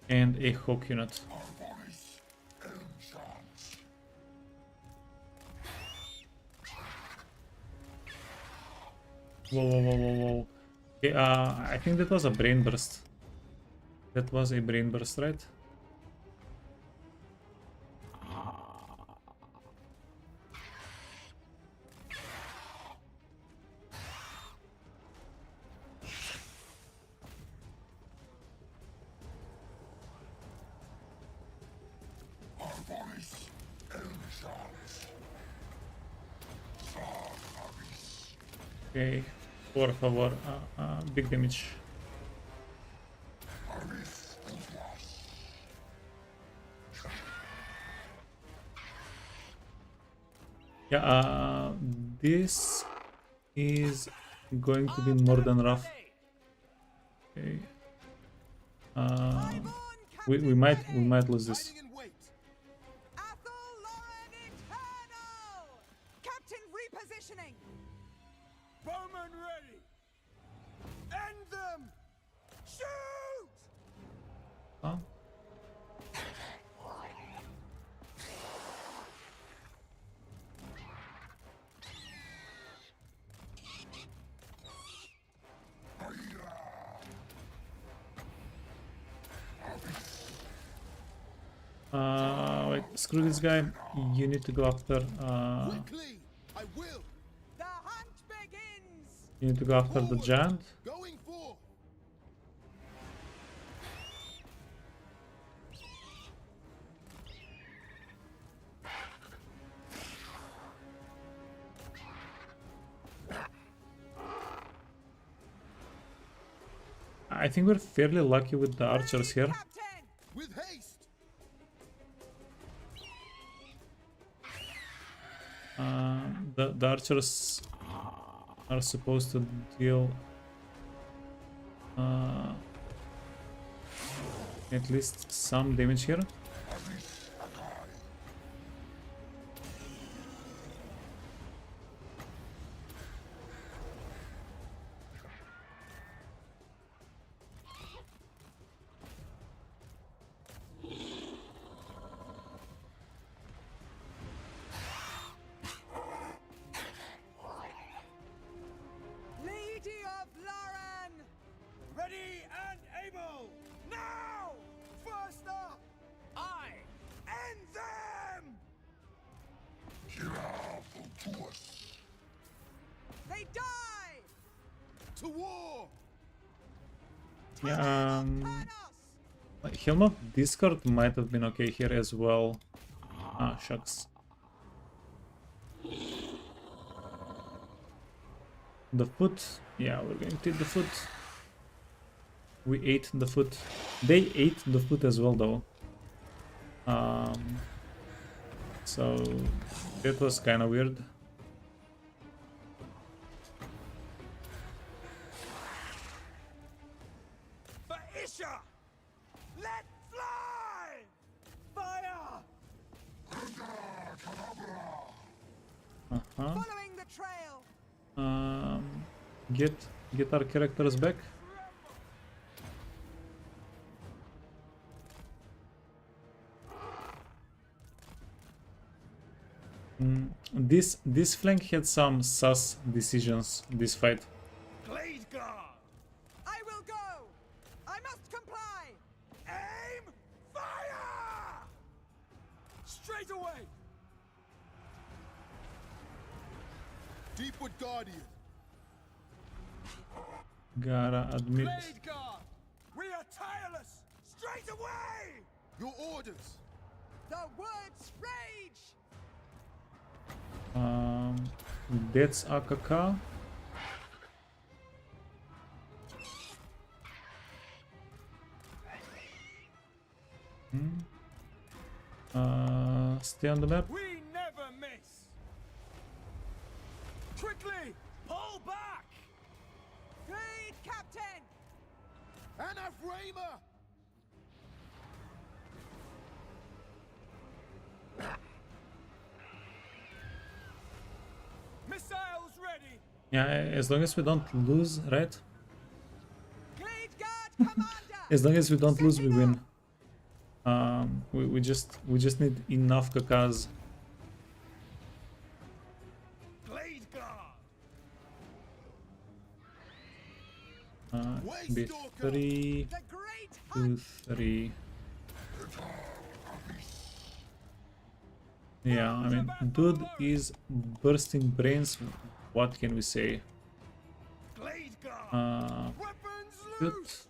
And a hawk unit. Whoa. Okay, I think that was a brain burst. That was a brain burst, right? Okay, por favor, big damage. Yeah, this is going to be more than rough. Okay. We might lose this. Hiding in wait! Athel Lauren Eternal! Captain repositioning! Bowman ready! End them! Shoot! Huh? Wait, screw this guy. You need to go after. Quickly! I will! The hunt begins! You need to go after the giant. Going for! I think we're fairly lucky with the archers here. Captain! With haste! The archers are supposed to deal at least some damage here. Lady of Lauren! Ready and able! Now! First up! I end them! They die! To war! Yeah, Panos! Helm of Discord might have been okay here as well. Ah, shucks. The foot. Yeah, we're going to eat the foot. We ate the foot. They ate the foot as well, though. So that was kind of weird. For Isha! Let fly! Fire! Uh-huh. Following the trail! Get our characters back. This flank had some sus decisions this fight. Blade guard! I will go! I must comply! Aim! Fire! Straight away! Deepwood Guardian! Gotta admit. Blade guard! We are tireless! Straight away! Your orders! The woods rage! That's AKK. Stay on the map. We never miss! Quickly! Pull back! Lead, Captain! Anathema! Missiles ready! Yeah, as long as we don't lose, right? Lead guard, commander! As long as we don't lose, we win. We just need enough kakas. Blade guard! B3, The great hunt! 2, 3. Yeah, I mean, dude is bursting brains. What can we say? Blade guard! Weapons Good. loose!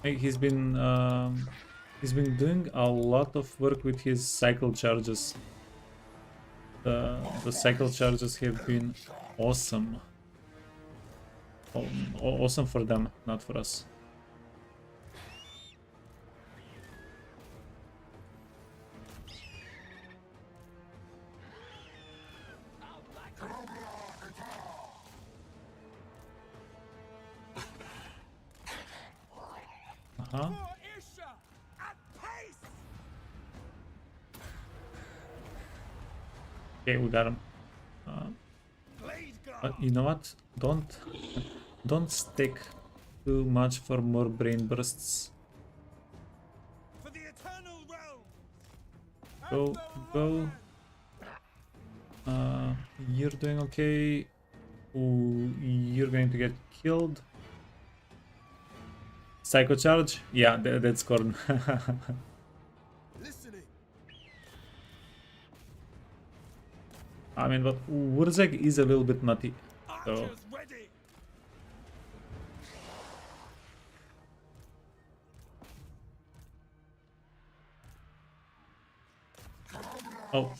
Hey, he's been doing a lot of work with his cycle charges. The cycle charges have been awesome. Awesome for them, not for us. For Isha! At pace! Okay, we got him. Blade guard! But you know what? Don't stick too much for more brain bursts. For the eternal realm! Go, go. You're doing okay. Ooh, you're going to get killed. Psycho charge? Yeah, that's Korn. Listening! I mean, but Wurzeg is a little bit nutty. So Archers ready! oh.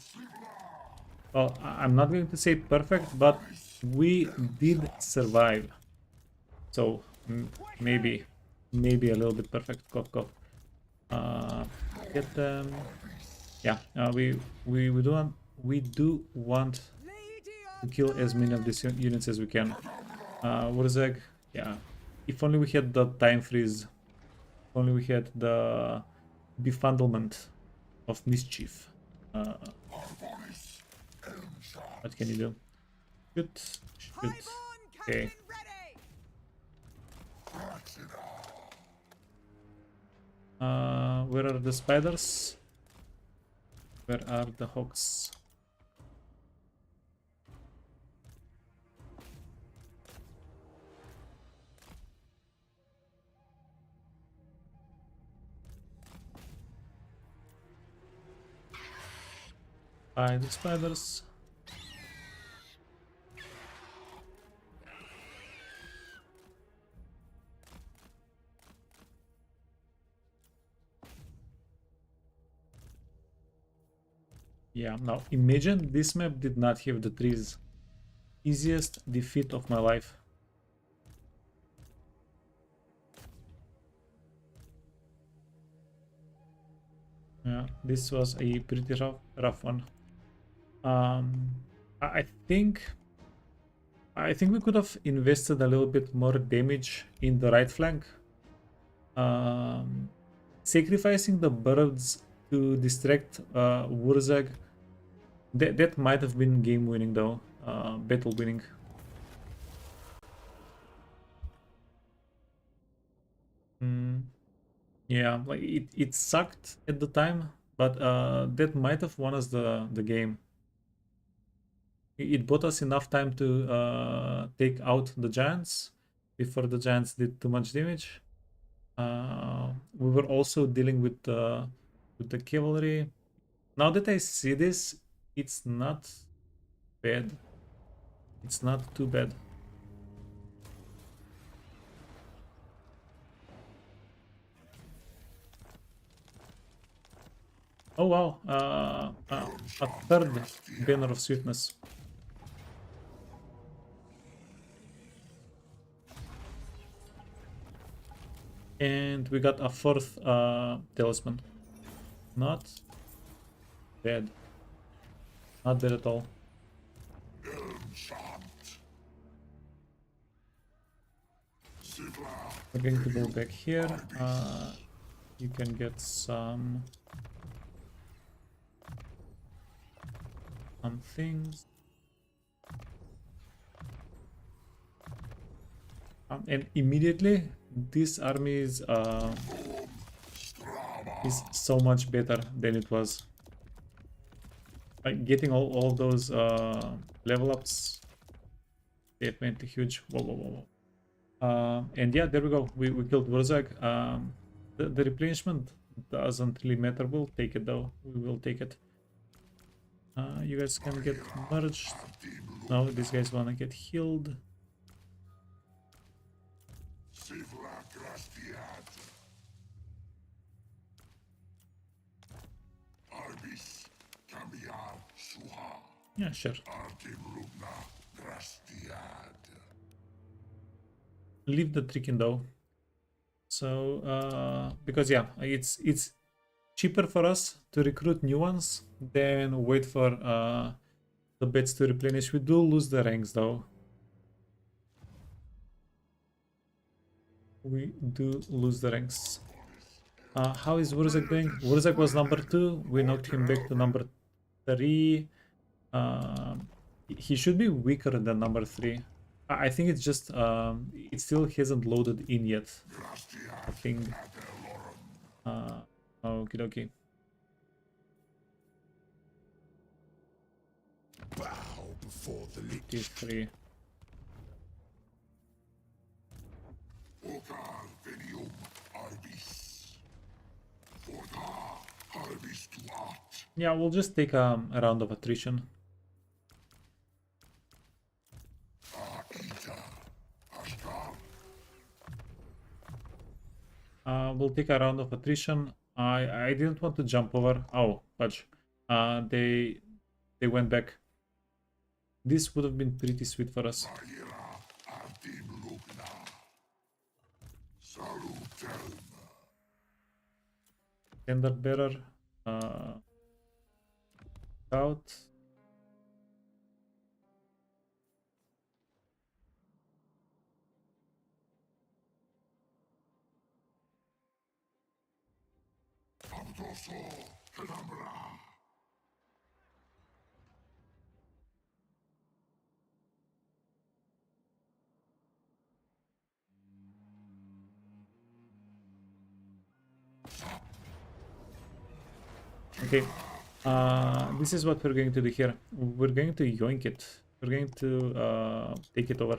Well, I'm not going to say perfect, but we did survive. So maybe a little bit perfect. Go. Get them. Yeah, we do want to kill as many of these units as we can. Wurzeg, yeah. If only we had the time freeze. If only we had the befundlement of mischief. What can you do? Shoot. Highborn, Okay. Captain ready! Where are the spiders? Where are the hawks? By the spiders. Yeah, now imagine this map did not have the trees. Easiest defeat of my life. Yeah, this was a pretty rough one. I think we could have invested a little bit more damage in the right flank. sacrificing the birds to distract Wurzag, that might have been game winning though, battle winning. Yeah, like it sucked at the time, but that might have won us the game. It bought us enough time to take out the giants before the giants did too much damage. We were also dealing with the cavalry. Now that I see this, it's not bad. It's not too bad. Oh wow, a third banner of swiftness. And we got a fourth talisman. Not bad. Not bad at all. We're going to go back here. You can get some things. And immediately this army is so much better than it was. Like getting all of those level ups, definitely huge. Whoa, whoa, whoa, whoa. And yeah, there we go. We killed Wurzag. The replenishment doesn't really matter. We'll take it though. We will take it. You guys can get merged. No, these guys wanna get healed. Yeah, sure. Leave the tricking though. So because yeah, it's cheaper for us to recruit new ones than wait for the beds to replenish. We do lose the ranks though. We do lose the ranks. How is Wurzag doing? Wurzag was number 2. We knocked him back to number 3. He should be weaker than number 3. I think it's just it still hasn't loaded in yet. I think. Okie dokie. Bow before the leap. 53. Yeah, we'll just take a round of attrition. We'll take a round of attrition. I didn't want to jump over. Oh, fudge. They went back. This would have been pretty sweet for us. Standard bearer. Out. Okay, this is what we're going to do here. We're going to yoink it. We're going to take it over.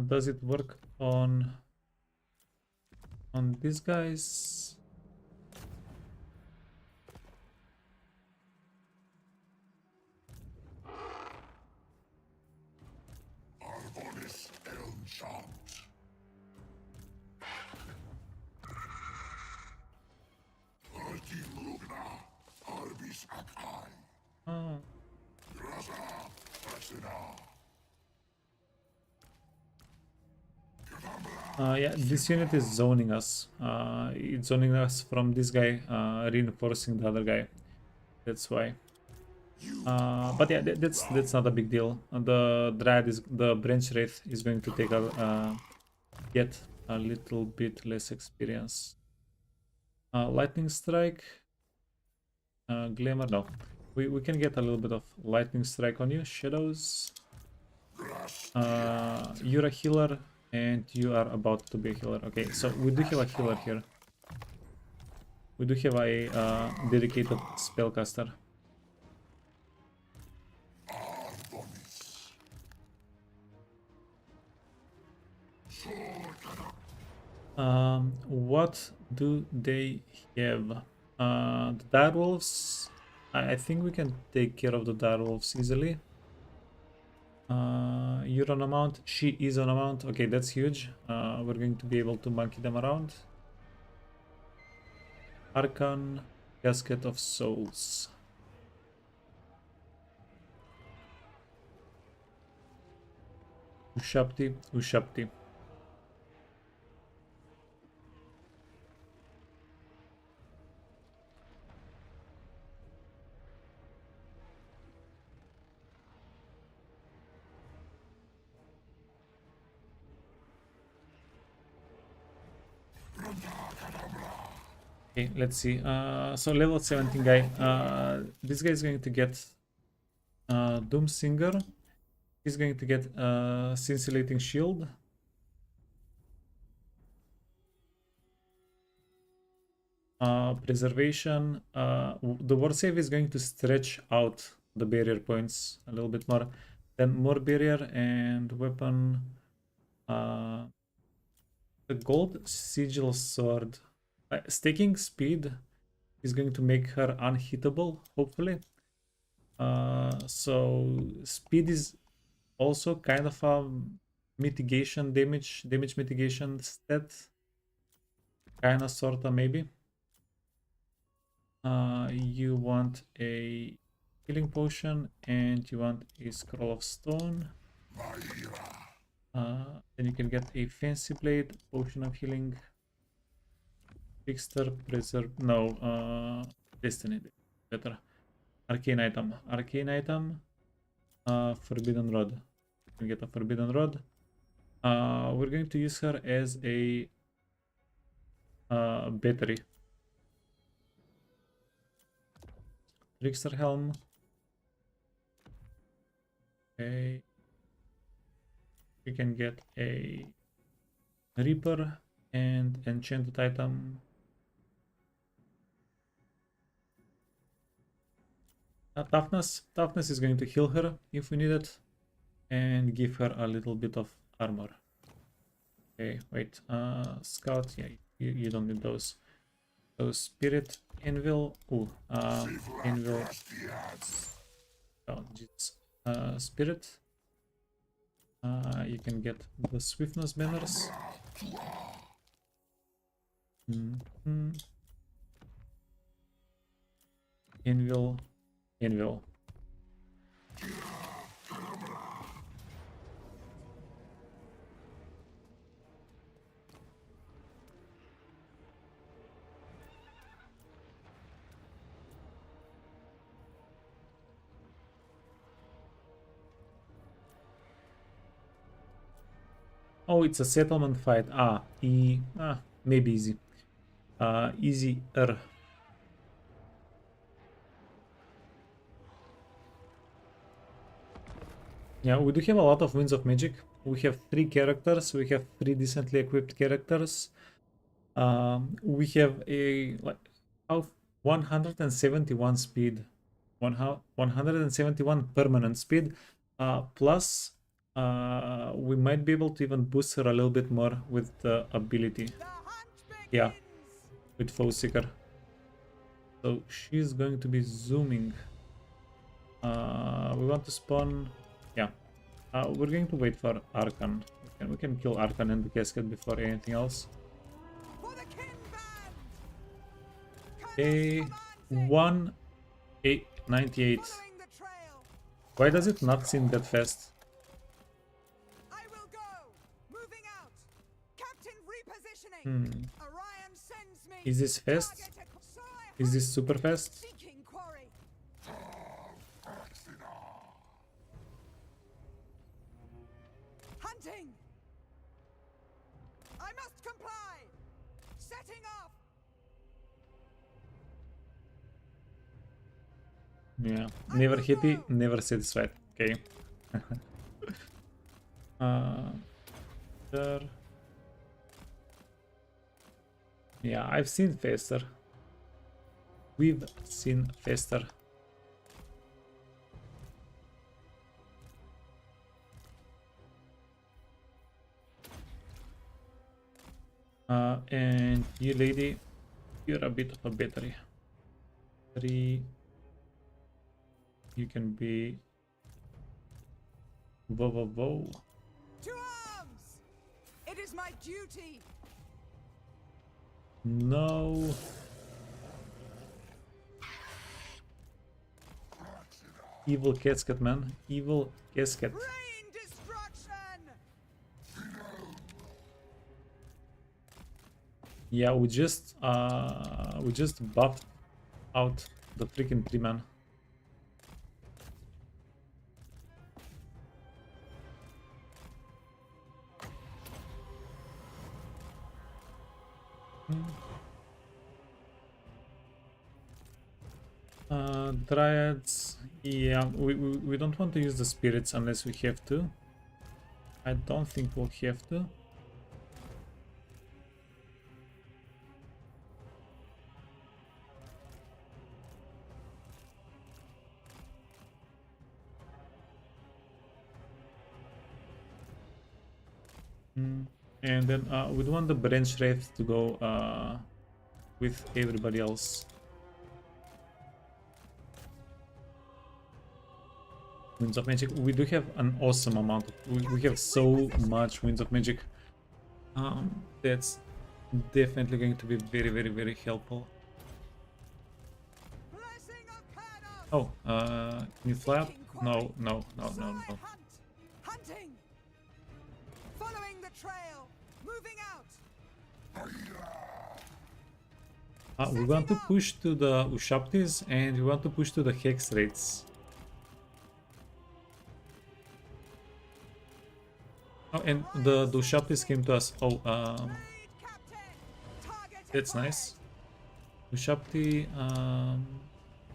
Does it work on these guys? Yeah, this unit is zoning us. It's zoning us from this guy, reinforcing the other guy. That's why. But yeah, that's not a big deal. The Dryad is the branch wraith is going to take get a little bit less experience. Lightning strike, glamour. No, we can get a little bit of lightning strike on you. Shadows. You're a healer, and you are about to be a healer. Okay, so we do have a healer here. We do have a dedicated spellcaster. What do they have? The direwolves. I think we can take care of the direwolves easily. You're on a mount. She is on a mount. Okay, that's huge. We're going to be able to monkey them around. Archon, Casket of Souls. Ushapti, Ushapti. Okay, let's see. So level 17 guy. This guy is going to get Doomsinger. He's going to get Scintillating Shield. Preservation. The war save is going to stretch out the barrier points a little bit more. Then more barrier and weapon. The gold sigil sword. Staking speed is going to make her unhittable, hopefully. So speed is also kind of a mitigation damage mitigation stat. Kinda sorta maybe. You want a healing potion and you want a scroll of stone. Then you can get a fancy blade, potion of healing, trickster, preserve. No, destiny, better. Arcane item, forbidden rod. You can get a forbidden rod. We're going to use her as a battery. Trickster helm. Okay. We can get a Reaper and enchanted item. Toughness. Toughness is going to heal her if we need it and give her a little bit of armor. Okay, wait. Scout. Yeah, you don't need those. So spirit, anvil. Ooh, anvil. Oh, Jesus. Spirit. You can get the swiftness banners. Anvil. Anvil. Oh, it's a settlement fight. Maybe easy. Easier. Yeah, we do have a lot of Winds of Magic. We have 3 characters. We have 3 decently equipped characters. We have a 171 speed, 171 permanent speed. Plus, we might be able to even boost her a little bit more with the ability. Yeah, with Foe Seeker. So she's going to be zooming. We want to spawn. Yeah. We're going to wait for Archon. We can kill Archon and the casket before anything else. Okay, 198. Why does it not seem that fast? I will go. Moving out. Captain repositioning. Orion sends me. Is this fast? Is this super fast? Seeking quarry. Hunting. supply! Setting off! Yeah, never happy, never satisfied. Okay. There. Yeah, I've seen faster. We've seen faster. And you lady, you're a bit of a battery. 3. You can be. Whoa, whoa, whoa. To arms! It is my duty! No. Evil casket, man. Evil casket. Rain destruction! Yeah, we just buffed out the freaking 3-man. Dryads, yeah, we don't want to use the spirits unless we have to. I don't think we'll have to. And then we'd want the branch wraith to go with everybody else. Winds of Magic. We do have an awesome amount. We have so much Winds of Magic. That's definitely going to be very, very, very helpful. Blessing of Kurnoth! Oh, can you fly up? No, no, no, no, no. Hunt! Hunting! Following the trail! Moving out! We want to push to the Ushaptis and we want to push to the Hex Raids. Oh, and the Ushaptis came to us. Oh, Raid captain! Target that's acquired. nice. Ushapti,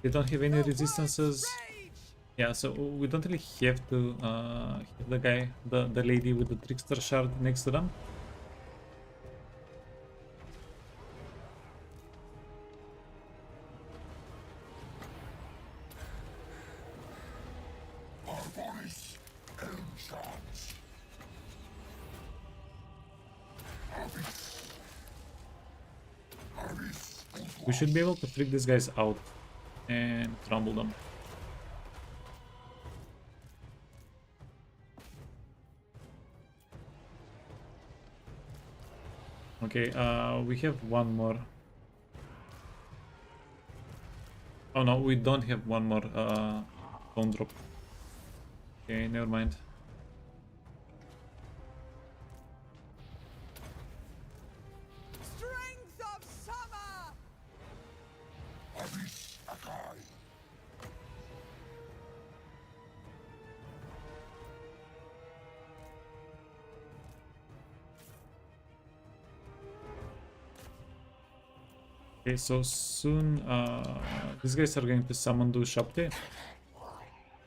they don't have any The resistances. Wolf's rage! Yeah, so we don't really have to hit the guy, the lady with the Trickster Shard next to them. We should be able to freak these guys out and crumble them. Okay, we have one more. Oh no, we don't have one more bone drop. Okay, never mind. Strength of summer! Okay, so soon these guys are going to summon the Shapte.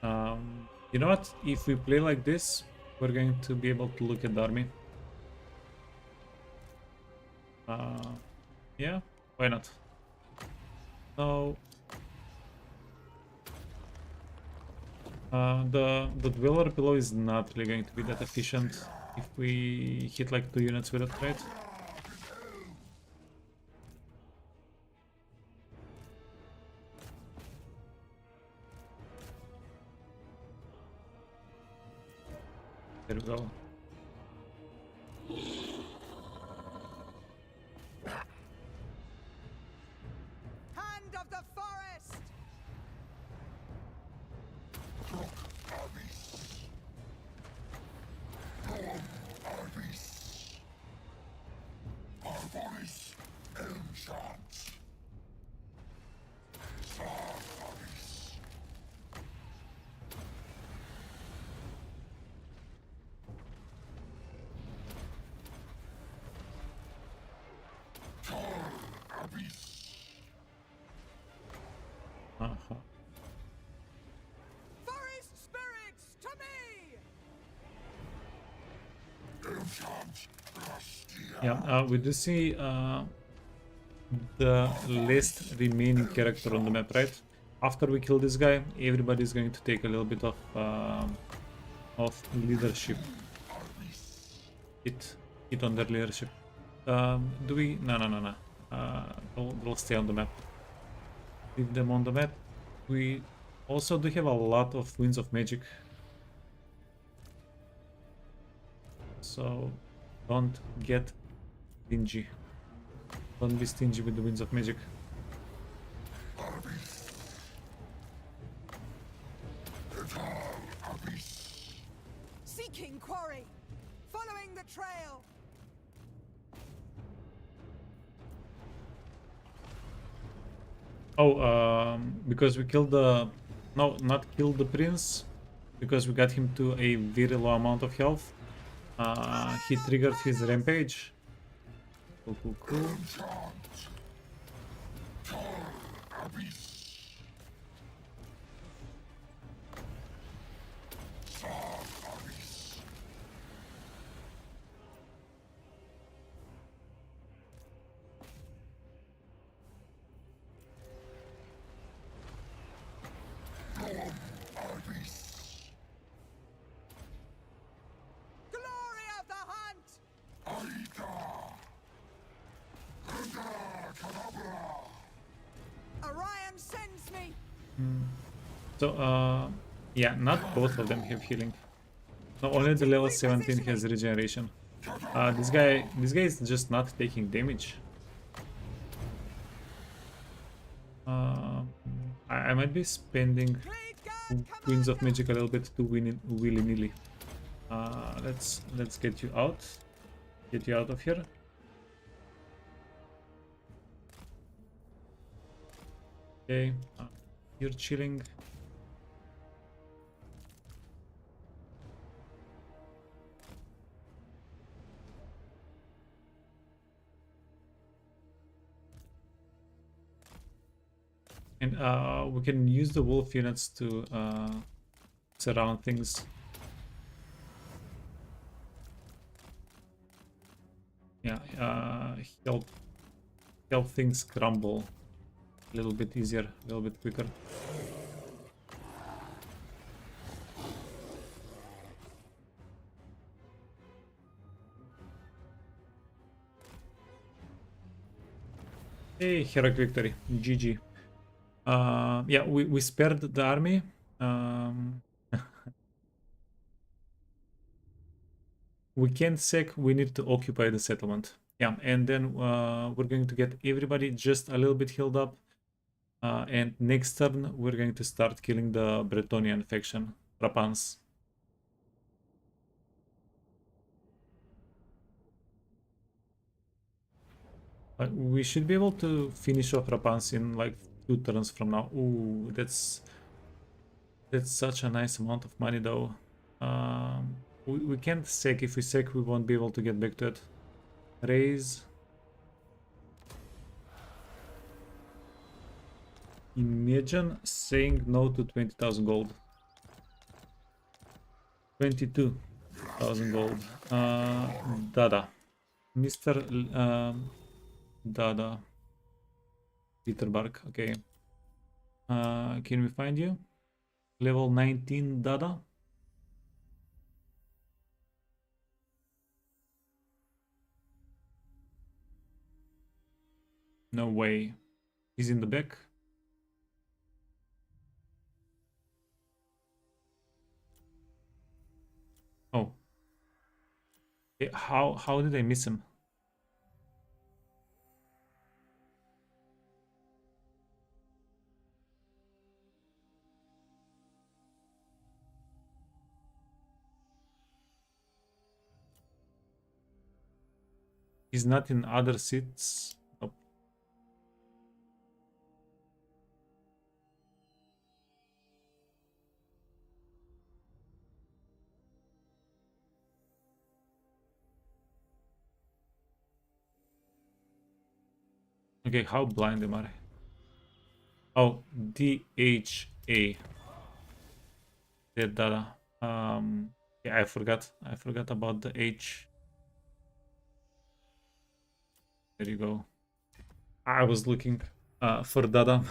You know what? If we play like this, we're going to be able to look at the army. Yeah, why not? So the dweller below is not really going to be that efficient if we hit like 2 units with it, right? There we go. Hand of the forest! Uh-huh. Forest spirits to me! Yeah, we do see the last remaining character on the map, right? After we kill this guy, everybody is going to take a little bit of leadership. Hit on their leadership. Do we? No. They'll stay on the map. Leave them on the map. We also do have a lot of winds of magic. So don't get stingy. Don't be stingy with the winds of magic. Seeking quarry! Following the trail! Oh, because we killed the... No, not killed the prince. Because we got him to a very low amount of health. He triggered his rampage. Cool. Glory of the hunt! Orion sends me! So, yeah, not both of them have healing. No, only the level 17 has regeneration. This guy is just not taking damage. I might be spending Lead guard, Winds of Commander! Magic a little bit too willy-nilly. Let's get you out. Get you out of here. Okay, you're chilling. And we can use the wolf units to surround things. Yeah, help things crumble a little bit easier, a little bit quicker. Hey, heroic victory, GG. Yeah, we spared the army. We can't sack, we need to occupy the settlement. Yeah, and then we're going to get everybody just a little bit healed up. And next turn, we're going to start killing the Bretonian faction, Rapans. We should be able to finish off Rapans in like 2 turns from now. Ooh, that's such a nice amount of money though. We can't sack. If we sack, we won't be able to get back to it. Raise. Imagine saying no to 20,000 gold. 22,000 gold. Dada. Mr. Dada. Peterbark. Okay. Can we find you? Level 19 Dada. No way. He's in the back. Oh. How did I miss him? He's not in other seats. Nope. Okay, how blind am I? Oh, DHA. Dead data. Yeah, I forgot. I forgot about the H. There you go. I was looking for data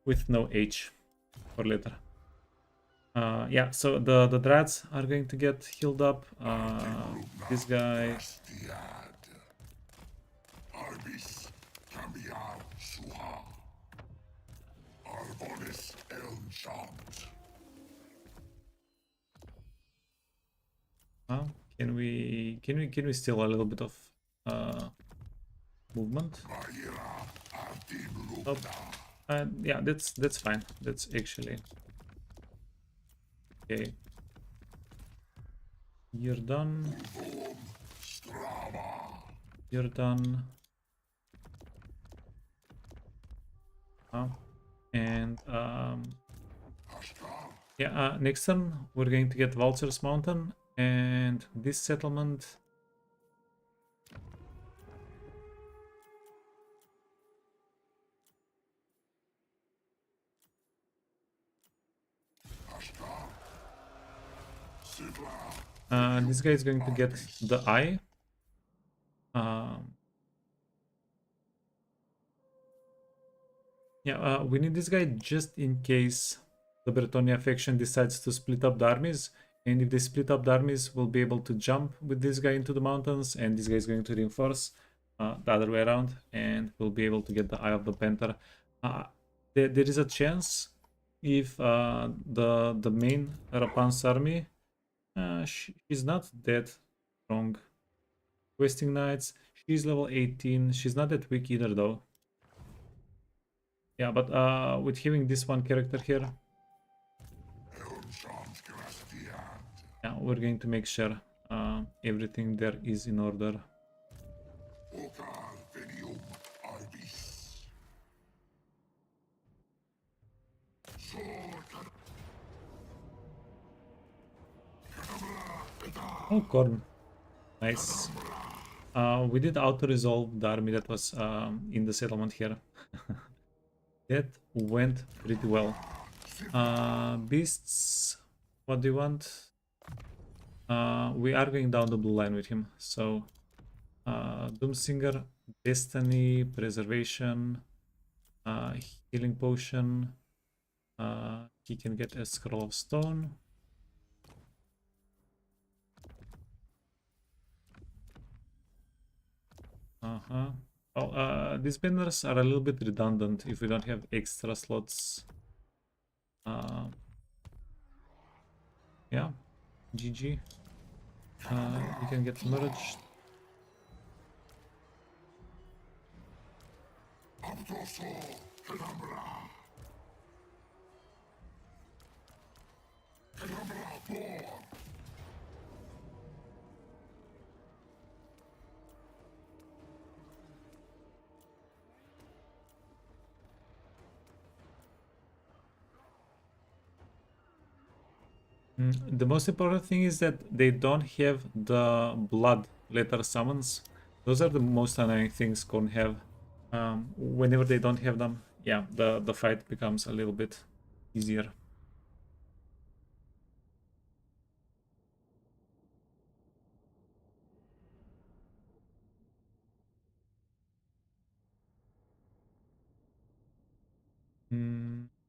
with no H for later. Yeah, so the drats are going to get healed up. This guy. Can we steal a little bit of movement? Oh, yeah, that's fine. That's actually okay. You're done. You're done. And yeah, next turn we're going to get Vulture's Mountain and this settlement. This guy is going to get the eye. Yeah, we need this guy just in case the Bretonia faction decides to split up the armies. And if they split up the armies, we'll be able to jump with this guy into the mountains, and this guy is going to reinforce the other way around, and we'll be able to get the Eye of the Panther. There is a chance if the main Rapan's army, she's not that strong. Questing Knights, she's level 18. She's not that weak either, though. Yeah, but with having this one character here, yeah, we're going to make sure everything there is in order. Oh, corn. Nice. We did auto-resolve the army that was in the settlement here. That went pretty well. Beasts, what do you want? We are going down the blue line with him. So, Doomsinger, Destiny, Preservation, Healing Potion. He can get a Scroll of Stone. Oh, these banners are a little bit redundant if we don't have extra slots. Yeah, GG. You can get merged. The most important thing is that they don't have the blood letter summons. Those are the most annoying things Khorne have. Whenever they don't have them, yeah, the fight becomes a little bit easier.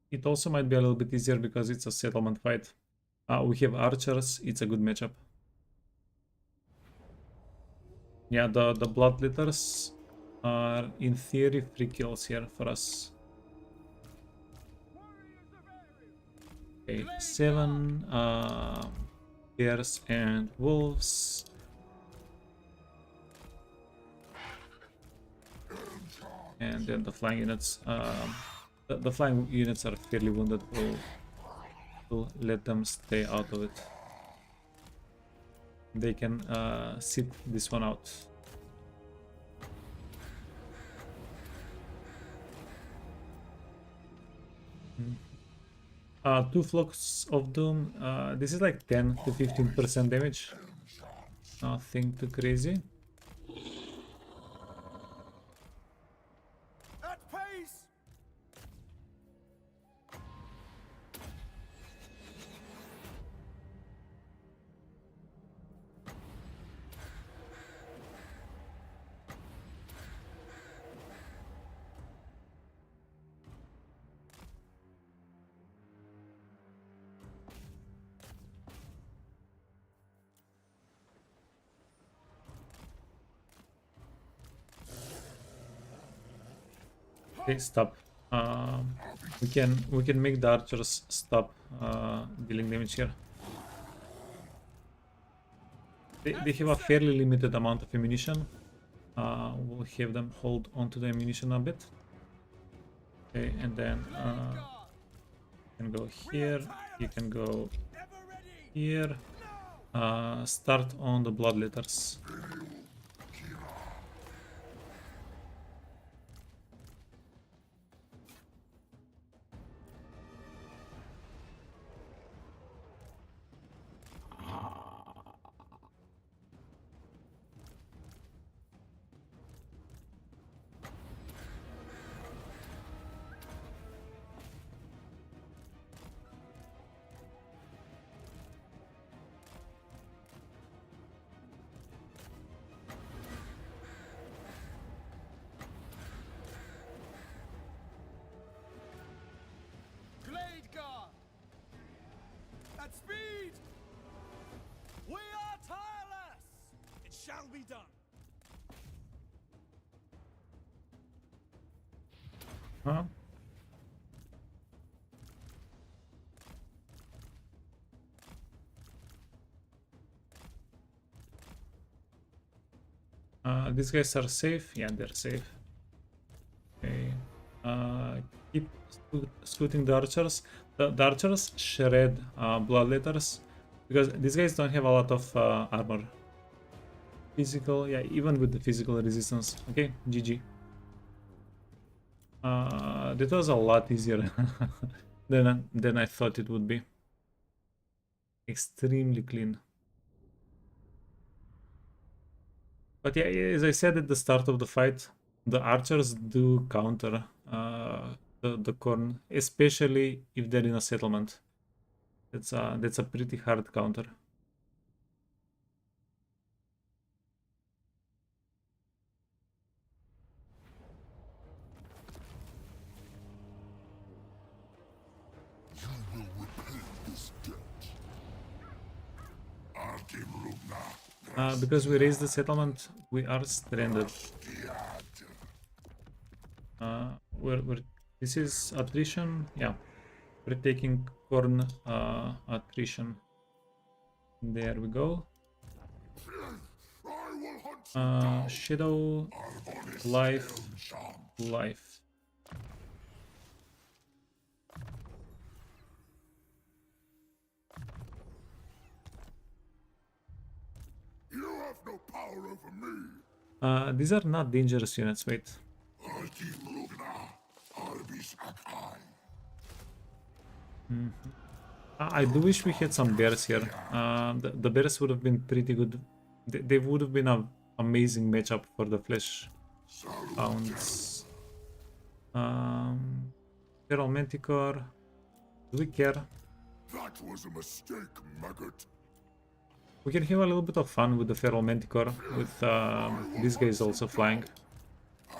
It also might be a little bit easier because it's a settlement fight. We have archers, it's a good matchup. Yeah, the blood letters are in theory free kills here for us. Okay, 7 bears and wolves. And then the flying units. The flying units are fairly wounded. We'll let them stay out of it. They can sit this one out. Two flocks of doom. This is like 10 to 15% damage. Nothing too crazy. Okay, stop. We can make the archers stop dealing damage here. They have a fairly limited amount of ammunition. We'll have them hold onto the ammunition a bit. Okay, and then you can go here. You can go here. Start on the bloodletters. Blade guard! At speed! We are tireless! It shall be done. Huh? These guys are safe. Yeah, they're safe. Okay. Keep scooting the archers. The archers shred bloodletters because these guys don't have a lot of armor. Physical, yeah, even with the physical resistance. Okay, GG. That was a lot easier than I thought it would be. Extremely clean. But yeah, as I said at the start of the fight, the archers do counter the corn, especially if they're in a settlement. That's a pretty hard counter. Because we raised the settlement, we are stranded. This is attrition. Yeah, we're taking corn attrition. There we go. Shadow, life, life. You have no power over me. These are not dangerous units. Wait. I do wish we had some bears here. The bears would have been pretty good. They would have been an amazing matchup for the flesh hounds. Feral manticore. Do we care? That was a mistake, maggot. We can have a little bit of fun with the feral manticore, with these guys also flying.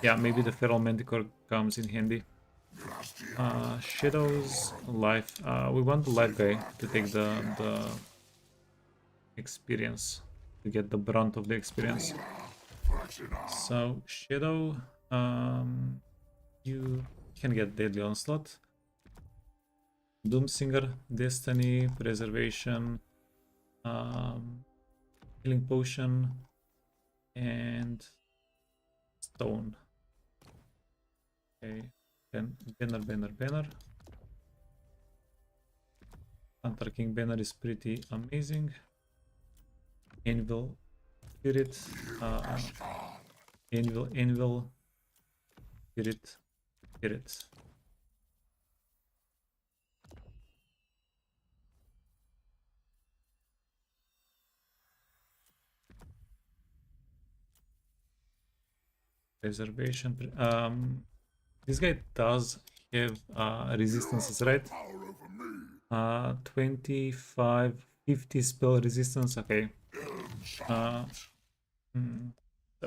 Yeah, maybe the feral manticore comes in handy. Shadows, life. We want the life guy to take the experience, to get the brunt of the experience. So Shadow, you can get Deadly Onslaught. Doomsinger, Destiny, Preservation, Healing Potion, and Stone. Okay, then Banner. Hunter King Banner is pretty amazing. Anvil, Spirit, Anvil, Spirit. Preservation. This guy does have resistances, right? 25, 50 spell resistance. Okay.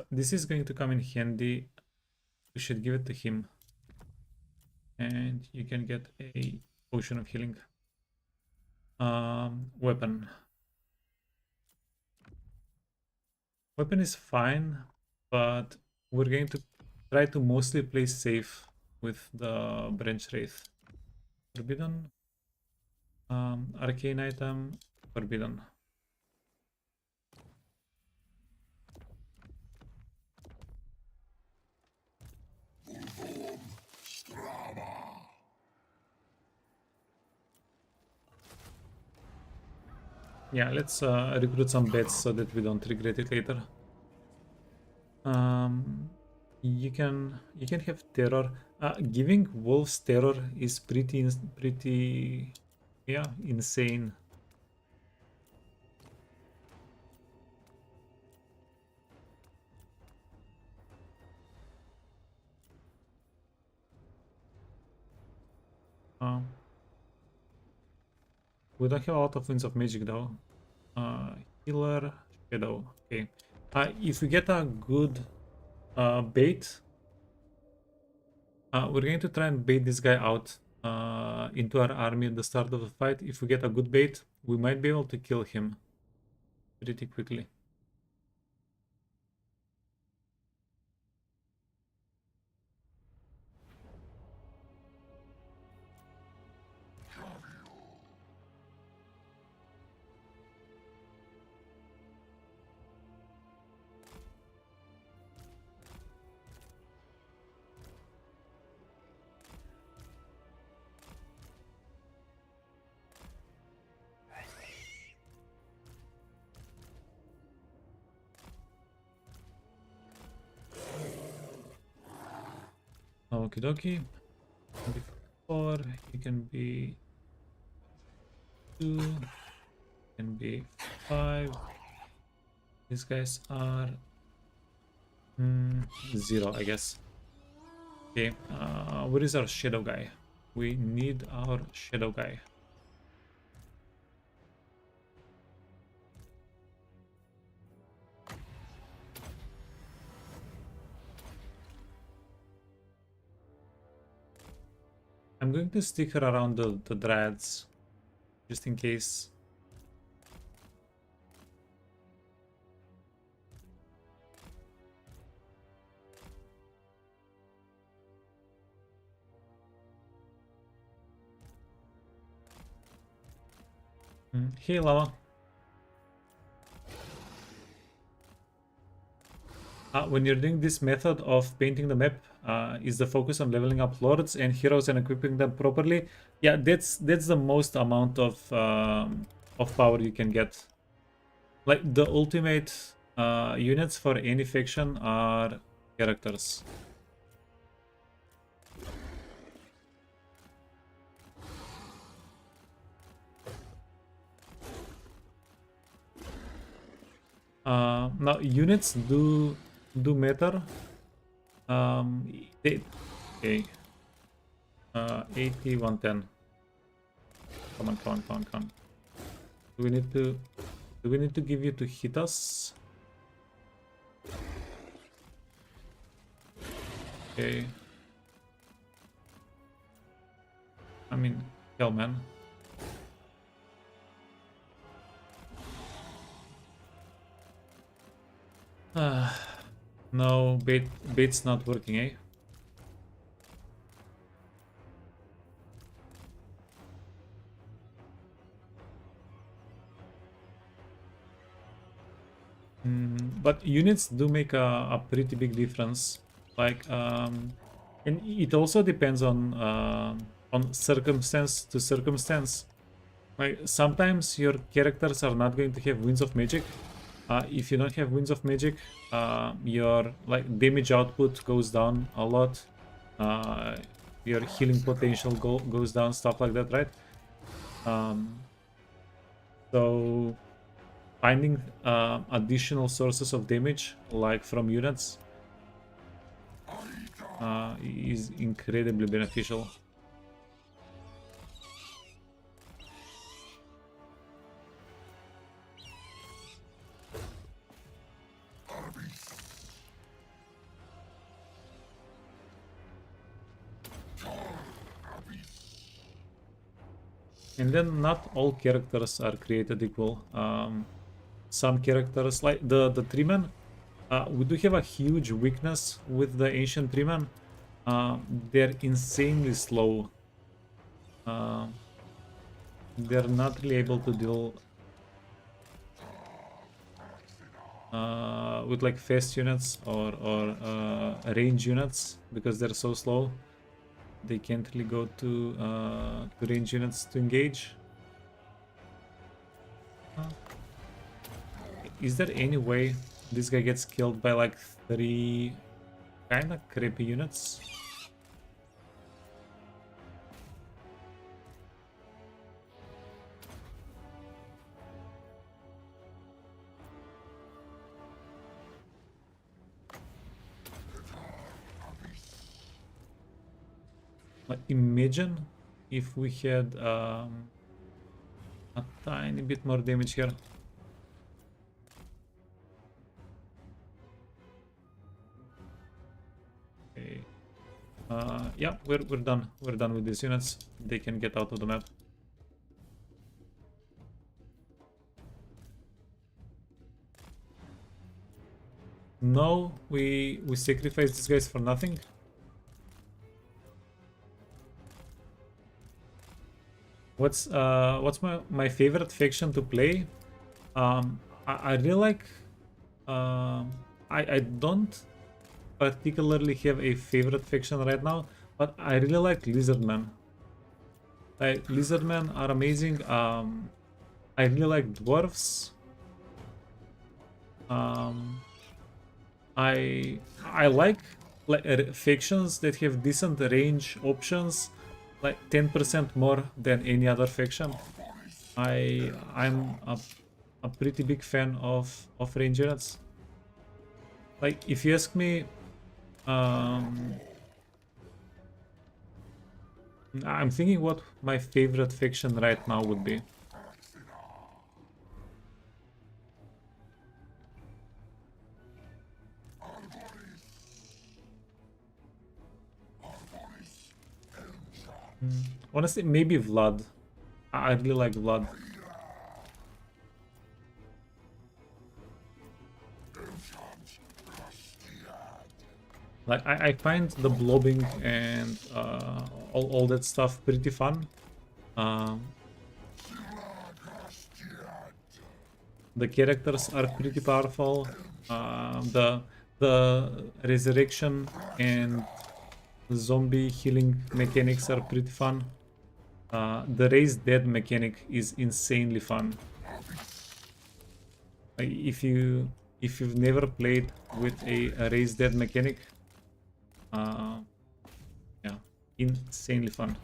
This is going to come in handy. We should give it to him. And you can get a potion of healing. Weapon. Weapon is fine, but we're going to try to mostly play safe with the branch wraith. Forbidden. Arcane item, forbidden. Yeah, let's recruit some bets so that we don't regret it later. You can have terror. Giving wolves terror is pretty yeah, insane. We don't have a lot of Winds of Magic though. Healer, Shadow. Okay. If we get a good bait, we're going to try and bait this guy out into our army at the start of the fight. If we get a good bait, we might be able to kill him pretty quickly. Okie dokie. Before he can be 2, can be 5. These guys are 0, I guess. Okay, where is our shadow guy? We need our shadow guy. I'm going to stick her around the Dryads, just in case. Hey, Lava. When you're doing this method of painting the map, is the focus on leveling up lords and heroes and equipping them properly? Yeah, that's the most amount of power you can get. Like the ultimate units for any faction are characters. Now units do matter. Okay. 80, 110. Come on. Do we need to give you to hit us? Okay. I mean, hell, man. No, bait's not working, eh? But units do make a pretty big difference. Like, and it also depends on circumstance to circumstance. Like sometimes your characters are not going to have Winds of Magic. If you don't have Winds of Magic, your like damage output goes down a lot. Your healing potential goes down, stuff like that, right? So finding additional sources of damage, like from units, is incredibly beneficial. And then not all characters are created equal. Some characters, like the Treeman, we do have a huge weakness with the Ancient Treeman. they're insanely slow. They're not really able to deal with like fast units or range units because they're so slow. They can't really go to range units to engage. Is there any way this guy gets killed by like 3 kinda crappy units? Like, imagine if we had a tiny bit more damage here. Okay. Yeah, we're done. We're done with these units. They can get out of the map. No, we sacrificed these guys for nothing. What's my favorite faction to play? I really like. I don't particularly have a favorite faction right now, but I really like Lizardmen. Like, Lizardmen are amazing. I really like Dwarfs. I like factions that have decent range options, like 10% more than any other faction. I'm a pretty big fan of range units. Like, if you ask me, I'm thinking what my favorite faction right now would be. Honestly, maybe Vlad. I really like Vlad. Like, I find the blobbing and all that stuff pretty fun. The characters are pretty powerful. The resurrection and zombie healing mechanics are pretty fun. The raise dead mechanic is insanely fun. Like, if you've never played with a raise dead mechanic, yeah, insanely fun.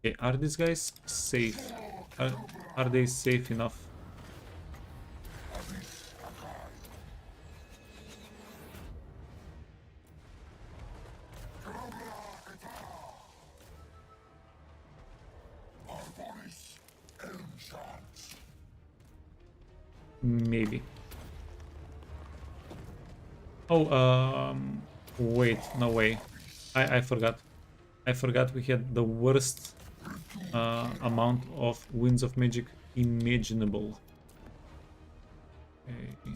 Okay, are these guys safe? Are they safe enough? Maybe. Oh, wait, no way. I forgot. I forgot we had the worst amount of winds of magic imaginable. Okay.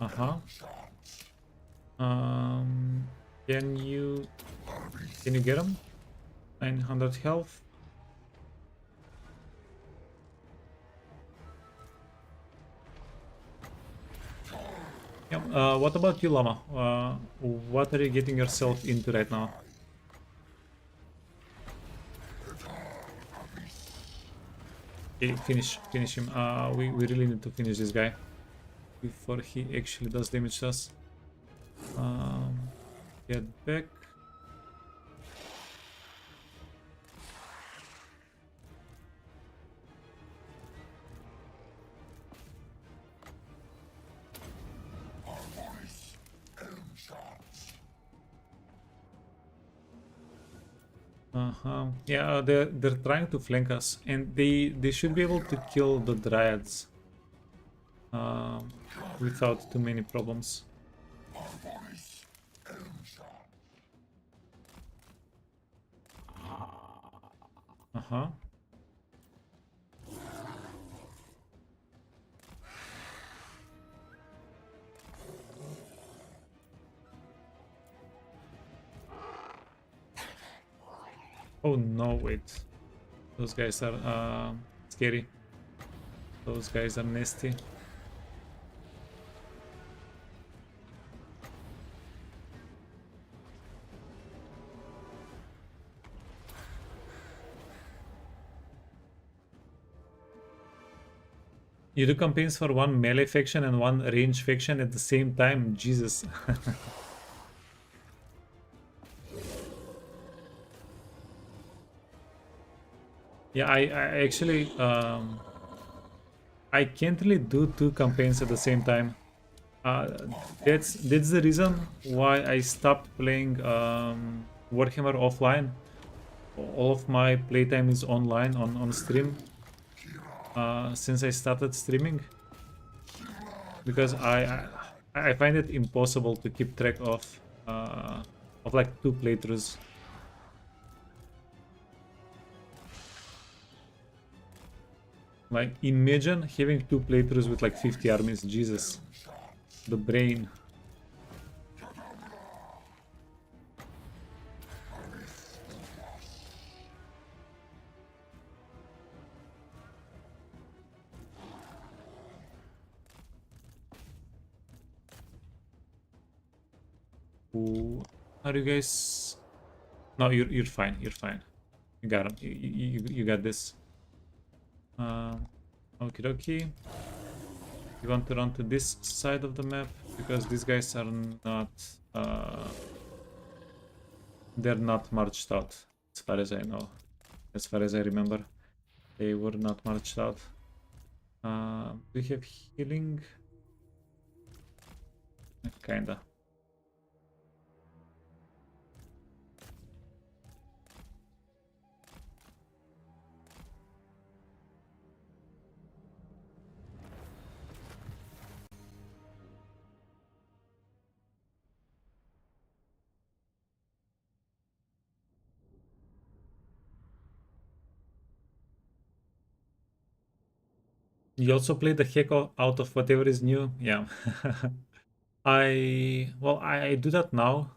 Uh-huh. Can you get him? 900 health. Yeah, what about you, Llama? What are you getting yourself into right now? Okay, finish him. We really need to finish this guy before he actually does damage to us. Get back. Yeah, they're trying to flank us, and they should be able to kill the dryads. without too many problems. Uh-huh. Oh no, wait. Those guys are scary. Those guys are nasty. You do campaigns for one melee faction and one range faction at the same time? Jesus. Yeah, I actually I can't really do two campaigns at the same time. That's the reason why I stopped playing Warhammer offline. All of my playtime is online on stream since I started streaming, because I find it impossible to keep track of like two playthroughs. Like, imagine having two playthroughs with like 50 armies. Jesus. The brain. Ooh. Are you guys... No, you're fine. You're fine. You got him. You got this. Okie dokie. You want to run to this side of the map because these guys are not they're not marched out, as far as I know. As far as I remember, they were not marched out. Do we have healing? Kinda. You also play the heck out of whatever is new. Yeah. I do that now,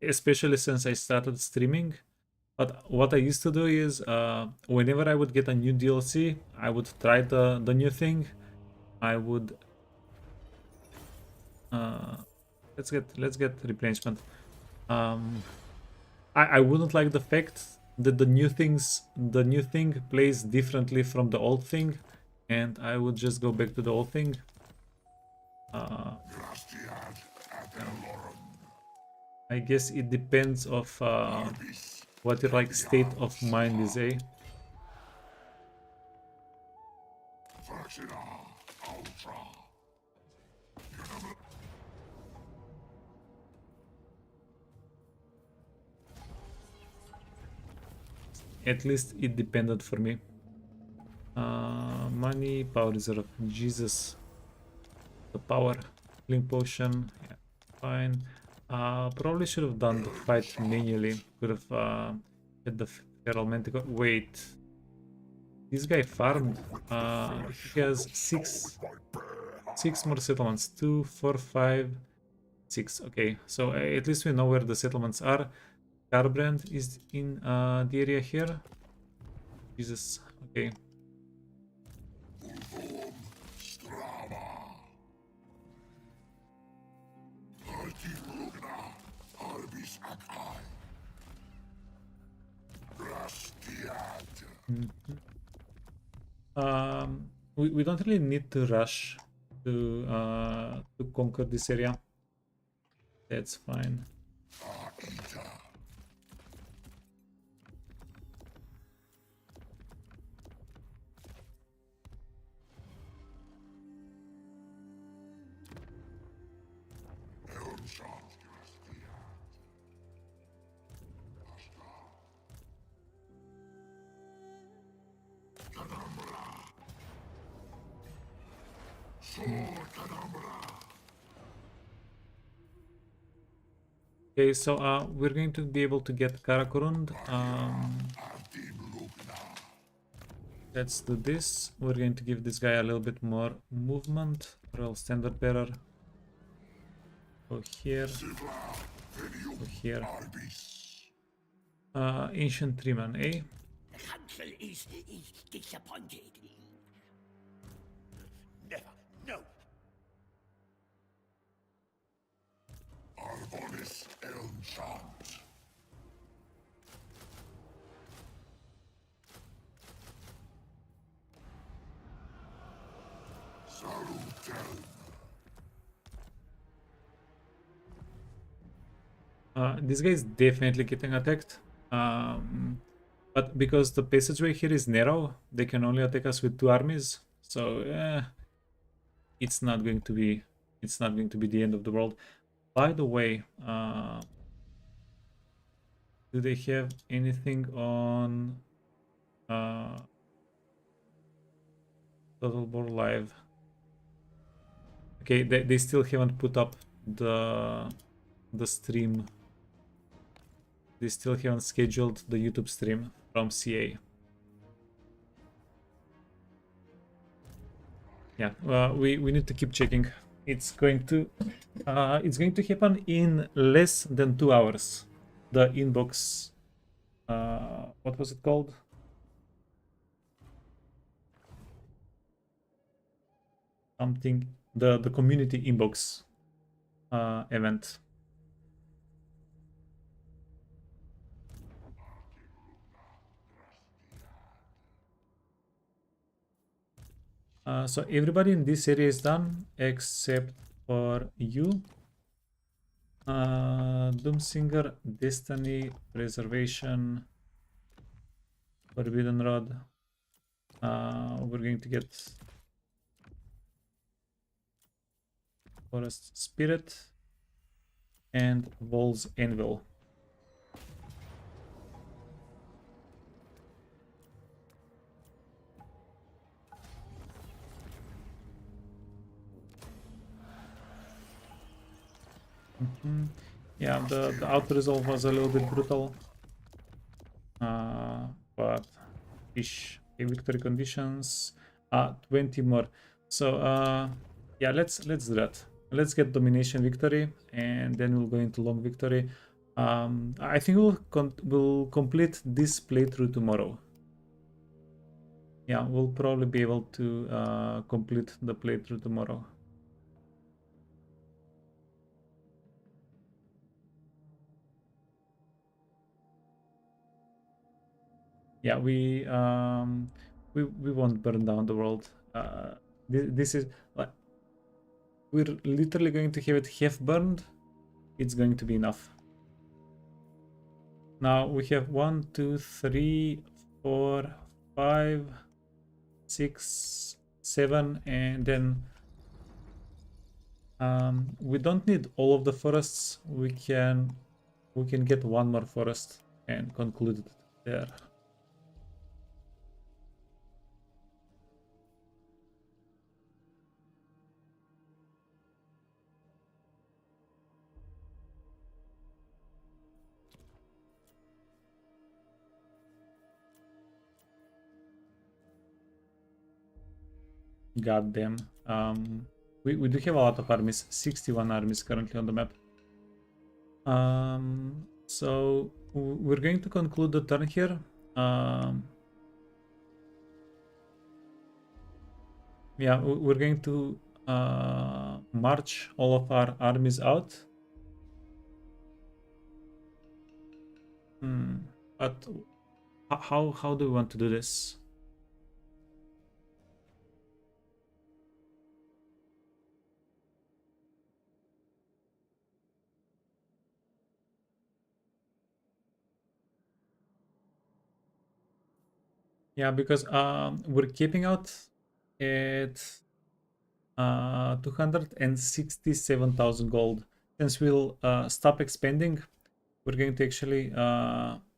especially since I started streaming. But what I used to do is, whenever I would get a new DLC, I would try the new thing. I would let's get replenishment. I wouldn't like the fact that the new thing plays differently from the old thing, and I would just go back to the old thing. I guess it depends of what your like state of mind is, eh? At least it depended for me. Money, power reserve, Jesus. The power, healing potion, yeah, fine. Probably should have done the fight manually. Could have had the feral manticore. Wait, this guy farmed. He has six more settlements. 2, 4, 5, 6. Okay, so at least we know where the settlements are. Garbrand is in the area here. Jesus. Okay. We don't really need to rush to conquer this area. That's fine. Okay, so we're going to be able to get Karakorund. Let's do this. We're going to give this guy a little bit more movement. Royal Standard Bearer. Go here. Go here. Ancient Treeman, eh? The council is disappointed. Never, no. Arvonis Elmchant. Salutel. This guy is definitely getting attacked. But because the passageway here is narrow, they can only attack us with 2 armies. So it's not going to be the end of the world. By the way, do they have anything on Total War Live? Okay, they still haven't put up the stream. They still haven't scheduled the YouTube stream from CA. Yeah, we need to keep checking. It's going to happen in less than 2 hours. The inbox, what was it called? Something, the community inbox event. So everybody in this area is done except for you. Doomsinger, Destiny, Preservation, Forbidden Rod. We're going to get Forest Spirit and Vol's Anvil. Yeah, the auto resolve was a little bit brutal, but ish. Okay, victory conditions 20 more. So yeah, let's do that. Let's get domination victory, and then we'll go into long victory. I think we'll complete this playthrough tomorrow. Yeah, we'll probably be able to complete the playthrough tomorrow. Yeah, we won't burn down the world. This is like, we're literally going to have it half burned. It's going to be enough. Now we have 1, 2, 3, 4, 5, 6, 7, and then we don't need all of the forests. We can get 1 more forest and conclude it there. God damn. We do have a lot of armies. 61 armies currently on the map. So we're going to conclude the turn here. Yeah, we're going to march all of our armies out. But how do we want to do this? Yeah, because we're keeping out at 267,000 gold. Since we'll stop expanding, we're going to actually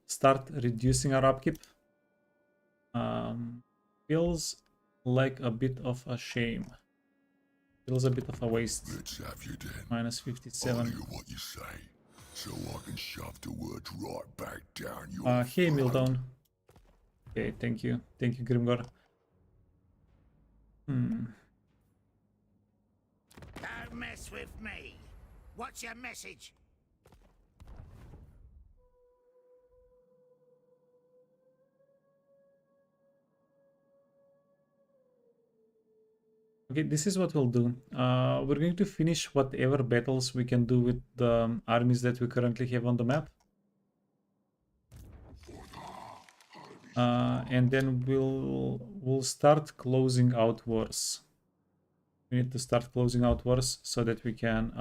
start reducing our upkeep. Feels like a bit of a shame. Feels a bit of a waste. Let's have you then. Minus I'll 57. hear what you say, so I can shove the words right back down your Hey, Mildown. Okay, thank you. Thank you, Grimgor. Don't mess with me. What's your message? Okay, this is what we'll do. We're going to finish whatever battles we can do with the armies that we currently have on the map. And then we'll start closing out wars. We need to start closing out wars so that we can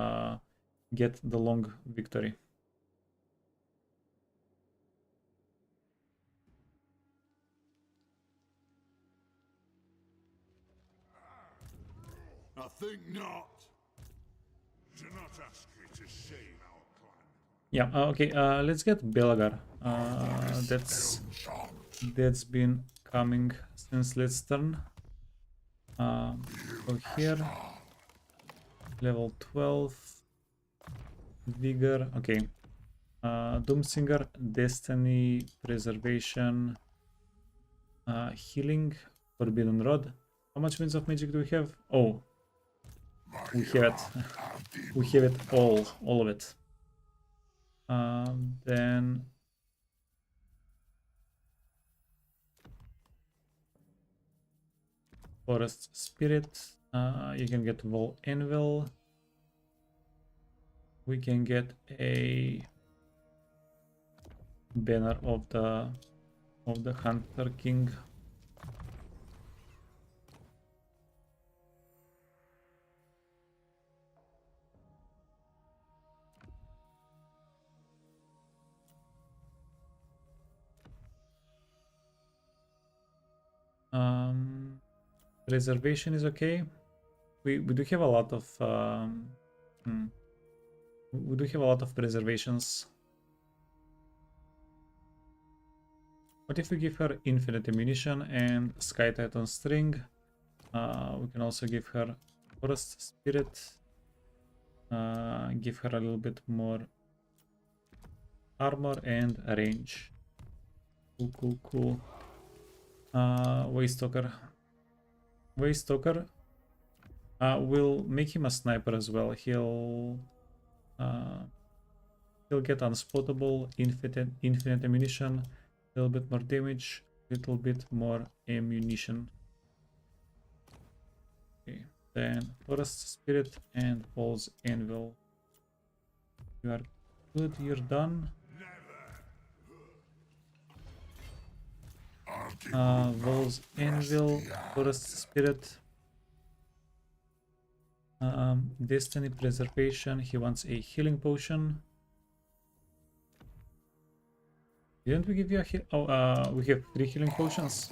get the long victory. I think not. Do not ask me to shame our clan. Yeah, okay, let's get Belagar. That's been coming since last turn. Go here. Level 12. Vigor, okay. Doomsinger, Destiny, Preservation, Healing, Forbidden Rod. How much Winds of Magic do we have? Oh, we have it. We have it all of it. Then Forest Spirit. You can get Wall Anvil. We can get a banner of the Hunter King. Reservation is okay. We do have a lot of we do have a lot of preservations. What if we give her infinite ammunition and Sky Titan string? We can also give her Forest Spirit. Give her a little bit more armor and range. Cool. Waystalker. Waystalker. We'll make him a sniper as well. He'll get unspotable, infinite ammunition, a little bit more damage, little bit more ammunition. Okay, then Forest Spirit and Paul's Anvil. You are good, you're done. Vol's Anvil, Forest Spirit, Destiny Preservation. He wants a healing potion. Didn't we give you a heal? Oh, we have 3 healing potions.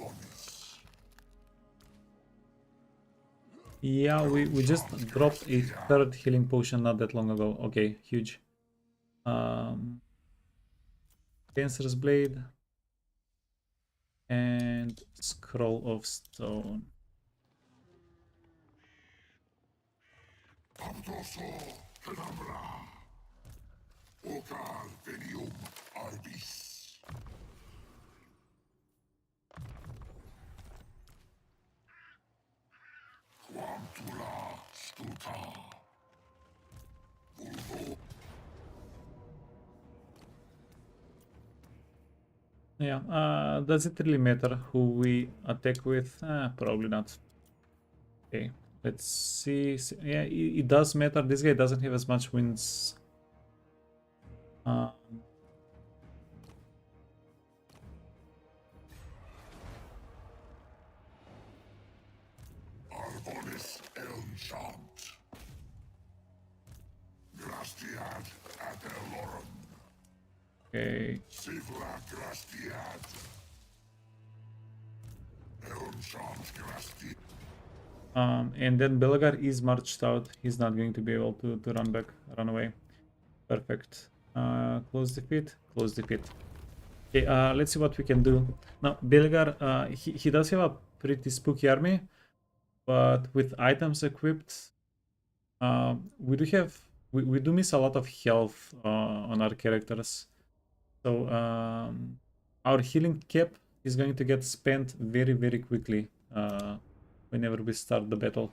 Yeah, we just dropped a 3rd healing potion not that long ago. Okay, huge. Dancer's Blade. And Scroll of Stone. Yeah, does it really matter who we attack with? Probably not. Okay, let's see. Yeah, it does matter. This guy doesn't have as much wins. Okay. And then Belagar is marched out. He's not going to be able to run away. Perfect. Close defeat. Okay, let's see what we can do. Now, Belagar, he does have a pretty spooky army, but with items equipped, We do have we do miss a lot of health on our characters, so our healing cap is going to get spent very quickly whenever we start the battle.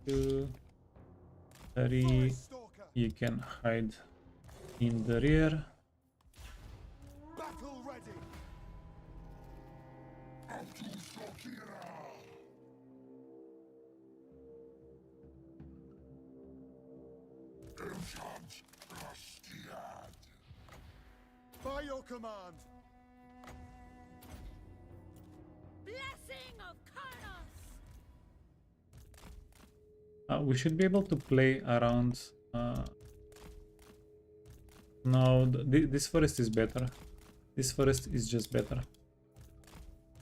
Two, 3, Stalker, you can hide in the rear. battle ready. By your command. Blessing of Karnos. We should be able to play around. No, this forest is better. This forest is just better.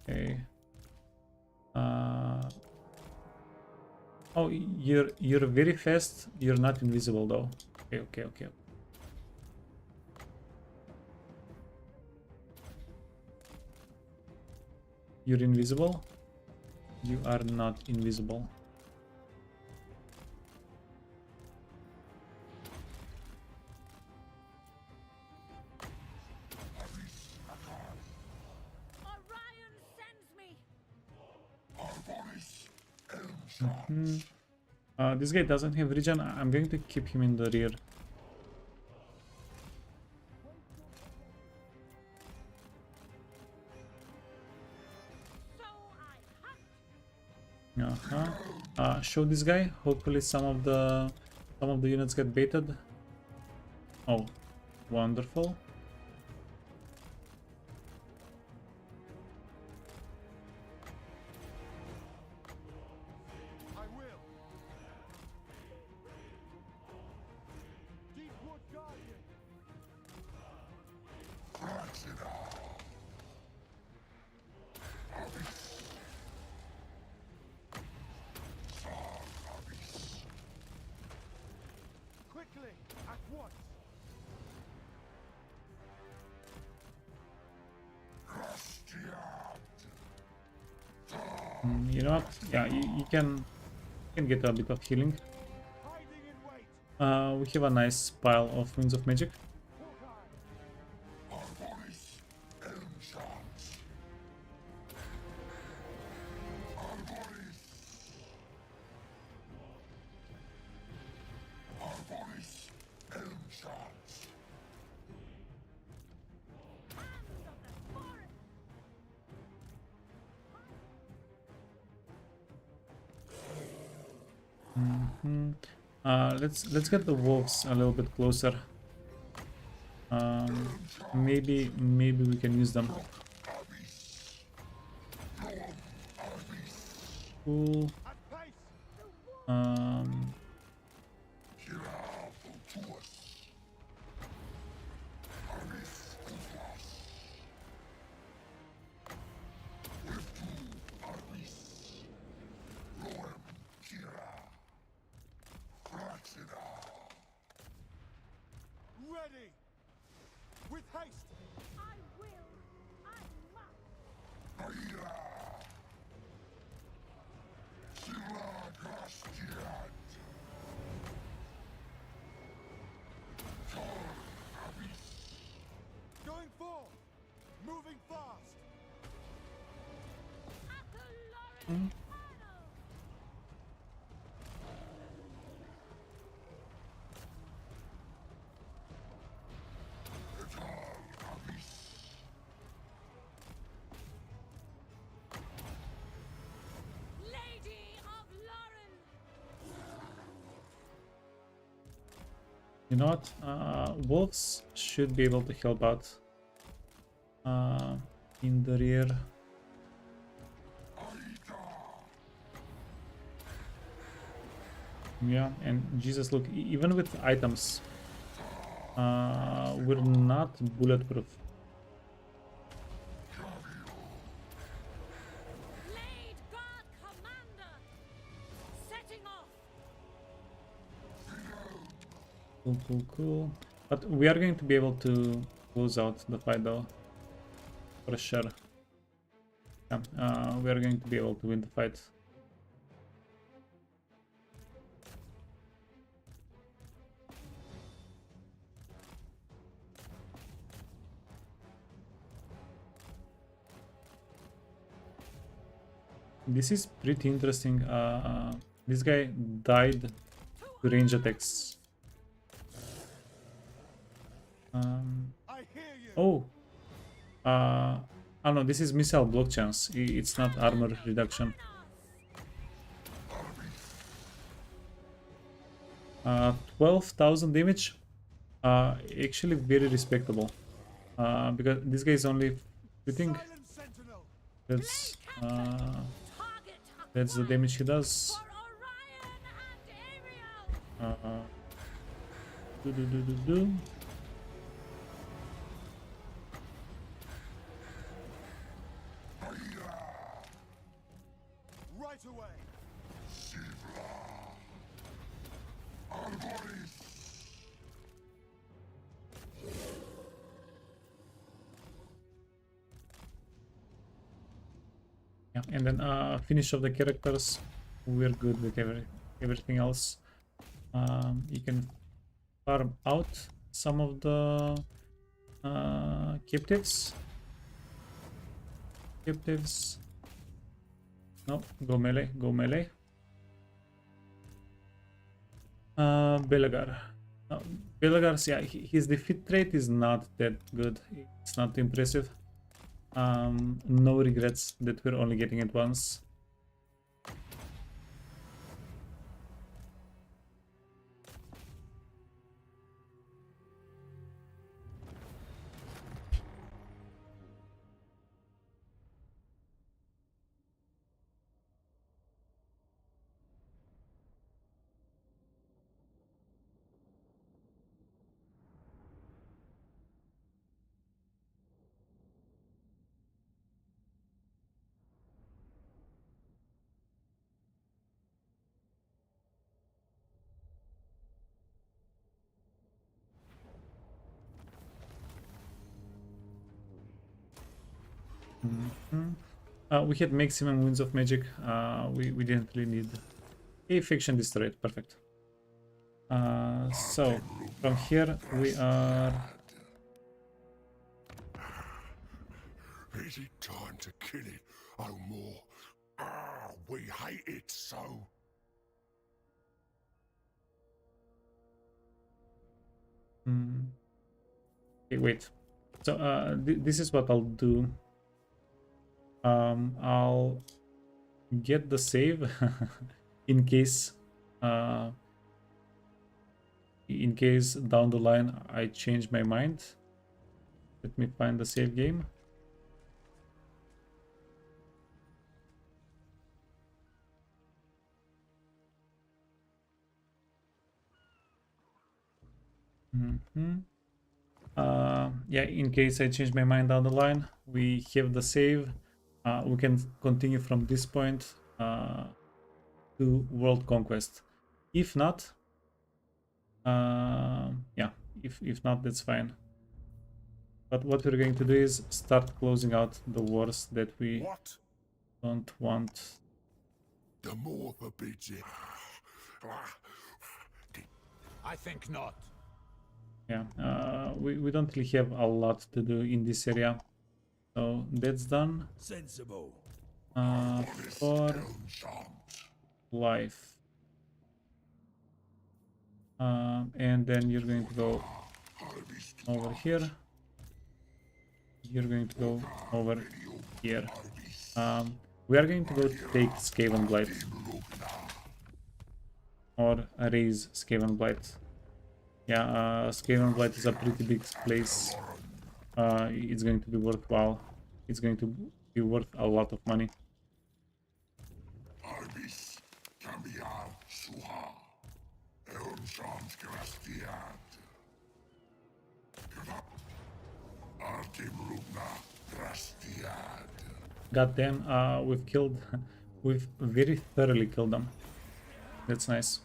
Okay. Oh, you're very fast. You're not invisible though. Okay. You're invisible. You are not invisible. Orion sends me. This guy doesn't have regen. I'm going to keep him in the rear. So I hunt. Show this guy. Hopefully some of the units get baited. Oh, wonderful. I will. Deepwood Guardian. Quickly, at once. You know what? Yeah, you can get a bit of healing. Hiding in wait. We have a nice pile of Winds of Magic. Let's get the wolves a little bit closer. Maybe we can use them. Cool. Ready. With haste. I will. I must. Going forward. Moving fast. At the Lauren Inferno. Lady of Lauren. You know what? Wolves should be able to help out in the rear. Yeah, and Jesus, look, even with items, we're not bulletproof. Blade Guard Commander. Setting off. Cool. But we are going to be able to close out the fight though, for sure. we are going to be able to win the fight. This is pretty interesting. This guy died to range attacks. I hear you. Oh, oh no, this is missile block chance. It's not armor reduction. 12,000 damage. Actually very respectable. Because this guy is only shooting. Silent Sentinel. That's Target that's the damage he does. for Orion and Ariel. Do. Right away. Yeah, and then finish of the characters. We're good with everything else. You can farm out some of the captives. No, go melee, go melee. Belagar. Belagar's, yeah, his defeat rate is not that good. It's not impressive. No regrets that we're only getting it once. We had maximum winds of magic. We didn't really need a fiction destroyed. Perfect. So from here we are. Is it time to kill it? Oh, more. Ah, we hate it so. Okay, wait. So this is what I'll do. I'll get the save in case down the line I change my mind. Let me find the save game. Yeah, in case I change my mind down the line, we have the save. We can continue from this point to world conquest. If not, yeah, if not, that's fine. But what we're going to do is start closing out the wars that we What? don't want. The more forbids it. I think not. Yeah, we don't really have a lot to do in this area. So that's done. Sensible. For life. And then you're going to go over here. You're going to go over here. We are going to go take Skaven Blight. Or raise Skaven Blight. Yeah, Skaven Blight is a pretty big place. It's going to be worthwhile. It's going to be worth a lot of money. Goddamn, we've very thoroughly killed them. That's nice.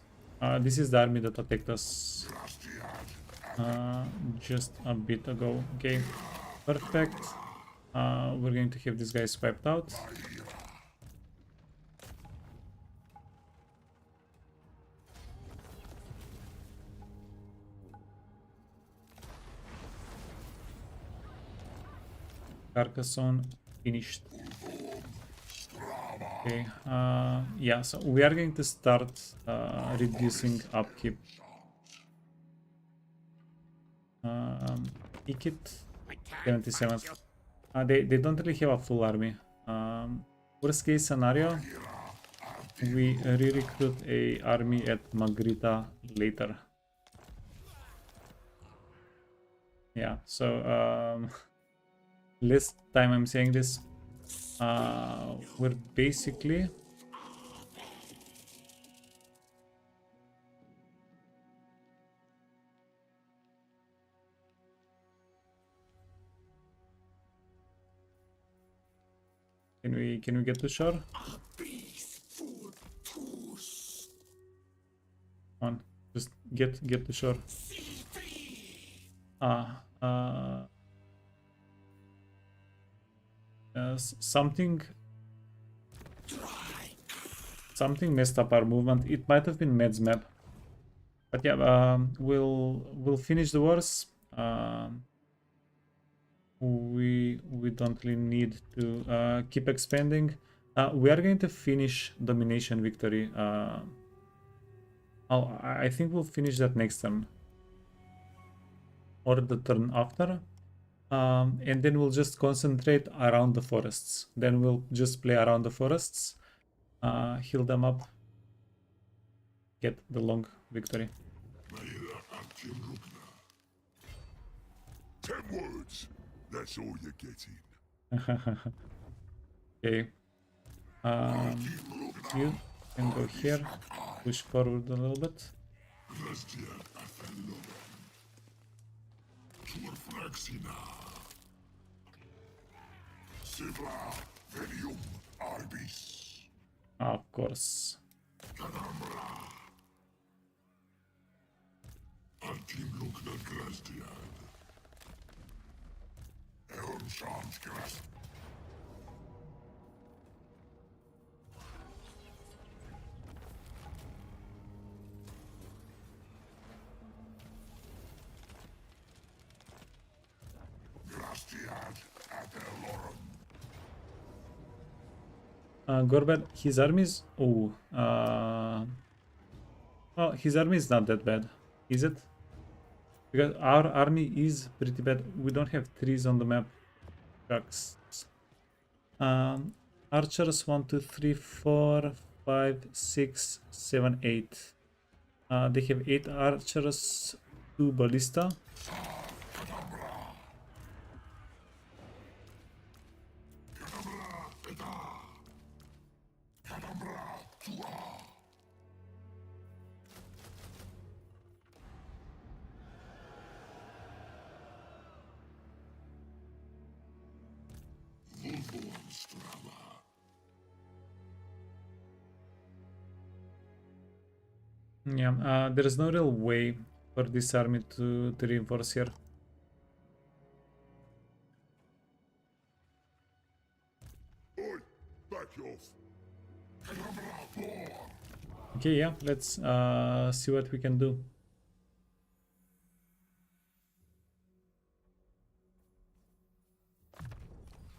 This is the army that attacked us just a bit ago. Okay, perfect. we're going to have these guys wiped out. Carcassonne finished. Okay, yeah, so we are going to start reducing upkeep. Ikit, 77th. They don't really have a full army. Worst case scenario, we re-recruit a army at Magrita later. Yeah, so last time I'm saying this, we're basically can we get to shore? Come on, just get to shore. Something messed up our movement. It might have been Med's map, but yeah, we'll finish the wars. We don't really need to keep expanding. We are going to finish domination victory. I think we'll finish that next turn or the turn after. And then we'll just concentrate around the forests. Then we'll just play around the forests, heal them up, get the long victory. 10 words. That's all you're getting. Okay. You can go here, push forward a little bit. Of course. Gorbet, his armies. Oh, well, his army is not that bad, is it? Because our army is pretty bad. We don't have trees on the map. Shucks. Archers 1, 2, 3, 4, 5, 6, 7, 8. They have 8 archers, 2 ballista. Yeah, there is no real way for this army to reinforce here. Oi, back off. Okay, yeah, let's see what we can do.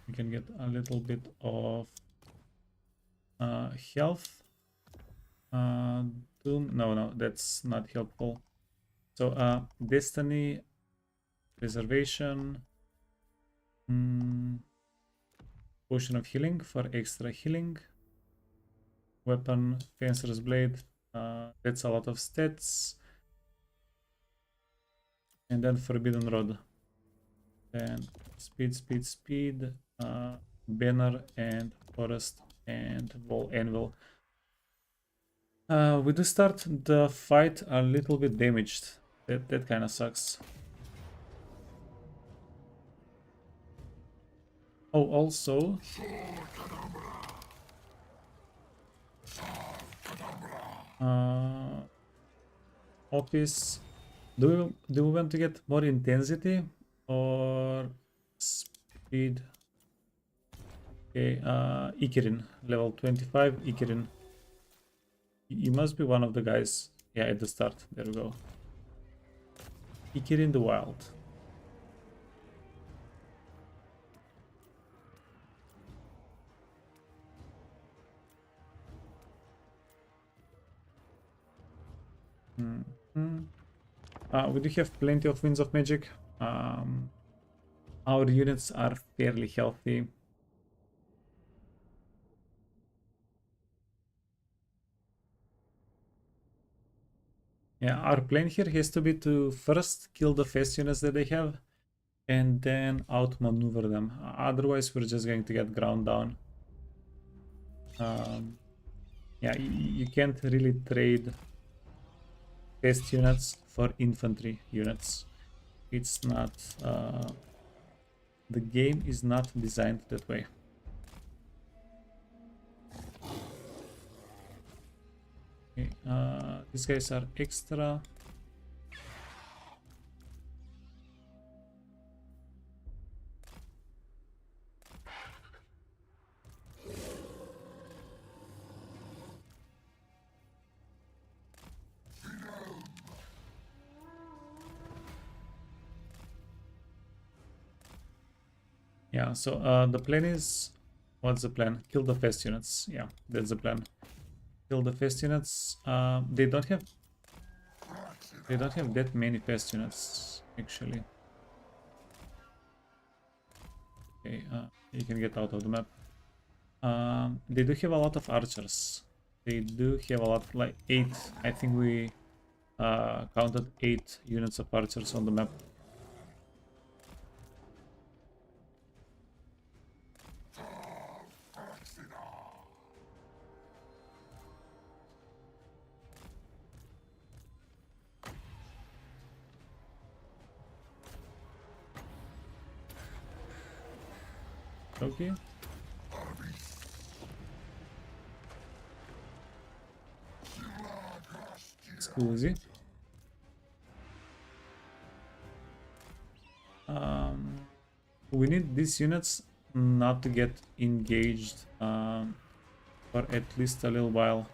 We can get a little bit of health. Doom, no, that's not helpful. So Destiny, Preservation, Potion of Healing for extra healing. Weapon, Fencer's Blade, that's a lot of stats. And then Forbidden Rod. Then speed, banner and forest and wall anvil. We do start the fight a little bit damaged. That kind of sucks. Oh, also office. Do we want to get more intensity or speed? Okay, Ikirin, level 25, Ikirin. You must be one of the guys. Yeah, at the start. There we go. Ikirin the Wild. We do have plenty of Winds of Magic. Our units are fairly healthy. Yeah, our plan here has to be to first kill the fast units that they have and then outmaneuver them. Otherwise, we're just going to get ground down. Yeah, you can't really trade fast units for infantry units. It's not... the game is not designed that way. Okay, these guys are extra. Yeah, so the plan is... What's the plan? Kill the fast units. Yeah, that's the plan. Kill the fast units. They don't have that many fast units, actually. Okay, you can get out of the map. They do have a lot of archers. They do have a lot, like 8. I think we counted 8 units of archers on the map. Okay. Scusi. We need these units not to get engaged for at least a little while.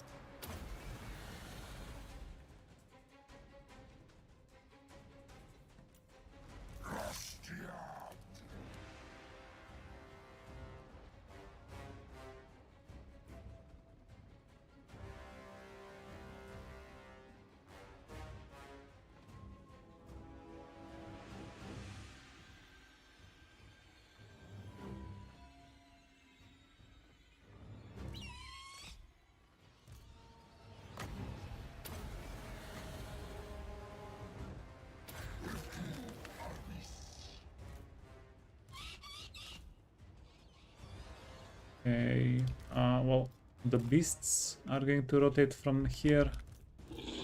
Okay, well, the beasts are going to rotate from here.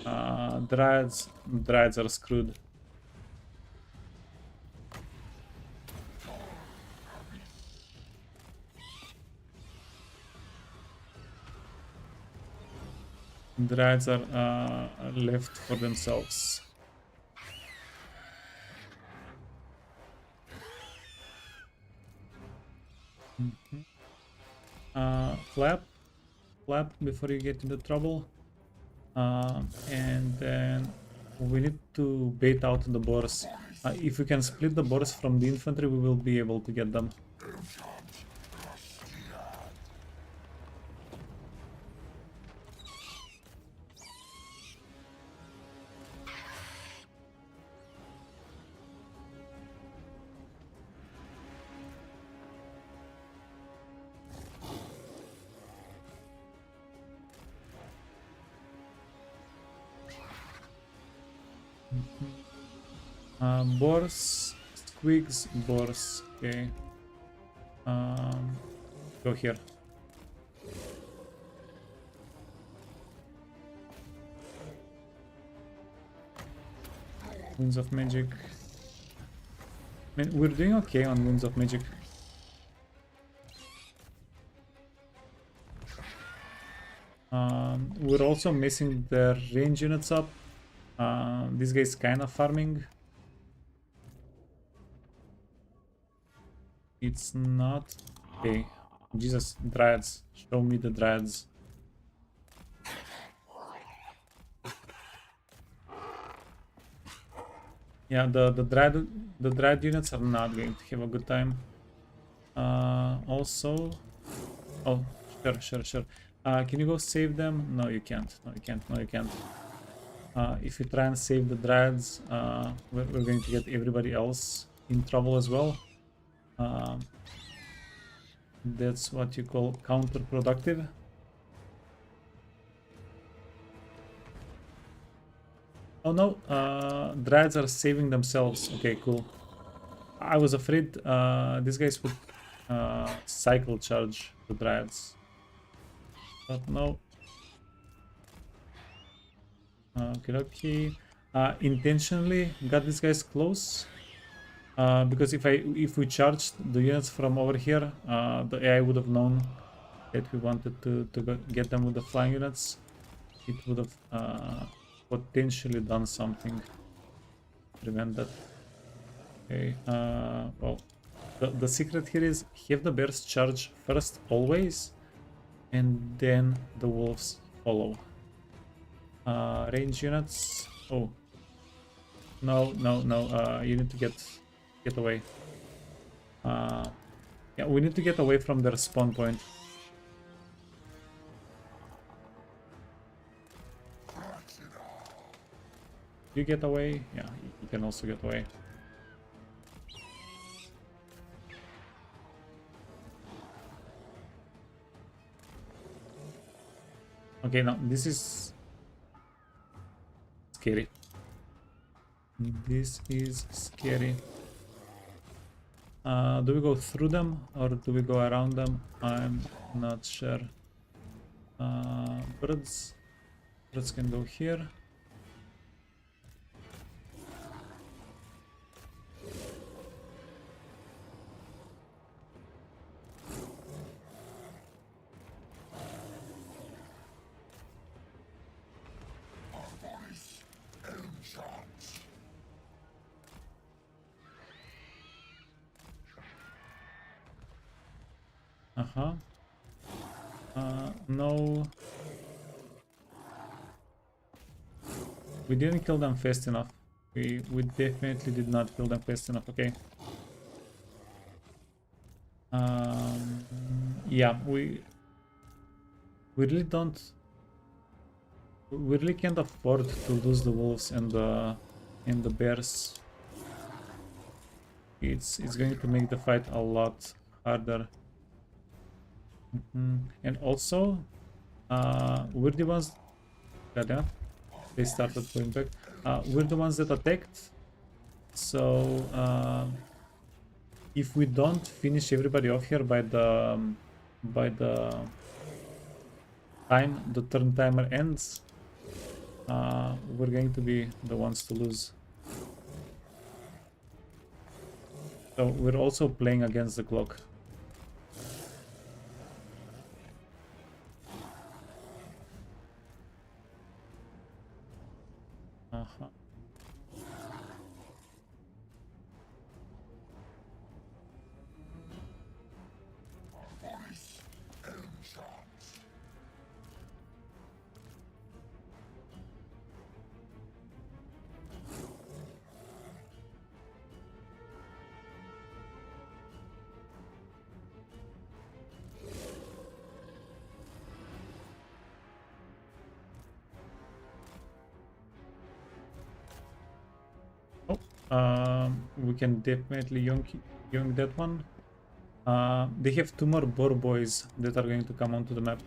Dryads are screwed. Dryads are left for themselves. Flap before you get into trouble. And then we need to bait out the boars. If we can split the boars from the infantry, we will be able to get them. Boars, squigs, boars. Okay. Go here. Winds of Magic. I mean, we're doing okay on Winds of Magic. We're also messing their range units up. This guy's kind of farming. It's not okay. Jesus, Dryads. Show me the Dryads. Yeah, the Dryad units are not going to have a good time. Also... Oh, sure. Can you go save them? No, you can't. No, you can't. If you try and save the Dryads, we're going to get everybody else in trouble as well. That's what you call counterproductive. Oh no, Dryads are saving themselves. Okay, cool. I was afraid these guys would cycle charge the Dryads. But no. Okay. Intentionally got these guys close. Because if we charged the units from over here, the AI would have known that we wanted to get them with the flying units. It would have potentially done something to prevent that. Okay, well, the secret here is have the bears charge first always, and then the wolves follow. Range units. Oh, no, you need to get away. Yeah, we need to get away from their spawn point. You get away? Yeah, you can also get away. Okay, now this is scary. This is scary. Do we go through them or do we go around them? I'm not sure. Birds can go here. No. We didn't kill them fast enough. We definitely did not kill them fast enough, okay. Yeah, we really don't... We really can't afford to lose the wolves and the bears. It's going to make the fight a lot harder. And also, we're the ones... Goddamn, they started going back. We're the ones that attacked. So, if we don't finish everybody off here by the time the turn timer ends, we're going to be the ones to lose. So we're also playing against the clock. We can definitely yoink that one. They have 2 more boar boys that are going to come onto the map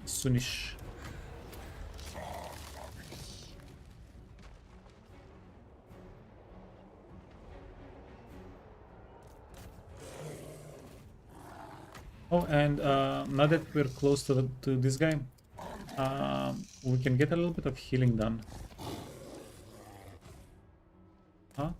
soonish. Oh, and now that we're close to this guy, we can get a little bit of healing done. Huh?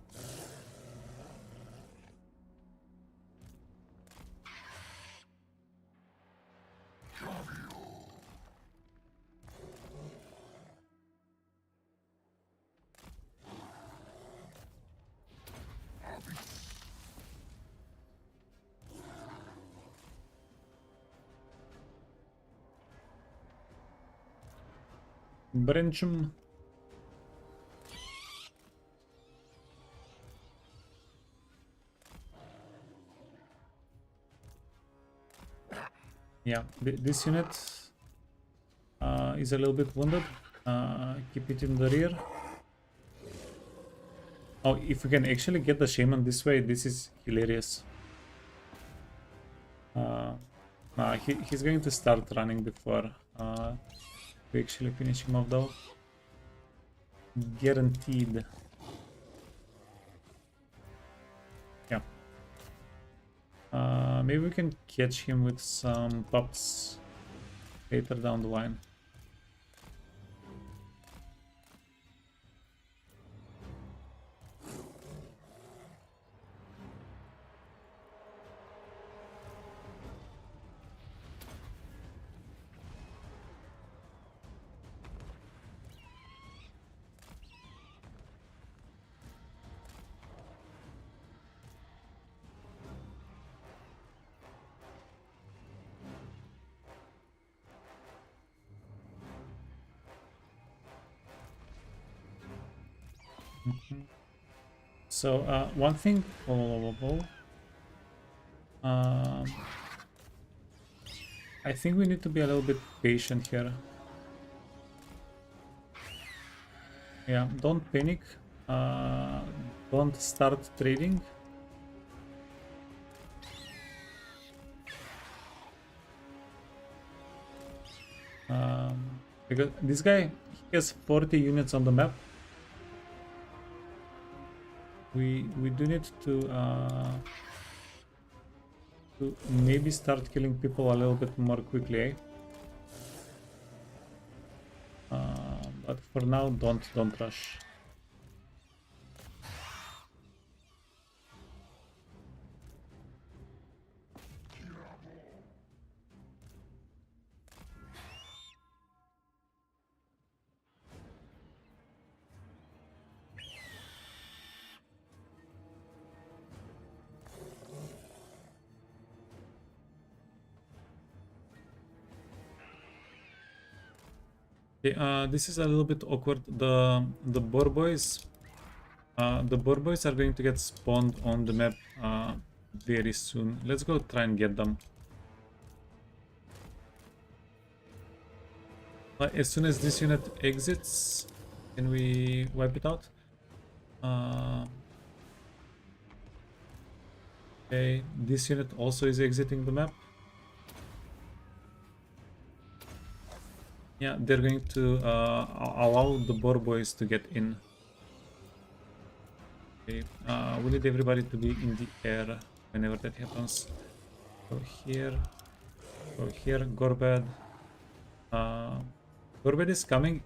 Brenchum. Yeah, this unit is a little bit wounded. Keep it in the rear. Oh, if we can actually get the shaman this way, this is hilarious. He's going to start running before we actually finish him off though. Guaranteed. Yeah. Maybe we can catch him with some pups later down the line. So one thing, I think we need to be a little bit patient here. Yeah, don't panic. Don't start trading. Because this guy, he has 40 units on the map. We do need to maybe start killing people a little bit more quickly, eh? But for now, don't rush. Okay, this is a little bit awkward. The boar boys are going to get spawned on the map very soon. Let's go try and get them. As soon as this unit exits, can we wipe it out? Okay, this unit also is exiting the map. Yeah, they're going to allow the boar boys to get in. Okay, we need everybody to be in the air whenever that happens. Go here, Gorbad. Gorbad is coming.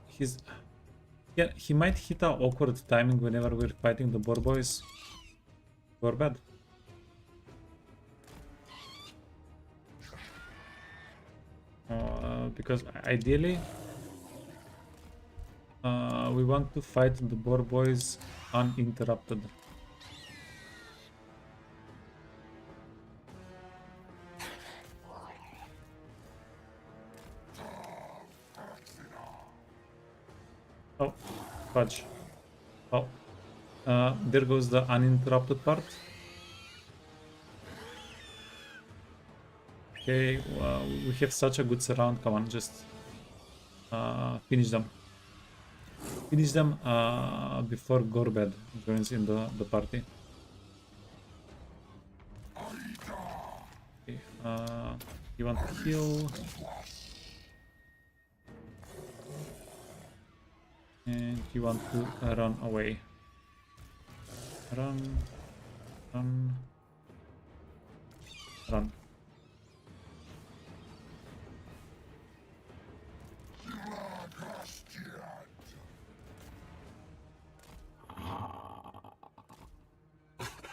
He might hit our awkward timing whenever we're fighting the boar boys. Gorbad. Because ideally we want to fight the boar boys uninterrupted. Oh, fudge. Oh, there goes the uninterrupted part. Okay, we have such a good surround. Come on, just finish them. Finish them before Gorbad joins in the party. Okay, you want to heal. And you want to run away. Run.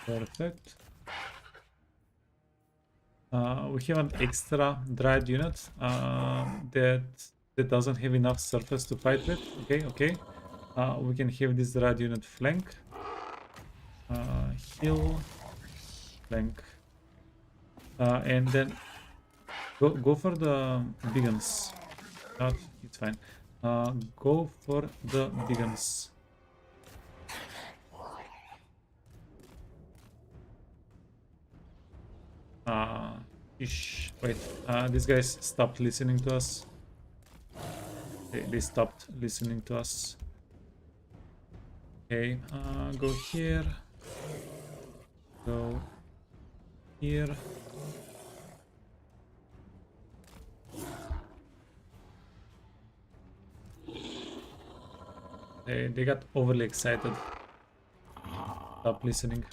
Perfect. We have an extra Dryad unit that doesn't have enough surface to fight with. Okay. We can have this Dryad unit flank. Heal. Flank. And then go for the big guns. It's fine. Go for the big guns. Wait, these guys stopped listening to us. They stopped listening to us. Okay, go here. Go here. They got overly excited. Stop listening.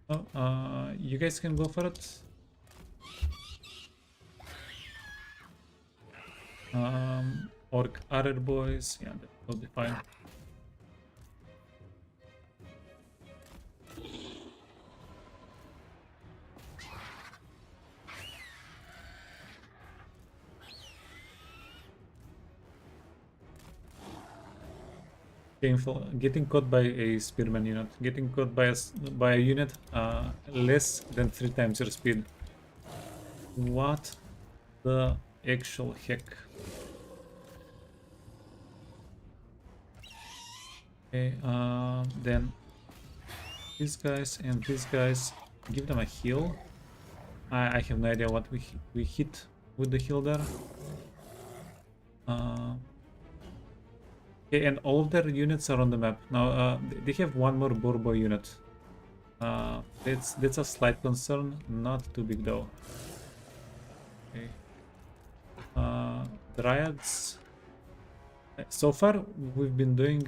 Oh, you guys can go for it. Orc other boys, yeah, that will be fine. Painful. Getting caught by a spearman unit. Getting caught by a unit less than 3 times your speed. What the actual heck? Okay, then these guys and these guys, give them a heal. I have no idea what we hit with the heal there. Okay, and all of their units are on the map. Now, they have one more Borbo unit. That's a slight concern, not too big though. Okay. Dryads. So far, we've been doing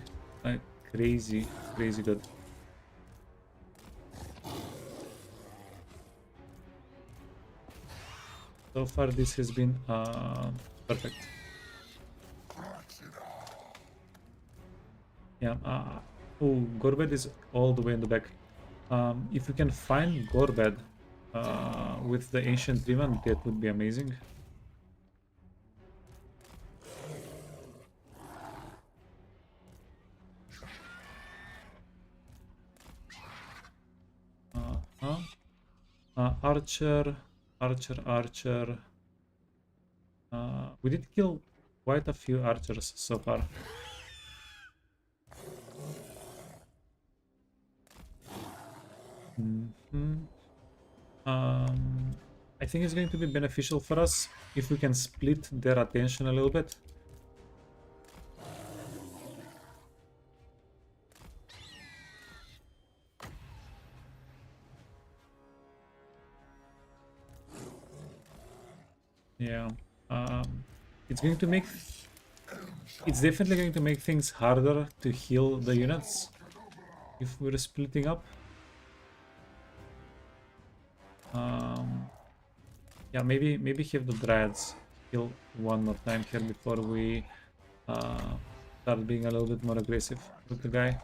crazy good. So far, this has been perfect. Yeah. Oh, Gorbed is all the way in the back. If you can find Gorbed with the ancient demon, that would be amazing. Archer. We did kill quite a few archers so far. I think it's going to be beneficial for us if we can split their attention a little bit. Yeah, it's going to make... It's definitely going to make things harder to heal the units if we're splitting up. Yeah, maybe have the Dryads heal one more time here before we start being a little bit more aggressive with the guy.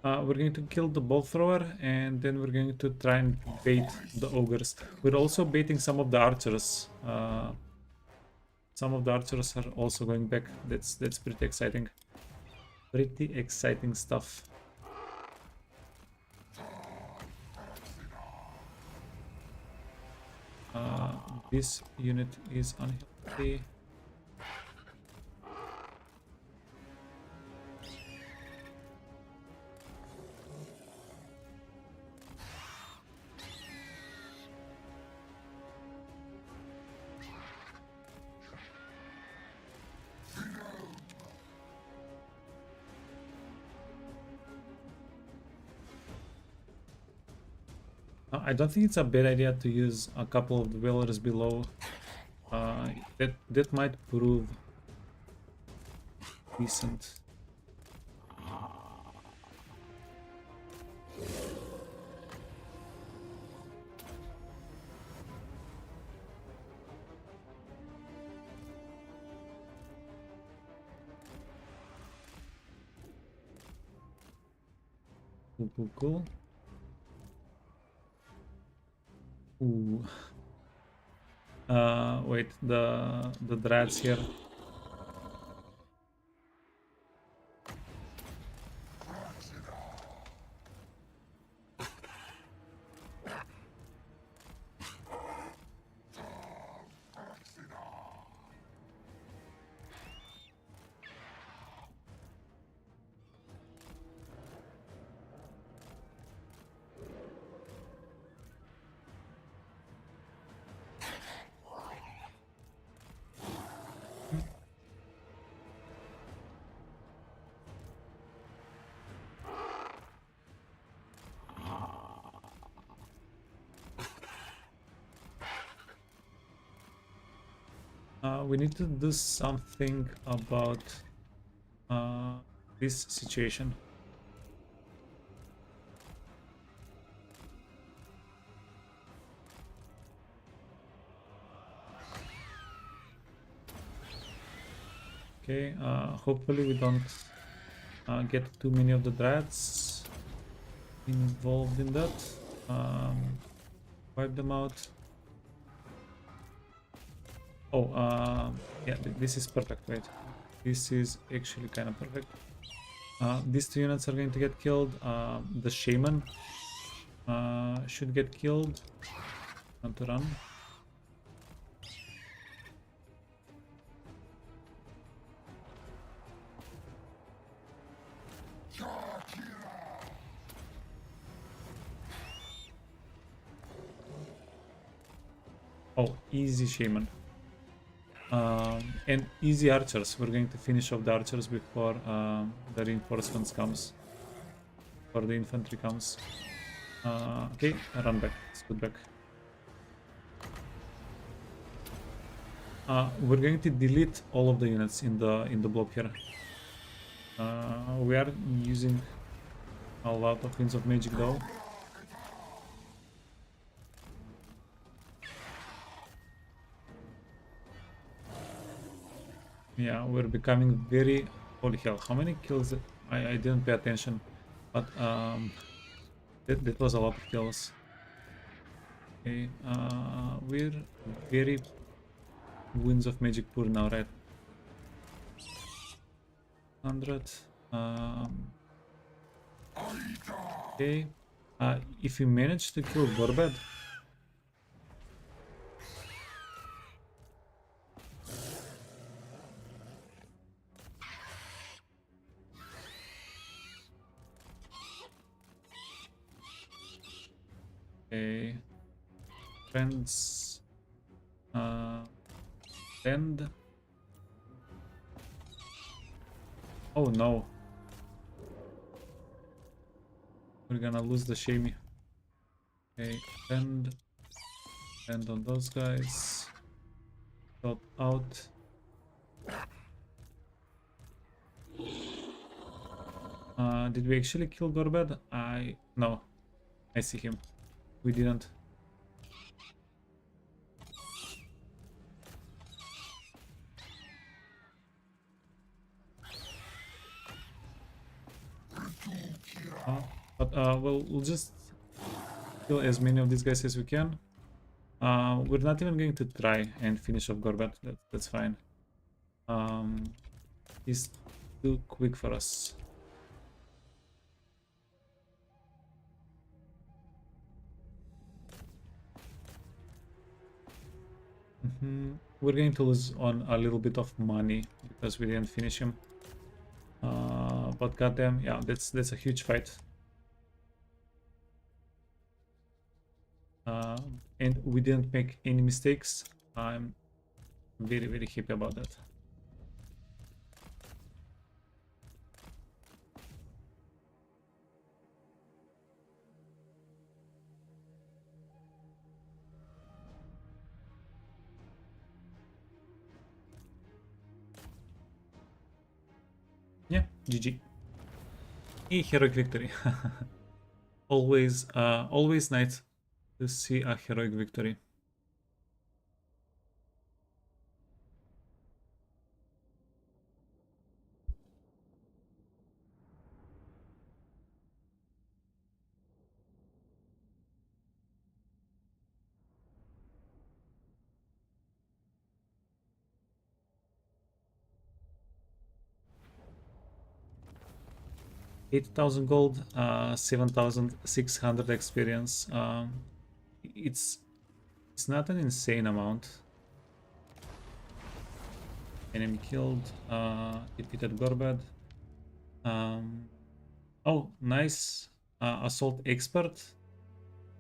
We're going to kill the bolt thrower, and then we're going to try and bait the ogres. We're also baiting some of the archers. Some of the archers are also going back. That's pretty exciting. Pretty exciting stuff. This unit is unhealthy. I don't think it's a bad idea to use a couple of dwellers below. That might prove decent. Cool. Wait, the dreads here. We need to do something about this situation. Okay, hopefully we don't get too many of the dreads involved in that. Wipe them out. Oh, yeah, this is perfect. Wait, this is actually kind of perfect. These two units are going to get killed. The shaman should get killed. Want to run? Oh, easy shaman. And easy archers. We're going to finish off the archers before the reinforcements comes. Or the infantry comes. Okay, run back. Scoot back. We're going to delete all of the units in the block here. We are using a lot of Winds of Magic though. Yeah, we're becoming very... Holy hell, how many kills? I didn't pay attention, but that was a lot of kills. Okay, we're very Winds of Magic poor now, right? 100. Okay, if we manage to kill Gorbad, okay, friends, end. Oh no, we're gonna lose the Shamey. Okay, end on those guys. Got out. Did we actually kill Gorbad? No, I see him. We didn't. But we'll just kill as many of these guys as we can. We're not even going to try and finish off Gorbad. That's fine. He's too quick for us. We're going to lose on a little bit of money because we didn't finish him. But goddamn, yeah, that's a huge fight. And we didn't make any mistakes. I'm very, very happy about that. Yeah, GG. A heroic victory. Always nice to see a heroic victory. 8,000 gold, 7,600 experience. It's not an insane amount. Enemy killed. Defeated Gorbad. Oh, nice. Assault expert.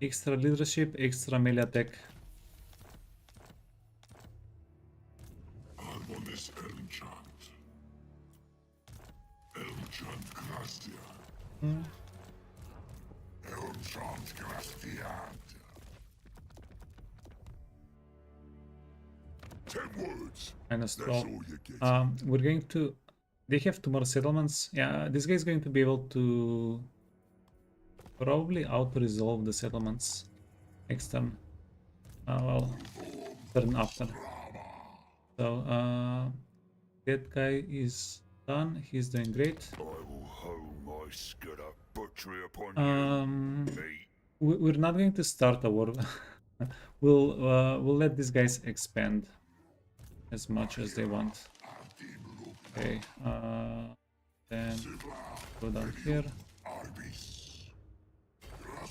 Extra leadership, extra melee attack. I'm on this Elmchant. Elmchant Gracia. Elmchant Gracia. 10 words. Minus That's 12. all you get. We're going to... They have 2 more settlements. Yeah, this guy is going to be able to probably auto-resolve the settlements next turn. Well, turn after. So, that guy is done. He's doing great. I will hone my skill at butchery upon you, mate. We're not going to start a war. We'll let these guys expand as much as they want. Okay, then go down here.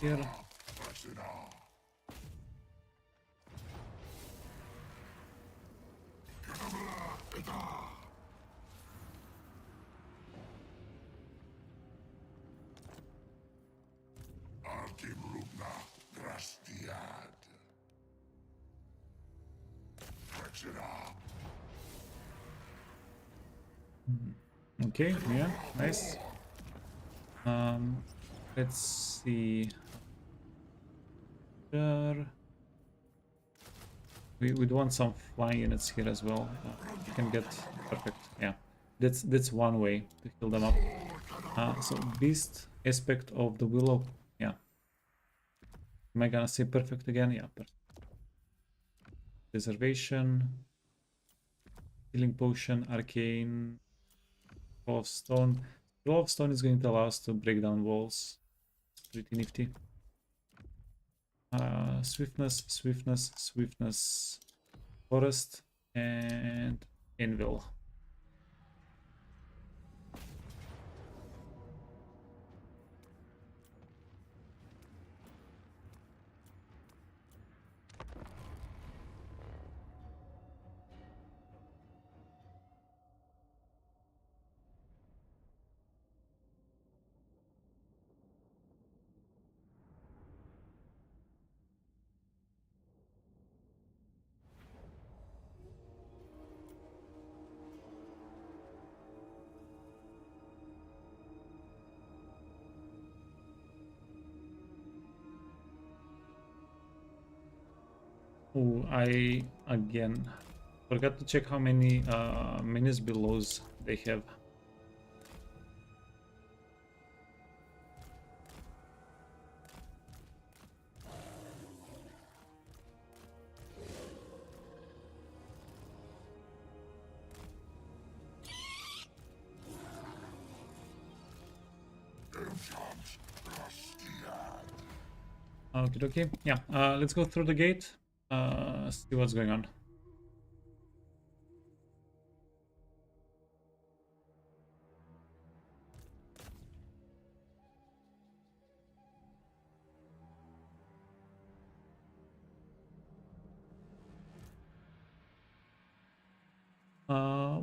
Here. Okay, yeah, nice. Let's see. There. We'd want some flying units here as well. You can get perfect. Yeah, that's one way to heal them up. So beast aspect of the willow. Yeah. Am I gonna say perfect again? Yeah, perfect. Preservation, healing potion, arcane, scroll of stone. Scroll of stone is going to allow us to break down walls. It's pretty nifty. Swiftness, swiftness, swiftness, forest, and anvil. Oh, I again forgot to check how many minis belows they have. Okay, yeah. Let's go through the gate. See what's going on.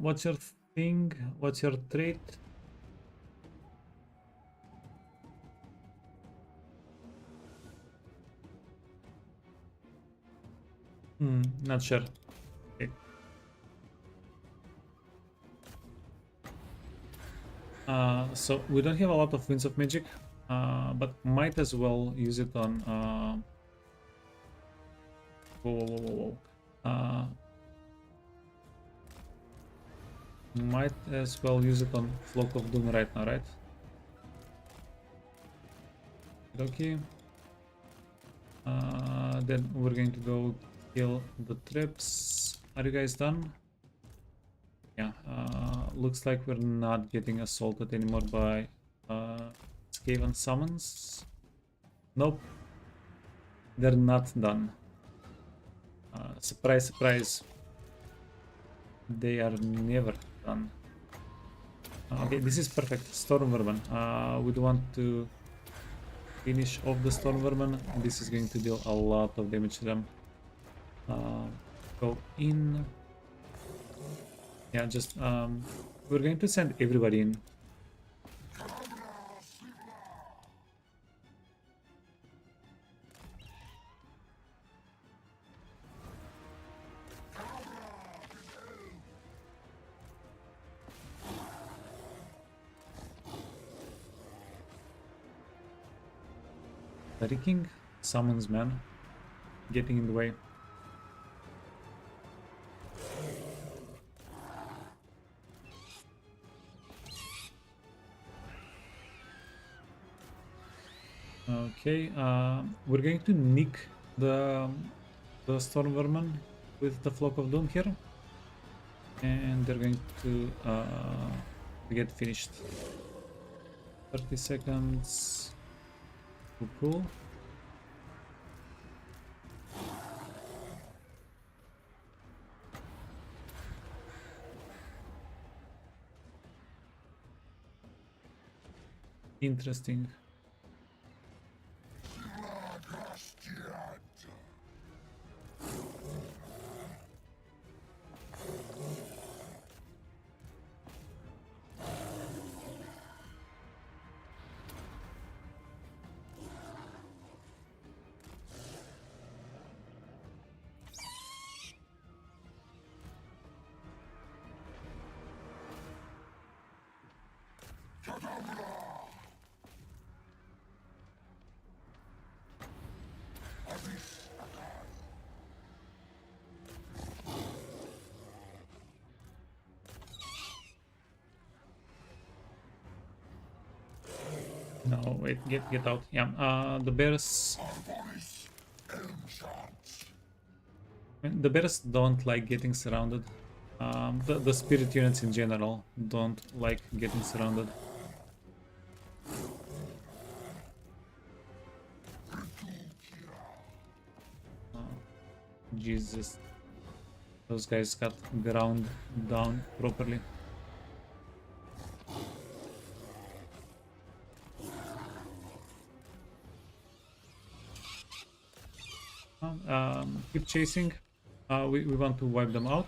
What's your thing? What's your trait? Not sure. Okay. So we don't have a lot of Winds of Magic, but might as well use it on. Whoa. Might as well use it on Flock of Doom right now, right? Okay. Then we're going to go kill the traps. Are you guys done? Yeah. Looks like we're not getting assaulted anymore by Skaven summons. Nope. They're not done. Surprise, surprise. They are never done. Okay, this is perfect. Storm Vermin. We do want to finish off the Storm Vermin. This is going to deal a lot of damage to them. Go in. Yeah, just we're going to send everybody in. The King summons man, getting in the way. Okay, we're going to nick the Storm Vermin with the Flock of Doom here, and they're going to get finished. 30 seconds. Cool. Interesting. No, wait, get out. Yeah, the bears. The bears don't like getting surrounded. The spirit units in general don't like getting surrounded. Jesus, those guys got ground down properly. Keep chasing. We want to wipe them out.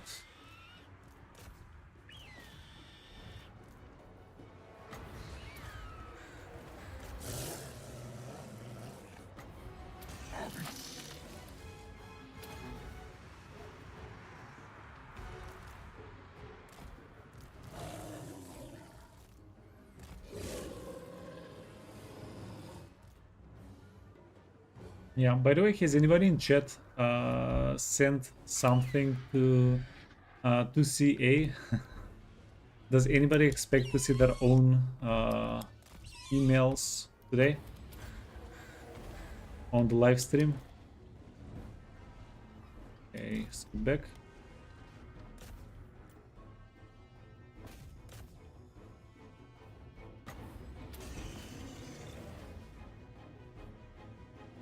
Yeah, by the way, has anybody in chat sent something to CA? Does anybody expect to see their own emails today on the live stream? Okay, scoot back.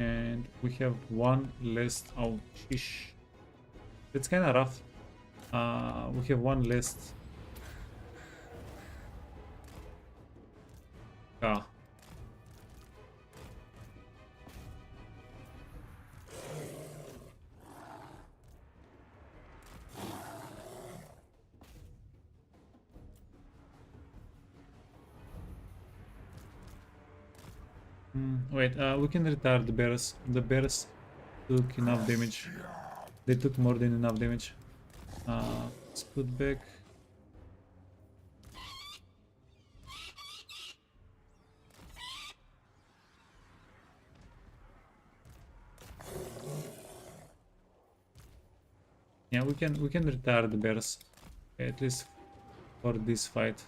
And we have one list. Oh, sheesh. It's kind of rough. We have one list. Ah. Wait, we can retire the bears. The bears took enough damage. They took more than enough damage. Let's put back. Yeah, we can retire the bears, at least for this fight.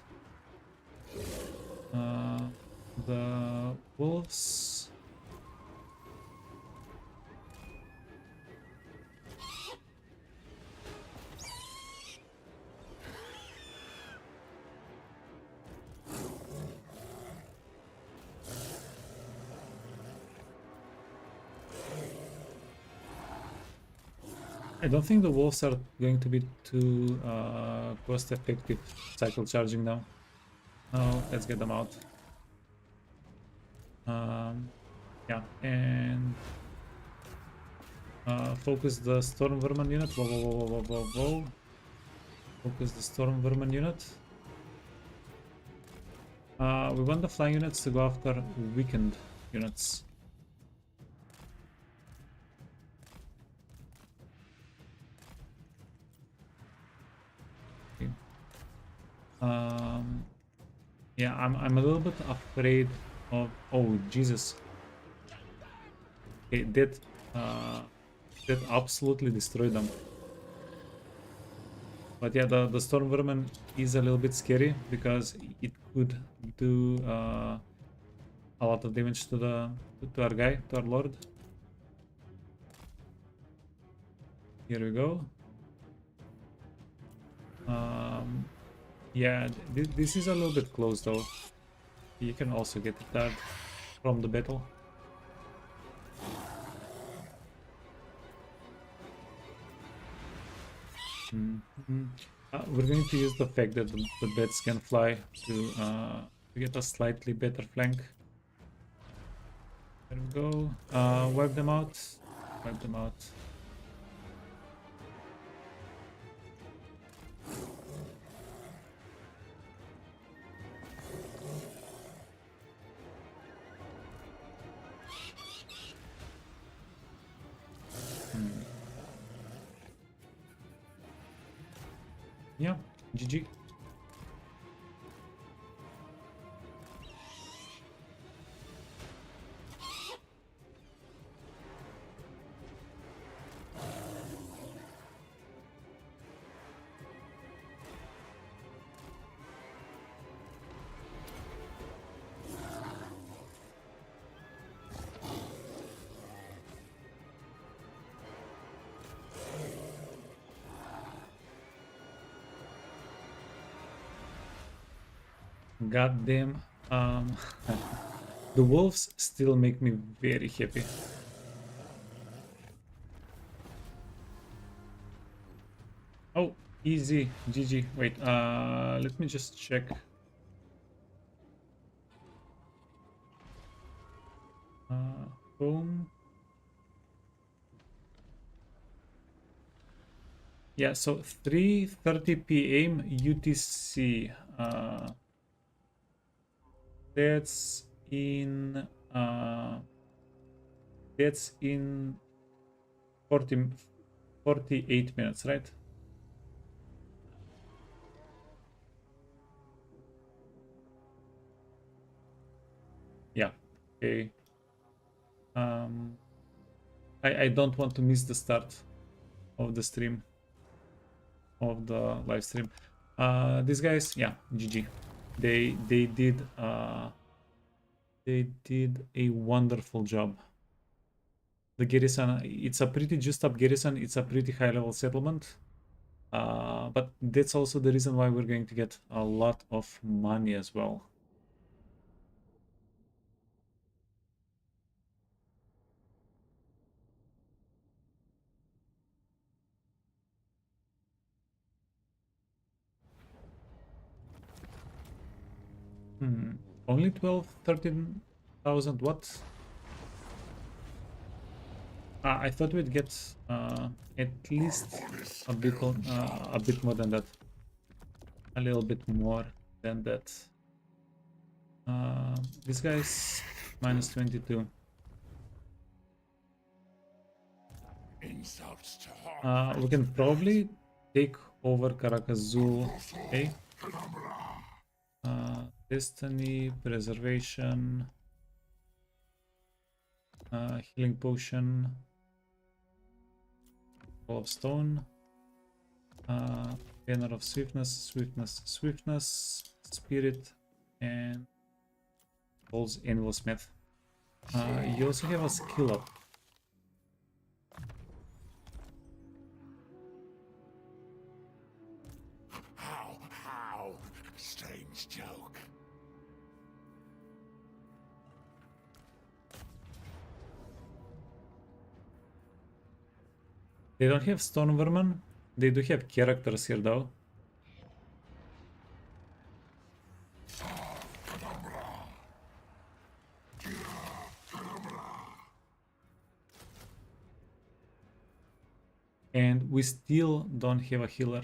The wolves. I don't think the wolves are going to be too cost effective cycle charging now. No, let's get them out. Yeah, and focus the storm vermin unit. Whoa, whoa, whoa, whoa, whoa, whoa. Focus the storm vermin unit. We want the flying units to go after weakened units. Okay. Yeah, I'm a little bit afraid of. Oh Jesus! Okay, that absolutely destroyed them. But yeah, the storm vermin is a little bit scary because it could do a lot of damage to our guy, to our lord. Here we go. Yeah, this is a little bit close though. You can also get it dead from the battle. We're going to use the fact that the bats can fly to get a slightly better flank. There we go. Wipe them out. Wipe them out. Yeah, GG. Goddamn. The wolves still make me very happy. Oh, easy. GG. Wait, let me just check. Home. Yeah, so 3:30 p.m. UTC. That's in 48 minutes, right? Yeah. Okay. I don't want to miss the start of the stream, of the live stream. These guys, yeah, GG. They did a wonderful job. The garrison, it's a pretty juiced up garrison. It's a pretty high level settlement. But that's also the reason why we're going to get a lot of money as well. Only 12, 13,000 what? I thought we'd get at least a bit more than that. A little bit more than that. This guy's minus 22. Insults to We can probably take over Karakazul. Okay. Destiny, preservation, healing potion, ball of stone, banner of swiftness, spirit, and Paul's anvil smith. You also have a skill up. how? Strange joke. They don't have stone vermin. They do have characters here though. And we still don't have a healer.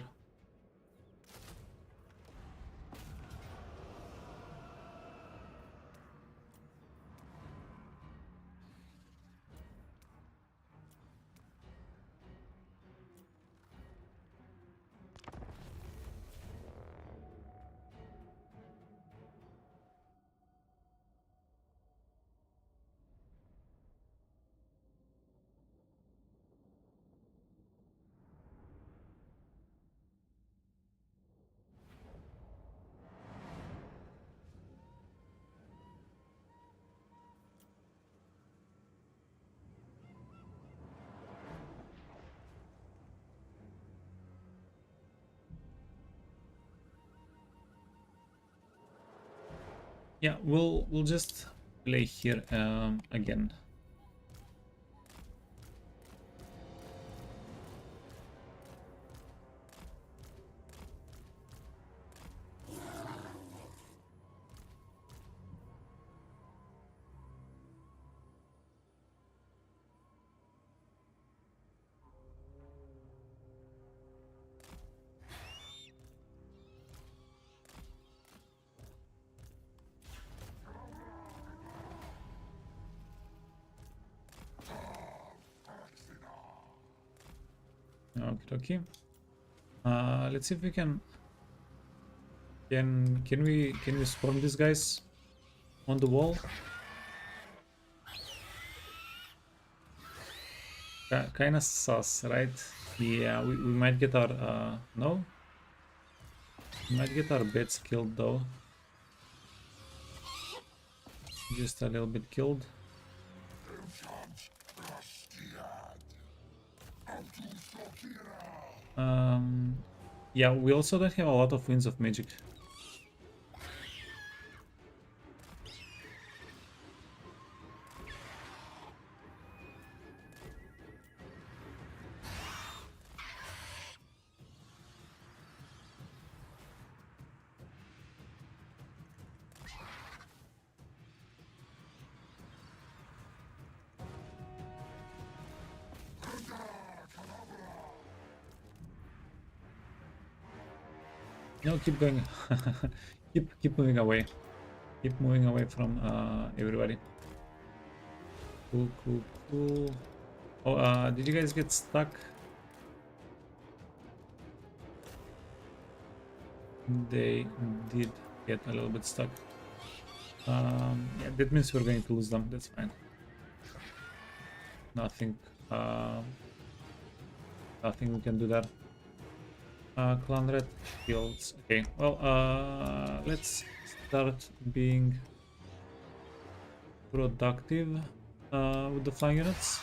Yeah, we'll just play here again. Okay. Let's see if we can we spawn these guys on the wall? Kinda sus, right? Yeah, we might get our no? We might get our beds killed though. Just a little bit killed. Yeah, we also don't have a lot of winds of magic. No, keep going. keep moving away. Keep moving away from everybody. Cool. Oh, did you guys get stuck? They did get a little bit stuck. Yeah, that means we're going to lose them. That's fine. Nothing. Nothing we can do there. Clan Red Shields. Okay, well, let's start being productive with the flying units.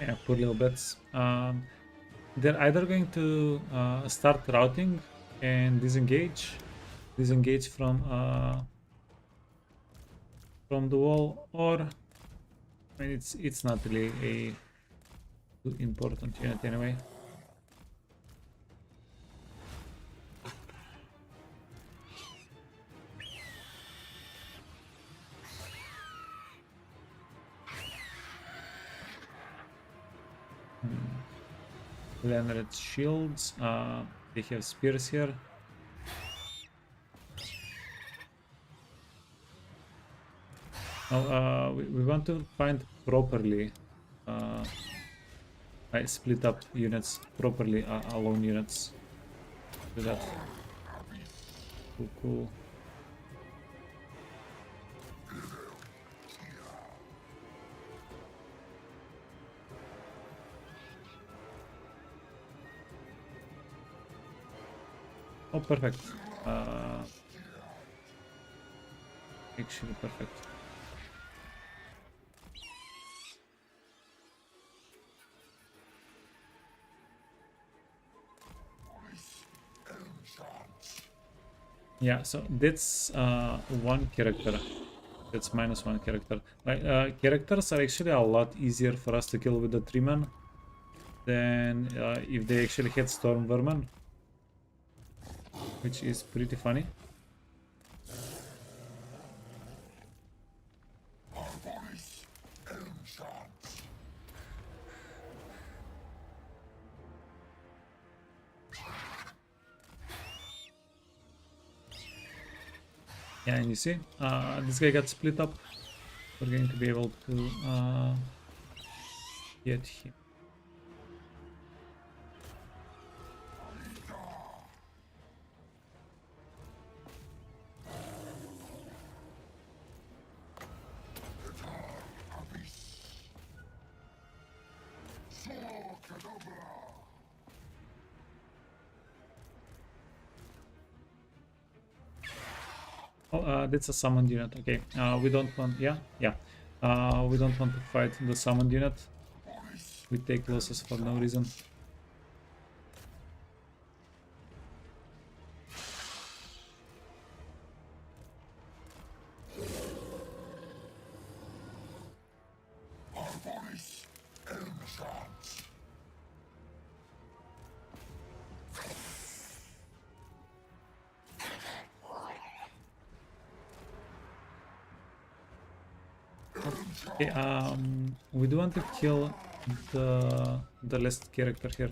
Yeah, poor little bits. They're either going to start routing and disengage from the wall, or I mean, it's not really a too important unit anyway. Leonard shields. They have spears here. Now we want to find properly. I split up units properly, alone units. Do that. Cool. Oh, perfect. Actually, perfect. Yeah, so that's one character. That's minus one character. Like characters are actually a lot easier for us to kill with the 3-man than if they actually had Storm Vermin, which is pretty funny. Yeah, and you see, this guy got split up. We're going to be able to get him. Oh, that's a summoned unit. Okay, we don't want. Yeah. We don't want to fight the summoned unit. We take losses for no reason. Okay, we do want to kill the last character here.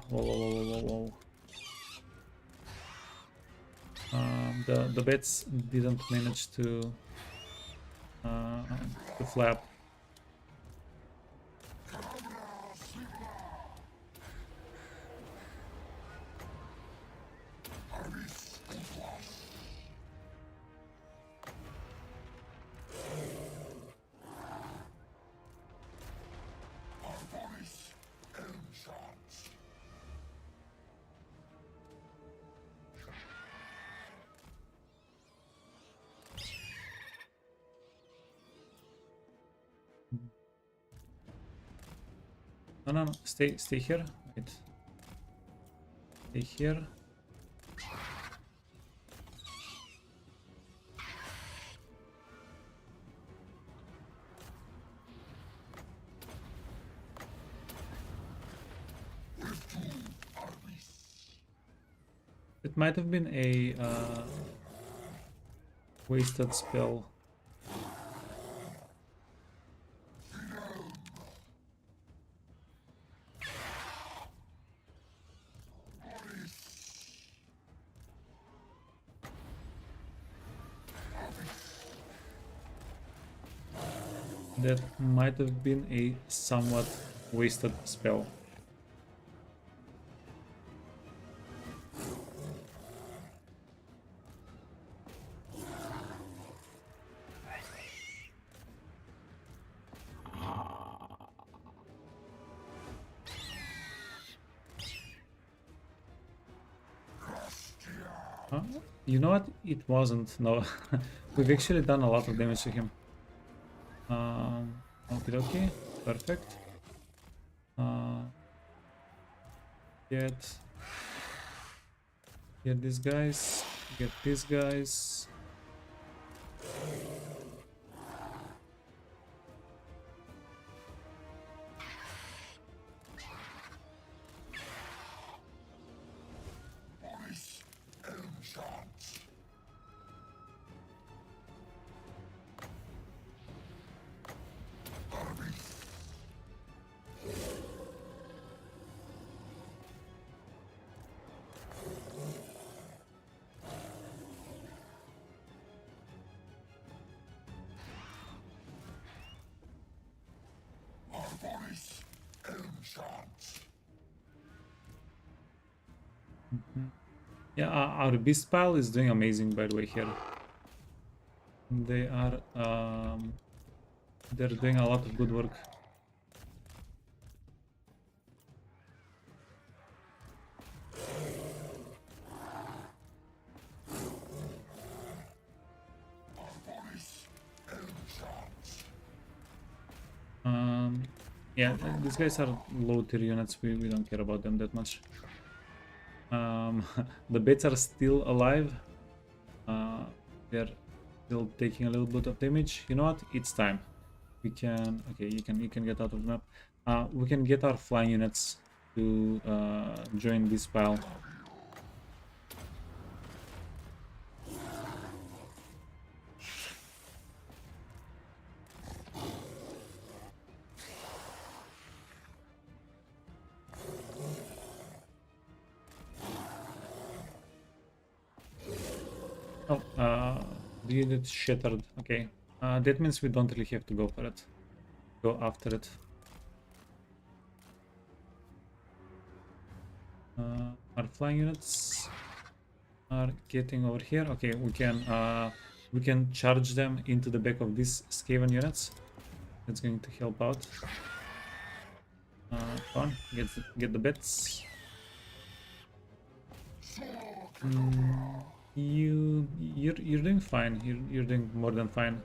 Whoa. The bats didn't manage to flap. No. Stay here. Wait. Stay here. It might have been a wasted spell. That might have been a somewhat wasted spell. You know what? It wasn't. No, we've actually done a lot of damage to him. Okay, perfect. Get these guys. Get these guys. Yeah, our beast pile is doing amazing, by the way. Here, they are they're doing a lot of good work. Yeah, these guys are low tier units. We don't care about them that much. The bats are still alive. They're still taking a little bit of damage. You know what? It's time. We can. Okay, you can get out of the map. We can get our flying units to join this pile. Oh, the unit shattered. Okay, that means we don't really have to go for it. Go after it. Our flying units are getting over here. Okay, we can charge them into the back of these Skaven units. That's going to help out. Come on, get the bits. You're doing fine. You're doing more than fine.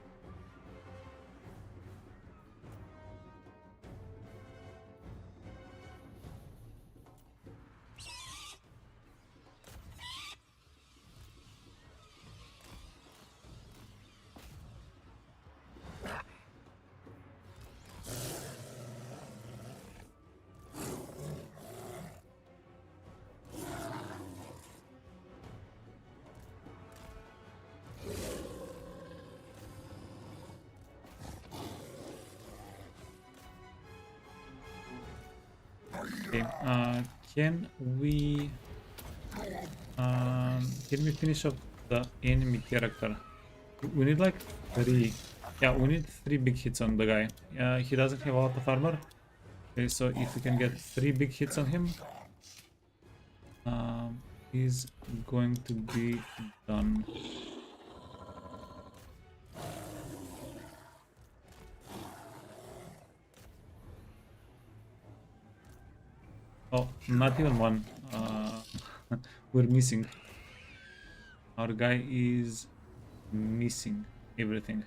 Okay, can we finish off the enemy character? We need like 3. Yeah, we need 3 big hits on the guy. He doesn't have a lot of armor. Okay, so if we can get 3 big hits on him, he's going to be done. Oh, not even one. We're missing. Our guy is missing everything.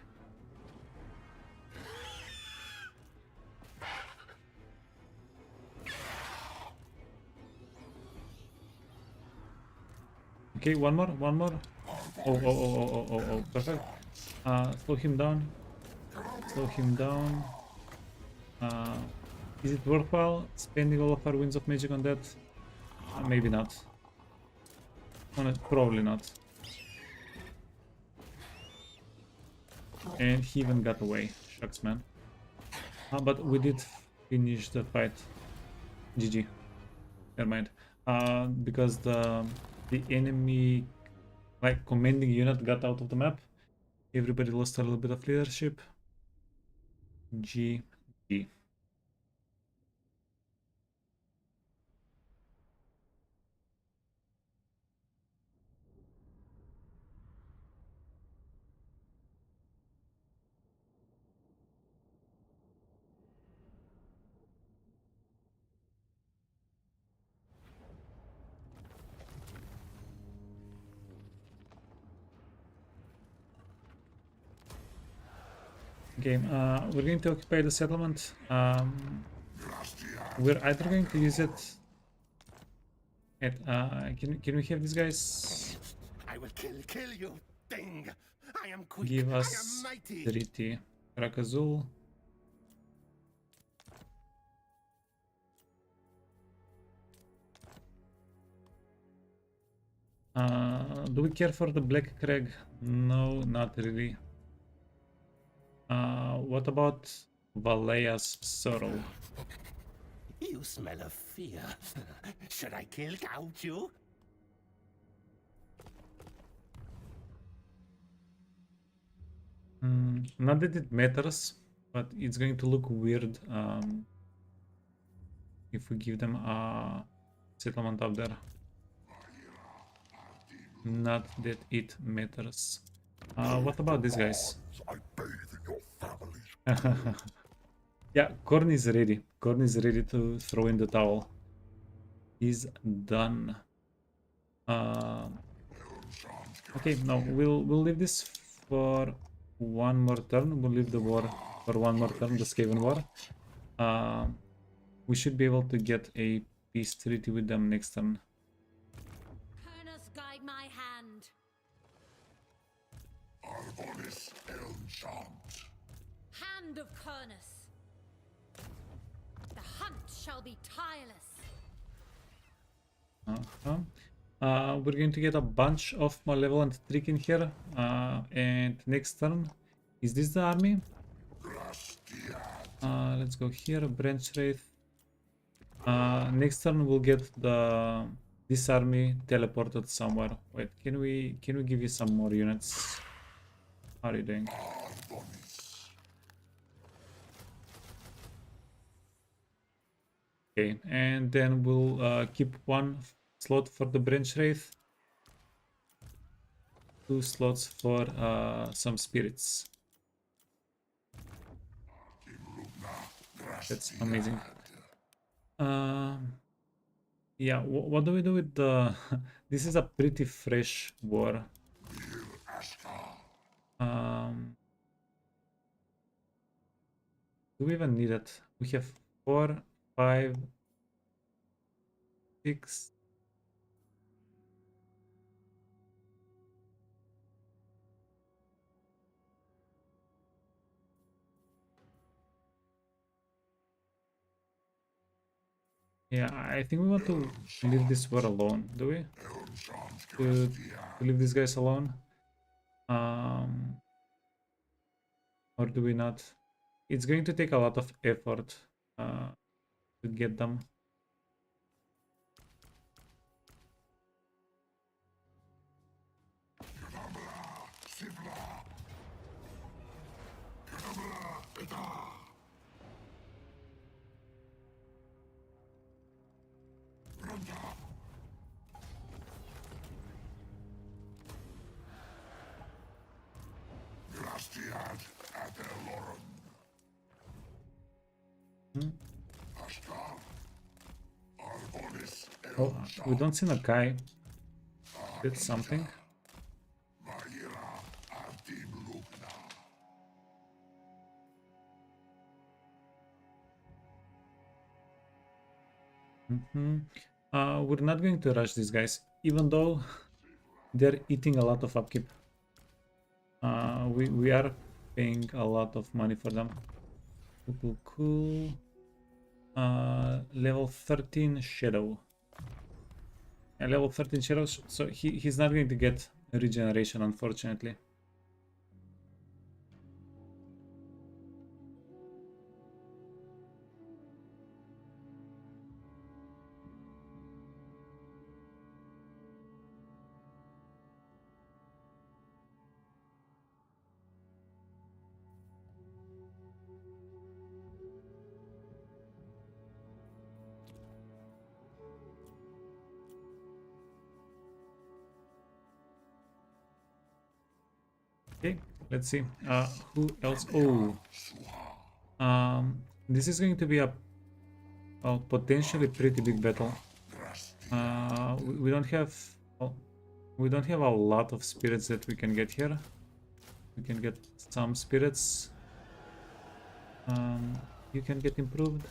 Okay, one more. Oh, perfect. Slow him down. Is it worthwhile spending all of our winds of magic on that? Maybe not. Probably not. And he even got away. Shucks, man. But we did finish the fight. GG. Never mind. Because the enemy, like, commanding unit got out of the map. Everybody lost a little bit of leadership. GG. Okay, we're going to occupy the settlement. We're either going to use it at, can we have these guys I will kill you, thing. I am quick. give I us am mighty. Driti, Rakazul. Do we care for the Black Crag? No, not really. What about Valea's Sorrow? You smell of fear. Should I kill out you? Not that it matters, but it's going to look weird if we give them a settlement up there. Not that it matters. What about these guys? I bathe in your families. Yeah, Korn is ready. Korn is ready to throw in the towel. He's done. Okay, no, we'll leave this for one more turn. We'll leave the war for one more turn, the Skaven war. We should be able to get a peace treaty with them next turn. Hand of Kernus. The hunt shall be tireless. We're going to get a bunch of malevolent trick in here. And next turn, is this the army? Let's go here, branch wraith. Next turn we'll get this army teleported somewhere. Wait, can we give you some more units? How are you doing? Okay, and then we'll keep one slot for the branch wraith, 2 slots for some spirits. That's amazing. Yeah, what do we do with the... This is a pretty fresh war. Do we even need it? We have 4, 5, 6... Yeah, I think we want to leave this war alone, do we? To leave these guys alone? Or do we not? It's going to take a lot of effort to get them. Oh, we don't see Nakai. Did something. We're not going to rush these guys, even though they're eating a lot of upkeep. We are paying a lot of money for them. Cool. Level 13 Shadow. And level 13 Shadow, so he's not going to get regeneration, unfortunately. Okay, let's see. Who else? Oh, this is going to be a potentially pretty big battle. We don't have a lot of spirits that we can get here. We can get some spirits. You can get improved.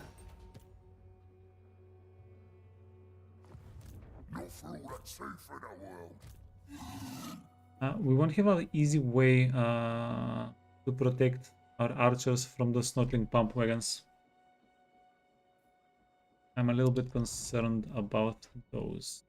We won't have an easy way to protect our archers from the snortling pump wagons. I'm a little bit concerned about those.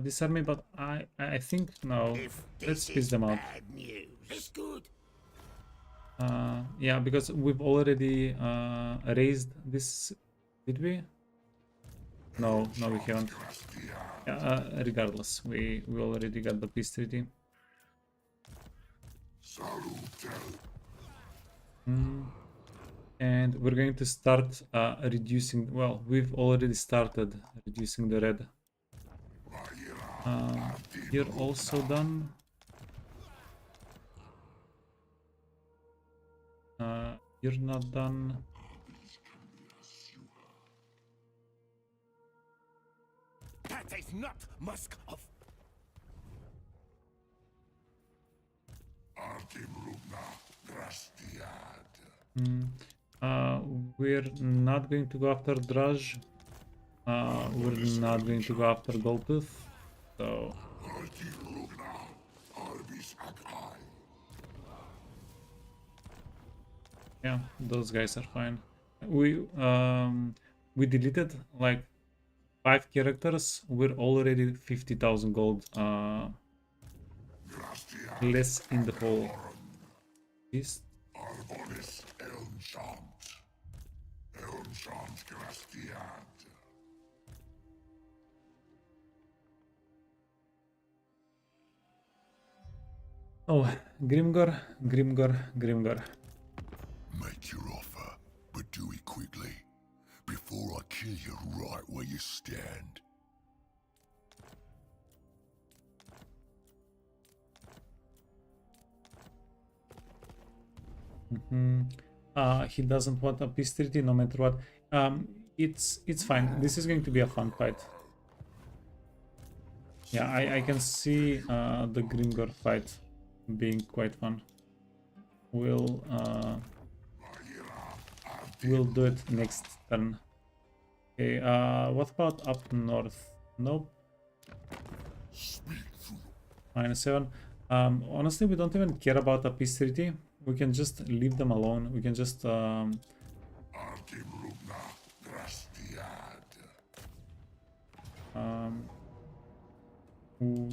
Disarm me, but I think no. Let's piss them out. It's good. Yeah, because we've already raised this. Did we? No, we haven't. Yeah, regardless, we already got the peace treaty. And we're going to start reducing. Well, we've already started reducing the red. You're also done. You're not done. That is not musk of... We're not going to go after Drudge. We're not going to go after Goldtooth. So yeah, those guys are fine. We deleted like 5 characters. We're already 50,000 gold less in the whole beast. Oh, Grimgor. Make your offer, but do it quickly, before I kill you right where you stand. He doesn't want a peace treaty no matter what. It's fine. This is going to be a fun fight. Yeah, I can see the Grimgor fight being quite fun. We'll do it next turn. Okay, what about up north? Nope. -7. Honestly, we don't even care about a peace treaty. We can just leave them alone. We can just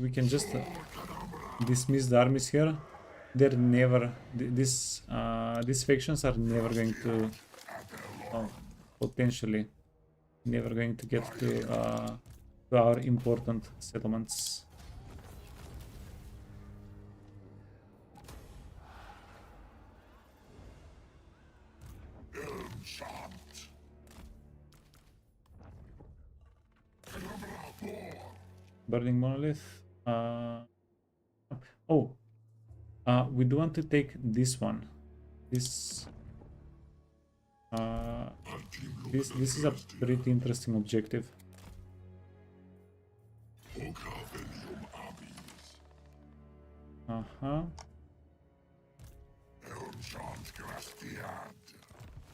we can just dismiss the armies here. They're never these factions are never going to potentially never going to get to our important settlements. Burning monolith. We do want to take this one. This is a pretty interesting objective.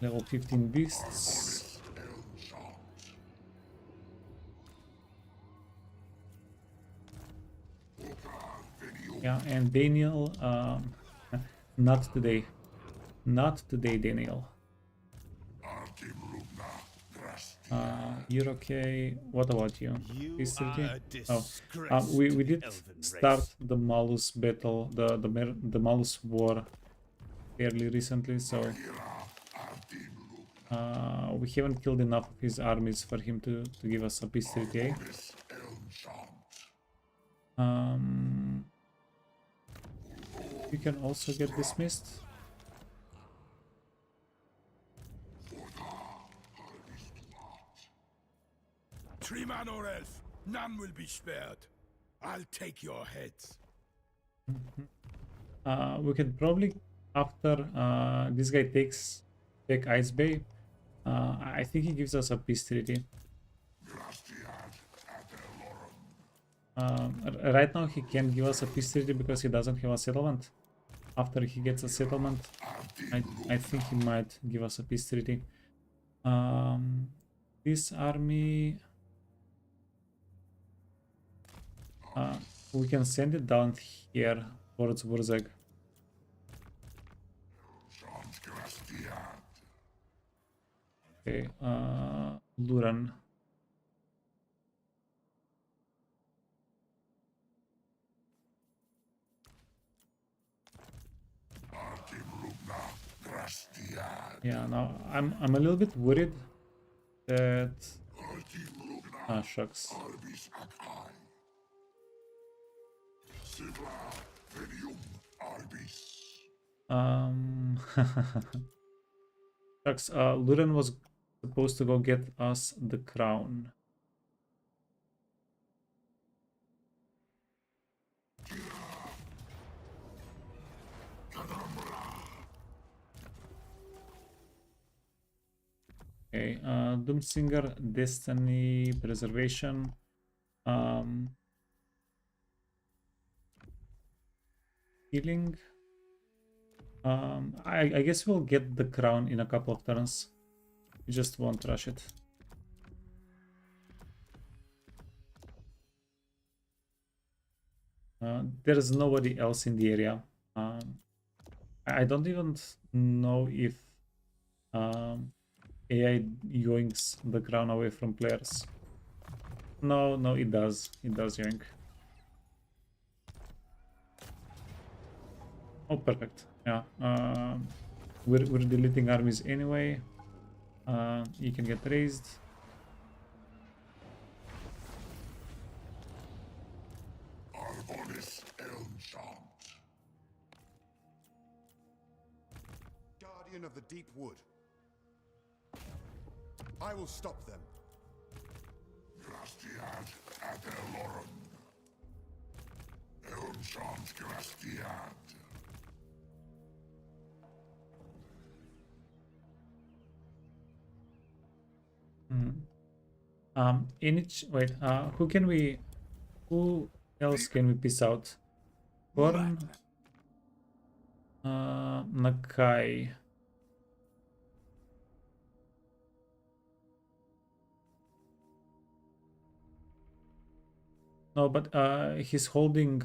Level 15 beasts. Yeah, and Daniel, not today. Not today, Daniel. You're okay. What about you? Peace treaty? Oh, we did start the Malus battle, the Malus war fairly recently, so we haven't killed enough of his armies for him to give us a peace treaty. You can also get dismissed. Three man or else, none will be spared. I'll take your heads. We can probably, after this guy takes Ice Bay, I think he gives us a peace treaty. Right now he can't give us a peace treaty because he doesn't have a settlement. After he gets a settlement, I think he might give us a peace treaty. This army, we can send it down here towards Burzeg. Okay, Luran. Yeah, now I'm a little bit worried that shucks. Shucks, Luren was supposed to go get us the crown. Okay, Doomsinger, Destiny, Preservation. Um, Healing. I guess we'll get the crown in a couple of turns. We just won't rush it. There's nobody else in the area. I don't even know if AI yoinks the crown away from players. No, no, it does. It does yoink. Oh, perfect. Yeah. We're deleting armies anyway. You can get raised. Arbonis Elmsham. Guardian of the Deep Wood. I will stop them. Grastiad Adelorum. Elmsham's Grastiad. Wait, who else can we piss out? Gorn, Nakai. No, but he's holding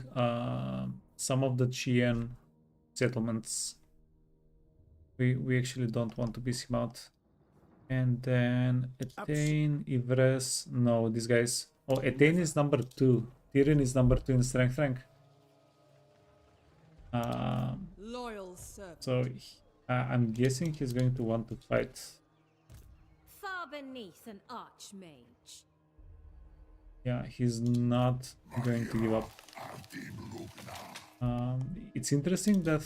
some of the Chien settlements. We actually don't want to piss him out. And then Etain, Ivres. No, these guys. Oh, Etain is number 2. Tyrion is number 2 in strength rank. Loyal servant. So I'm guessing he's going to want to fight. Far beneath an archmage. Yeah, he's not going to give up. It's interesting that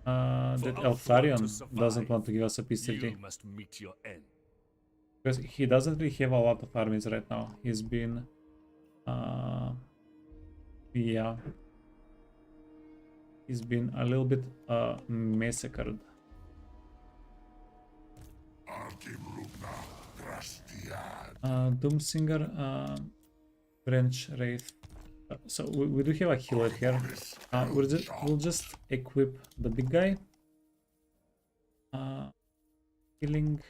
that Eltharion doesn't want to give us a peace treaty. You must meet your end. Because he doesn't really have a lot of armies right now. He's been yeah. He's been a little bit massacred. Doomsinger, Branch Wraith. So we do have a healer here. We'll just equip the big guy. Healing.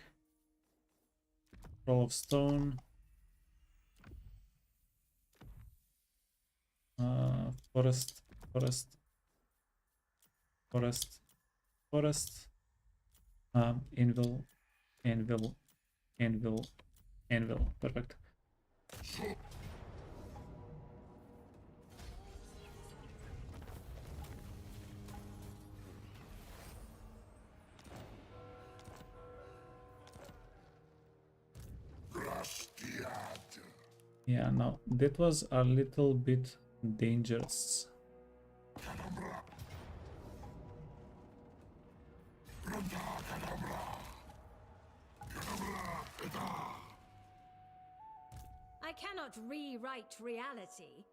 Roll of Stone. Forest. Anvil. Perfect. Yeah, no, that was a little bit dangerous. I cannot rewrite reality.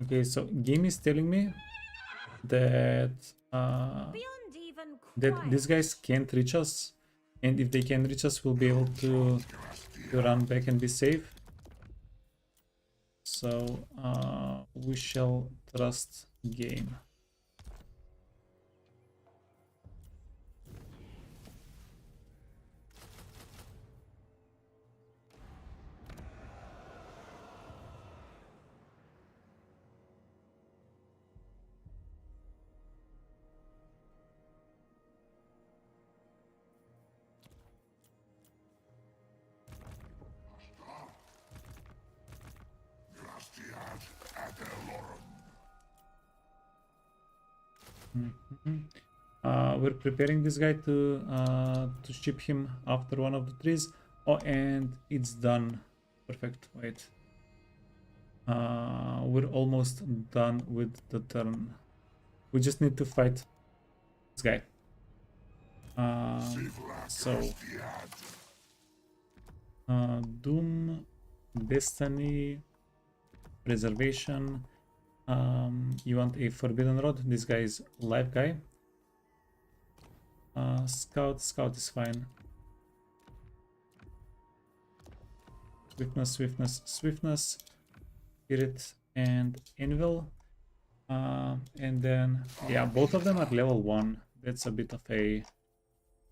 Okay, so game is telling me that Beyond even these guys can't reach us, and if they can reach us, we'll be able to run back and be safe. So we shall trust game. We're preparing this guy to ship him after one of the trees. Oh, and it's done. Perfect. Wait. We're almost done with the turn. We just need to fight this guy. Doom, Destiny, Preservation. You want a forbidden rod? This guy is live guy. Scout is fine. Swiftness, Spirit, and Anvil. And then, yeah, both of them are level 1. That's a bit of a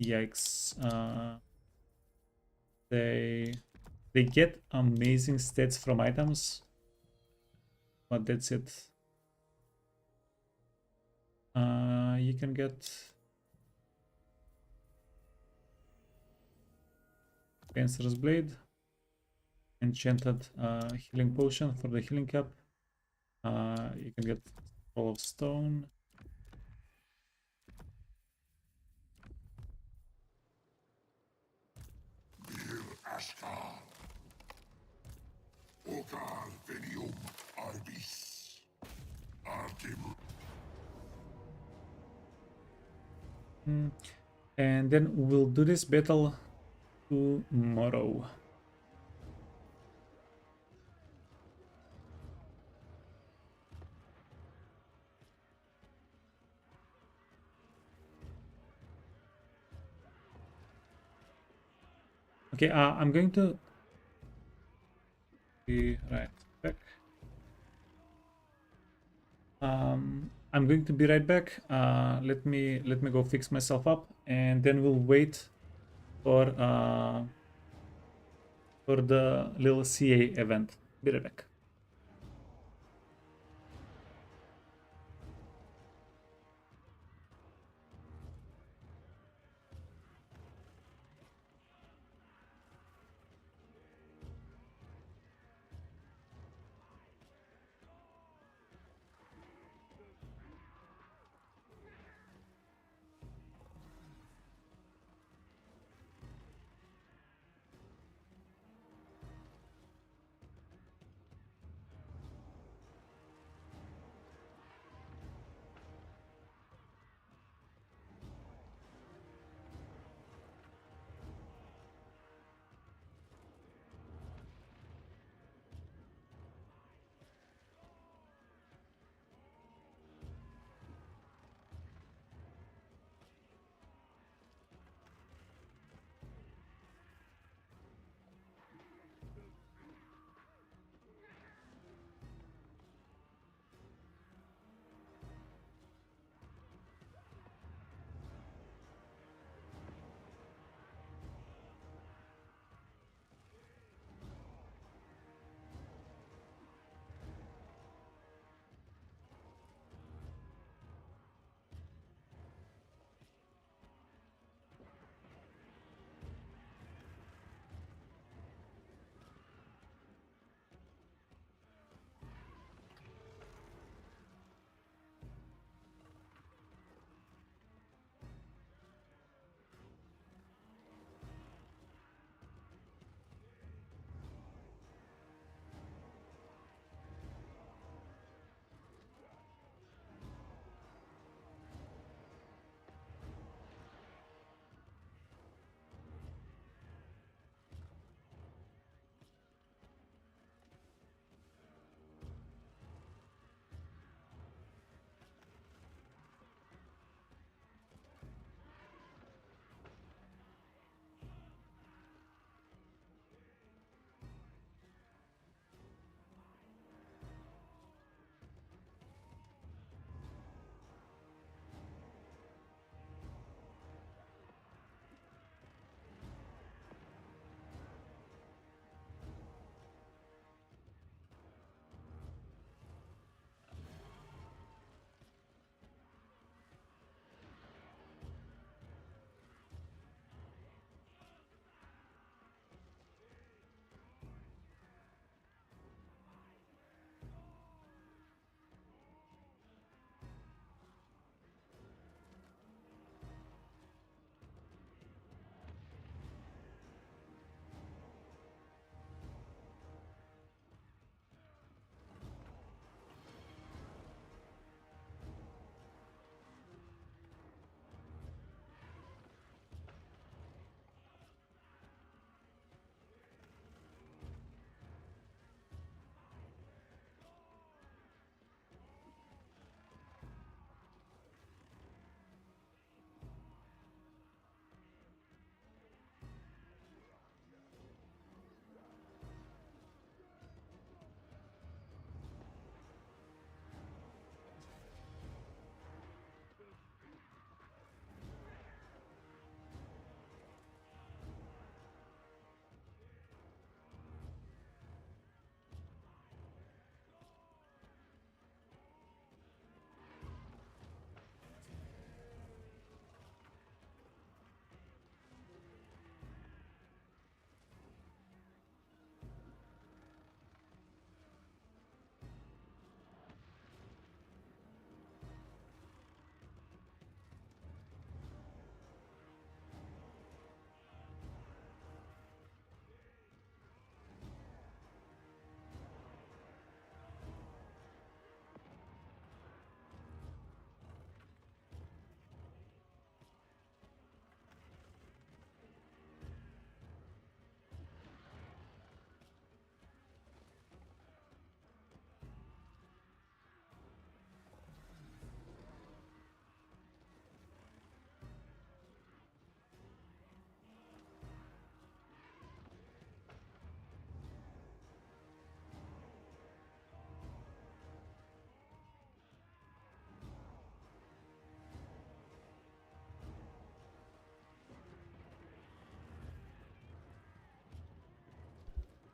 yikes. They get amazing stats from items, but that's it. You can get Cancer's Blade, enchanted healing potion for the healing cap. You can get Scroll of Stone. Ashkar. Ogar Venium Arbis. Artim. And then we'll do this battle tomorrow. Okay, I'm going to be right back. I'm going to be right back. Let me go fix myself up, and then we'll wait for the little CA event. Be right back.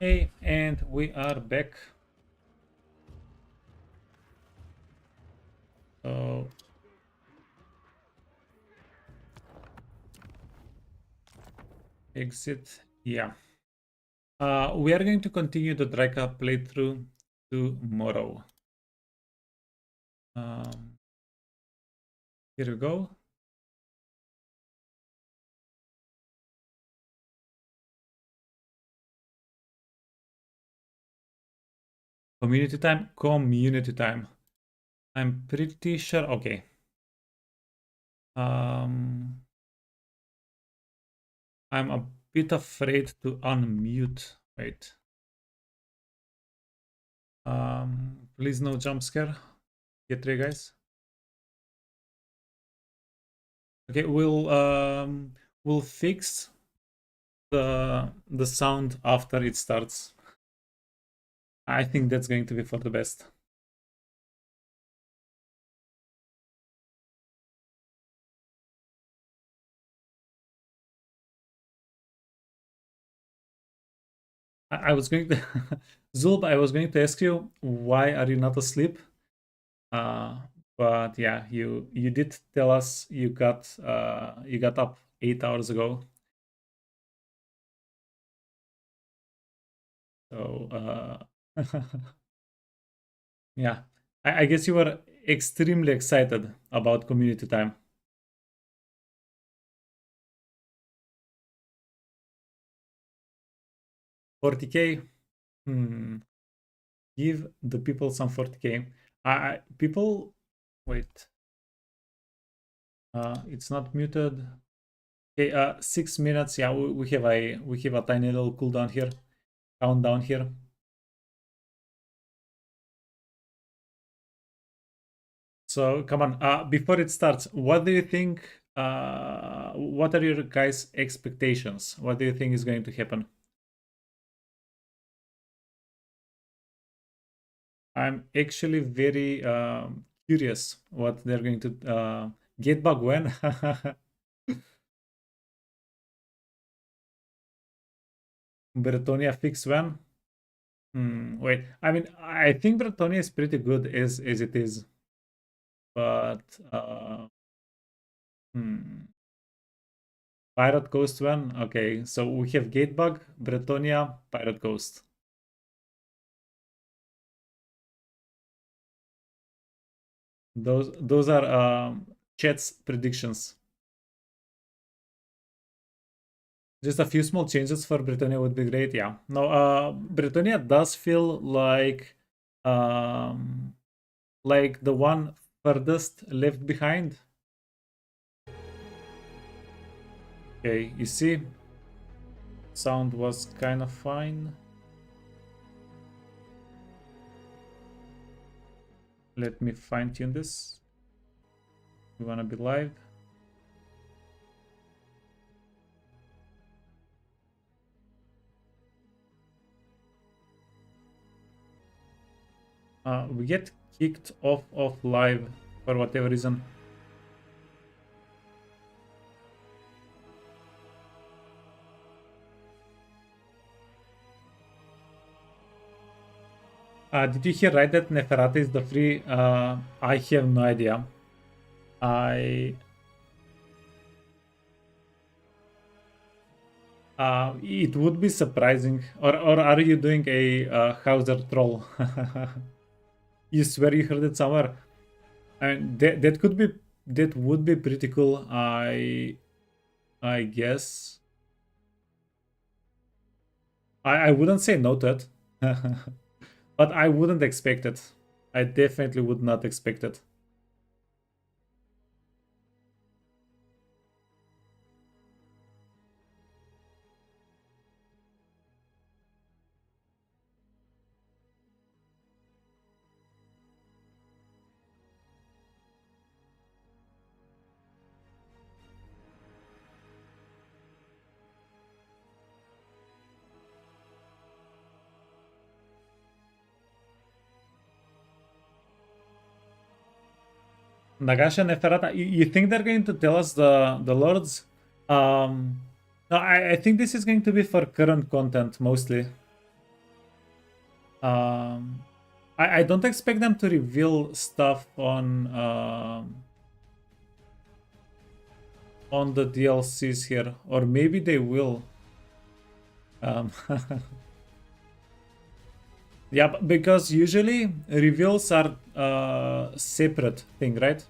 Hey, and we are back. So exit, yeah. We are going to continue the Drycha playthrough tomorrow. Here we go. Community time, community time. I'm pretty sure, okay. I'm a bit afraid to unmute. Wait. Please no jump scare. Get ready, guys. Okay, we'll fix the sound after it starts. I think that's going to be for the best. I was going to Zulb, I was going to ask you why are you not asleep? But yeah, you did tell us you got up 8 hours ago. So yeah, I guess you were extremely excited about community time. $40K. Give the people some 40K. People, wait. It's not muted. Okay, 6 minutes. Yeah, we have a tiny little cooldown here, countdown here. So come on. Before it starts, what do you think? What are your guys' expectations? What do you think is going to happen? I'm actually very curious what they're going to get bug when. Bretonia fix when? Wait, I mean, I think Bretonia is pretty good as it is, but Pirate Coast when? Okay, so we have Gatebug, Bretonia, Pirate Coast. Those are chat's predictions. Just a few small changes for Bretonia would be great. Yeah. No, Bretonia does feel like the one furthest left behind. Okay, you see, sound was kind of fine. Let me fine tune this. We wanna be live. We get kicked off of live for whatever reason. Did you hear right that Neferata is the free? I have no idea. It would be surprising. Or are you doing a Hauser troll? You swear you heard it somewhere? I mean, that would be pretty cool. I guess. I wouldn't say no to it, but I wouldn't expect it. I definitely would not expect it. Nagasha and Neferata, you think they're going to tell us the lords? No, I think this is going to be for current content mostly. I don't expect them to reveal stuff on the DLCs here, or maybe they will. Yeah, because usually reveals are separate thing, right?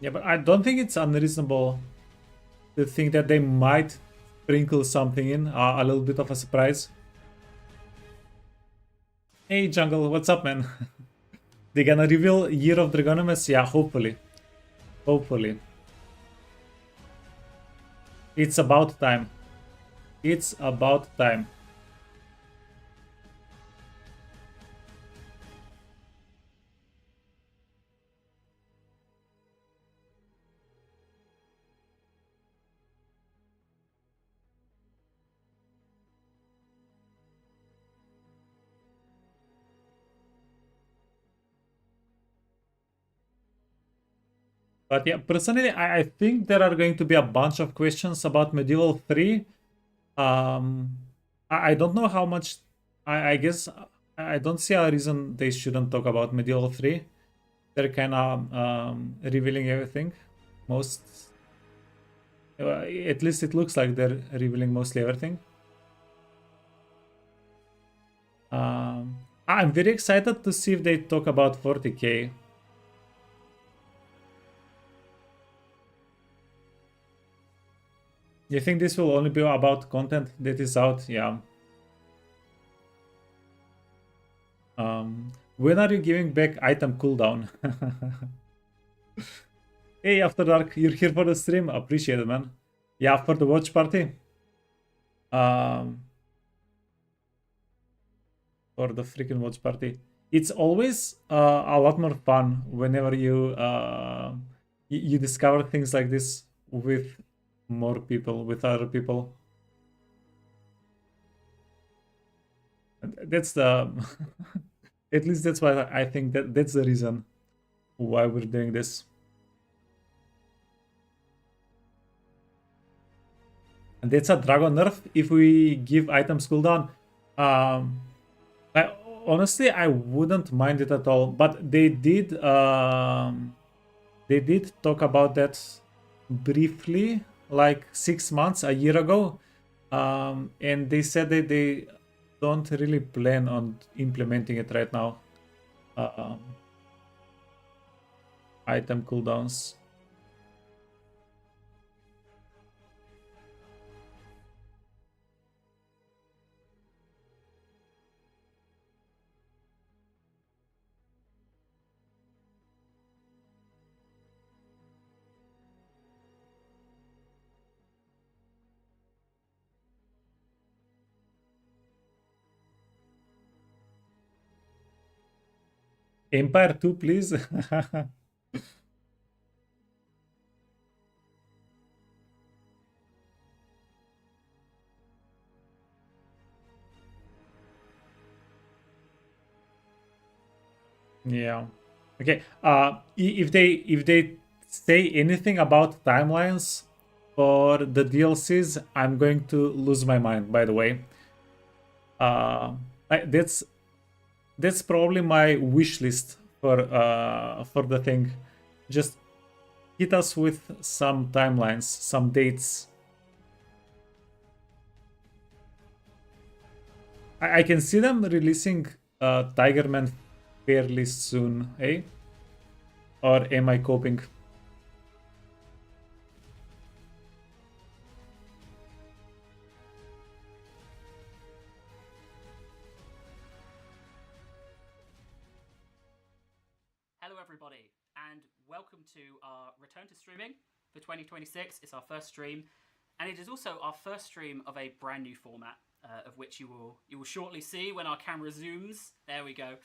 Yeah, but I don't think it's unreasonable to think that they might sprinkle something in, a little bit of a surprise. Hey Jungle, what's up, man? They gonna reveal Year of Dragonomus? Yeah, hopefully. Hopefully. It's about time. It's about time. But yeah, personally, I think there are going to be a bunch of questions about Medieval 3. I don't know how much. I guess I don't see a reason they shouldn't talk about Medieval 3. They're kind of revealing everything. At least it looks like they're revealing mostly everything. I'm very excited to see if they talk about 40k. You think this will only be about content that is out? Yeah. When are you giving back item cooldown? Hey, After Dark, you're here for the stream. Appreciate it, man. Yeah, for the watch party. For the freaking watch party. It's always a lot more fun whenever you discover things like this with more people, with other people. That's the at least that's why I think that's the reason why we're doing this. And that's a dragon nerf if we give items cooldown. Honestly, I wouldn't mind it at all, but they did talk about that briefly, like 6 months, a year ago, and they said that they don't really plan on implementing it right now. Item cooldowns. Empire 2, please. Yeah. Okay. If they say anything about timelines for the DLCs, I'm going to lose my mind. By the way, that's probably my wish list for the thing. Just hit us with some timelines, some dates. I can see them releasing Tigerman fairly soon, eh? Or am I coping? Hello everybody, and welcome to our return to streaming for 2026. It's our first stream, and it is also our first stream of a brand new format, of which you will shortly see when our camera zooms. There we go.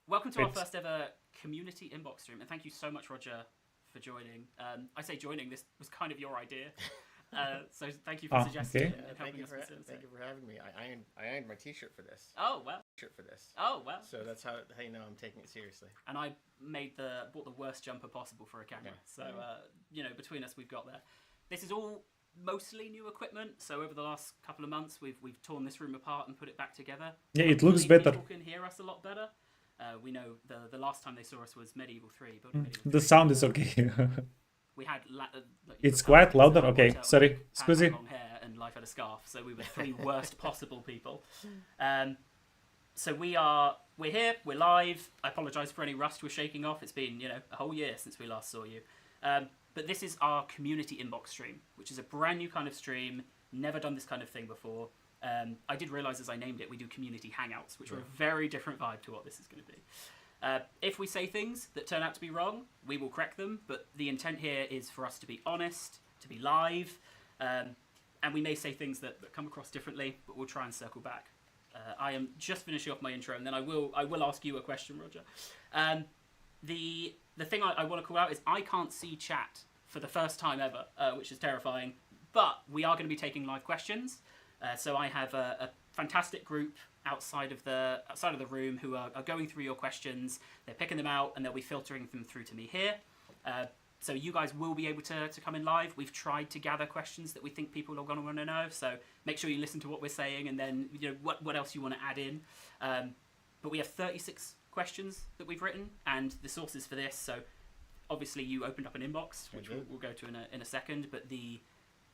Welcome to our first ever community inbox stream, and thank you so much, Roger, for joining. I say joining, this was kind of your idea. So thank you for suggesting it and helping us facilitate. Thank you for having me. I ironed my t-shirt for this. Oh, well. shirt for this. Oh well. So that's how you know I'm taking it seriously. And I bought the worst jumper possible for a camera. Yeah. So between us, we've got that. This is all mostly new equipment. So over the last couple of months, we've torn this room apart and put it back together. Yeah, it looks Hopefully better. People can hear us a lot better. We know the last time they saw us was Medieval 3. The sound is okay. We had It's quite louder. Okay, White sorry. had Scusi. long hair and Life had a scarf, so we were three worst possible people. So we're here, we're live. I apologise for any rust we're shaking off. It's been a whole year since we last saw you. But this is our community inbox stream, which is a brand new kind of stream. Never done this kind of thing before. I did realise as I named it, we do community hangouts, which are a very different vibe to what this is going to be. If we say things that turn out to be wrong, we will correct them, but the intent here is for us to be honest, to be live, and we may say things that come across differently, but we'll try and circle back. I am just finishing off my intro, and then I will ask you a question, Roger. The thing I want to call out is I can't see chat for the first time ever, which is terrifying, but we are going to be taking live questions. So I have a fantastic group outside of the room who are going through your questions. They're picking them out and they'll be filtering them through to me here. So you guys will be able to come in live. We've tried to gather questions that we think people are going to want to know. So make sure you listen to what we're saying and then what else you want to add in. But we have 36 questions that we've written and the sources for this. So obviously you opened up an inbox, which we'll go to in a second. But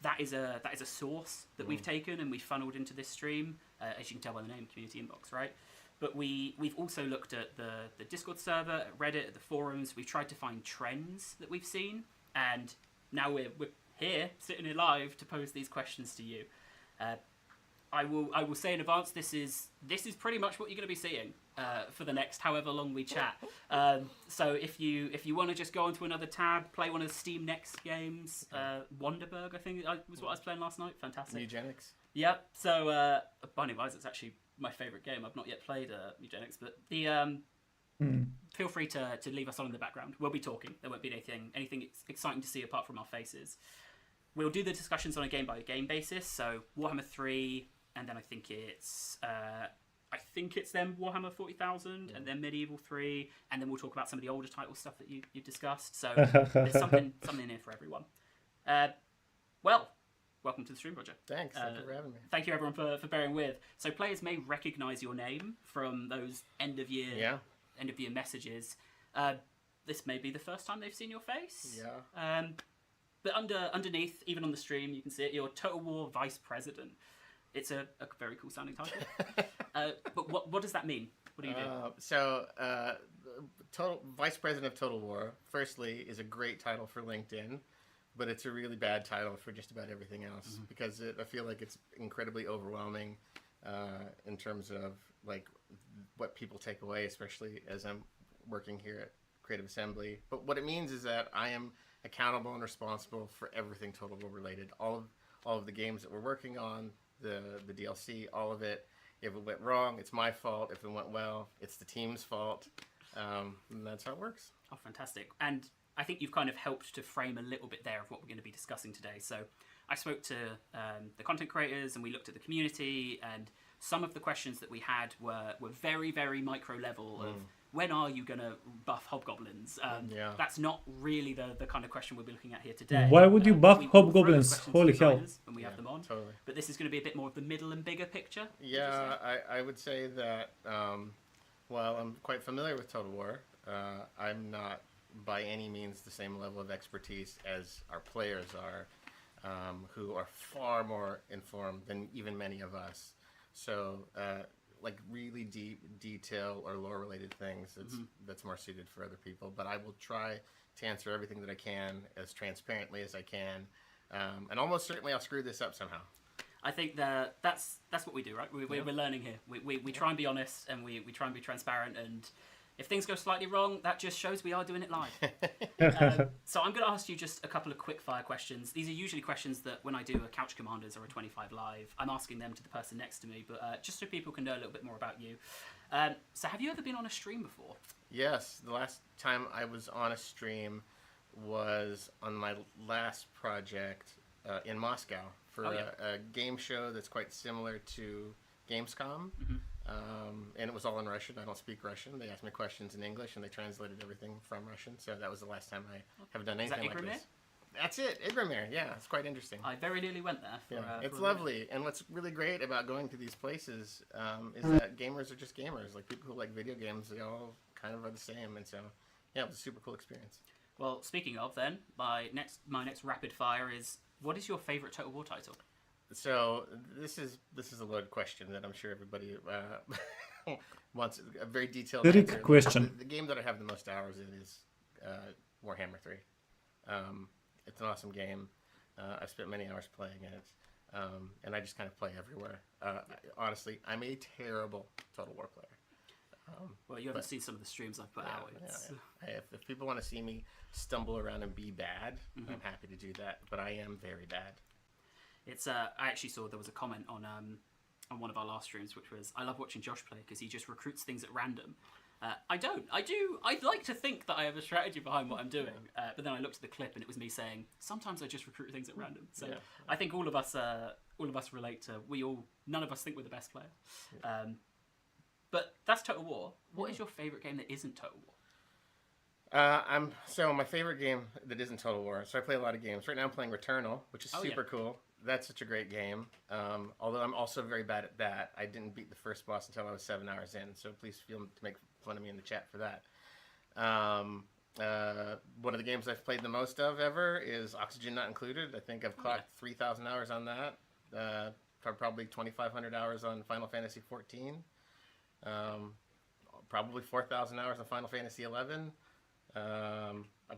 that is a source that we've taken and we funneled into this stream, as you can tell by the name, community inbox, right? But we've also looked at the Discord server, at Reddit, at the forums. We've tried to find trends that we've seen, and now we're here, sitting here live, to pose these questions to you. I will say in advance, this is pretty much what you're going to be seeing for the next however long we chat. So if you want to just go onto another tab, play one of the Steam Next games, Wonderberg, I think was what I was playing last night. Fantastic. Eugenics. Yep. So Binding of Isaac's actually my favourite game. I've not yet played Eugenics, but feel free to leave us on in the background. We'll be talking. There won't be anything exciting to see apart from our faces. We'll do the discussions on a game by game basis. So Warhammer 3, and then I think it's then Warhammer 40,000, and then Medieval 3, and then we'll talk about some of the older title stuff that you discussed. So there's something in here for everyone. Welcome to the stream, Roger. Thanks. Thank you for having me. Thank you, everyone, for bearing with. So players may recognise your name from those end of year messages. This may be the first time they've seen your face. Yeah. But underneath, even on the stream, you can see it. You're Total War Vice President. It's a very cool sounding title. But what does that mean? What do you do? Total Vice President of Total War, firstly, is a great title for LinkedIn. But it's a really bad title for just about everything else because I feel like it's incredibly overwhelming in terms of like what people take away, especially as I'm working here at Creative Assembly. But what it means is that I am accountable and responsible for everything Total War related. All of the games that we're working on, the DLC, all of it. If it went wrong, it's my fault. If it went well, it's the team's fault. And that's how it works. Oh, fantastic. And I think you've kind of helped to frame a little bit there of what we're going to be discussing today. So I spoke to the content creators and we looked at the community, and some of the questions that we had were very, very micro level of when are you going to buff hobgoblins? That's not really the kind of question we'll be looking at here today. Why would you buff we will throw those hobgoblins? questions Holy to the hell. guys when we have them on. Totally. But this is going to be a bit more of the middle and bigger picture. Yeah, I would say that while I'm quite familiar with Total War, I'm not by any means the same level of expertise as our players are, who are far more informed than even many of us. So, like really deep detail or lore related things, that's more suited for other people. But I will try to answer everything that I can as transparently as I can, and almost certainly I'll screw this up somehow. I think that's what we do, right? We're learning here. We try and be honest, and we try and be transparent, and if things go slightly wrong, that just shows we are doing it live. So I'm going to ask you just a couple of quick fire questions. These are usually questions that when I do a Couch Commanders or a 25 Live, I'm asking them to the person next to me, but just so people can know a little bit more about you. So have you ever been on a stream before? Yes, the last time I was on a stream was on my last project in Moscow for a game show that's quite similar to Gamescom. and it was all in Russian. I don't speak Russian. They asked me questions in English, and they translated everything from Russian. So that was the last time I have done Is that anything like Ibrahim? this. That's it, Ibrahim. Yeah, it's quite interesting. I very nearly went there. For, Yeah, for it's a minute. lovely. And what's really great about going to these places is that gamers are just gamers. Like people who like video games, they all kind of are the same. And so, yeah, it was a super cool experience. Well, speaking of, then my next rapid fire is: what is your favorite Total War title? So this is a loaded question that I'm sure everybody wants a very detailed Trick answer. question. The game that I have the most hours in is Warhammer 3. It's an awesome game. I've spent many hours playing it, and I just kind of play everywhere. Honestly, I'm a terrible Total War player. Well, you haven't seen some of the streams I've put out. It's, If people want to see me stumble around and be bad, I'm happy to do that. But I am very bad. It's I actually saw there was a comment on one of our last streams, which was, I love watching Josh play because he just recruits things at random. I don't. I'd like to think that I have a strategy behind what I'm doing, but then I looked at the clip and it was me saying, sometimes I just recruit things at random. So I think all of us relate to, none of us think we're the best player. But that's Total War. What is your favourite game that isn't Total War? So my favorite game that isn't Total War. So I play a lot of games. Right now I'm playing Returnal, which is super cool. That's such a great game. Although I'm also very bad at that. I didn't beat the first boss until I was 7 hours in. So please feel to make fun of me in the chat for that. One of the games I've played the most of ever is Oxygen Not Included. I think I've clocked 3,000 hours on that. Probably 2,500 hours on Final Fantasy 14. Probably 4,000 hours on Final Fantasy 11.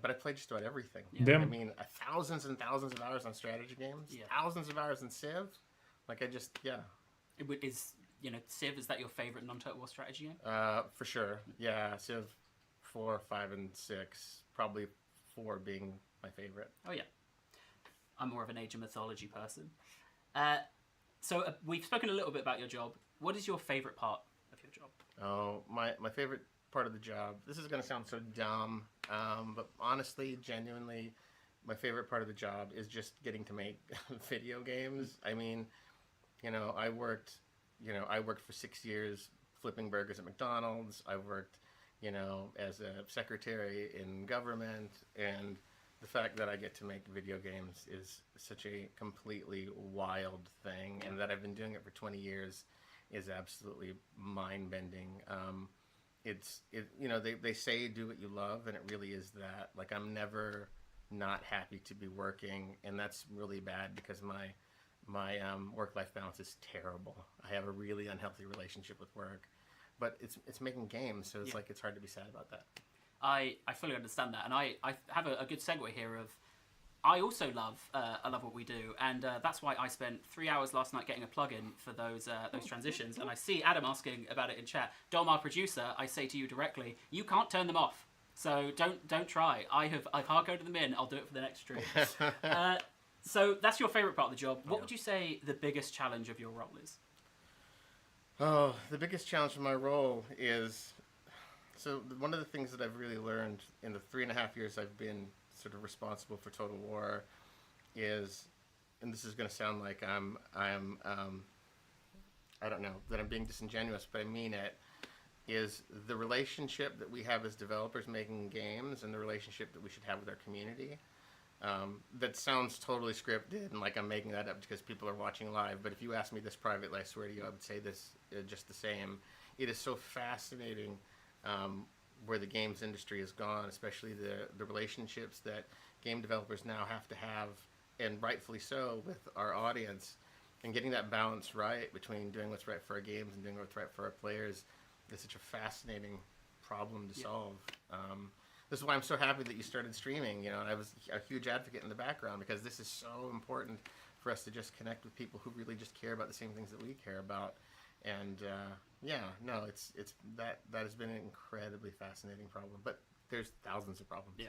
But I played just about everything. Yeah. I mean, thousands and thousands of hours on strategy games. Thousands of hours in Civ. Civ, is that your favourite non-Total War strategy game? For sure. Yeah, Civ 4, 5, and 6. Probably 4 being my favorite. Oh, yeah. I'm more of an Age of Mythology person. So we've spoken a little bit about your job. What is your favourite part of your job? Oh, my favorite part of the job. This is going to sound so dumb, but honestly, genuinely, my favorite part of the job is just getting to make video games. I mean, I worked for 6 years flipping burgers at McDonald's. I worked, as a secretary in government, and the fact that I get to make video games is such a completely wild thing, and that I've been doing it for 20 years is absolutely mind-bending. They say do what you love, and it really is that. Like, I'm never not happy to be working, and that's really bad because my work-life balance is terrible. I have a really unhealthy relationship with work, but it's making games, so it's it's hard to be sad about that. I fully understand that, and I have a good segue here of, I also love what we do, and that's why I spent 3 hours last night getting a plugin for those transitions. And I see Adam asking about it in chat. Dom, our producer, I say to you directly, you can't turn them off, so don't try. I've hard-coded them in. I'll do it for the next stream. So that's your favourite part of the job. What would you say the biggest challenge of your role is? Oh, the biggest challenge of my role is, so one of the things that I've really learned in the 3.5 years I've been sort of responsible for Total War is, and this is going to sound like I'm I don't know, that I'm being disingenuous, but I mean it, is the relationship that we have as developers making games and the relationship that we should have with our community. That sounds totally scripted and like I'm making that up because people are watching live, but if you ask me this privately, I swear to you, I would say this just the same. It is so fascinating where the games industry has gone, especially the relationships that game developers now have to have, and rightfully so, with our audience, and getting that balance right between doing what's right for our games and doing what's right for our players is such a fascinating problem to solve. This is why I'm so happy that you started streaming. I was a huge advocate in the background because this is so important for us to just connect with people who really just care about the same things that we care about. And it's that has been an incredibly fascinating problem. But there's thousands of problems. Yeah.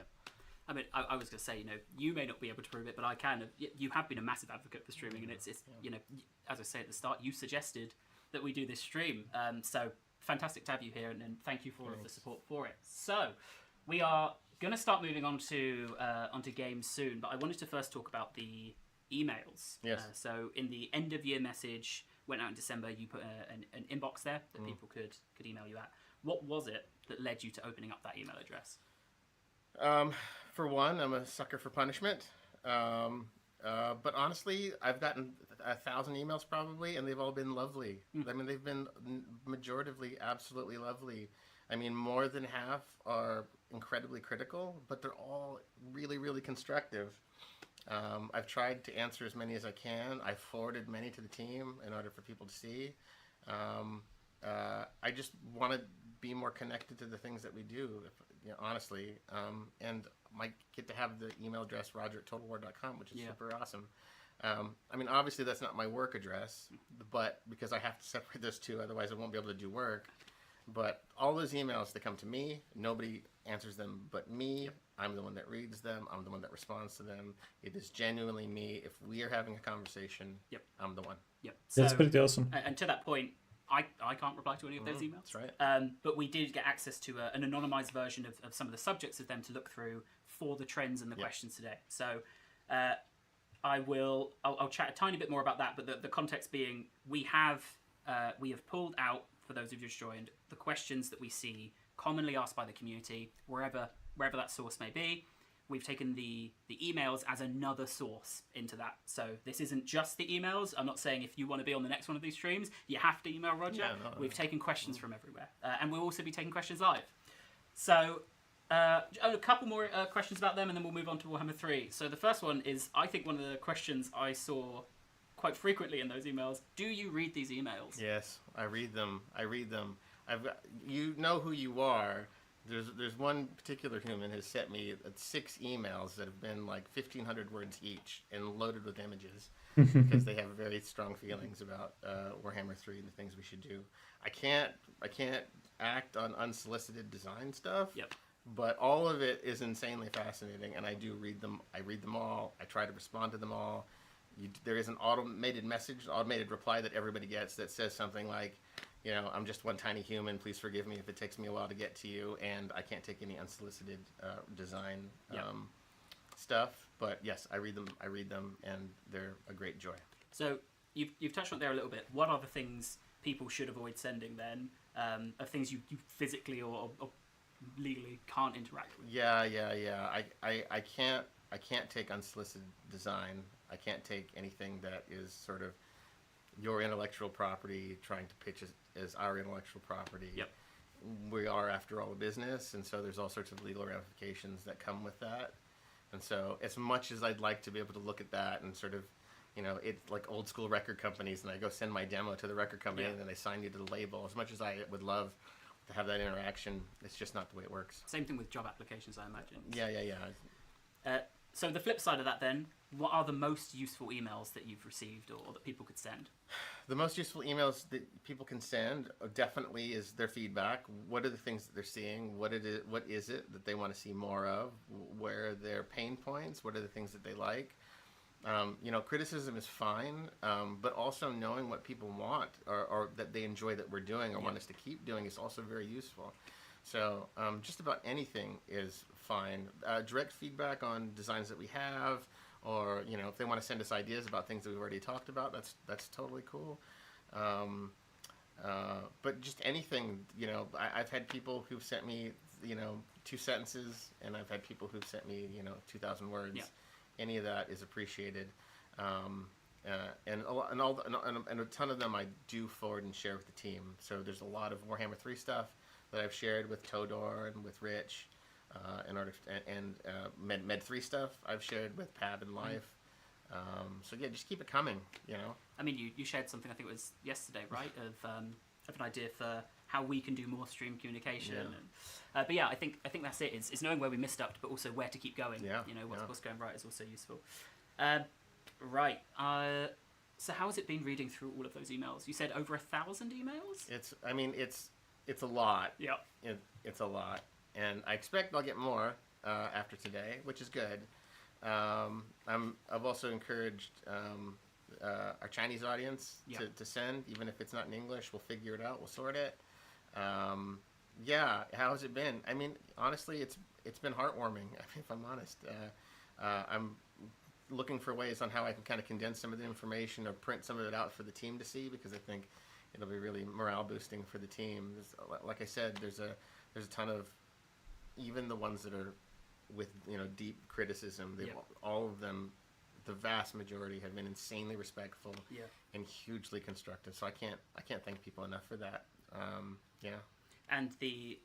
I mean, I was going to say, you may not be able to prove it, but I can. You have been a massive advocate for streaming, and it's as I say at the start, you suggested that we do this stream. So fantastic to have you here, and thank you for all of the support for it. So we are going to start moving on to onto games soon, but I wanted to first talk about the emails. Yes. So in the end of year message, went out in December, you put an inbox there that people could email you at. What was it that led you to opening up that email address? For one, I'm a sucker for punishment. But honestly, I've gotten 1,000 emails probably, and they've all been lovely. I mean, they've been majoritively absolutely lovely. I mean, more than half are incredibly critical, but they're all really, really constructive. I've tried to answer as many as I can. I've forwarded many to the team in order for people to see. I just want to be more connected to the things that we do, honestly. And I get to have the email address roger@totalwar.com, which is super awesome. I mean, obviously that's not my work address, but because I have to separate those two, otherwise I won't be able to do work. But all those emails that come to me, nobody answers them but me. I'm the one that reads them. I'm the one that responds to them. It is genuinely me. If we are having a conversation, I'm the one. Yep. That's So, pretty awesome. and to that point, I can't reply to any of those emails. That's right. But we did get access to an anonymized version of some of the subjects of them to look through for the trends and the questions today. So I'll chat a tiny bit more about that, but the context being we have pulled out, for those of you who've joined, the questions that we see commonly asked by the community, wherever that source may be. We've taken the emails as another source into that. So this isn't just the emails. I'm not saying if you want to be on the next one of these streams, you have to email Roger. Yeah, no. We've taken questions from everywhere. And we'll also be taking questions live. So a couple more questions about them, and then we'll move on to Warhammer 3. So the first one is, I think one of the questions I saw quite frequently in those emails. Do you read these emails? Yes, I read them. You know who you are. There's one particular human who's sent me 6 emails that have been like 1,500 words each and loaded with images because they have very strong feelings about Warhammer 3 and the things we should do. I can't act on unsolicited design stuff. Yep. But all of it is insanely fascinating, and I do read them. I read them all. I try to respond to them all. There is an automated reply that everybody gets that says something like, I'm just one tiny human. Please forgive me if it takes me a while to get to you, and I can't take any unsolicited design stuff. But yes, I read them, and they're a great joy. So you've touched on it there a little bit. What are the things people should avoid sending then? Of things you physically or legally can't interact with? Yeah. I can't take unsolicited design. I can't take anything that is sort of your intellectual property trying to pitch as our intellectual property. Yep. We are, after all, a business, and so there's all sorts of legal ramifications that come with that. And so as much as I'd like to be able to look at that and sort of, it's like old school record companies, and I go send my demo to the record company and then they sign you to the label. As much as I would love to have that interaction, it's just not the way it works. Same thing with job applications, I imagine. Yeah. So the flip side of that then, what are the most useful emails that you've received or that people could send? The most useful emails that people can send definitely is their feedback. What are the things that they're seeing? What is it that they want to see more of? Where are their pain points? What are the things that they like? Criticism is fine, but also knowing what people want or that they enjoy that we're doing or want us to keep doing is also very useful. So just about anything is fine. Direct feedback on designs that we have, or if they want to send us ideas about things that we've already talked about, that's totally cool. But just anything, I've had people who've sent me 2 sentences, and I've had people who've sent me 2,000 words. Yeah. Any of that is appreciated. And a ton of them I do forward and share with the team. So there's a lot of Warhammer 3 stuff that I've shared with Todor and with Rich, Med 3 stuff I've shared with Pab and Life. So yeah, just keep it coming. I mean, you shared something, I think it was yesterday, right? Of an idea for how we can do more stream communication. Yeah. And, but yeah, I think that's it. It's knowing where we missed up, but also where to keep going. Yeah. What's going right is also useful. Right. So how has it been reading through all of those emails? You said over 1,000 emails? It's a lot. Yeah. It's a lot, and I expect I'll get more after today, which is good. I've also encouraged our Chinese audience to send, even if it's not in English. We'll figure it out. We'll sort it. How has it been? I mean, honestly, it's been heartwarming. If I'm honest, I'm looking for ways on how I can kind of condense some of the information or print some of it out for the team to see, because I think it'll be really morale boosting for the team. Like I said, there's a ton of, even the ones that are with deep criticism. All of them, the vast majority, have been insanely respectful and hugely constructive. So I can't thank people enough for that. And the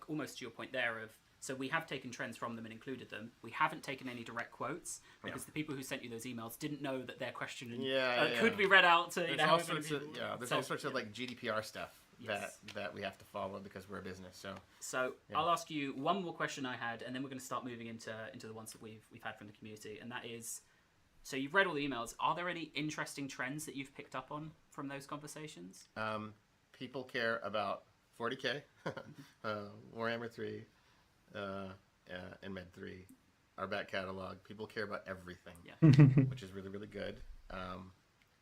almost to your point there of, so we have taken trends from them and included them. We haven't taken any direct quotes because the people who sent you those emails didn't know that their question could be read out to. There's all sorts of there's all sorts of like GDPR stuff that we have to follow because we're a business. So I'll ask you one more question I had, and then we're going to start moving into the ones that we've had from the community, and that is, so you've read all the emails. Are there any interesting trends that you've picked up on from those conversations? People care about 40K, Warhammer 3. And Med 3, our back catalog. People care about everything, which is really, really good.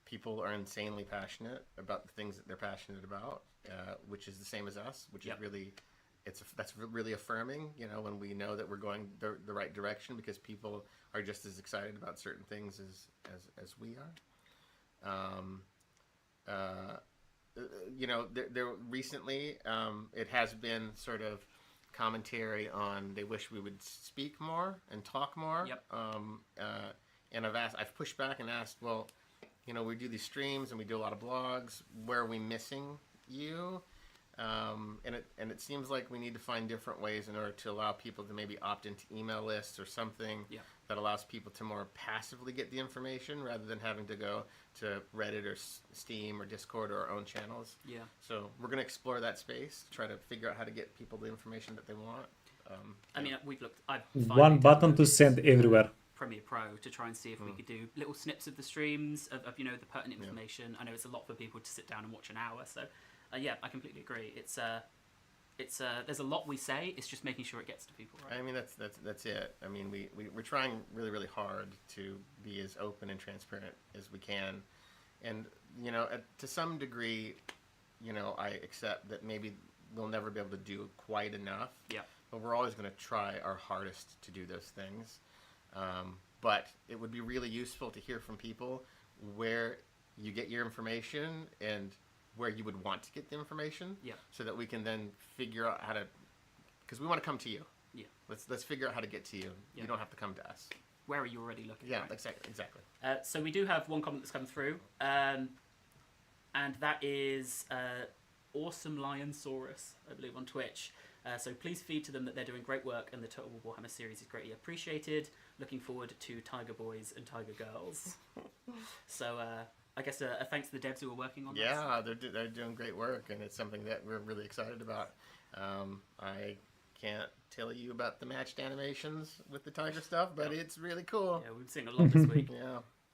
People are insanely passionate about the things that they're passionate about, which is the same as us, which is really, that's really affirming, when we know that we're going the right direction, because people are just as excited about certain things as we are. There recently, it has been sort of commentary on they wish we would speak more and talk more. And I've pushed back and asked, well, we do these streams and we do a lot of blogs. Where are we missing you? And it seems like we need to find different ways in order to allow people to maybe opt into email lists or something that allows people to more passively get the information rather than having to go to Reddit or Steam or Discord or our own channels. So we're going to explore that space, try to figure out how to get people the information that they want. I mean, we've looked. One button to send everywhere. Premiere Pro to try and see if we could do little snips of the streams of the pertinent information. I know it's a lot for people to sit down and watch an hour, so I completely agree. It's there's a lot we say. It's just making sure it gets to people, right? I mean, that's it. I mean, we're trying really, really hard to be as open and transparent as we can, and to some degree, I accept that maybe we'll never be able to do quite enough. But we're always going to try our hardest to do those things. But it would be really useful to hear from people where you get your information and where you would want to get the information, so that we can then figure out how to, because we want to come to you. Let's figure out how to get to you. You don't have to come to us. Where are you already looking? Yeah, right? exactly. So we do have one comment that's come through, and that is Awesome Lionsaurus, I believe, on Twitch. So please feed to them that they're doing great work and the Total War Warhammer series is greatly appreciated. Looking forward to Tiger Boys and Tiger Girls. So I guess a thanks to the devs who are working on this. Yeah, they're doing great work, and it's something that we're really excited about. I can't tell you about the matched animations with the tiger stuff, but it's really cool. Yeah, we've seen a lot this week.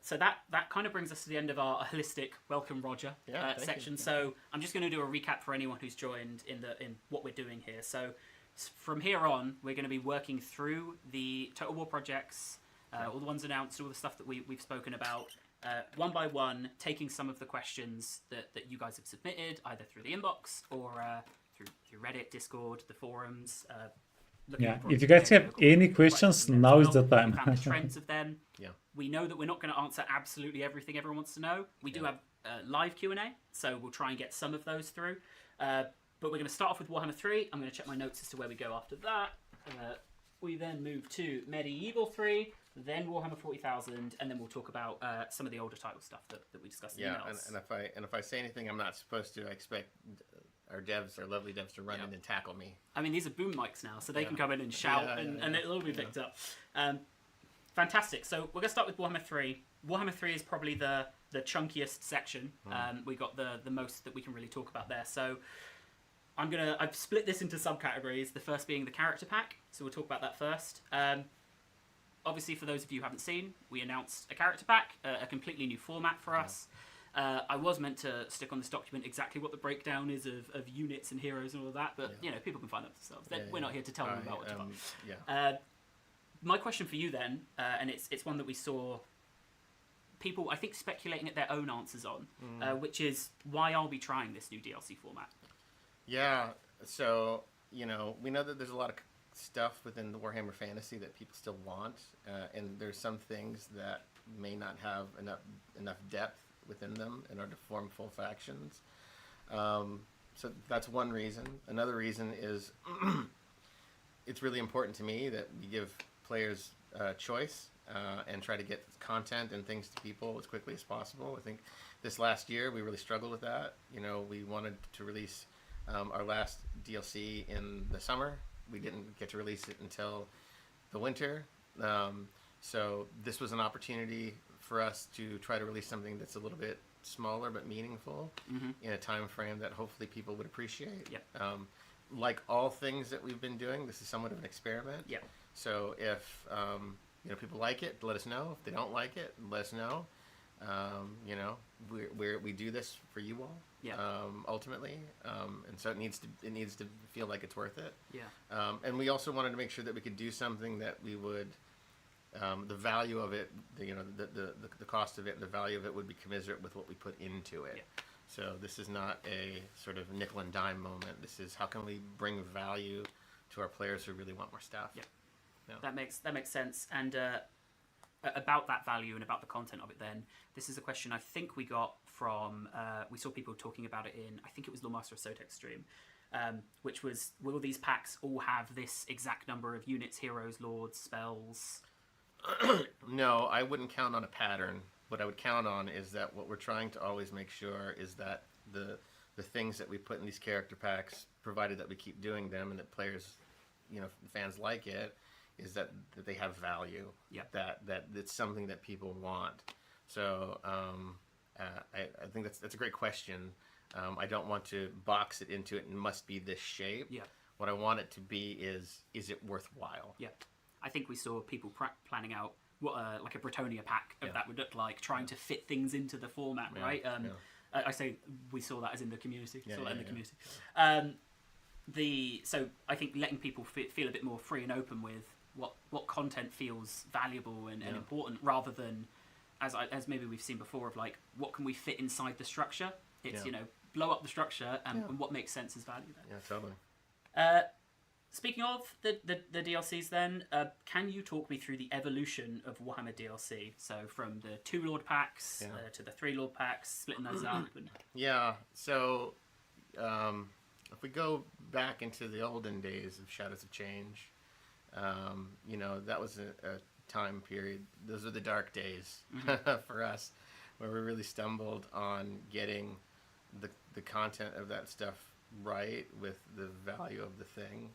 So that kind of brings us to the end of our holistic welcome Roger section. So I'm just going to do a recap for anyone who's joined in what we're doing here. So from here on, we're going to be working through the Total War projects, all the ones announced, all the stuff that we've spoken about, one by one, taking some of the questions that you guys have submitted, either through the inbox or through Reddit, Discord, the forums. If you guys have any questions, now is the time. We found the trends of them. We know that we're not going to answer absolutely everything everyone wants to know. We do have live Q&A, so we'll try and get some of those through. But we're going to start off with Warhammer 3. I'm going to check my notes as to where we go after that. We then move to Medieval 3, then Warhammer 40,000, and then we'll talk about some of the older title stuff that we discussed in the emails. And if I say anything I'm not supposed to, I expect our lovely devs to run in and tackle me. I mean, these are boom mics now, so they can come in and shout, and it'll all be picked up. Fantastic. So we're going to start with Warhammer 3. Warhammer 3 is probably the chunkiest section. We got the most that we can really talk about there. So I've split this into subcategories. The first being the character pack. So we'll talk about that first. Obviously, for those of you who haven't seen, we announced a character pack, a completely new format for us. I was meant to stick on this document exactly what the breakdown is of units and heroes and all of that, but people can find that themselves. We're not here to tell them about what to buy. My question for you then, and it's one that we saw people, I think, speculating at their own answers on, which is, why are we trying this new DLC format? Yeah, so, we know that there's a lot of stuff within the Warhammer Fantasy that people still want, and there's some things that may not have enough depth within them in order to form full factions. So that's one reason. Another reason is it's really important to me that we give players choice and try to get content and things to people as quickly as possible. I think this last year we really struggled with that. We wanted to release our last DLC in the summer. We didn't get to release it until the winter. So this was an opportunity for us to try to release something that's a little bit smaller but meaningful in a time frame that hopefully people would appreciate. Yep. Like all things that we've been doing, this is somewhat of an experiment. Yep. So if people like it, let us know. If they don't like it, let us know. We do this for you all. Yeah. Ultimately, and so it needs to feel like it's worth it. Yeah. And we also wanted to make sure that we could do something that we would, the value of it, the cost of it, and the value of it would be commensurate with what we put into it. Yeah. So this is not a sort of nickel and dime moment. This is how can we bring value to our players who really want more stuff. Yeah. Yeah. That makes sense. And about that value and about the content of it, then this is a question I think we got from we saw people talking about it in, I think it was Lawmaster of Sotek's stream, which was, will these packs all have this exact number of units, heroes, lords, spells? No, I wouldn't count on a pattern. What I would count on is that what we're trying to always make sure is that the things that we put in these character packs, provided that we keep doing them and that players, fans like it, is that they have value. Yeah. That it's something that people want. So I think that's a great question. I don't want to box it into it and must be this shape. Yeah. What I want it to be is it worthwhile? Yeah. I think we saw people planning out what like a Bretonia pack of that would look like, trying to fit things into the format, right? I say we saw that as in the community. Community. So I think letting people feel a bit more free and open with what content feels valuable and important, rather than as maybe we've seen before of like, what can we fit inside the structure? It's blow up the structure and what makes sense as value there. Yeah, totally. Speaking of the DLCs then, can you talk me through the evolution of Warhammer DLC? So from the 2 Lord packs to the 3 Lord packs, splitting those up. Yeah, so if we go back into the olden days of Shadows of Change, that was a time period. Those are the dark days for us, where we really stumbled on getting the content of that stuff right with the value of the thing.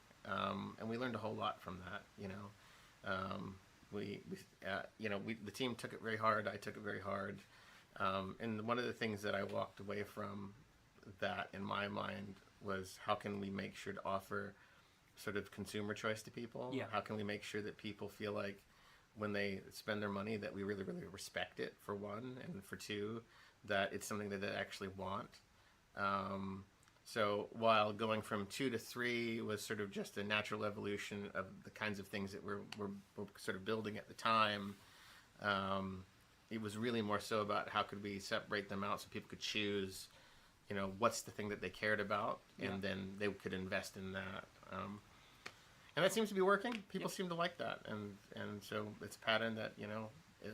And we learned a whole lot from that, the team took it very hard. I took it very hard. And one of the things that I walked away from that in my mind was, how can we make sure to offer sort of consumer choice to people? Yeah. How can we make sure that people feel like when they spend their money that we really, really respect it, for one, and for two, that it's something that they actually want. So while going from 2 to 3 was sort of just a natural evolution of the kinds of things that we're sort of building at the time, it was really more so about how could we separate them out so people could choose, what's the thing that they cared about, and then they could invest in that. And that seems to be working. People seem to like that, and so it's a pattern that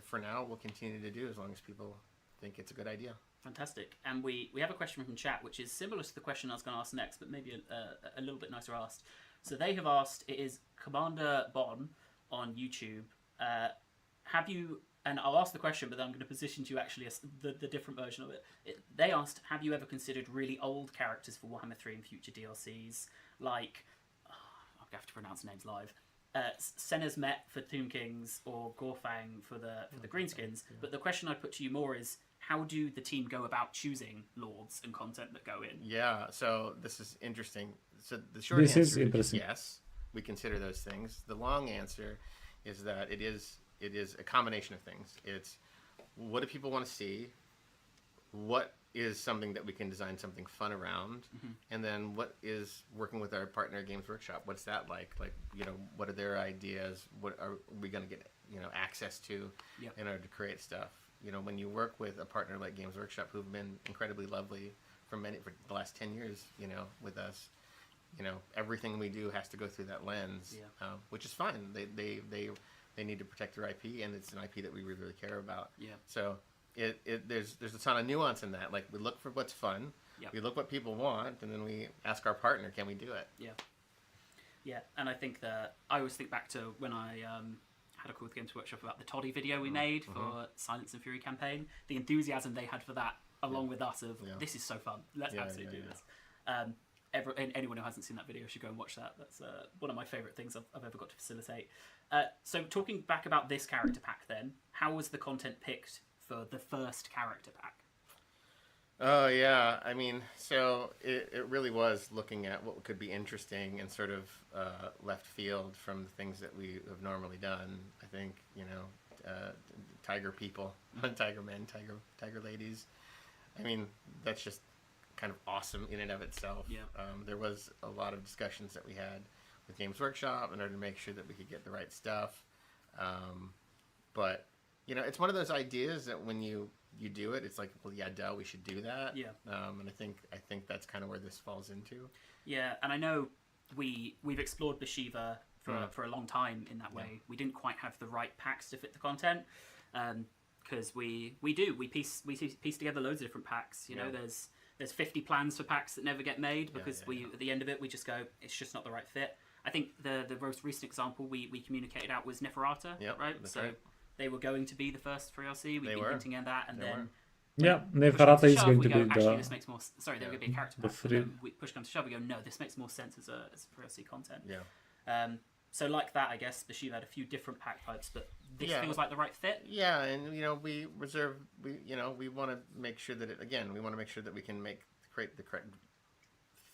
for now we'll continue to do as long as people think it's a good idea. Fantastic. And we have a question from chat, which is similar to the question I was going to ask next, but maybe a little bit nicer asked. So they have asked, it is Commander Bon on YouTube. Have you, and I'll ask the question, but then I'm going to position to you actually as the different version of it. They asked, have you ever considered really old characters for Warhammer 3 and future DLCs? Like, I'm going to have to pronounce names live. Senna's Met for Tomb Kings, or Gorfang for the Greenskins. Yeah. But the question I put to you more is, how do the team go about choosing lords and content that go in? Yeah, so this is interesting. So the short answer is yes, we consider those things. The long answer is that it is a combination of things. It's, what do people want to see? What is something that we can design something fun around? And then what is working with our partner Games Workshop? What's that like? Like, what are their ideas? What are we going to get, access to in order to create stuff? When you work with a partner like Games Workshop, who've been incredibly lovely for the last 10 years, with us, everything we do has to go through that lens, which is fine. They they need to protect their IP, and it's an IP that we really care about. Yeah. So there's a ton of nuance in that. Like, we look for what's fun, Yep. we look what people want, and then we ask our partner, can we do it? Yeah. Yeah, and I think that I always think back to when I had a call with Games Workshop about the Toddy video we made for Silence and Fury campaign. The enthusiasm they had for that, along with us, of this is so fun. Let's absolutely do this. And anyone who hasn't seen that video should go and watch that. That's one of my favourite things I've ever got to facilitate. So talking back about this character pack then, how was the content picked for the first character pack? Oh, yeah. I mean, so it really was looking at what could be interesting and sort of left field from the things that we have normally done. I think, tiger people, tiger men, tiger ladies. I mean, that's just kind of awesome in and of itself. Yeah. There was a lot of discussions that we had with Games Workshop in order to make sure that we could get the right stuff. But, it's one of those ideas that when you do it, it's like, well, yeah, duh, we should do that. Yeah. And I think that's kind of where this falls into. Yeah, and I know we've explored Beshiva for a long time in that way. Yeah. We didn't quite have the right packs to fit the content, because we piece together loads of different packs. You know, there's 50 plans for packs that never get made because at the end of it we just go, it's just not the right fit. I think the most recent example we communicated out was Neferata, right? So right. They were going to be the first 3LC. We've been hinting at that, and then Neferata is going to be actually, this makes more. Sorry, they're going to be a character pack. Then we push comes to shove, we go, no, this makes more sense as 3LC content. Yeah. So like that, I guess Beshiva had a few different pack types, but this feels like the right fit. Yeah, and we want to make sure that we want to make sure that we can create the correct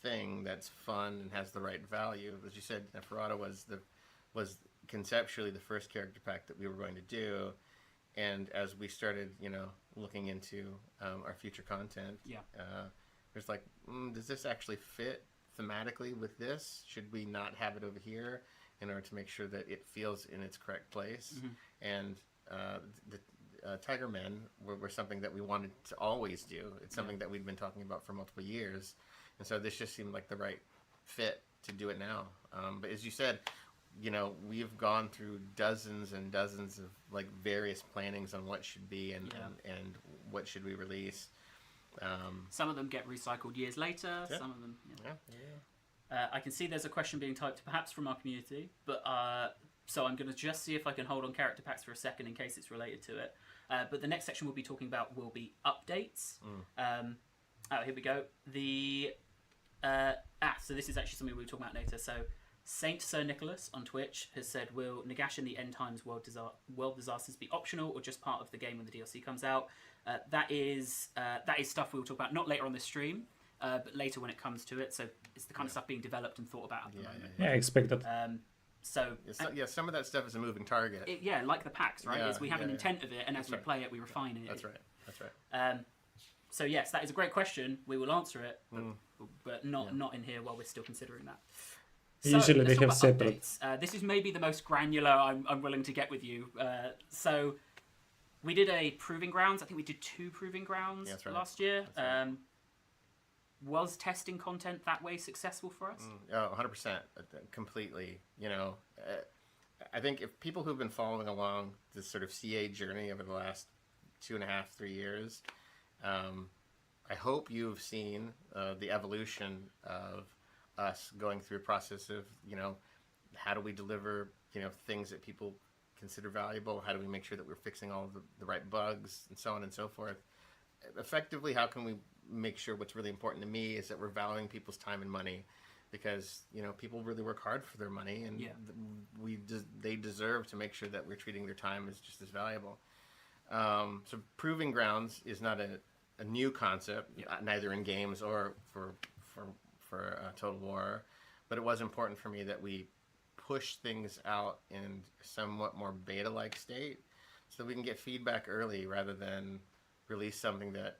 thing that's fun and has the right value. As you said, Neferata was conceptually the first character pack that we were going to do, and as we started looking into our future content, there's like, does this actually fit thematically with this? Should we not have it over here in order to make sure that it feels in its correct place? And the Tiger Men were something that we wanted to always do. It's something that we'd been talking about for multiple years, and so this just seemed like the right fit to do it now. But as you said, we've gone through dozens and dozens of like various plannings on what should be and what should we release. Some of them get recycled years later. Some of them. I can see there's a question being typed, perhaps from our community, but so I'm going to just see if I can hold on character packs for a second in case it's related to it. But the next section we'll be talking about will be updates. Here we go. So this is actually something we'll be talking about later. So Saint Sir Nicholas on Twitch has said, will Nagash in the End Times World Disasters be optional or just part of the game when the DLC comes out? That is stuff we'll talk about, not later on this stream, but later when it comes to it. So it's the kind of stuff being developed and thought about at the moment. I expect that. Some of that stuff is a moving target. Like the packs, right? We have an intent of it, and as we play it, we refine it. That's right. So yes, that is a great question. We will answer it, but not in here while we're still considering that. So, usually they have separate. This is maybe the most granular I'm willing to get with you. So we did a Proving Grounds. I think we did 2 Proving Grounds last year. Right. Was testing content that way successful for us? 100%. Completely. I think if people who've been following along this sort of CA journey over the last 2.5, 3 years, I hope you've seen the evolution of us going through a process of, how do we deliver, things that people consider valuable? How do we make sure that we're fixing all of the right bugs and so on and so forth? Effectively, how can we make sure what's really important to me is that we're valuing people's time and money, because, people really work hard for their money, and they deserve to make sure that we're treating their time as just as valuable. So Proving Grounds is not a new concept, neither in games or for Total War, but it was important for me that we push things out in somewhat more beta-like state so that we can get feedback early rather than release something that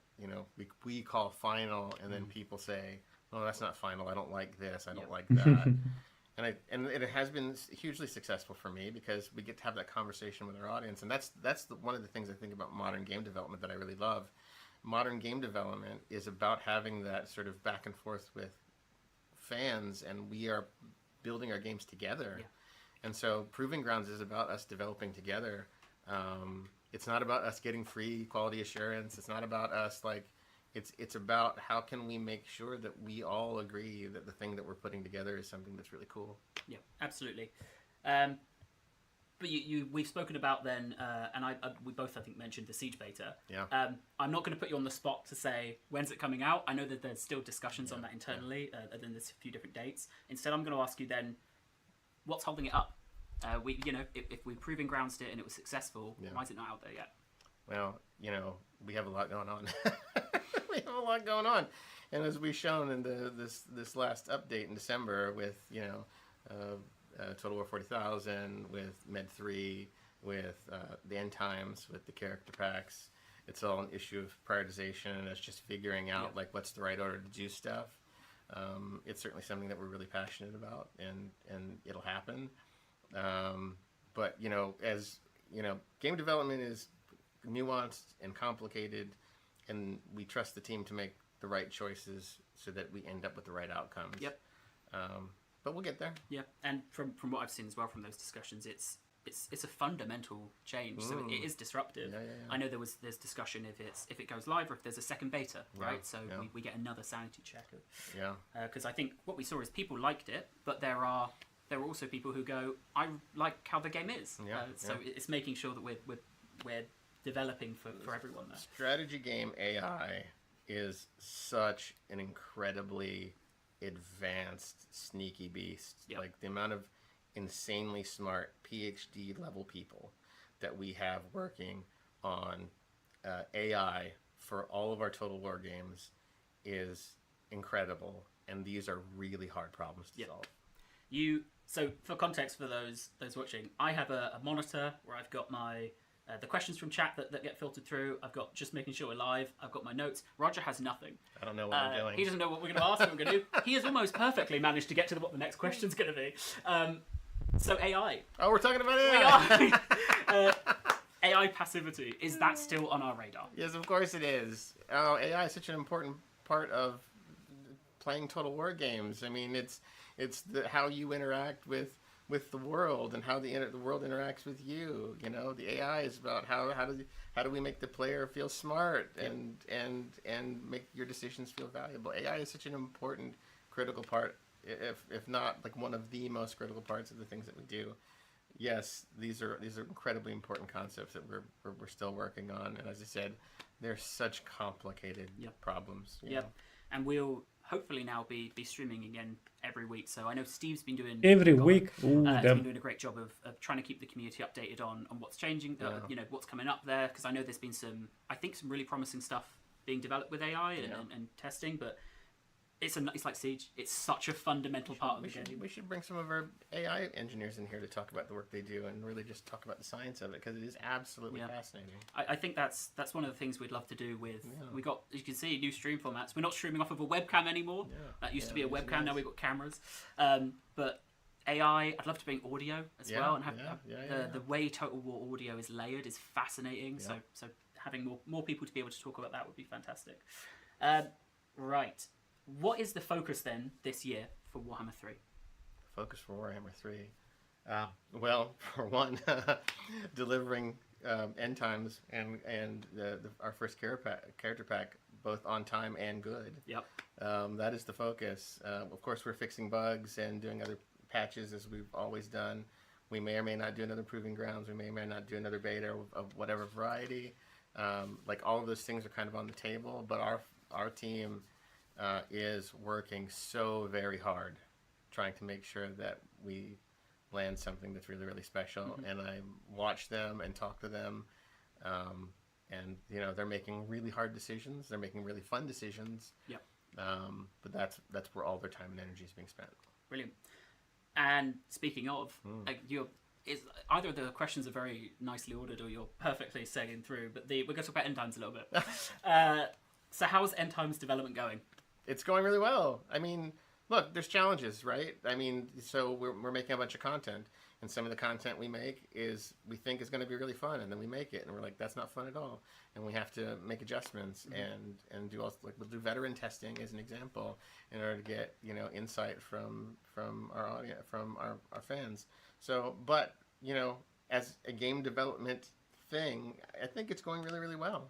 we call final, and then people say, oh, that's not final, I don't like this, I don't like that. and it has been hugely successful for me because we get to have that conversation with our audience, and that's one of the things I think about modern game development that I really love. Modern game development is about having that sort of back and forth with fans, and we are building our games together. And so Proving Grounds is about us developing together. It's not about us getting free quality assurance. It's not about us it's about how can we make sure that we all agree that the thing that we're putting together is something that's really cool. Yeah, absolutely. But we've spoken about then, and we both I think mentioned the Siege beta. Yeah. I'm not going to put you on the spot to say when's it coming out. I know that there's still discussions on that internally, and then there's a few different dates. Instead, I'm going to ask you then, what's holding it up? If we Proving Grounds it and it was successful, why is it not out there yet? Well, we have a lot going on. We have a lot going on, and as we've shown in this last update in December with Total War 40,000, with Med 3, with the End Times, with the character packs, it's all an issue of prioritization, and it's just figuring out what's the right order to do stuff. It's certainly something that we're really passionate about, and it'll happen. But as game development is nuanced and complicated, and we trust the team to make the right choices so that we end up with the right outcomes. Yep. But we'll get there. Yeah, and from what I've seen as well from those discussions, it's a fundamental change, so it is disruptive. Yeah. I know there's discussion if it goes live or if there's a second beta, right? So we get another sanity check. Because I think what we saw is people liked it, but there are also people who go, I like how the game is. So it's making sure that we're developing for everyone there. Strategy game AI is such an incredibly advanced, sneaky beast. Like the amount of insanely smart PhD level people that we have working on AI for all of our Total War games is incredible, and these are really hard problems to solve. So for context for those watching, I have a monitor where I've got my the questions from chat that get filtered through. I've got just making sure we're live. I've got my notes. Roger has nothing. I don't know what I'm doing. He doesn't know what we're going to ask, what we're going to do. He has almost perfectly managed to get to what the next question's going to be. So AI. Oh, we're talking about AI. AI passivity. Is that still on our radar? Yes, of course it is. AI is such an important part of playing Total War games. I mean, it's how you interact with the world and how the world interacts with you. The AI is about how do we make the player feel smart and make your decisions feel valuable. AI is such an important, critical part, if not like one of the most critical parts of the things that we do. Yes, these are incredibly important concepts that we're still working on, and as I said, they're such complicated problems. And we'll hopefully now be streaming again every week. So I know Steve's been doing every week. He's been doing a great job of trying to keep the community updated on what's changing, what's coming up there. Because I know there's been some really promising stuff being developed with AI and testing, but it's like Siege. It's such a fundamental part of the game. We should bring some of our AI engineers in here to talk about the work they do and really just talk about the science of it, because it is absolutely fascinating. I think that's one of the things we'd love to do with. We got, as you can see, new stream formats. We're not streaming off of a webcam anymore. That used to be a webcam. Now we've got cameras. But AI, I'd love to bring audio as well, and have the way Total War audio is layered is fascinating. So having more people to be able to talk about that would be fantastic. Right. What is the focus then this year for Warhammer 3? Focus for Warhammer 3? Well, for one, delivering End Times and our first character pack both on time and good. Yep. That is the focus. Of course, we're fixing bugs and doing other patches as we've always done. We may or may not do another Proving Grounds. We may or may not do another beta of whatever variety. Like all of those things are kind of on the table, but our team is working so very hard trying to make sure that we land something that's really, really special. And I watch them and talk to them, and they're making really hard decisions. They're making really fun decisions. Yep. But that's where all their time and energy is being spent. Brilliant. And speaking of, either of the questions are very nicely ordered or you're perfectly sailing through, but we're going to talk about End Times a little bit. So how's End Times development going? It's going really well. I mean, look, there's challenges, right? I mean, so we're making a bunch of content. And some of the content we make we think is going to be really fun, and then we make it, and we're like, that's not fun at all, and we have to make adjustments and do also, like, we'll do veteran testing as an example in order to get insight from our audience, from our fans. So, but as a game development thing, I think it's going really, really well.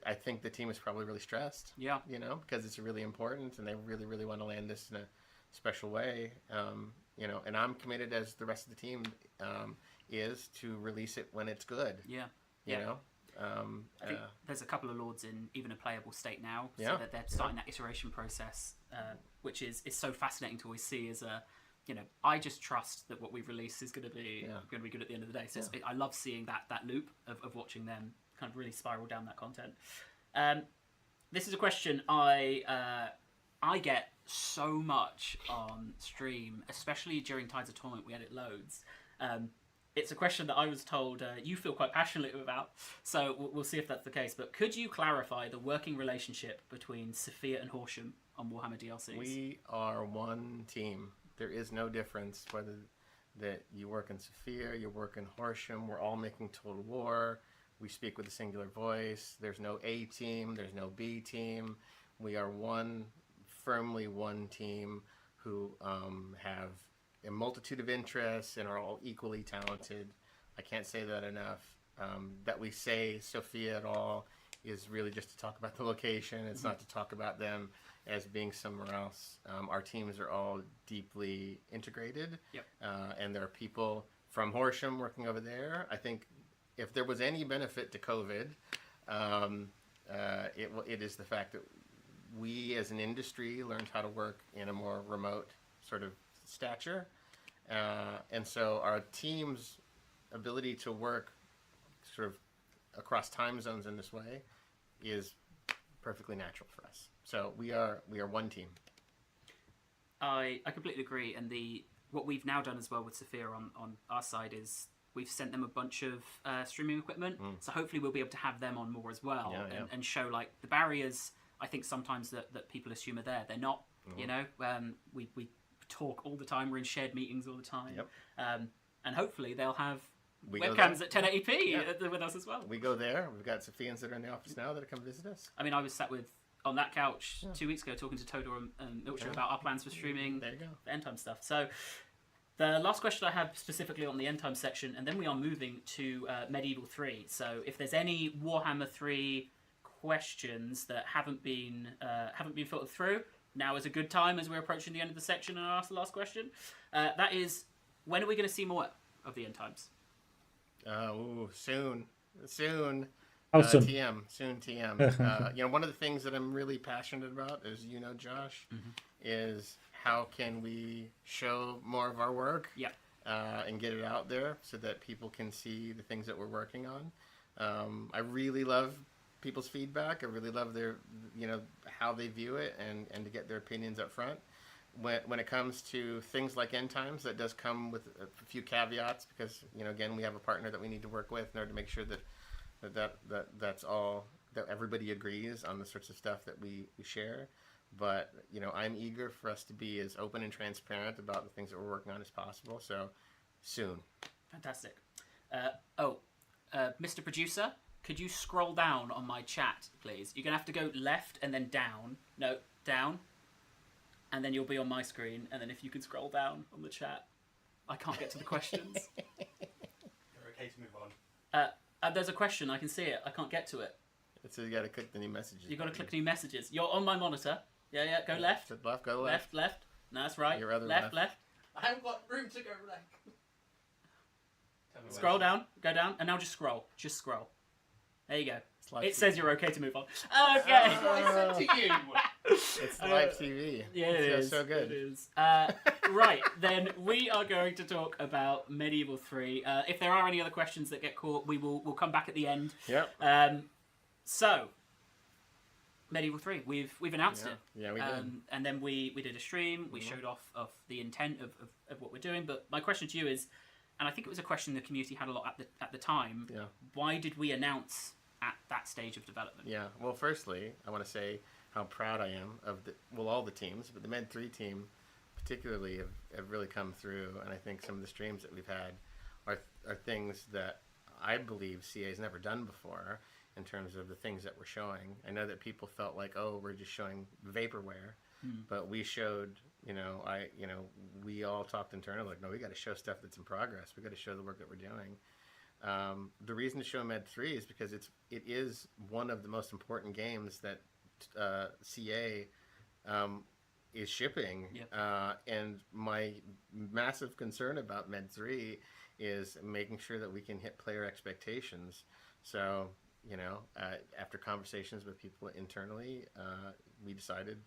I think the team is probably really stressed. Yeah. Because it's really important, and they really, really want to land this in a special way. And I'm committed, as the rest of the team is, to release it when it's good. Yeah. I think there's a couple of lords in even a playable state now, so that they're starting that iteration process, which is so fascinating to always see. As I just trust that what we release is going to be good at the end of the day. So I love seeing that loop of watching them kind of really spiral down that content. This is a question I get so much on stream, especially during Tides of Torment. We edit loads. It's a question that I was told you feel quite passionately about, so we'll see if that's the case. But could you clarify the working relationship between Sophia and Horsham on Warhammer DLCs? We are one team. There is no difference whether that you work in Sophia, you work in Horsham. We're all making Total War. We speak with a singular voice. There's no A team. There's no B team. We are firmly one team who have a multitude of interests and are all equally talented. I can't say that enough. That we say Sophia at all is really just to talk about the location. It's not to talk about them as being somewhere else. Our teams are all deeply integrated. And there are people from Horsham working over there. I think if there was any benefit to COVID, it is the fact that we as an industry learned how to work in a more remote sort of stature. And so our team's ability to work sort of across time zones in this way is perfectly natural for us. So we are one team. I completely agree. And what we've now done as well with Sophia on our side is we've sent them a bunch of streaming equipment. So hopefully we'll be able to have them on more as well, and show like the barriers. I think sometimes that people assume are there. They're not. We talk all the time. We're in shared meetings all the time. And hopefully they'll have webcams at 1080p with us as well. We go there. We've got Sophians that are in the office now that have come visit us. I mean, I was sat on that couch 2 weeks ago talking to Todor and Milcher about our plans for streaming the end time stuff. So the last question I have specifically on the end time section, and then we are moving to Medieval 3. So if there's any Warhammer 3 questions that haven't been filtered through, now is a good time as we're approaching the end of the section and I ask the last question. That is, when are we going to see more of the end times? Soon. How soon? Soon TM. One of the things that I'm really passionate about, as you know, Josh, is how can we show more of our work and get it out there so that people can see the things that we're working on. I really love people's feedback. I really love their, how they view it and to get their opinions up front. When it comes to things like end times, that does come with a few caveats because, again, we have a partner that we need to work with in order to make sure that's all, that everybody agrees on the sorts of stuff that we share. But, I'm eager for us to be as open and transparent about the things that we're working on as possible. So soon. Fantastic. Mr. Producer, could you scroll down on my chat, please? You're going to have to go left and then down. No, down. And then you'll be on my screen. And then if you can scroll down on the chat, I can't get to the questions. You're okay to move on. There's a question. I can see it. I can't get to it. So you got to click the new messages. You've got to click new messages. You're on my monitor. Yeah. Go left. Left. Go left. Left. No, that's right. Your other left. I haven't got room to go left. Scroll down. Go down. And now just scroll. Just scroll. There you go. It says you're okay to move on. Okay. That's what I said to you. It's live TV. Yeah, it is. So good. It is. Right, then we are going to talk about Medieval 3. If there are any other questions that get caught, we'll come back at the end. Yep. So, Medieval 3, we've announced it. Yeah, we did. And then we did a stream. We showed off of the intent of what we're doing. But my question to you is, and I think it was a question the community had a lot at the time. Yeah. Why did we announce at that stage of development? Yeah. Well, firstly, I want to say how proud I am of all the teams, but the Med 3 team particularly have really come through, and I think some of the streams that we've had are things that I believe CA's never done before in terms of the things that we're showing. I know that people felt like, oh, we're just showing vaporware, but we showed, we all talked internally like, no, we got to show stuff that's in progress. We got to show the work that we're doing. The reason to show Med 3 is because it is one of the most important games that CA is shipping. And my massive concern about Med 3 is making sure that we can hit player expectations. So, after conversations with people internally, we decided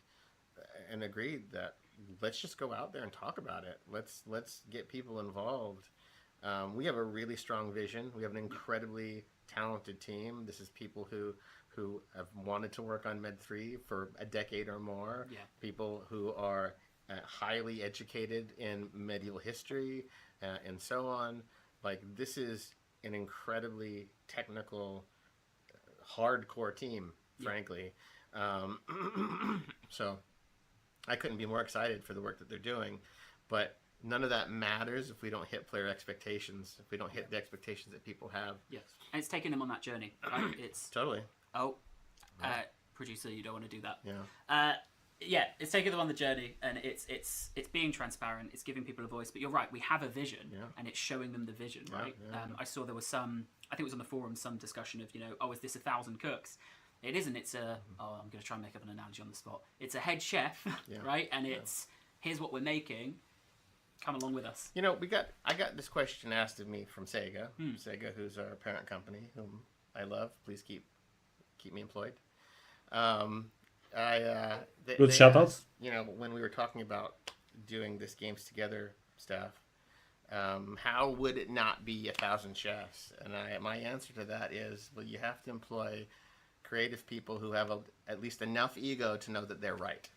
and agreed that let's just go out there and talk about it. Let's get people involved. We have a really strong vision. We have an incredibly talented team. This is people who have wanted to work on Med 3 for a decade or more. People who are highly educated in medieval history and so on. Like, this is an incredibly technical, hardcore team, frankly. So I couldn't be more excited for the work that they're doing, but none of that matters if we don't hit player expectations, if we don't hit the expectations that people have. Yes, and it's taking them on that journey, right? It's totally. Oh, producer, you don't want to do that. Yeah. It's taking them on the journey, and it's being transparent. It's giving people a voice. But you're right, we have a vision, and it's showing them the vision, right? I saw there was some, I think it was on the forum, some discussion of, oh, is this 1,000 cooks? It isn't. It's I'm going to try and make up an analogy on the spot. It's a head chef, right? And it's, here's what we're making. Come along with us. I got this question asked of me from Sega. Sega, who's our parent company, whom I love. Please keep me employed. Good shout outs. When we were talking about doing this Games Together stuff, how would it not be 1,000 chefs? And my answer to that is, well, you have to employ creative people who have at least enough ego to know that they're right.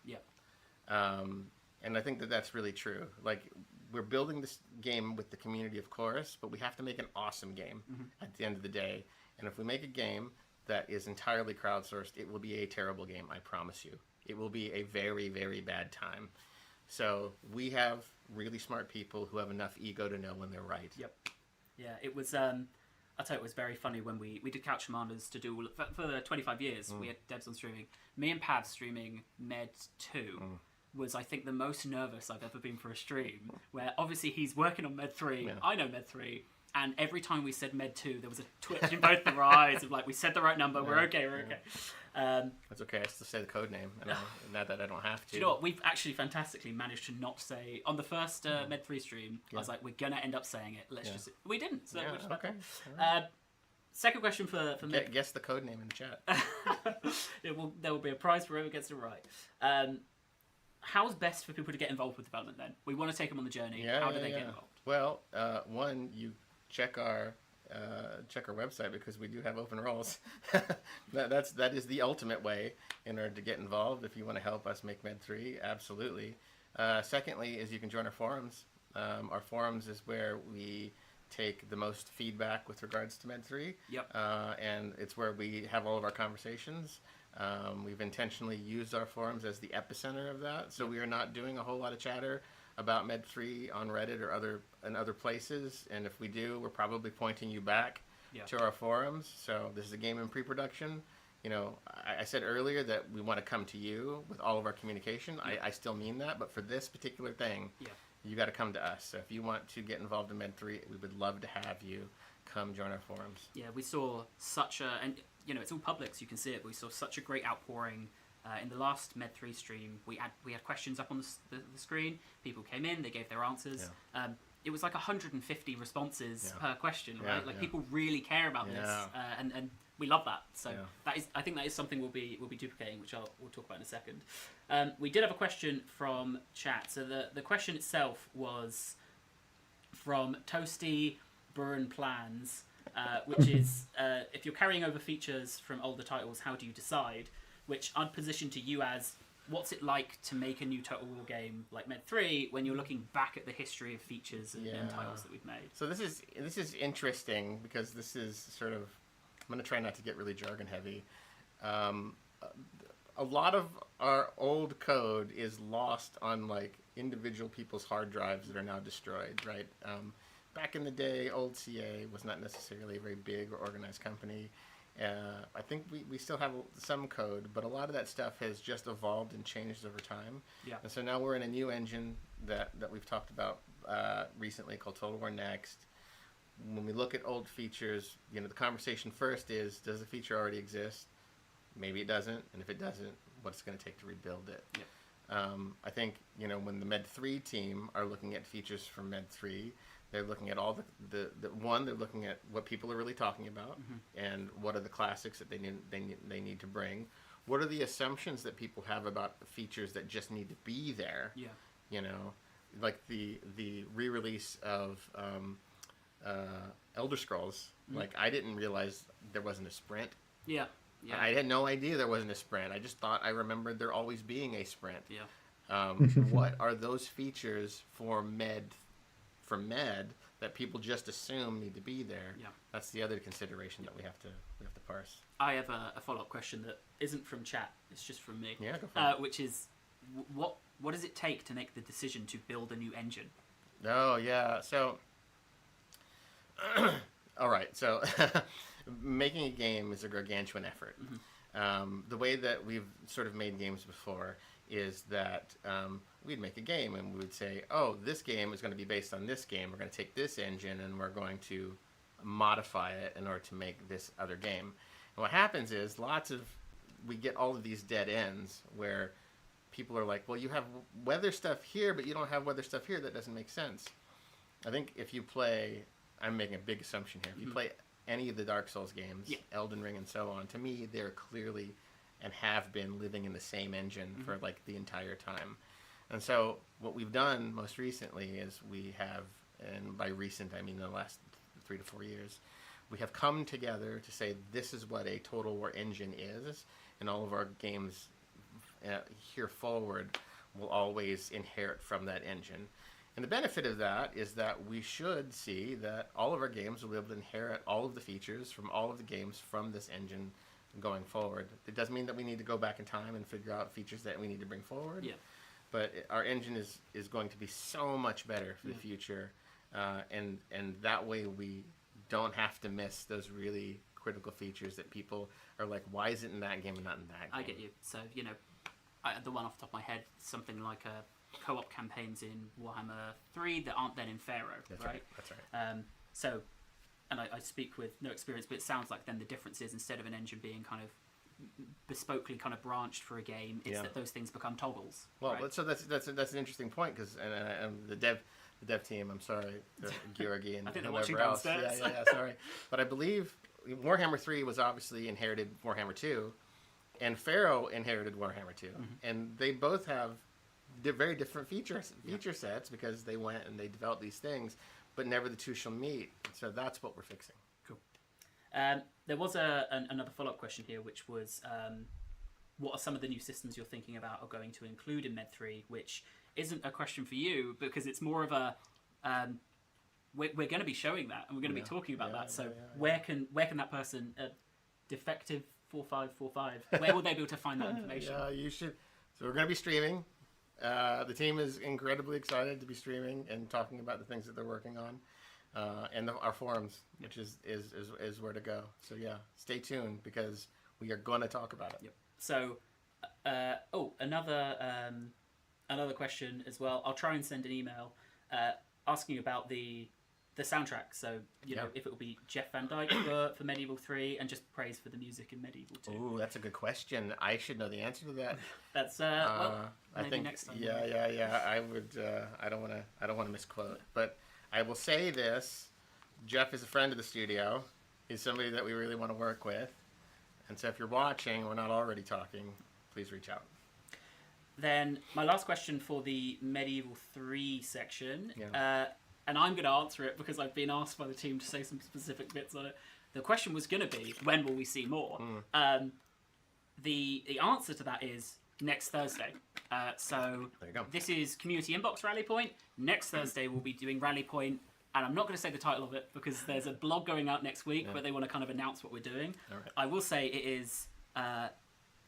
And I think that that's really true. Like, we're building this game with the community, of course, but we have to make an awesome game at the end of the day. And if we make a game that is entirely crowdsourced, it will be a terrible game, I promise you. It will be a very, very bad time. So we have really smart people who have enough ego to know when they're right. Yeah, it was... I'll tell you, it was very funny when we did Couch Commanders to do for the 25 years. We had devs on streaming. Me and Pav streaming Med 2 was, I think, the most nervous I've ever been for a stream. Where obviously he's working on Med 3, I know Med 3, and every time we said Med 2, there was a twitch in both of our eyes of like, we said the right number, we're okay. That's okay. I still say the code name, and now that I don't have to. Do you know what? We've actually fantastically managed to not say on the first Med 3 stream. I was like, we're gonna end up saying it. Let's just. We didn't. So we're just okay. Second question for Mick. Guess the code name in the chat. There will be a prize for whoever gets it right. How's best for people to get involved with development then? We want to take them on the journey. How do they get involved? Well, one, you check our website, because we do have open roles. that is the ultimate way in order to get involved. If you want to help us make Med 3, absolutely. Secondly, is you can join our forums. Our forums is where we take the most feedback with regards to Med 3. And it's where we have all of our conversations. We've intentionally used our forums as the epicenter of that, so we are not doing a whole lot of chatter about Med 3 on Reddit or other places, and if we do, we're probably pointing you back to our forums. So this is a game in pre-production. I said earlier that we want to come to you with all of our communication. I still mean that, but for this particular thing, you got to come to us. So if you want to get involved in Med 3, we would love to have you come join our forums. Yeah, we saw such a, and it's all public, so you can see it, but we saw such a great outpouring. In the last Med 3 stream, we had questions up on the screen. People came in, they gave their answers. It was like 150 responses per question, right? People really care about this, and we love that. So I think that is something we'll be duplicating, which we'll talk about in a second. We did have a question from chat. So the question itself was from Toasty Burn Plans, which is if you're carrying over features from older titles, how do you decide? Which I'd position to you as, what's it like to make a new Total War game like Med 3 when you're looking back at the history of features and titles that we've made? So this is interesting, because this is sort of, I'm going to try not to get really jargon heavy. a lot of our old code is lost on like individual people's hard drives that are now destroyed, right? Back in the day, old CA was not necessarily a very big or organized company. I think we still have some code, but a lot of that stuff has just evolved and changed over time. Yeah. And so now we're in a new engine that we've talked about recently called Total War Next. When we look at old features, you know, the conversation first is, does the feature already exist? Maybe it doesn't, and if it doesn't, what's it going to take to rebuild it? Yep. I think, you know, when the Med 3 team are looking at features from Med 3, they're looking at all the they're looking at what people are really talking about, and what are the classics that they need to bring. What are the assumptions that people have about the features that just need to be there? Yeah. You know, like the re-release of Elder Scrolls. Like, I didn't realize there wasn't a sprint. Yeah. Yeah. I had no idea there wasn't a sprint. I just thought I remembered there always being a sprint. Yeah. What are those features for Med that people just assume need to be there? Yeah. That's the other consideration that we have to parse. I have a follow-up question that isn't from chat. It's just from me. Yeah, go for it. Which is, what does it take to make the decision to build a new engine? Oh yeah. So, all right. So, making a game is a gargantuan effort. The way that we've sort of made games before is that we'd make a game and we would say, oh, this game is going to be based on this game. We're going to take this engine and we're going to modify it in order to make this other game. And what happens is we get all of these dead ends where people are like, well, you have weather stuff here, but you don't have weather stuff here. That doesn't make sense. I think if you play, I'm making a big assumption here. If you play any of the Dark Souls games, Elden Ring and so on, to me, they're clearly and have been living in the same engine for like the entire time. And so what we've done most recently is we have, and by recent I mean the last 3 to 4 years, we have come together to say this is what a Total War engine is, and all of our games here forward will always inherit from that engine. And the benefit of that is that we should see that all of our games will be able to inherit all of the features from all of the games from this engine going forward. It doesn't mean that we need to go back in time and figure out features that we need to bring forward. Yeah. But our engine is going to be so much better for the future, and that way we don't have to miss those really critical features that people are like, why is it in that game and not in that game? I get you. So, you know, the one off the top of my head, something like co-op campaigns in Warhammer 3 that aren't then in Pharaoh, That's right? That's right. So, and I speak with no experience, but it sounds like then the difference is, instead of an engine being kind of bespokely kind of branched for a game, it's that those things become toggles. Well, right? so that's an interesting point, because and the dev team, I'm sorry, Georgi and I think they're whoever watching else. downstairs. Yeah, sorry. But I believe Warhammer 3 was obviously inherited Warhammer 2, and Pharaoh inherited Warhammer 2, and they both have very different feature sets, because they went and they developed these things, but never the two shall meet. So that's what we're fixing. Cool. There was another follow-up question here, which was, what are some of the new systems you're thinking about or going to include in Med 3, which isn't a question for you, because it's more of a, we're going to be showing that, and we're going to be talking about that. So where can that person, defective 4545, where will they be able to find that information? Yeah, you should. So we're going to be streaming. The team is incredibly excited to be streaming and talking about the things that they're working on, and our forums, which is where to go. So yeah, stay tuned, because we are going to talk about it. Yep. So, another question as well. I'll try and send an email asking about the soundtrack. So, you know, if it will be Jeff Van Dyke for Medieval 3, and just praise for the music in Medieval 2. Ooh, that's a good question. I should know the answer to that. That's I think next time. Yeah. I would. I don't want to misquote, but I will say this: Jeff is a friend of the studio. He's somebody that we really want to work with, and so if you're watching, we're not already talking, please reach out. Then my last question for the Medieval 3 section, and I'm going to answer it because I've been asked by the team to say some specific bits on it. The question was going to be, when will we see more? The answer to that is next Thursday. So there you go. This is Community Inbox Rally Point. Next Thursday we'll be doing Rally Point, and I'm not going to say the title of it because there's a blog going out next week where they want to kind of announce what we're doing. All right. I will say it is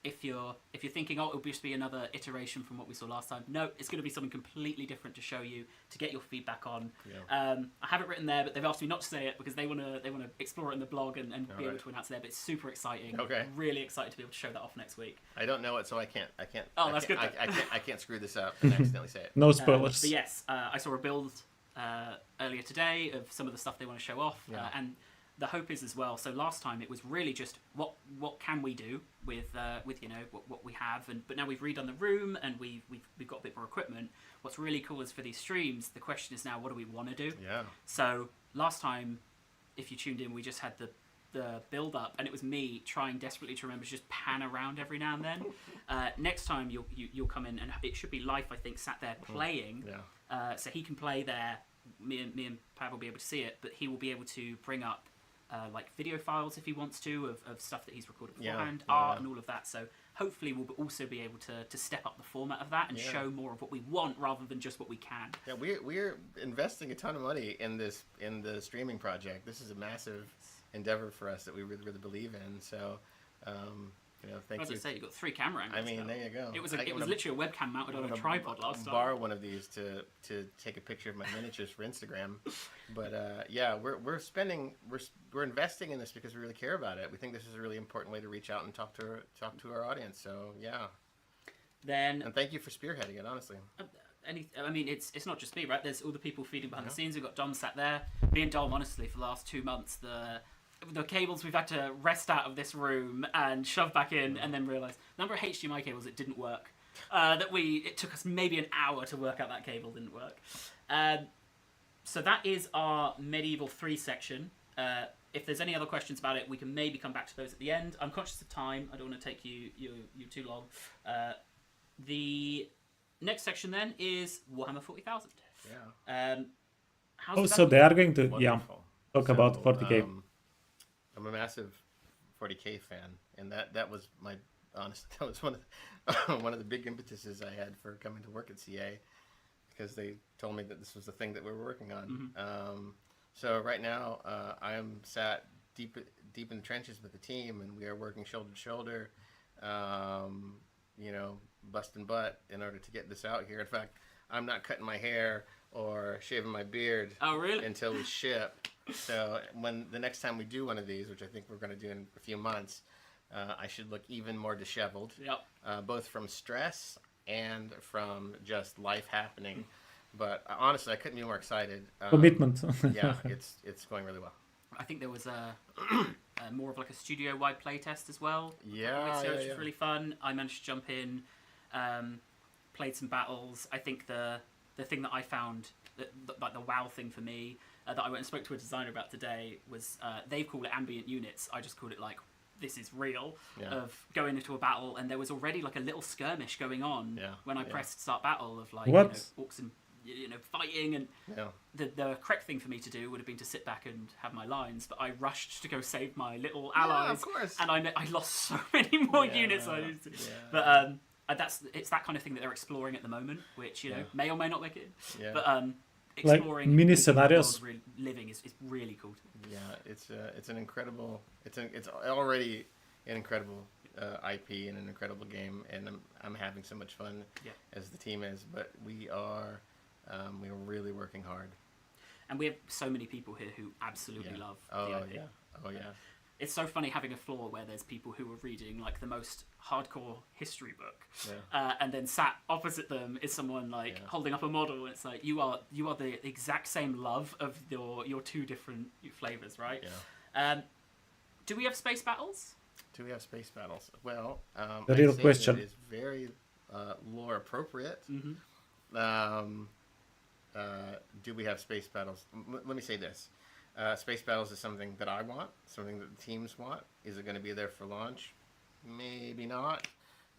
if you're thinking, oh, it'll just be another iteration from what we saw last time, no, it's going to be something completely different to show you, to get your feedback on. Yeah. I have it written there, but they've asked me not to say it because they want to explore it in the blog and be able to announce it there. But it's super exciting. Okay. Really excited to be able to show that off next week. I don't know it, so I can't. Oh, that's good. I can't screw this up and accidentally say it. No spoilers. But yes, I saw a build earlier today of some of the stuff they want to show off, and the hope is as well. So last time it was really just what can we do with what we have, but now we've redone the room and we've got a bit more equipment. What's really cool is for these streams, the question is now, what do we want to do? Yeah. So last time, if you tuned in, we just had the build up, and it was me trying desperately to remember to just pan around every now and then. Next time you'll come in, and it should be Life, I think, sat there playing. Yeah. So he can play there. Me and Pav will be able to see it, but he will be able to bring up like video files if he wants to of stuff that he's recorded beforehand, art and all of that. So hopefully we'll also be able to step up the format of that and show more of what we want rather than just what we can. Yeah, we're investing a ton of money in the streaming project. This is a massive endeavor for us that we really, really believe in. So, thank you. As I say, you've got 3 camera angles. I mean, there you go. It was literally a webcam mounted on a tripod last time. Borrow one of these to take a picture of my miniatures for Instagram. But we're investing in this because we really care about it. We think this is a really important way to reach out and talk to our audience. So yeah. And thank you for spearheading it, honestly. I mean, it's not just me, right? There's all the people feeding behind the scenes. We've got Dom sat there. Me and Dom, honestly, for the last 2 months, the cables we've had to wrest out of this room and shove back in, and then realise the number of HDMI cables that didn't work. It took us maybe an hour to work out that cable didn't work. So that is our Medieval 3 section. If there's any other questions about it, we can maybe come back to those at the end. I'm conscious of time. I don't want to take you too long. The next section then is Warhammer 40,000. Yeah. So they are going to Wonderful. talk about 40k. I'm a massive 40k fan, and that was one of the big impetuses I had for coming to work at CA, because they told me that this was the thing that we were working on. Mm-hmm. So right now I am sat deep in the trenches with the team, and we are working shoulder to shoulder, busting butt in order to get this out here. In fact, I'm not cutting my hair or shaving my beard until we ship. So when the next time we do one of these, which I think we're going to do in a few months, I should look even more disheveled, both from stress and from just life happening. But honestly, I couldn't be more excited. Commitment. Yeah, it's going really well. I think there was a more of like a studio-wide playtest as well. Which was really fun. I managed to jump in, played some battles. I think the thing that I found, like the wow thing for me, that I went and spoke to a designer about today was they've called it ambient units. I just called it like, this is real, of going into a battle, and there was already like a little skirmish going on when I pressed start battle of like orcs and fighting, and the correct thing for me to do would have been to sit back and have my lines, but I rushed to go save my little allies, of course. and I lost so many more units. But it's that kind of thing that they're exploring at the moment, which may or may not make it. But exploring like mini scenarios, living is really cool. It's an incredible. It's already an incredible IP and an incredible game, and I'm having so much fun as the team is. But we are really working hard, and we have so many people here who absolutely love the IP. It's so funny having a floor where there's people who are reading like the most hardcore history book, and then sat opposite them is someone like holding up a model, and it's like you are the exact same love of your 2 different flavors, right? Do we have space battles? Do we have space battles? Well, the real question is very lore appropriate. Mm-hmm. Do we have space battles? Let me say this. Space battles is something that I want, something that the teams want. Is it going to be there for launch? Maybe not.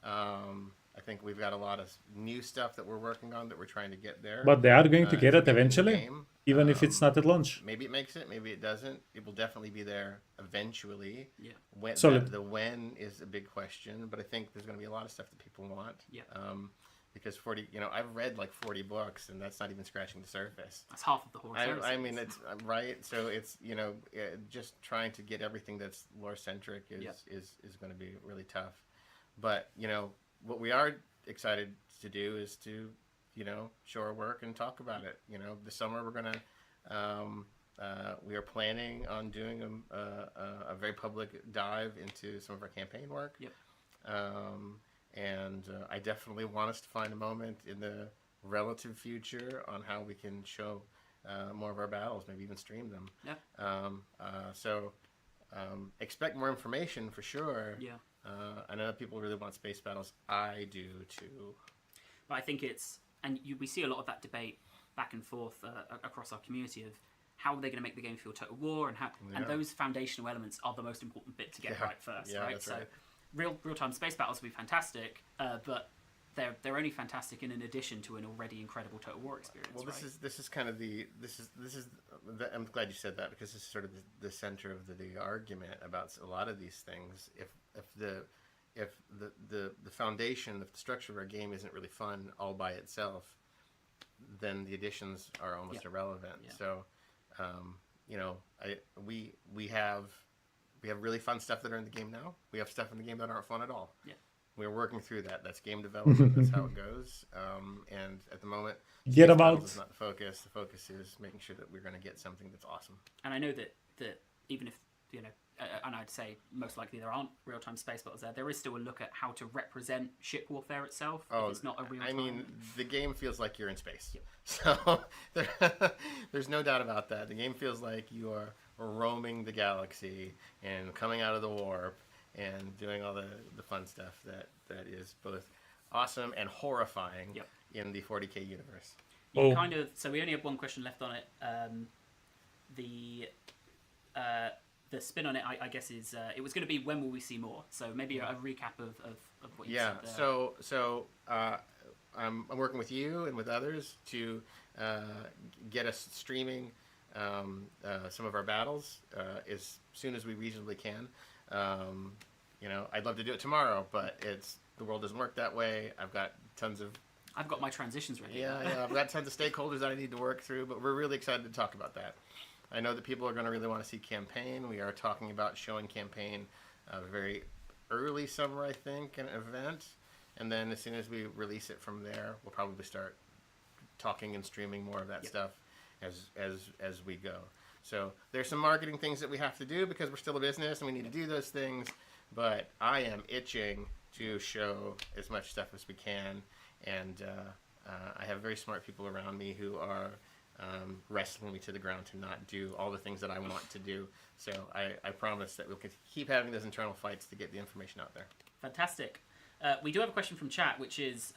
I think we've got a lot of new stuff that we're working on that we're trying to get there. But they are going to get it eventually, even if it's not at launch. Maybe it makes it, maybe it doesn't. It will definitely be there eventually. Yeah. The when is a big question, but I think there's going to be a lot of stuff that people want. Yeah. Because 40, I've read like 40 books, and that's not even scratching the surface. That's half of the Horus Heresy. I mean, it's right. So it's just trying to get everything that's lore centric is going to be really tough. But what we are excited to do is to show our work and talk about it. This summer we're gonna we are planning on doing a very public dive into some of our campaign work. Yep. And I definitely want us to find a moment in the relative future on how we can show more of our battles, maybe even stream them. Yeah. So expect more information for sure. Yeah. I know that people really want space battles. I do too. But I think we see a lot of that debate back and forth across our community of how are they going to make the game feel Total War, and those foundational elements are the most important bit to get right first, yeah, right? That's so right. real-time space battles will be fantastic, but they're only fantastic in addition to an already incredible Total War experience. Well, right? this is kind of I'm glad you said that, because this is sort of the center of the argument about a lot of these things. If the foundation, if the structure of our game isn't really fun all by itself, then the additions are almost irrelevant. Yeah. So, we have really fun stuff that are in the game now. We have stuff in the game that aren't fun at all. Yeah. We're working through that. That's game development. That's how it goes. And at the moment, Get 'em space battles out. is not the focus. The focus is making sure that we're going to get something that's awesome. And I know that even if and I'd say most likely there aren't real-time space battles there is still a look at how to represent ship warfare itself. If it's not a real-time. I mean, the game feels like you're in space. Yep. So there's no doubt about that. The game feels like you are roaming the galaxy and coming out of the warp and doing all the fun stuff that is both awesome and horrifying in the 40K universe. So we only have one question left on it. The spin on it, I guess, is it was going to be when will we see more? So maybe a recap of what you said there. So I'm working with you and with others to get us streaming some of our battles as soon as we reasonably can. I'd love to do it tomorrow, but the world doesn't work that way. I've got my transitions ready. Yeah, I've got tons of stakeholders that I need to work through, but we're really excited to talk about that. I know that people are going to really want to see campaign. We are talking about showing campaign very early summer, I think, an event, and then as soon as we release it from there, we'll probably start talking and streaming more of that stuff as we go. So there's some marketing things that we have to do because we're still a business and we need to do those things, but I am itching to show as much stuff as we can, and I have very smart people around me who are wrestling me to the ground to not do all the things that I want to do. So I promise that we'll keep having those internal fights to get the information out there. Fantastic. We do have a question from chat, which is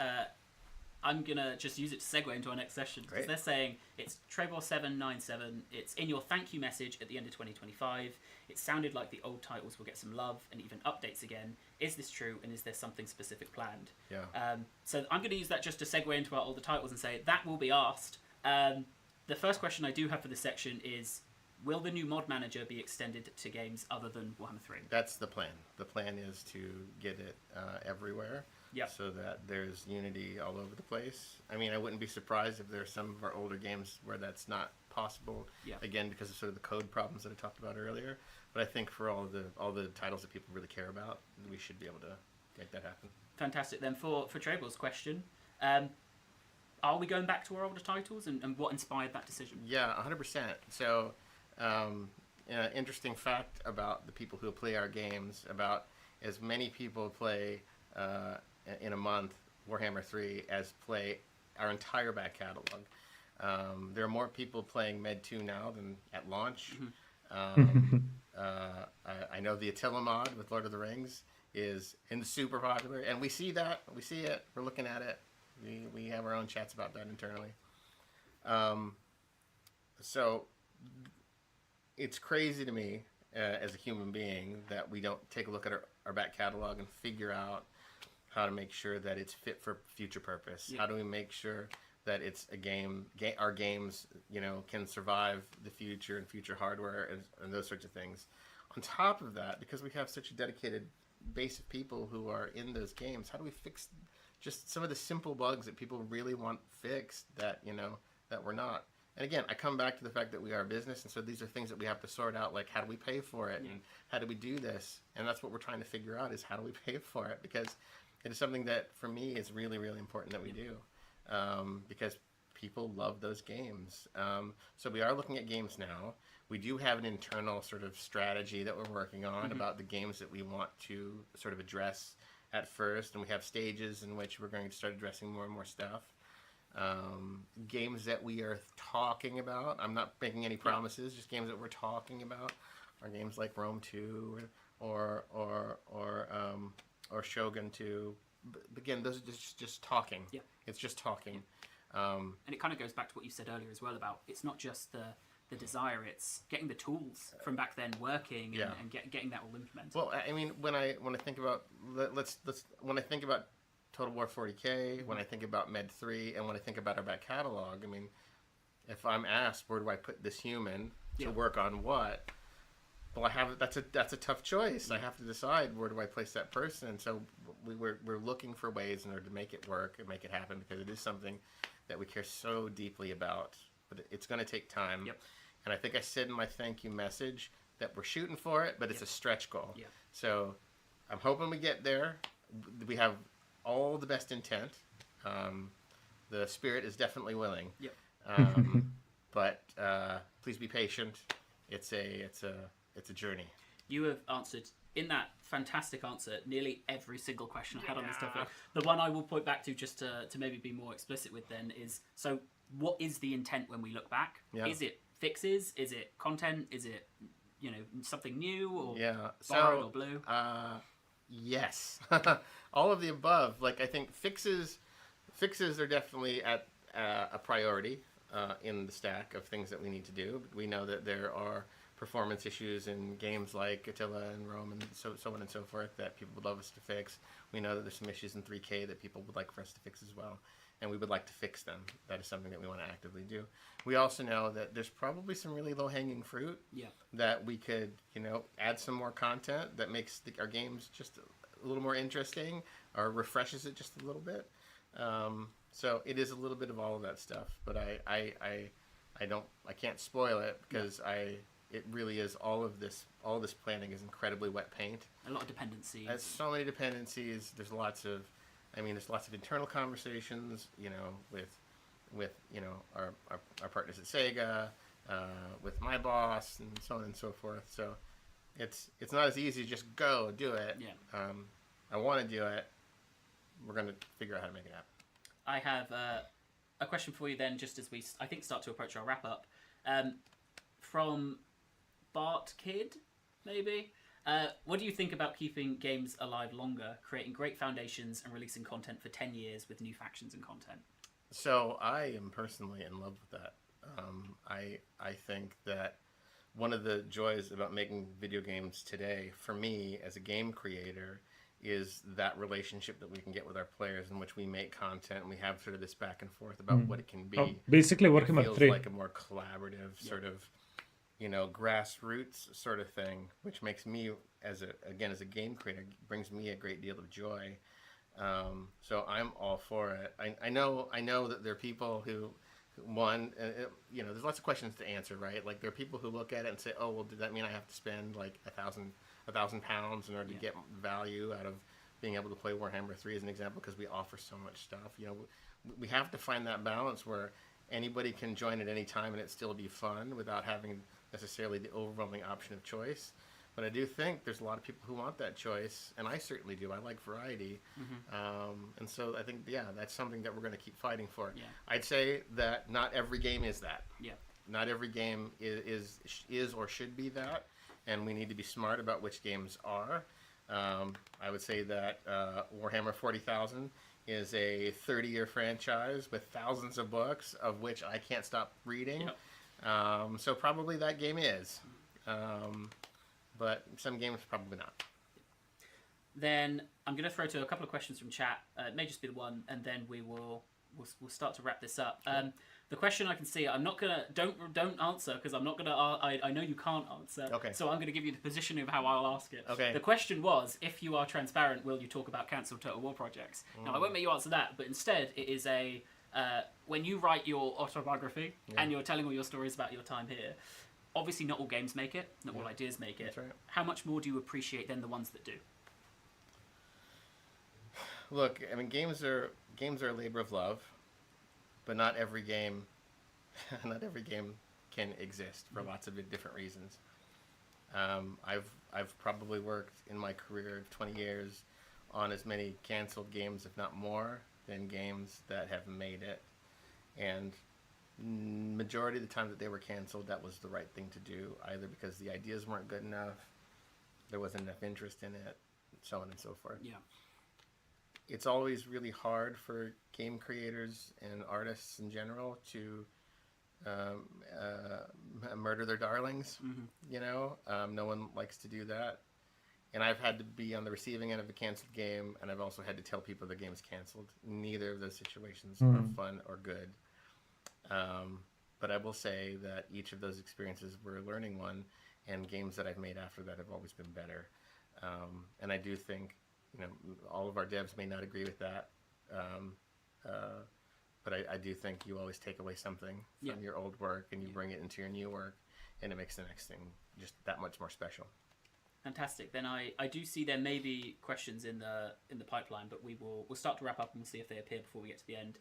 I'm going to just use it to segue into our next session. Because they're saying it's Trebor797. It's in your thank you message at the end of 2025. It sounded like the old titles will get some love and even updates again. Is this true, and is there something specific planned? Yeah. So I'm going to use that just to segue into our older titles and say that will be asked. The first question I do have for this section is, will the new mod manager be extended to games other than Warhammer 3? That's the plan. The plan is to get it everywhere, so that there's unity all over the place. I mean, I wouldn't be surprised if there's some of our older games where that's not possible, again, because of sort of the code problems that I talked about earlier. But I think for all the titles that people really care about, we should be able to make that happen. Fantastic. Then for Trebor's question, are we going back to our older titles, and what inspired that decision? Yeah, 100%. So, interesting fact about the people who play our games, about as many people play in a month Warhammer 3 as play our entire back catalog. There are more people playing Med 2 now than at launch. I know the Attila mod with Lord of the Rings is super popular, and we see that. We see it. We're looking at it. We have our own chats about that internally. So it's crazy to me as a human being that we don't take a look at our back catalog and figure out how to make sure that it's fit for future purpose. How do we make sure that it's a game, our games, can survive the future and future hardware and those sorts of things. On top of that, because we have such a dedicated base of people who are in those games, how do we fix just some of the simple bugs that people really want fixed that, that we're not? And again, I come back to the fact that we are a business, and so these are things that we have to sort out, like how do we pay for it, and how do we do this? And that's what we're trying to figure out, is how do we pay for it? Because it is something that, for me, is really, really important that we do, because people love those games. So we are looking at games now. We do have an internal sort of strategy that we're working on about the games that we want to sort of address at first, and we have stages in which we're going to start addressing more and more stuff. Games that we are talking about, I'm not making any promises, just games that we're talking about are games like Rome 2 or Shogun 2. But again, those are just talking. Yeah. It's just talking. And it kind of goes back to what you said earlier as well about it's not just the desire, it's getting the tools from back then working and getting that all implemented. Well, I mean, when I think about when I think about Total War 40K, when I think about Med 3, and when I think about our back catalog, I mean, if I'm asked where do I put this human to work on what, well, that's a tough choice. I have to decide where do I place that person. So we're looking for ways in order to make it work and make it happen, because it is something that we care so deeply about. But it's going to take time. Yep. And I think I said in my thank you message that we're shooting for it, but it's a stretch goal. Yep. So I'm hoping we get there. We have all the best intent. The spirit is definitely willing. Yep. But please be patient. It's a journey. You have answered, in that fantastic answer, nearly every single question I had on this topic. The one I will point back to, just to maybe be more explicit with then, is, so what is the intent when we look back? Yeah. Is it fixes? Is it content? Is it, something new, or borrowed or blue? Yes. All of the above. Like, I think fixes are definitely at a priority in the stack of things that we need to do. We know that there are performance issues in games like Attila and Rome and so on and so forth that people would love us to fix. We know that there's some issues in 3K that people would like for us to fix as well, and we would like to fix them. That is something that we want to actively do. We also know that there's probably some really low-hanging fruit that we could, add some more content that makes our games just a little more interesting or refreshes it just a little bit. So it is a little bit of all of that stuff, but I can't spoil it, because it really is all this planning is incredibly wet paint. A lot of dependencies. There's so many dependencies. There's lots of internal conversations, with our partners at Sega, with my boss, and so on and so forth. So it's not as easy as just go do it. Yeah. I want to do it. We're going to figure out how to make it happen. I have a question for you then, just as we start to approach our wrap up. From Bart Kid, maybe. What do you think about keeping games alive longer, creating great foundations, and releasing content for 10 years with new factions and content? So I am personally in love with that. I think that one of the joys about making video games today, for me as a game creator, is that relationship that we can get with our players, in which we make content and we have sort of this back and forth about what it can be. Basically working with 3. It feels like a more collaborative sort of, grassroots sort of thing, which makes me, as a game creator, brings me a great deal of joy. So I'm all for it. I know that there are people who, there's lots of questions to answer, right? Like, there are people who look at it and say, oh, well, does that mean I have to spend like £1,000 in order to get value out of being able to play Warhammer 3 as an example, because we offer so much stuff? We have to find that balance where anybody can join at any time and it still be fun without having necessarily the overwhelming option of choice. But I do think there's a lot of people who want that choice, and I certainly do. I like variety. And so I think, that's something that we're going to keep fighting for. Yeah. I'd say that not every game is that. Yeah. Not every game is or should be that, and we need to be smart about which games are. I would say that Warhammer 40,000 is a 30-year franchise with thousands of books, of which I can't stop reading. Yep. So probably that game is. But some games probably not. Then I'm going to throw to a couple of questions from chat. It may just be the one, and then we'll start to wrap this up. The question I can see, I'm not gonna don't answer, because I'm not gonna. I know you can't answer. Okay. So I'm going to give you the position of how I'll ask it. Okay. The question was, if you are transparent, will you talk about cancelled Total War projects? Now I won't make you answer that, but instead it is when you write your autobiography and you're telling all your stories about your time here, obviously not all games make it, not all ideas make it. That's right. How much more do you appreciate than the ones that do? Look, I mean, games are a labor of love, but not every game can exist for lots of different reasons. I've probably worked in my career of 20 years on as many canceled games, if not more, than games that have made it. And majority of the time that they were canceled, that was the right thing to do, either because the ideas weren't good enough, there wasn't enough interest in it, so on and so forth. Yeah. It's always really hard for game creators and artists in general to murder their darlings. You know, no one likes to do that. And I've had to be on the receiving end of a canceled game, and I've also had to tell people the game's canceled. Neither of those situations are fun or good. But I will say that each of those experiences were a learning one, and games that I've made after that have always been better. And I do think, you know, all of our devs may not agree with that, but I do think you always take away something from your old work and you bring it into your new work, and it makes the next thing just that much more special. Fantastic. Then I do see there may be questions in the pipeline, but we'll start to wrap up and we'll see if they appear before we get to the end.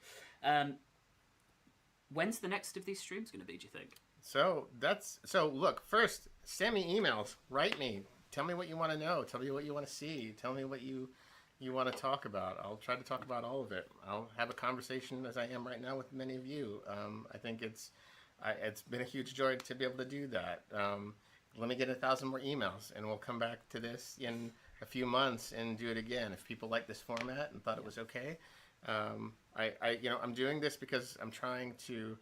When's the next of these streams going to be, do you think? So look, first, send me emails, write me, tell me what you want to know, tell me what you want to see, tell me what you want to talk about. I'll try to talk about all of it. I'll have a conversation as I am right now with many of you. I think it's been a huge joy to be able to do that. Let me get 1,000 more emails, and we'll come back to this in a few months and do it again. If people like this format and thought it was okay, I'm doing this because I'm trying to,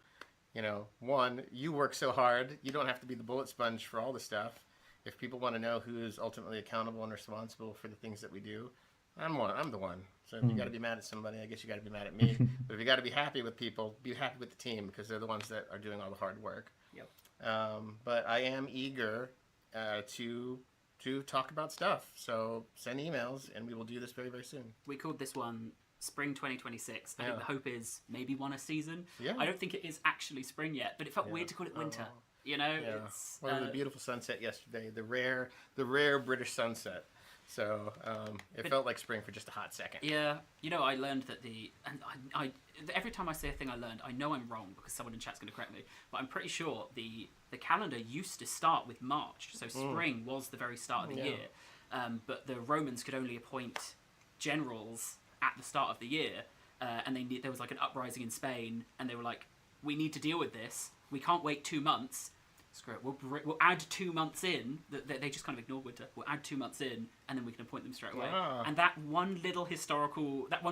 one, you work so hard. You don't have to be the bullet sponge for all the stuff. If people want to know who is ultimately accountable and responsible for the things that we do, I'm the one. So if you got to be mad at somebody, I guess you got to be mad at me. But if you got to be happy with people, be happy with the team, because they're the ones that are doing all the hard work. Yep. But I am eager to talk about stuff. So send emails, and we will do this very, very soon. We called this one Spring 2026. I think the hope is maybe one a season. Yeah. I don't think it is actually spring yet, but it felt weird to call it winter. It's well, it was a beautiful sunset yesterday. The rare British sunset. So it felt like spring for just a hot second. Yeah, I learned that I every time I say a thing I learned, I know I'm wrong because someone in chat's going to correct me, but I'm pretty sure the calendar used to start with March, so spring was the very start of the year, but the Romans could only appoint generals at the start of the year, and there was like an uprising in Spain, and they were like, we need to deal with this, we can't wait 2 months. Screw it, we'll add 2 months in. They just kind of ignored winter. We'll add 2 months in, and then we can appoint them straight away. Yeah. And that one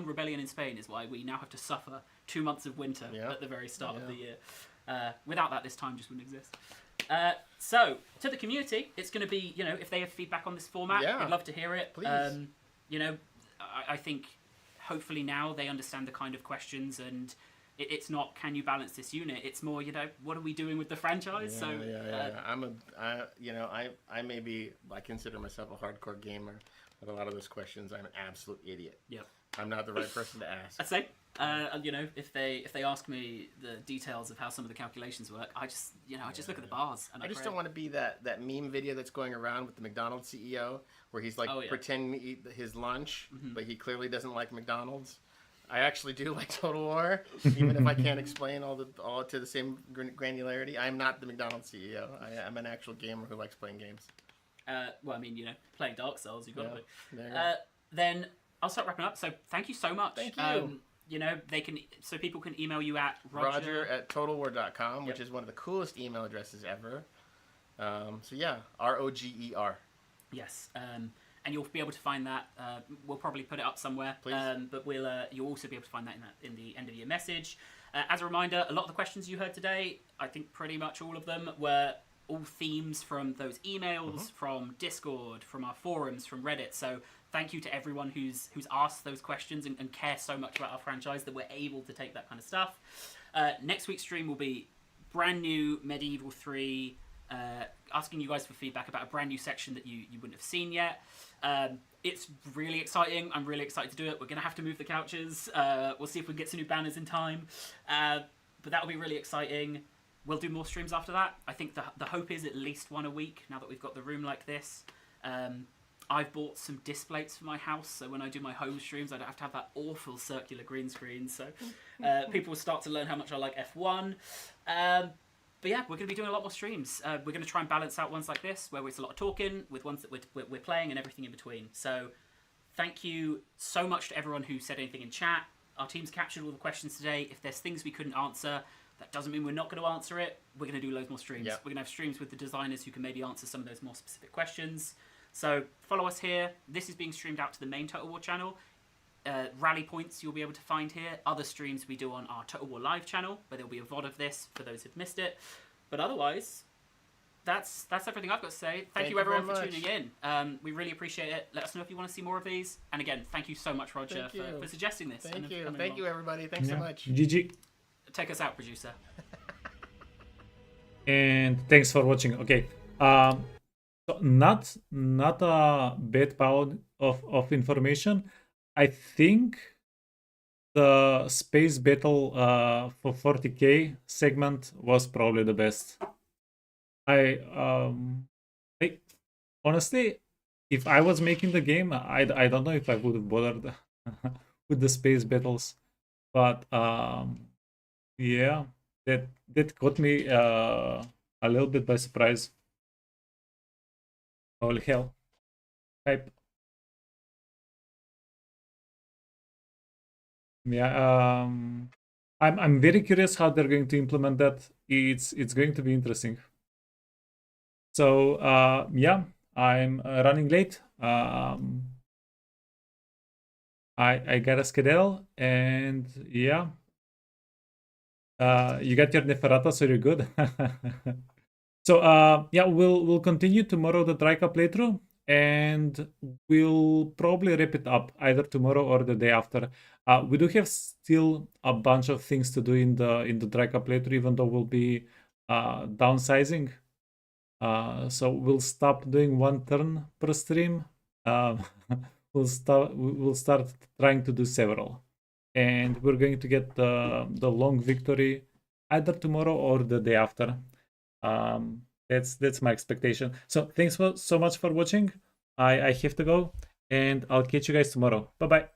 rebellion in Spain is why we now have to suffer 2 months of winter at the very start of the year. Without that, this time just wouldn't exist. So, to the community, it's going to be, if they have feedback on this format, I'd love to hear it. Please. I think hopefully now they understand the kind of questions, and it's not, can you balance this unit? It's more, what are we doing with the franchise? I consider myself a hardcore gamer. With a lot of those questions, I'm an absolute idiot. Yep. I'm not the right person to ask. I'd say, if they ask me the details of how some of the calculations work, I just look at the bars. And I just don't want to be that meme video that's going around with the McDonald's CEO where he's pretending to eat his lunch, but he clearly doesn't like McDonald's. I actually do like Total War, even if I can't explain all to the same granularity. I'm not the McDonald's CEO. I'm an actual gamer who likes playing games. Playing Dark Souls, you've got to be. Then I'll start wrapping up. So thank you so much. Thank you. People can email you at Roger@totalwar.com, which is one of the coolest email addresses ever. ROGER. Yes. And you'll be able to find that. We'll probably put it up somewhere. Please. But you'll also be able to find that in the end of your message. As a reminder, a lot of the questions you heard today, I think pretty much all of them were all themes from those emails, from Discord, from our forums, from Reddit. So thank you to everyone who's asked those questions and cares so much about our franchise that we're able to take that kind of stuff. Next week's stream will be brand new Medieval 3. asking you guys for feedback about a brand new section that you wouldn't have seen yet. It's really exciting. I'm really excited to do it. We're going to have to move the couches. We'll see if we can get some new banners in time. But that'll be really exciting. We'll do more streams after that. I think the hope is at least one a week now that we've got the room like this. I've bought some displays for my house, so when I do my home streams, I don't have to have that awful circular green screen. So people will start to learn how much I like F1. But yeah, we're going to be doing a lot more streams. We're going to try and balance out ones like this, where it's a lot of talking, with ones that we're playing and everything in between. So thank you so much to everyone who said anything in chat. Our team's captured all the questions today. If there's things we couldn't answer, that doesn't mean we're not going to answer it. We're going to do loads more streams. Yep. We're going to have streams with the designers who can maybe answer some of those more specific questions. So follow us here. This is being streamed out to the main Total War channel. Rally points you'll be able to find here. Other streams we do on our Total War Live channel, where there'll be a VOD of this for those who've missed it. But otherwise, that's everything I've got to say. Thank you everyone for tuning in. We really appreciate it. Let us know if you want to see more of these. And again, thank you so much, Roger, for suggesting this. Thank you. Thank you, everybody. Thanks so much. GG. Take us out, producer. And thanks for watching. Okay. So not a bad pile of information. I think the space battle for 40k segment was probably the best. I honestly, if I was making the game, I don't know if I would have bothered with the space battles, but yeah, that caught me a little bit by surprise. Holy hell! Hype. Yeah, I'm very curious how they're going to implement that. It's going to be interesting. So yeah, I'm running late. I gotta skedaddle, and yeah, you got your Neferata, so you're good. So yeah, we'll continue tomorrow the Drycha playthrough, and we'll probably wrap it up either tomorrow or the day after. We do have still a bunch of things to do in the Drycha playthrough, even though we'll be downsizing. So we'll stop doing one turn per stream. We'll start trying to do several, and we're going to get the long victory either tomorrow or the day after. That's my expectation. So thanks so much for watching. I have to go, and I'll catch you guys tomorrow. Bye bye.